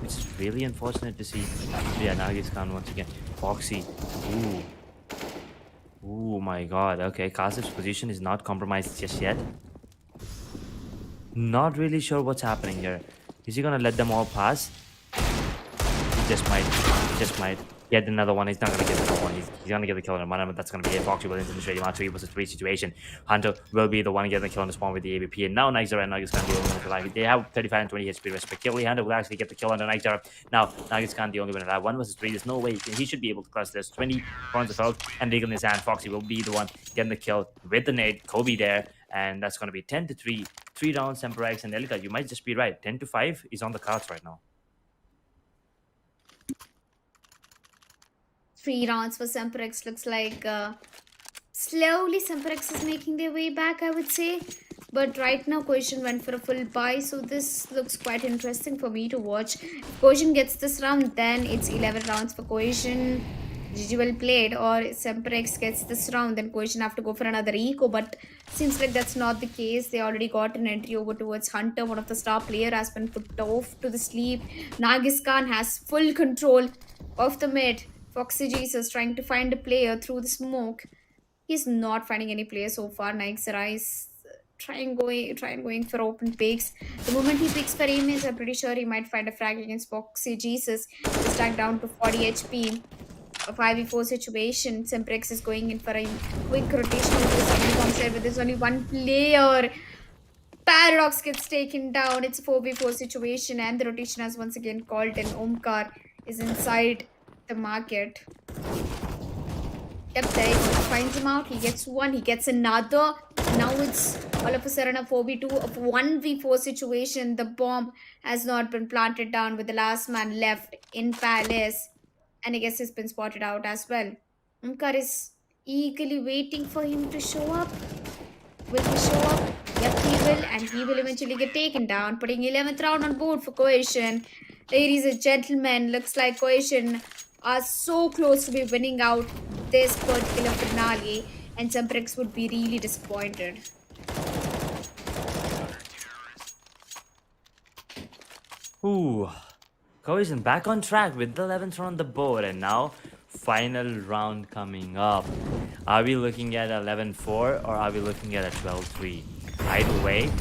which is really unfortunate to see. Yeah, Nagis Khan once again. Foxy. Ooh. Ooh, my God. Okay, Kasif's position is not compromised just yet. Not really sure what's happening here. Is he gonna let them all pass? He just might. He just might. Get another one. He's not gonna get another one. He's gonna get the kill on one, but that's gonna be it. Foxy will into the straight 3 versus 3 situation. Hunter will be the one getting the kill on the spawn with the AVP. And now Nightjar and Nugget's gonna be the only one alive. They have 35 and 20 HP respectively. Hunter will actually get the kill on the Nightjar. Now Nugget's Khan the only one alive. 1 versus 3. There's no way he should be able to cross this. 20 points of health and Dig in his hand. Foxy will be the one getting the kill with the nade. Kobe there. And that's gonna be 10 to 3. 3 rounds, SemperX and Elika. You might just be right. 10 to 5 is on the cards right now. 3 rounds for Semprex looks like slowly Semprex is making their way back, I would say. But right now, Cohesion went for a full buy, so this looks quite interesting for me to watch. If Cohesion gets this round, then it's 11 rounds for Cohesion. GG well played. Or Semprex gets this round, then Cohesion have to go for another eco. But seems like that's not the case. They already got an entry over towards Hunter. One of the star player has been put off to the sleep. Nagis Khan has full control of the mid. Foxy Jesus trying to find a player through the smoke. He's not finding any player so far. Nike is trying going for open picks. The moment he picks for image, I'm pretty sure he might find a frag against Foxy Jesus. He's stacked down to 40 HP. A 5v4 situation. Semprex is going in for a quick rotation into the second bomb set, but there's only one player. Paradox gets taken down. It's a 4v4 situation, and the rotation has once again called, and Omkar is inside the market. Yep, there he finds him out. He gets one, he gets another. Now it's all of a sudden a 4v2 of 1v4 situation. The bomb has not been planted down with the last man left in Palace. And I guess he's been spotted out as well. Omkar is eagerly waiting for him to show up. Will he show up? Yep, he will, and he will eventually get taken down, putting 11th round on board for Cohesion. Ladies and gentlemen, looks like Cohesion are so close to be winning out this particular finale, and Semprex would be really disappointed. Ooh. Cohesion back on track with the 11th round on the board, and now final round coming up. Are we looking at 11-4 or are we looking at a 12-3? Either way,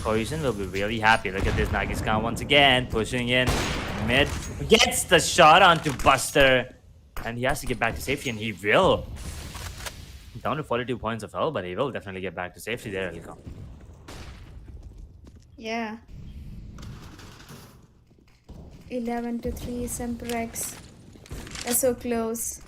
Cohesion will be really happy. Look at this, Nagis Khan once again pushing in mid, gets the shot onto Buster, and he has to get back to safety, and he will. Down to 42 points of health, but he will definitely get back to safety there, Elika. Yeah. 11-3, Semprex. They're so close.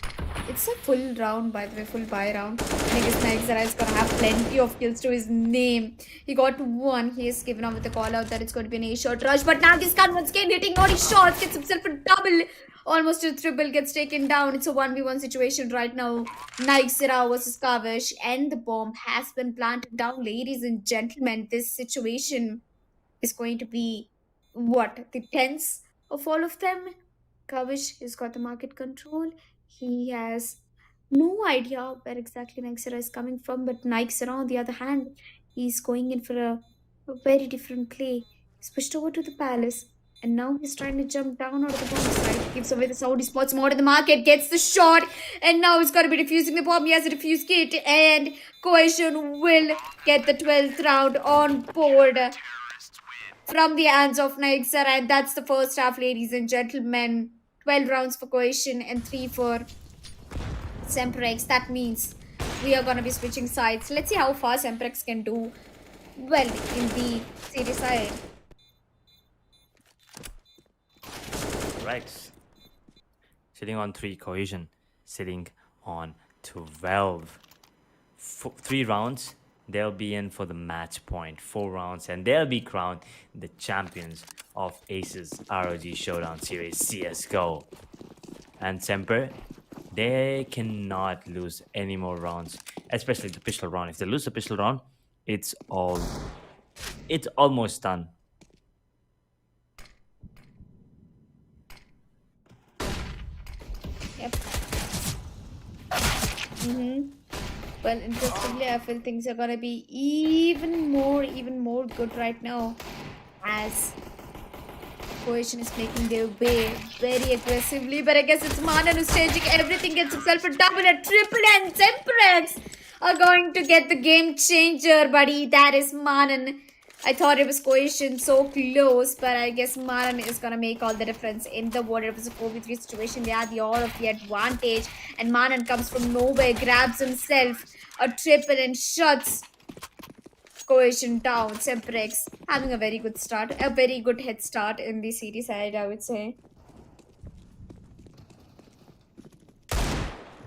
It's a full round, by the way, full buy round. And I guess Nightjar is gonna have plenty of kills to his name. He got one. He is given up with the call out that it's going to be an A-shot rush. But Nagis Khan once again hitting naughty shots, gets himself a double. Almost a triple, gets taken down. It's a 1v1 situation right now. Nightjar versus Kavish. And the bomb has been planted down. Ladies and gentlemen, this situation is going to be, what, the tense of all of them? Kavish has got the market control. He has no idea where exactly Nightjar is coming from, but Nightjar, on the other hand, he's going in for a very different play. He's pushed over to the palace, and now he's trying to jump down out of the bomb site. Gives away the Saudi spots more in the market, gets the shot, and now he's got to be defusing the bomb. He has a defuse kit, and Cohesion will get the 12th round on board from the hands of Nightjar, and that's the first half, ladies and gentlemen. 12 rounds for Cohesion and 3 for Semprex. That means we are going to be switching sides. Let's see how far Semprex can do well in the series side. Rex sitting on 3, Cohesion sitting on 12. 3 rounds, they'll be in for the match point, 4 rounds, and they'll be crowned the champions of Asus ROG Showdown Series CSGO. And Semper, they cannot lose any more rounds, especially the pistol round. If they lose the pistol round, it's almost done. Yep. Well, interestingly, I feel things are gonna be even more good right now, as Cohesion is making their way very aggressively. But I guess it's Manan who's changing everything, gets himself a double, a triple, and Semprex are going to get the game changer, buddy. That is Manan. I thought it was Cohesion so close, but I guess Manan is gonna make all the difference in the war. It was a 4v3 situation. They had all of the advantage, and Manan comes from nowhere, grabs himself a triple and shuts Cohesion down. Semprex having a very good start, a very good head start in the CD side, I would say.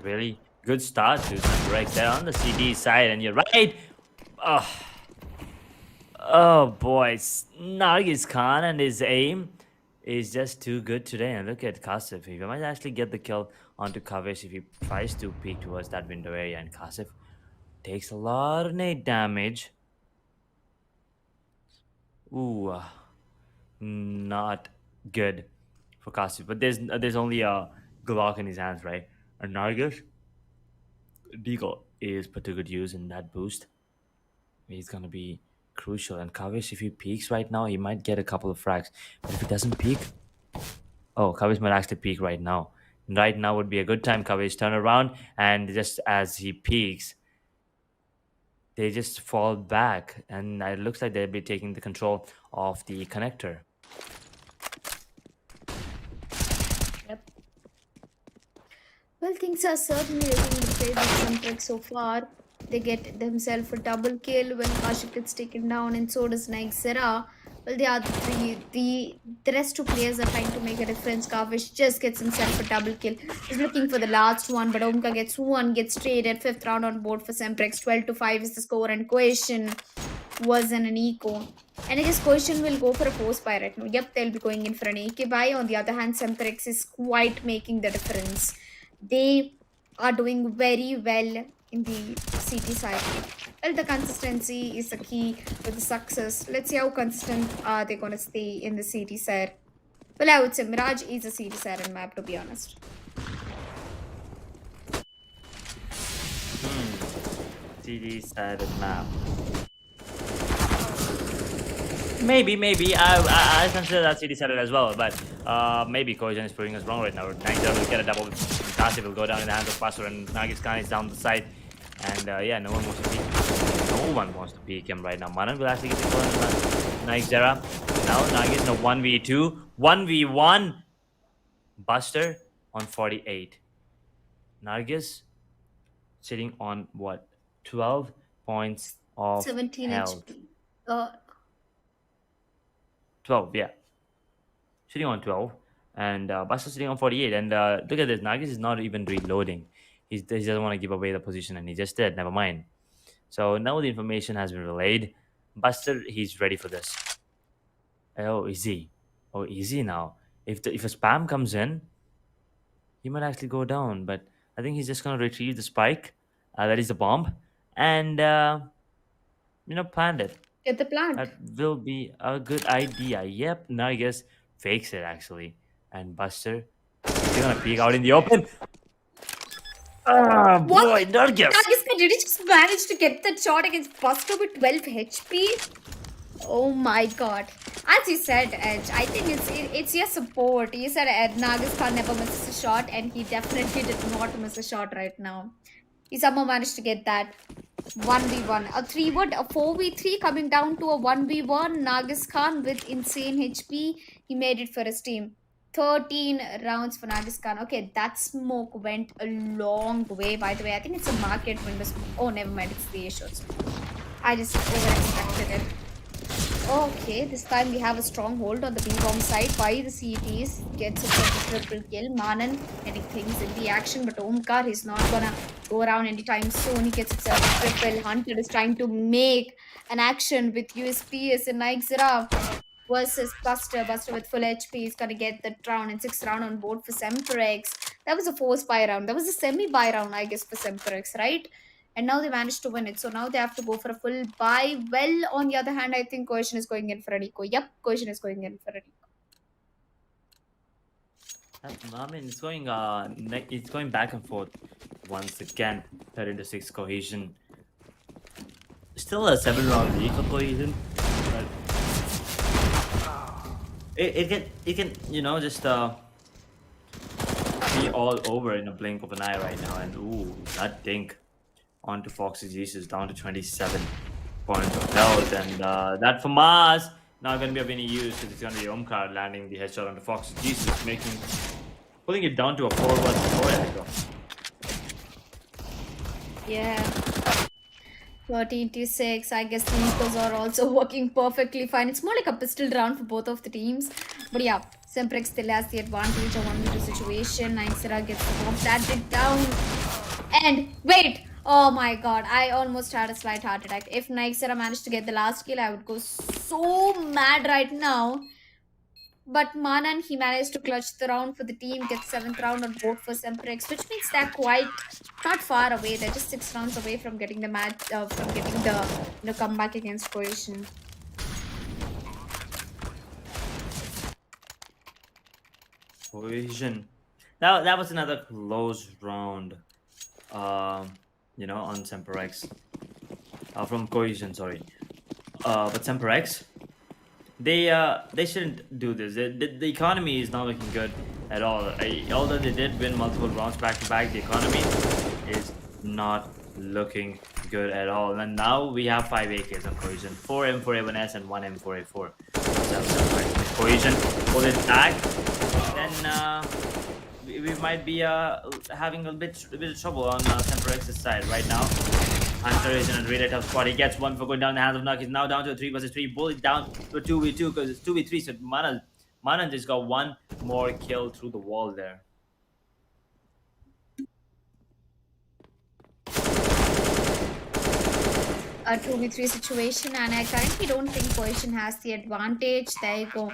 Really good start to Semprex. They're on the CD side, and you're right. Oh boy, Nargis Khan and his aim is just too good today. And look at Kasif. He might actually get the kill onto Kavish if he tries to peek towards that window area. And Kasif takes a lot of nade damage. Ooh, not good for Kasif. But there's only a Glock in his hands, right? And Nargis Deagle is put to good use in that boost. He's gonna be crucial. And Kavish, if he peeks right now, he might get a couple of frags. But if he doesn't peek, oh, Kavish might actually peek right now. And right now would be a good time. Kavish turn around, and just as he peeks, they just fall back, and it looks like they'll be taking the control of the connector. Yep. Well, things are certainly looking in the favor of Semprex so far. They get themselves a double kill when Kashif gets taken down, and so does Nightzera. Well, the other the rest two players are trying to make a difference. Kavish just gets himself a double kill. He's looking for the last one, but Omka gets one, gets traded. 5th round on board for Semprex. 12-5 is the score, and Cohesion was in an eco. And I guess Cohesion will go for a force buy right now. Yep, they'll be going in for an AK buy. On the other hand, Semprex is quite making the difference. They are doing very well in the CT side. Well, the consistency is the key for the success. Let's see how consistent are they going to stay in the CT side. Well, I would say Mirage is a CT side map, to be honest. CD side map. Maybe. I consider that CD sided as well, but maybe Cohesion is proving us wrong right now. Nightzera will get a double. Decisive will go down in the hands of Pastor, and Nargis Khan is down the side. And yeah, no one wants to peek. No one wants to peek him right now. Manan will actually get the kill on Nightzera. Now Nargis in a 1v2. 1v1. Buster on 48. Nargis sitting on what? 12 points of 17 health. HP. 12, yeah. Sitting on 12. And Buster sitting on 48. And look at this. Nargis is not even reloading. He doesn't want to give away the position, and he just did. Never mind. So now the information has been relayed. Buster, he's ready for this. Oh, easy. Oh, easy now. If a spam comes in, he might actually go down. But I think he's just going to retrieve the spike. That is the bomb. And, plant it. Get the plant. That will be a good idea. Yep, Nargis fakes it, actually. And Buster, he's going to peek out in the open. Oh boy, Nargis! Did he just manage to get that shot against Buster with 12 HP? Oh my god. As you said, Edge, I think it's your support. You said Nargis Khan never misses a shot, and he definitely did not miss a shot right now. He somehow managed to get that 1v1. A 4v3 coming down to a 1v1. Nargis Khan with insane HP. He made it for his team. 13 rounds for Nargis Khan. Okay, that smoke went a long way, by the way. I think it's a market window. Oh, never mind. It's the issues. I just over-expected it. Okay, this time we have a strong hold on the B-bomb side by the CETs. Gets a triple kill. Manan getting things in the action, but Omkar is not gonna go around anytime soon. He gets himself a triple. Hunter is trying to make an action with USPS and Nixera versus Buster. Buster with full HP is gonna get the round and 6th round on board for Semprex. That was a forced buy round. That was a semi buy round, I guess, for Semprex, right? And now they managed to win it. So now they have to go for a full buy. Well, on the other hand, I think Cohesion is going in for an eco. Yep, Cohesion is going in for an eco. I mean, it's going back and forth once again. 13-6 Cohesion. Still a 7-round lead for Cohesion, but it can just be all over in a blink of an eye right now. And ooh, that dink onto Fox's Jesus down to 27 points of health, and that for Mars not going to be of any use because it's going to be Omkar landing the headshot onto Fox's Jesus, pulling it down to a 4 versus 4 echo. Yeah. 13-6. I guess the ecos are also working perfectly fine. It's more like a pistol round for both of the teams. But yeah, Semprex still has the advantage of 1v2 situation. Nixera gets the bomb planted down. And wait! Oh my god, I almost had a slight heart attack. If Nixera managed to get the last kill, I would go so mad right now. But Manan, he managed to clutch the round for the team, gets 7th round on board for Semprex, which means they're quite not far away. They're just 6 rounds away from getting the match, from getting the comeback against Cohesion. Cohesion. That was another close round. On SemperX. From Cohesion, sorry. But SemperX, they shouldn't do this. The economy is not looking good at all. Although they did win multiple rounds back to back, the economy is not looking good at all. And now we have 5 AKs on Cohesion, 4 M4A1S and 1 M4A4. Cohesion pull it back, then we might be having a bit of trouble on SemperX's side right now. Hunter is in a really tough spot. He gets one for going down the hands of Nuke. He's now down to a 3 versus 3. Bullet down to a 2v2 because it's 2v3. So Manan just got one more kill through the wall there. A 2v3 situation, and I currently don't think Cohesion has the advantage. There you go.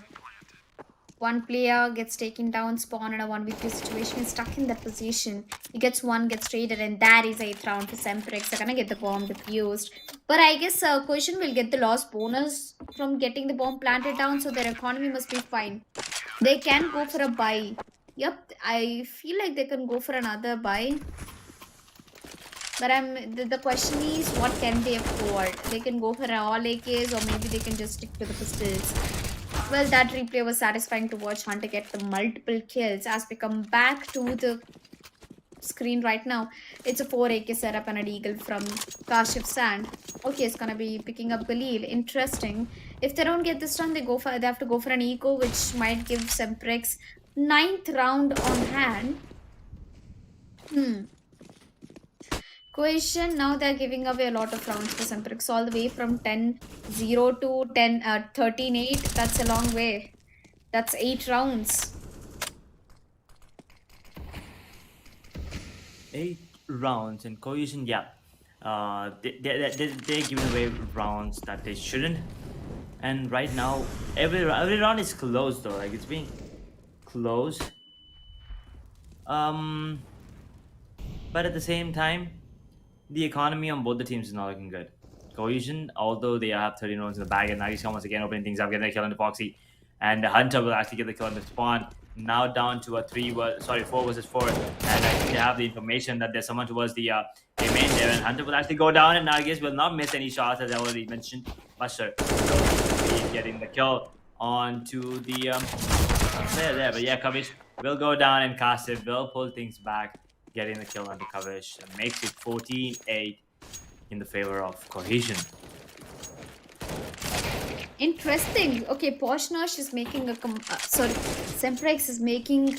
One player gets taken down, spawn in a 1v3 situation, is stuck in that position. He gets one, gets traded, and that is 8th round for Semprex. They're gonna get the bomb defused. But I guess Cohesion will get the loss bonus from getting the bomb planted down, so their economy must be fine. They can go for a buy. Yep, I feel like they can go for another buy. But the question is, what can they afford? They can go for all AKs, or maybe they can just stick to the pistols. Well, that replay was satisfying to watch Hunter get the multiple kills. As we come back to the screen right now, it's a 4 AK setup and a deagle from Kashif Sand. Okay, it's gonna be picking up Galil. Interesting. If they don't get this round, they have to go for an eco, which might give Semprex 9th round on hand. Cohesion, now they're giving away a lot of rounds for Semprex, all the way from 10-0 to 13-8. That's a long way. That's 8 rounds. 8 rounds in Cohesion, yeah. They're giving away rounds that they shouldn't. And right now, every round is close though. Like, it's being close. But at the same time, the economy on both the teams is not looking good. Cohesion, although they have 13 rounds in the bag, and Nagisa once again opening things up, getting a kill into Foxy, and Hunter will actually get the kill into Spawn. Now down to a 4 versus 4, and I think they have the information that there's someone towards the main there, and Hunter will actually go down, and Nagis will not miss any shots, as I already mentioned. Buster will be getting the kill onto the player there, but yeah, Kavish will go down, and Kasif will pull things back, getting the kill onto Kavish, and makes it 14-8 in the favor of Cohesion. Interesting. Okay, Poshnosh is making Semprex is making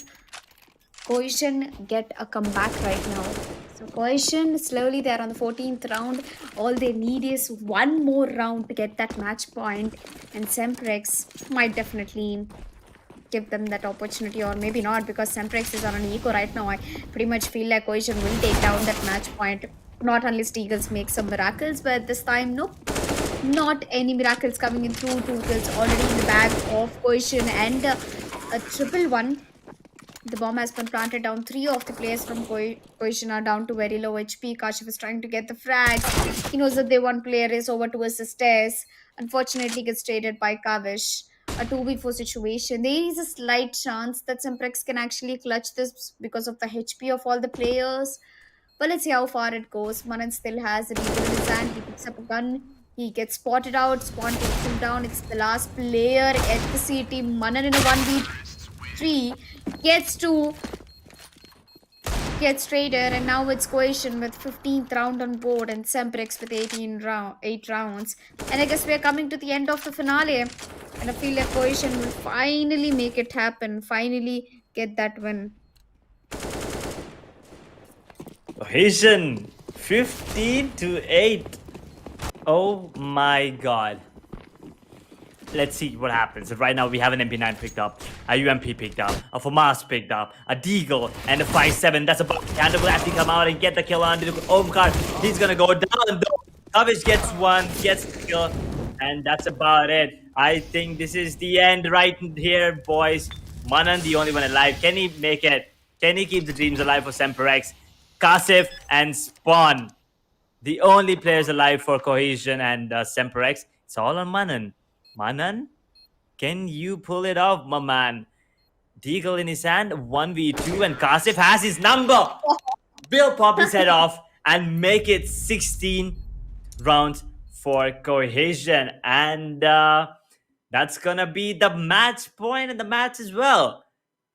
Cohesion get a comeback right now. So Cohesion, slowly they're on the 14th round. All they need is one more round to get that match point, and Semprex might definitely give them that opportunity, or maybe not, because Semprex is on an eco right now. I pretty much feel like Cohesion will take down that match point. Not unless Eagles make some miracles, but this time, nope. Not any miracles coming in through. Two kills already in the bag of Cohesion, and a triple one. The bomb has been planted down. Three of the players from Cohesion are down to very low HP. Kashif is trying to get the frags. He knows that the one player is over towards the stairs. Unfortunately, gets traded by Kavish. A 2v4 situation. There is a slight chance that Semprex can actually clutch this because of the HP of all the players. But let's see how far it goes. Manan still has the deagle in his hand. He picks up a gun. He gets spotted out. Spawn takes him down. It's the last player at the city. Manan in a 1v3 gets traded, and now it's Cohesion with 15th round on board and Semprex with 8 rounds. And I guess we're coming to the end of the finale, and I feel like Cohesion will finally make it happen, finally get that win. Cohesion 15-8. Oh my god. Let's see what happens. Right now we have an MP9 picked up, a UMP picked up, a FAMAS picked up, a Deagle, and a 5-7. That's about Canada will actually come out and get the kill on the Omkar. He's gonna go down though. Kavish gets one, gets the kill, and that's about it. I think this is the end right here, boys. Manan, the only one alive. Can he make it? Can he keep the dreams alive for SemperX? Kasif and Spawn, the only players alive for Cohesion and SemperX. It's all on Manan. Manan, can you pull it off, my man? Deagle in his hand, 1v2, and Kasif has his number. Will pop his head off and make it 16 rounds for Cohesion. And that's gonna be the match point in the match as well.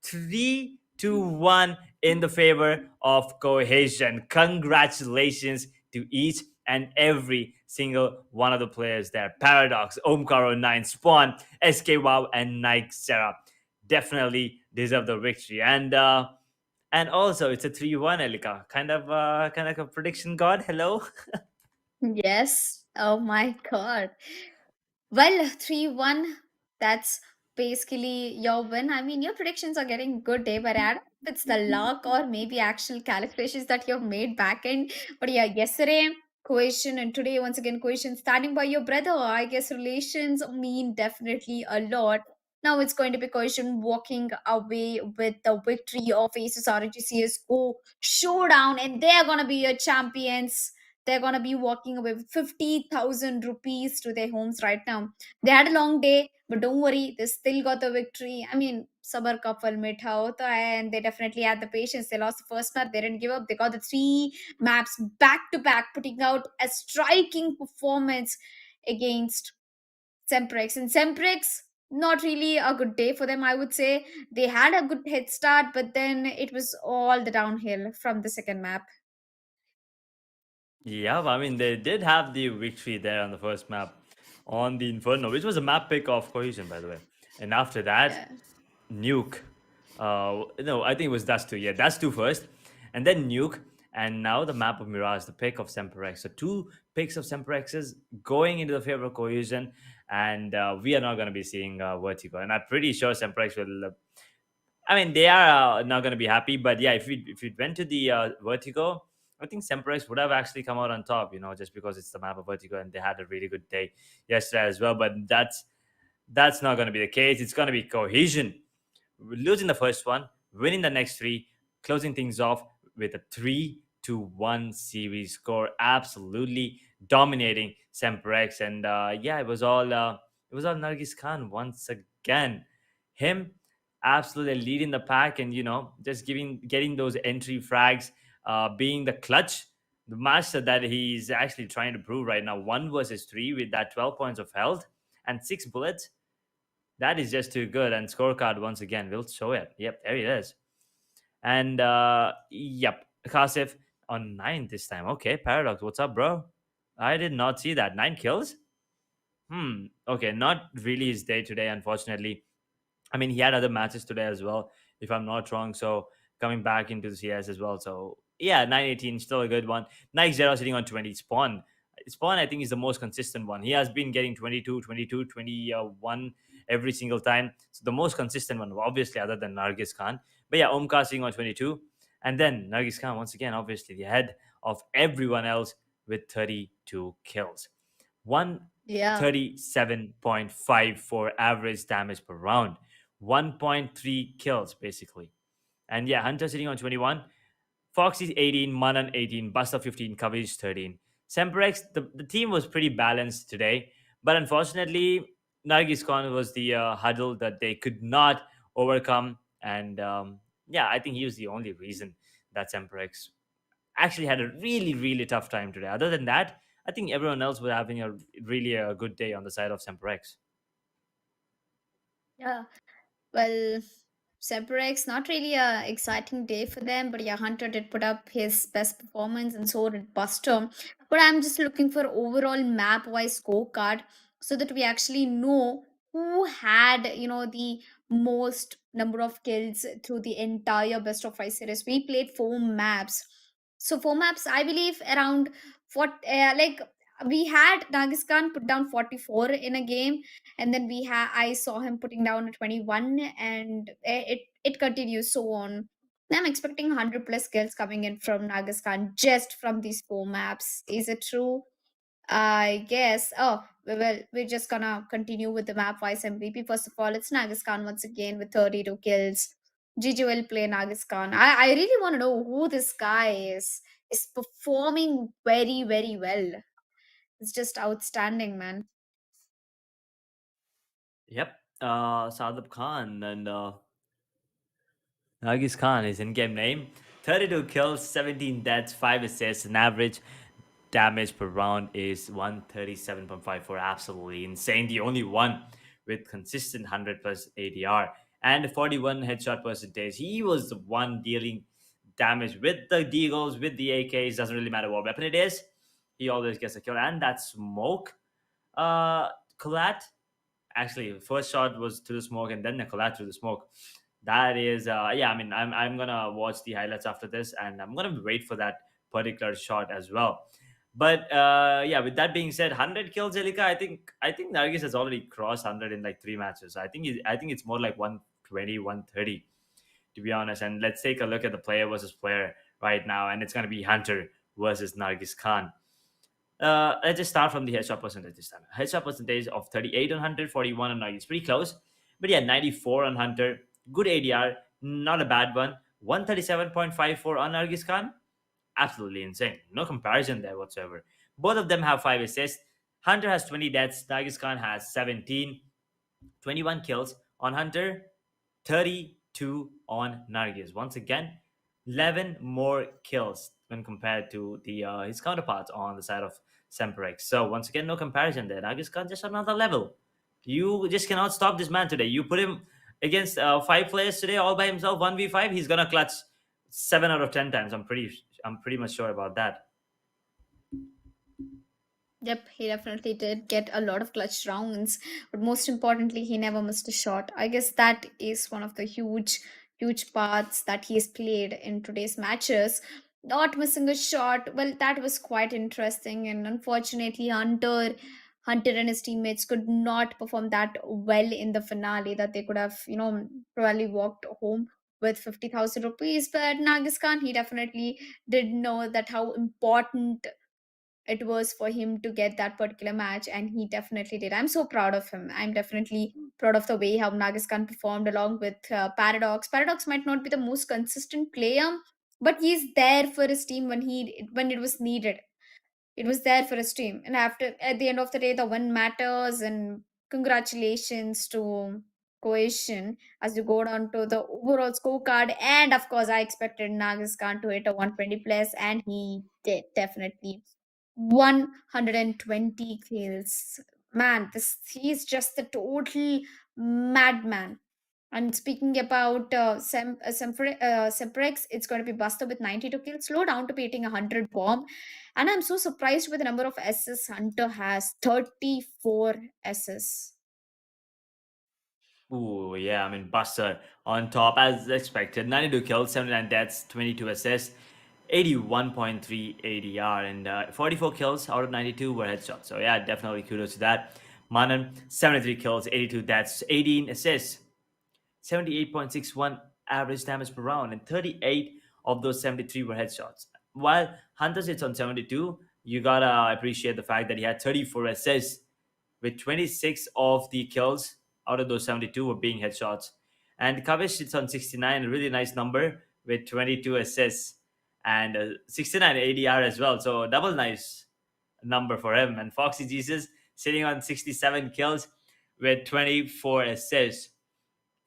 3-1 in the favor of Cohesion. Congratulations to each and every single one of the players there. Paradox, Omkaro9, Spawn, SK Wow, and Nike Sarah definitely deserve the victory. And also it's a 3-1, Elika. Kind of a prediction god. Hello. Yes. Oh my god. Well, 3-1, that's basically your win. I mean, your predictions are getting good day by day. I don't know if it's the luck or maybe actual calculations that you've made back end. But yeah, yesterday, Cohesion, and today, once again, Cohesion standing by your brother. I guess relations mean definitely a lot. Now it's going to be Cohesion walking away with the victory of Asus RGCS Go Showdown, and they're going to be your champions. They're gonna be walking away with 50,000 rupees to their homes right now. They had a long day, but don't worry, they still got the victory. I mean, sabar ka phal meetha hota hai, and they definitely had the patience. They lost the first map, they didn't give up. They got the 3 maps back to back, putting out a striking performance against Semprex. And Semprex, not really a good day for them, I would say. They had a good head start, but then it was all the downhill from the second map. Yeah, I mean, they did have the victory there on the first map on the Inferno, which was a map pick of Cohesion, by the way. And after that, Yeah. Nuke. No, I think it was Dust 2. Yeah, Dust 2 first. And then Nuke. And now the map of Mirage, the pick of SemperX. So 2 picks of SemperX's going into the favor of Cohesion. And we are not going to be seeing Vertigo. And I'm pretty sure SemperX will. I mean, they are not going to be happy. But yeah, if we went to the Vertigo, I think Semprex would have actually come out on top, just because it's the map of Vertigo and they had a really good day yesterday as well. But that's not going to be the case. It's going to be Cohesion losing the first one, winning the next 3, closing things off with a 3-1 series score, absolutely dominating Semprex. And yeah, it was all Nargis Khan once again. Him absolutely leading the pack, and just getting those entry frags, being the clutch, the master that he's actually trying to prove right now. 1 versus 3 with that 12 points of health and 6 bullets. That is just too good. And scorecard once again will show it. Yep, there it is. And yep, Kasif on 9 this time. Okay, Paradox, what's up, bro? I did not see that. 9 kills? Okay, not really his day today, unfortunately. I mean, he had other matches today as well, if I'm not wrong. So coming back into the CS as well. So yeah, 918, still a good one. Nike Zero sitting on 20. Spawn, Spawn, I think, is the most consistent one. He has been getting 22, 22, 21 every single time. So the most consistent one, obviously, other than Nargis Khan. But yeah, Omkar sitting on 22. And then Nargis Khan, once again, obviously, the head of everyone else with 32 kills. Yeah. 137.54 average damage per round. 1.3 kills, basically. And yeah, Hunter sitting on 21. Fox is 18, Manan 18, Buster 15, Coverage 13. Semprex, the team was pretty balanced today, but unfortunately, Nargis Khan was the hurdle that they could not overcome. And yeah, I think he was the only reason that Semprex actually had a really, really tough time today. Other than that, I think everyone else was having a really a good day on the side of Semprex. Yeah. Well, SemperX, not really a exciting day for them, but yeah, Hunter did put up his best performance and so did Buster. But I'm just looking for overall map-wise scorecard so that we actually know who had, the most number of kills through the entire best of five series. We played four maps. So four maps, I believe around like we had Nagiskan put down 44 in a game, and then I saw him putting down a 21, and it continues so on. I'm expecting 100 plus kills coming in from Nagaskan just from these four maps. Is it true? I guess. Oh, well, we're just gonna continue with the map wise MVP. First of all, it's Nagaskan once again with 32 kills. Gigi will play Nagaskan. I really want to know who this guy is. Is performing very, very well. It's just outstanding, man. Yep, Sadab Khan and Nagis Khan, his in-game name. 32 kills, 17 deaths, 5 assists, and average damage per round is 137.54. Absolutely insane. The only one with consistent 100 plus ADR and 41 headshot percentage. He was the one dealing damage with the deagles, with the AKs. Doesn't really matter what weapon it is. He always gets a kill. And that smoke, Collat, actually, first shot was to the smoke and then the collapse to the smoke. That is, yeah. I mean, I'm gonna watch the highlights after this, and I'm gonna wait for that particular shot as well. But yeah, with that being said, 100 kills, Elika. I think Nargis has already crossed 100 in like 3 matches. I think it's more like 120, 130 to be honest. And let's take a look at the player versus player right now, and it's gonna be Hunter versus Nargis Khan. Let's just start from the headshot percentage this time. Headshot percentage of 38 on Hunter, 41 on Nugget. It's pretty close. But yeah, 94 on Hunter. Good ADR. Not a bad one. 137.54 on Nargis Khan. Absolutely insane. No comparison there whatsoever. Both of them have 5 assists. Hunter has 20 deaths. Nargis Khan has 17. 21 kills on Hunter, 32 on Nargis. Once again, 11 more kills when compared to the his counterparts on the side of Semprex. So once again, no comparison there. Nargis Khan just another level. You just cannot stop this man today. You put him against 5 players today all by himself, 1v5. He's gonna clutch 7 out of 10 times. I'm pretty much sure about that. Yep, he definitely did get a lot of clutch rounds, but most importantly, he never missed a shot. I guess that is one of the huge, huge parts that he has played in today's matches. Not missing a shot, well, that was quite interesting, and unfortunately, Hunter and his teammates could not perform that well in the finale. That they could have, probably walked home with 50,000 rupees. But Nagis Khan, he definitely did know that how important it was for him to get that particular match, and he definitely did. I'm so proud of him. I'm definitely proud of the way how Nagaskan performed along with Paradox might not be the most consistent player, but he's there for his team when it was needed. It was there for his team, and after at the end of the day the win matters. And congratulations to Cohesion as you go down to the overall scorecard. And of course, I expected Nagaskan to hit a 120 plus, and he did definitely. 120 kills. Man, this he's just a total madman. And speaking about Semprex, it's going to be Buster with 92 kills. Slow down to beating 100 bomb. And I'm so surprised with the number of S's Hunter has. 34 S's. Ooh, yeah, I mean, Buster on top as expected. 92 kills, 79 deaths, 22 assists. 81.3 ADR, and 44 kills out of 92 were headshots. So yeah, definitely kudos to that. Manan, 73 kills, 82 deaths, 18 assists, 78.61 average damage per round, and 38 of those 73 were headshots. While Hunter sits on 72, you gotta appreciate the fact that he had 34 assists, with 26 of the kills out of those 72 were being headshots. And Kavish sits on 69, a really nice number, with 22 assists and 69 ADR as well. So double nice number for him. And Foxy Jesus sitting on 67 kills with 24 assists.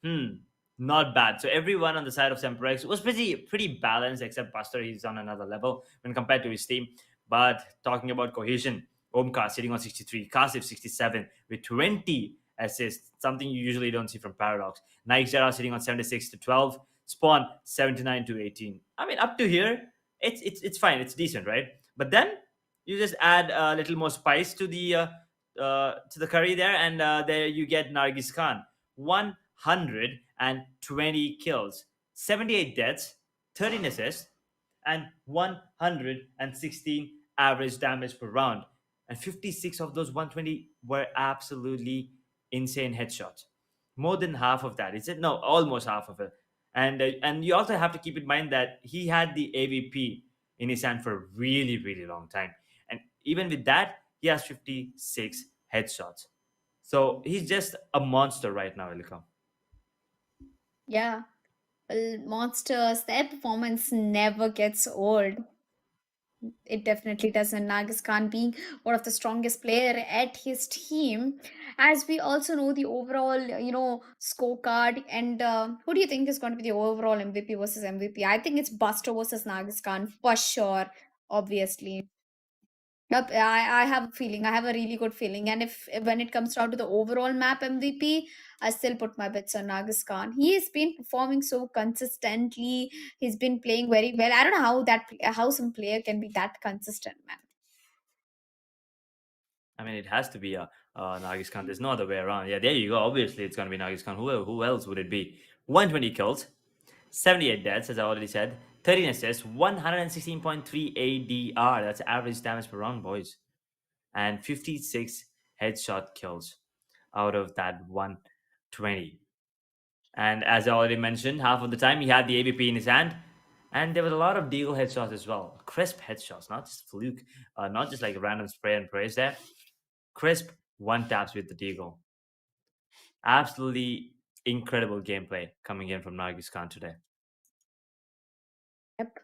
Hmm, not bad. So everyone on the side of Semprex was pretty balanced, except Buster. He's on another level when compared to his team. But talking about cohesion, Omkar sitting on 63, Kasif 67 with 20 assists, something you usually don't see from Paradox. Nike Jara sitting on 76 to 12, Spawn 79 to 18. I mean, up to here, it's fine, it's decent, right? But then you just add a little more spice to the curry there, and there you get Nargis Khan. 120 kills, 78 deaths, 13 assists, and 116 average damage per round. And 56 of those 120 were absolutely insane headshots. More than half of that. Is it? No, almost half of it. And you also have to keep in mind that he had the AVP in his hand for a really, really long time. And even with that, he has 56 headshots. So he's just a monster right now, Ilika. Yeah. Well, monsters, their performance never gets old. It definitely doesn't. Nagis Khan being one of the strongest player at his team, as we also know the overall, scorecard. And who do you think is going to be the overall MVP versus MVP? I think it's Buster versus Nagis Khan for sure. Obviously. Yep, I have a feeling. I have a really good feeling. And if when it comes down to the overall map MVP, I still put my bets on Nagas Khan. He has been performing so consistently. He's been playing very well. I don't know how some player can be that consistent, man. I mean, it has to be Nagis Khan. There's no other way around. Yeah, there you go. Obviously, it's going to be Nagis Khan. Who else would it be? 120 kills, 78 deaths, as I already said, 13 assists, 116.3 ADR. That's average damage per round, boys. And 56 headshot kills out of that 120. And as I already mentioned, half of the time he had the AVP in his hand. And there was a lot of deagle headshots as well. Crisp headshots, not just fluke, not just like random spray and praise there. Crisp one taps with the deagle. Absolutely incredible gameplay coming in from Nargis Khan today. Yep.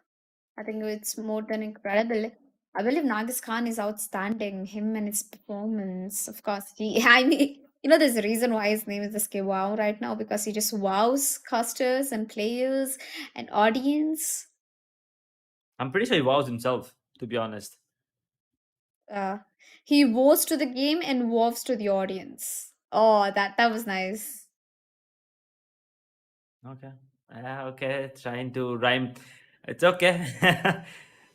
I think it's more than incredible. I believe Nagas Khan is outstanding. Him and his performance, of course. I mean, there's a reason why his name is SK Wow right now because he just wows casters and players and audience. I'm pretty sure he wows himself, to be honest. Uh, he wows to the game and wows to the audience. Oh, that was nice. Okay. Yeah, okay. Trying to rhyme. It's okay.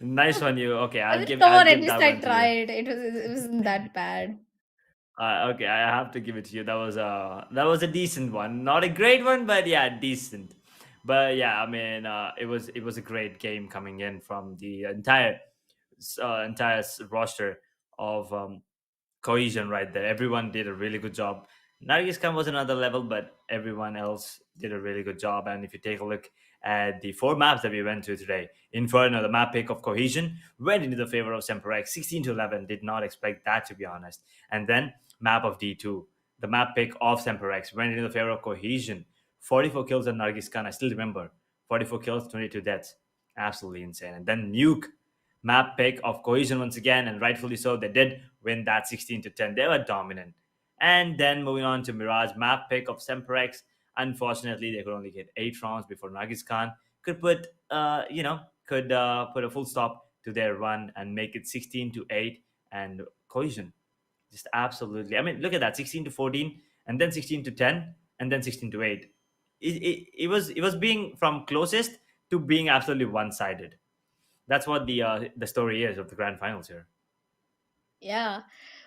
Nice one, you. Okay, I mean, come I'll on, at give least that I one to you. tried. It wasn't that bad. Okay, I have to give it to you. That was a decent one, not a great one, but yeah, decent. But yeah, I mean, it was a great game coming in from the entire roster of Cohesion right there. Everyone did a really good job. Nargis Khan was another level, but everyone else did a really good job. And if you take a look at the four maps that we went to today, Inferno, the map pick of Cohesion, went into the favor of SemperX, 16 to 11. Did not expect that, to be honest. And then map of D2, the map pick of SemperX, went into the favor of Cohesion. 44 kills on Nargis Khan. I still remember 44 kills, 22 deaths. Absolutely insane. And then Nuke, map pick of Cohesion once again, and rightfully so. They did win that 16 to 10. They were dominant. And then moving on to Mirage, map pick of Semprex. Unfortunately, they could only get 8 rounds before Nagis Khan could put a full stop to their run and make it 16 to 8. And Cohesion, just absolutely. I mean, look at that, 16 to 14, and then 16 to 10, and then 16 to 8. It was being from closest to being absolutely one sided. That's what the story is of the grand finals here. Yeah.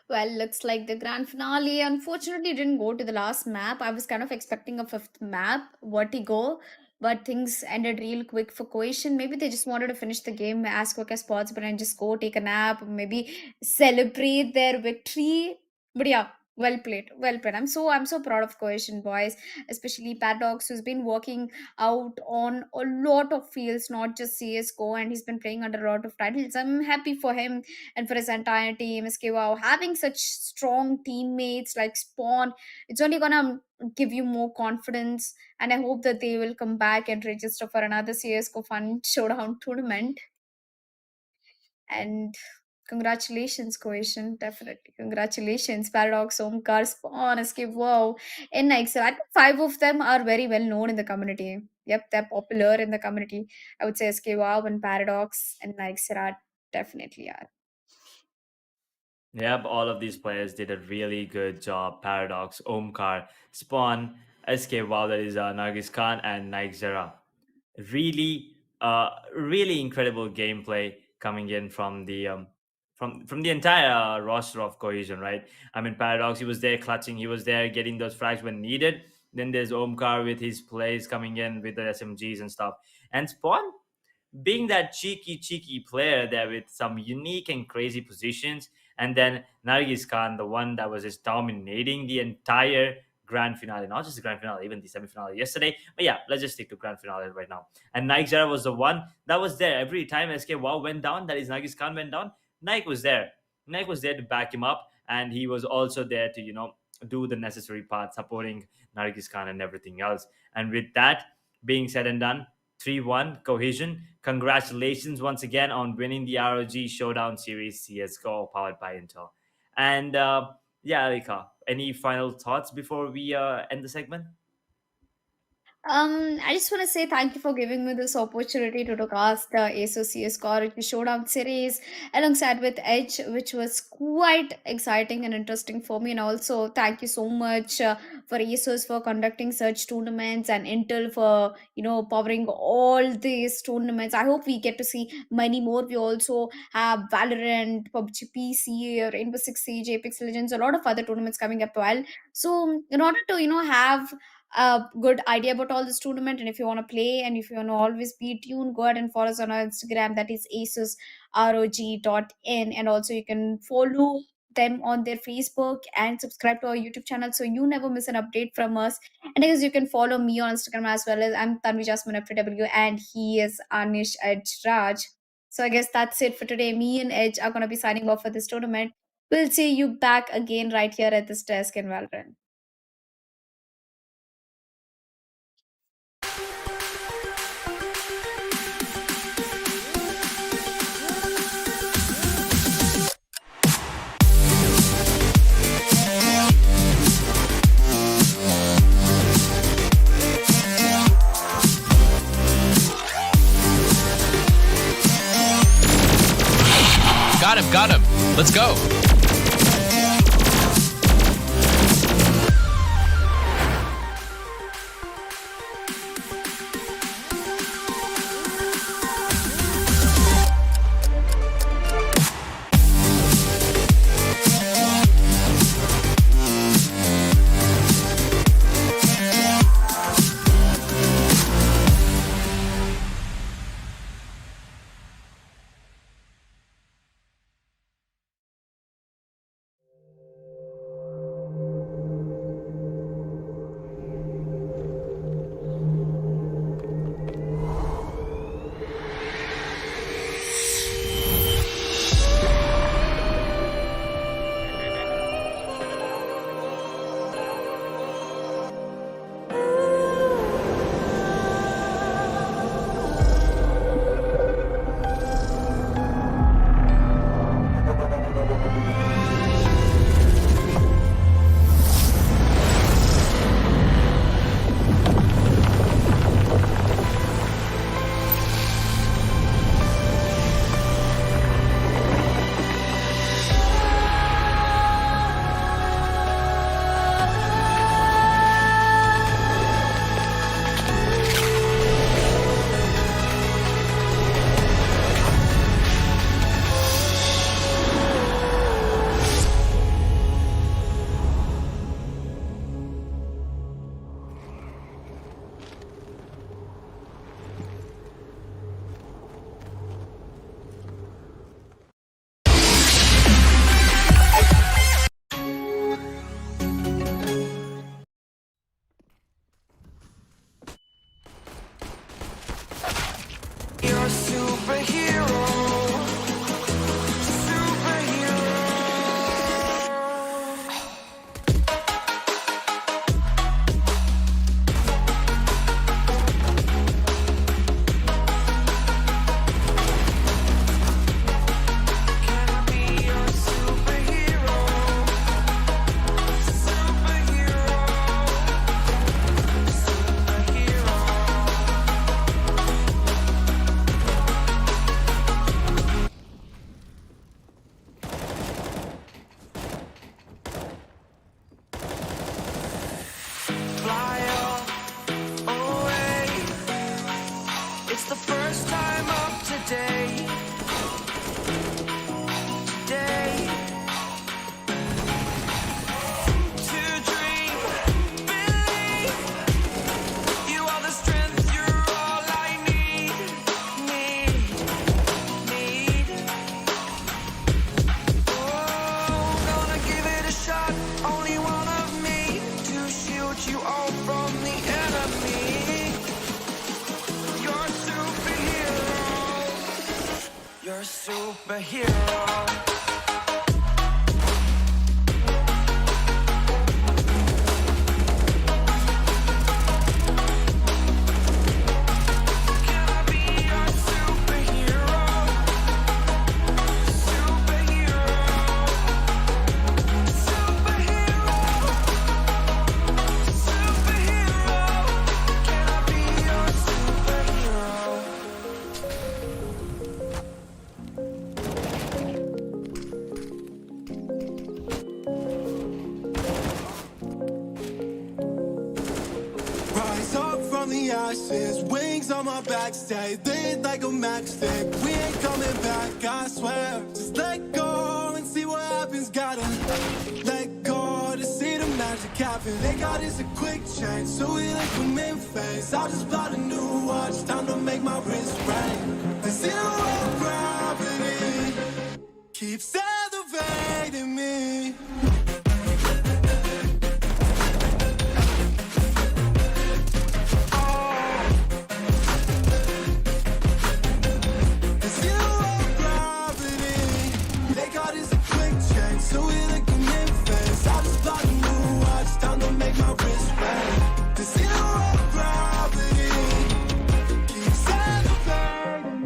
Well, looks like the grand finale unfortunately didn't go to the last map. I was kind of expecting a fifth map, Vertigo. but things ended real quick for Cohesion. Maybe they just wanted to finish the game as quick as possible and just go take a nap, maybe celebrate their victory. But yeah, well played, well played. I'm so proud of Cohesion boys, especially Paradox, who's been working out on a lot of fields, not just CS:GO, and he's been playing under a lot of titles. I'm happy for him and for his entire team. SK Wow, having such strong teammates like Spawn, it's only gonna give you more confidence, and I hope that they will come back and register for another CS:GO Fun Showdown tournament. And congratulations, Cohesion. Definitely. Congratulations, Paradox, Omkar, Spawn, Escape, Wow, and Excel. I think five of them are very well known in the community. Yep, they're popular in the community. I would say Escape, Wow, and Paradox and Nixerat definitely are. Yep, all of these players did a really good job. Paradox, Omkar, Spawn, SK, wow, that is Nargis Khan and Nigzera. Really, really incredible gameplay coming in from the entire roster of Cohesion, right? I mean, Paradox, he was there clutching, he was there getting those frags when needed. Then there's Omkar with his plays coming in with the SMGs and stuff. And Spawn, being that cheeky player there with some unique and crazy positions. And then Nargis Khan, the one that was just dominating the entire grand finale, not just the grand finale, even the semi-finale yesterday. But yeah, let's just stick to grand finale right now. And Nike Jara was the one that was there every time SK Wow went down, that is Nargis Khan went down. Nike was there. Nike was there to back him up, and he was also there to do the necessary part, supporting Nargis Khan and everything else. And with that being said and done, 3-1 Cohesion. Congratulations once again on winning the ROG Showdown Series CSGO powered by Intel. And yeah, Alika, any final thoughts before we end the segment? I just want to say thank you for giving me this opportunity to cast the Asus Scoreline Showdown series alongside with Edge, which was quite exciting and interesting for me. And also, thank you so much for Asus for conducting such tournaments and Intel for powering all these tournaments. I hope we get to see many more. We also have Valorant, PUBG PC, Rainbow Six Siege, Apex Legends, a lot of other tournaments coming up. Well, so in order to have a good idea about all this tournament, and if you want to play and if you want to always be tuned, go ahead and follow us on our Instagram, that is asusrog.in, and also you can follow them on their Facebook and subscribe to our YouTube channel so you never miss an update from us. And I guess you can follow me on Instagram as well. As I'm Tanvi Jasmine FW and he is Anish Edge Raj. So I guess that's it for today. Me and Edge are going to be signing off for this tournament. We'll see you back again right here at this desk in Valorant. Got him. Let's go. first time up today. To dream, believe. You are the strength, you're all I need. Oh, gonna give it a shot. Only one of me to shield you all from the enemy. You're a superhero. You're a superhero. Can I be your superhero? Superhero. Superhero. Can I be your superhero? Rise up from the ashes, wings on my back, stay lit like a matchstick. We ain't coming back, I swear. Just let go and see what happens. Gotta let go to see the magic happen. They got us a quick change, so we like them in phase. I'll just buy a new watch, time to make my wrist ring. The zero gravity keeps elevating me. Zero gravity. They got us a quick change, so we like them in phase. I just bought a new watch, time to make my wrist ring. The zero gravity keeps elevating me.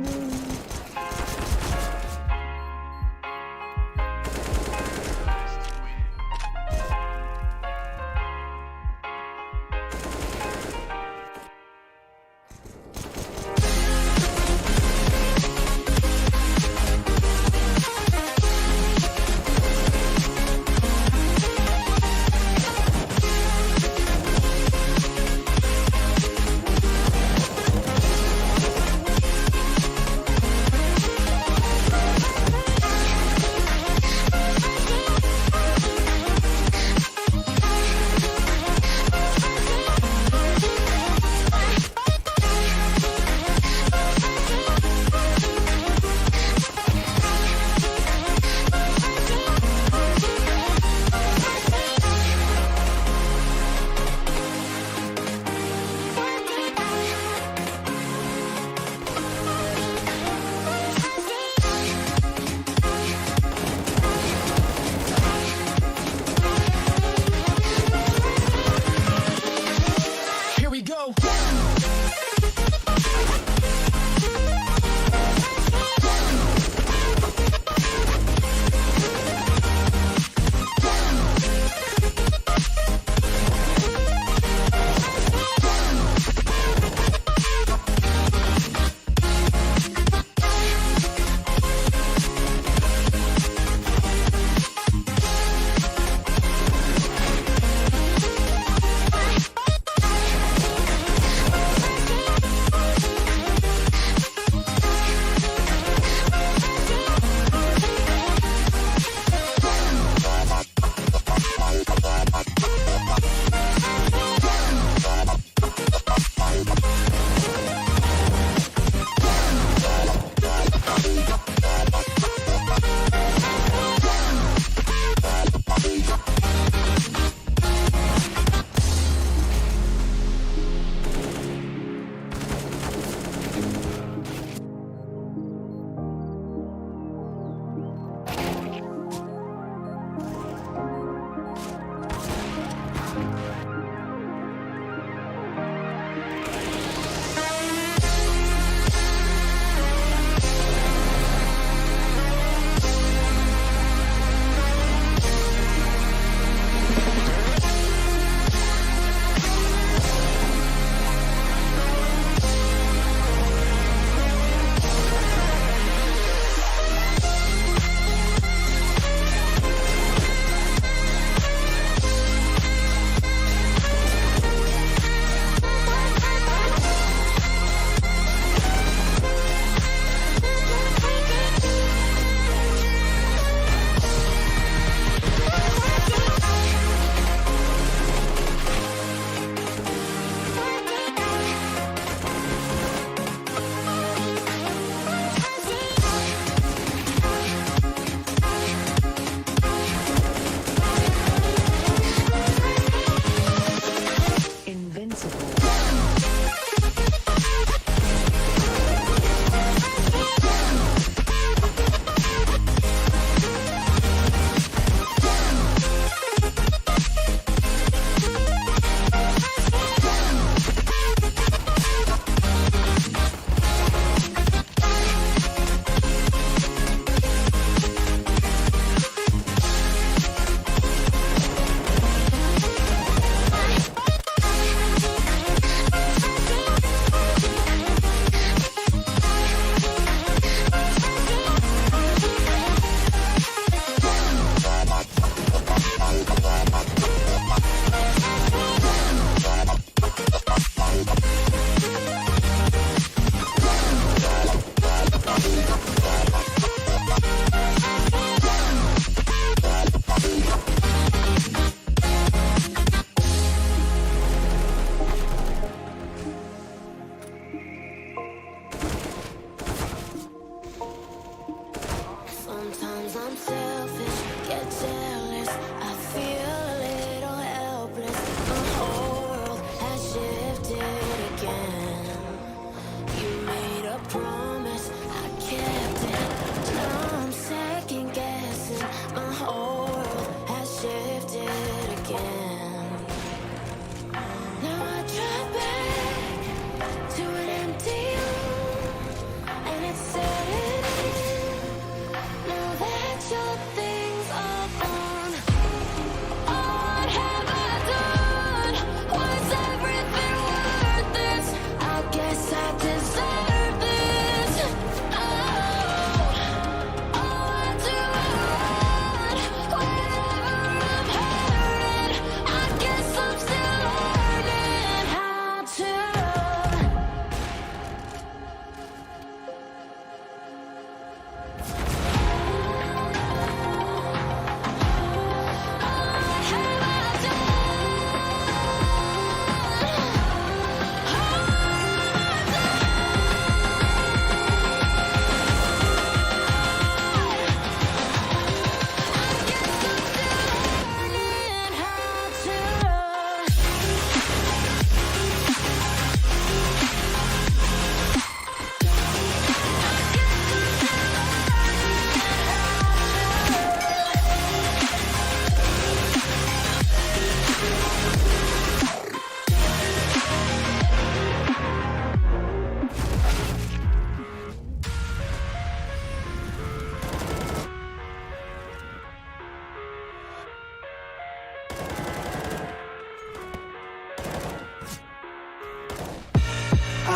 I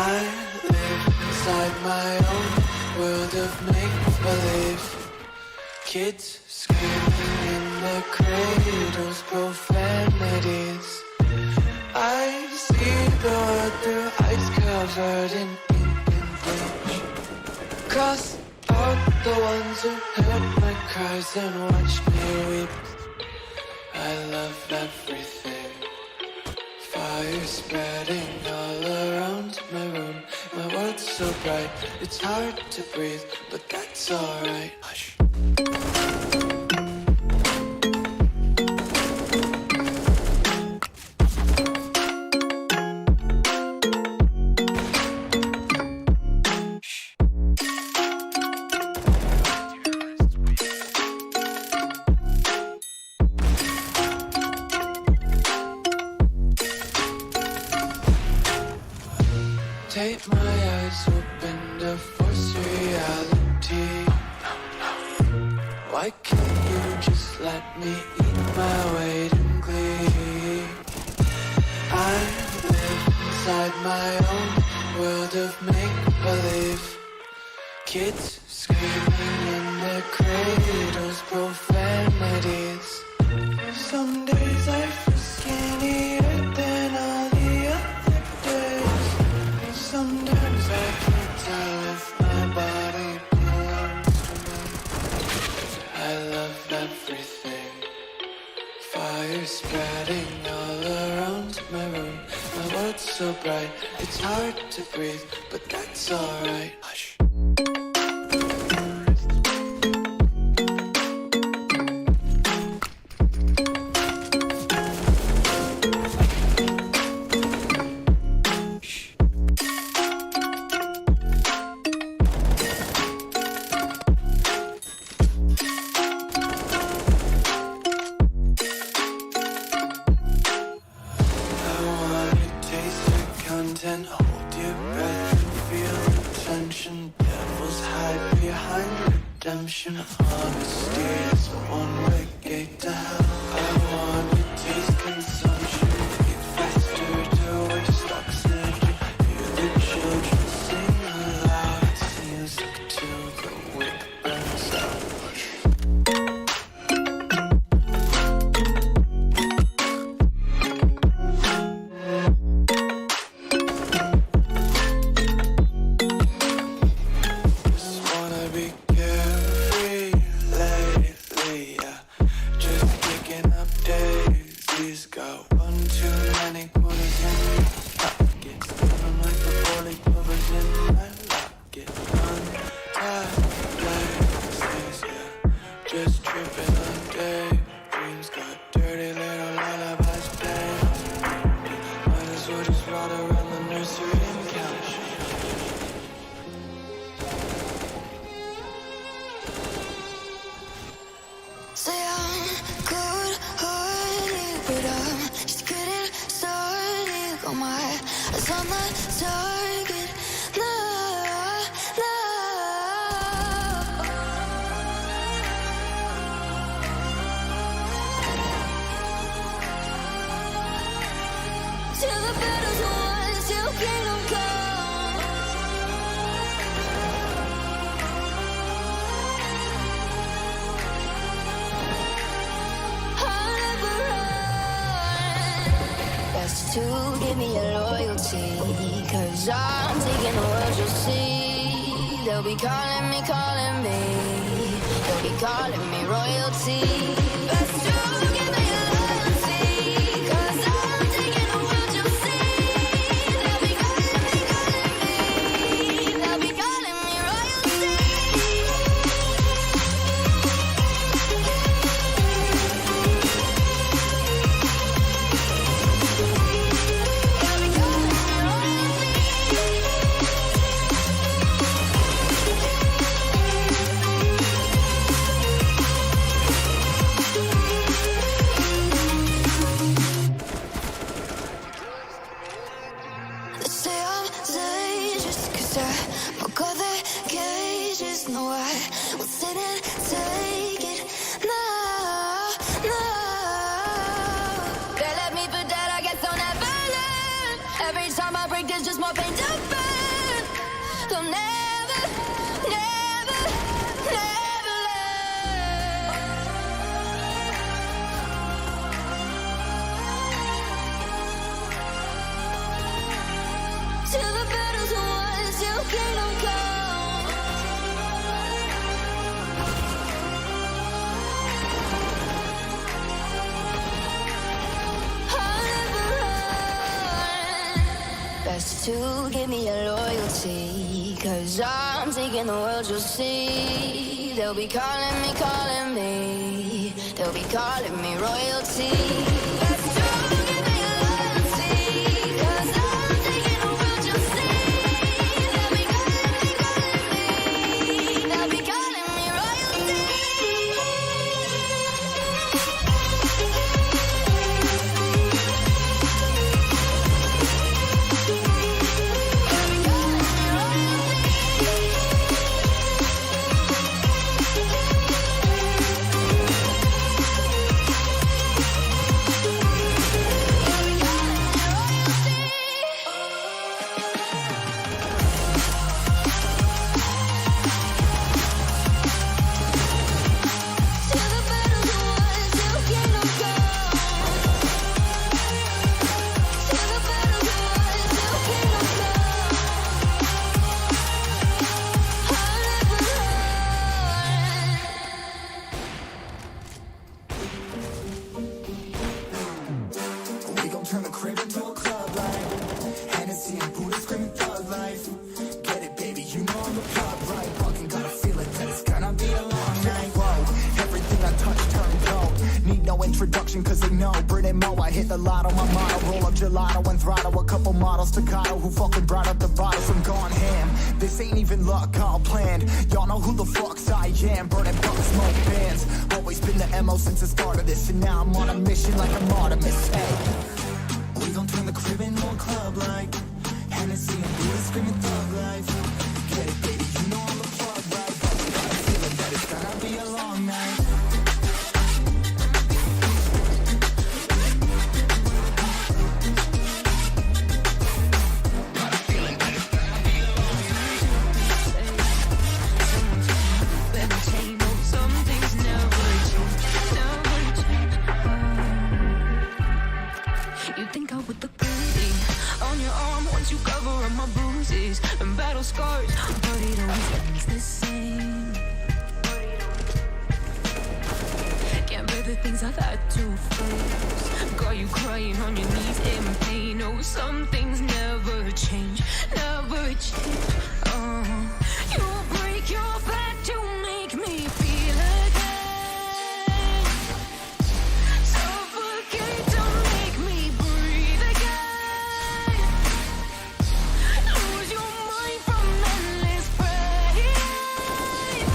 live inside my own world of make-believe. Kids screaming in their cradles, profanities. I see the world through ice covered in ink and bleach. Cross out the ones who heard my cries and watched me weep. I love everything. Fire spreading all around my room. My world's so bright, it's hard to breathe, but that's alright. Hush. Take my eyes open to force reality. Why can't you just let me eat my weight in glee? I live inside my own world of make-believe. Kids screaming in their cradles, profanities. Some days I feel skinnier than all the other days. Sometimes I can't tell if my body belongs to me. I love everything. Fire spreading all around my room. My world's so bright, it's hard to breathe, but that's alright. Hush. Hold your breath and feel the tension. Devils hide behind redemption. Honesty is a one-way gate to hell. I want to taste consumption. Eat faster to waste oxygen. Hear the children sing aloud. It's music till the wick burns out. Just tripping on day. Dreams got dirty little lullabies playing. Might as well just ride around the nursery and count sheep. Say I'm good-hearted, but I'm just getting started. Got my eyes on the target. No, no. Till the battle's won, till kingdom come. I'll never run. Best to give me your loyalty, 'cause I'm taking the world, you'll see. They'll be calling me, they'll be calling me royalty. Best to give me your loyalty, 'cause I'm taking the world, you'll see. They'll be calling me, they'll be calling me royalty. They'll be calling me royalty. Every time I break, there's just more pain to burn. They'll never, never, never learn. Till the battle's won, till kingdom come. Best to give me your loyalty, 'cause I'm taking the world, you'll see. They'll be calling me, they'll be calling me royalty. Best to give me your loyalty, 'cause I'm taking the world, you'll see. They'll be calling me, they'll be calling me royalty. We gon' turn the crib into a club like Hennessy and Buddha screaming thug life. Get it, baby, you know I'm the plug, right? Fucking gotta feel it, that it's gonna be a long night. Whoa, everything I touch turn gold. Need no introduction, 'cause they know Brit and Mo, I hit the lotto, my motto. Roll up gelato and throttle a couple models staccato who fucking brought up the bottles. I'm gone ham. This ain't even luck, all planned. Y'all know who the fucks I am. Burning bucks, smoke bands. Always been the MO since the start of this, and now I'm on a mission like I'm Artemis. Hey, we gon' turn the crib into a club like Hennessy and Buddha screaming thug life. Get it, baby, you know I'm the plug, right? But you gotta feel it, that it's gonna be a long night. You think I would look pretty on your arm once you cover up my bruises and battle scars, but it always ends the same. Can't bear the things I've had to face. Got you crying on your knees in pain. Oh, some things never change, never change. You break your back to make me feel again. Suffocate to make me breathe again. Lose your mind from endless pain.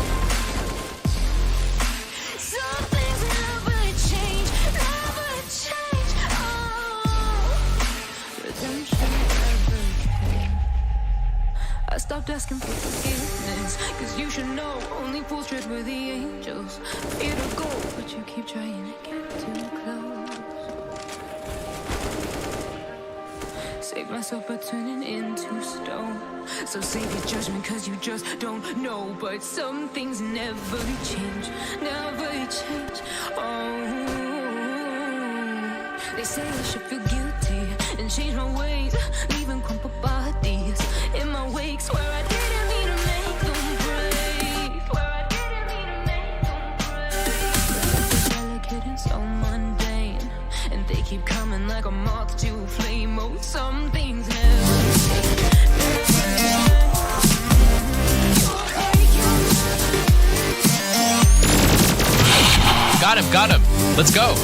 Some things never change, never change. Redemption never came. I stopped asking for forgiveness, 'cause you should know only fools tread with the angels. Fear to go, but you keep trying to get too close. Save myself by turning into stone. So save your judgment, 'cause you just don't know. But some things never change, never change. They say I should feel guilty and change my ways, leaving crumpled bodies in my wake. Swear I didn't mean to make them break. Swear I didn't mean to make them break. So delicate and so mundane, and they keep coming like a moth to a flame. Oh, some things never change. Got him. Let's go.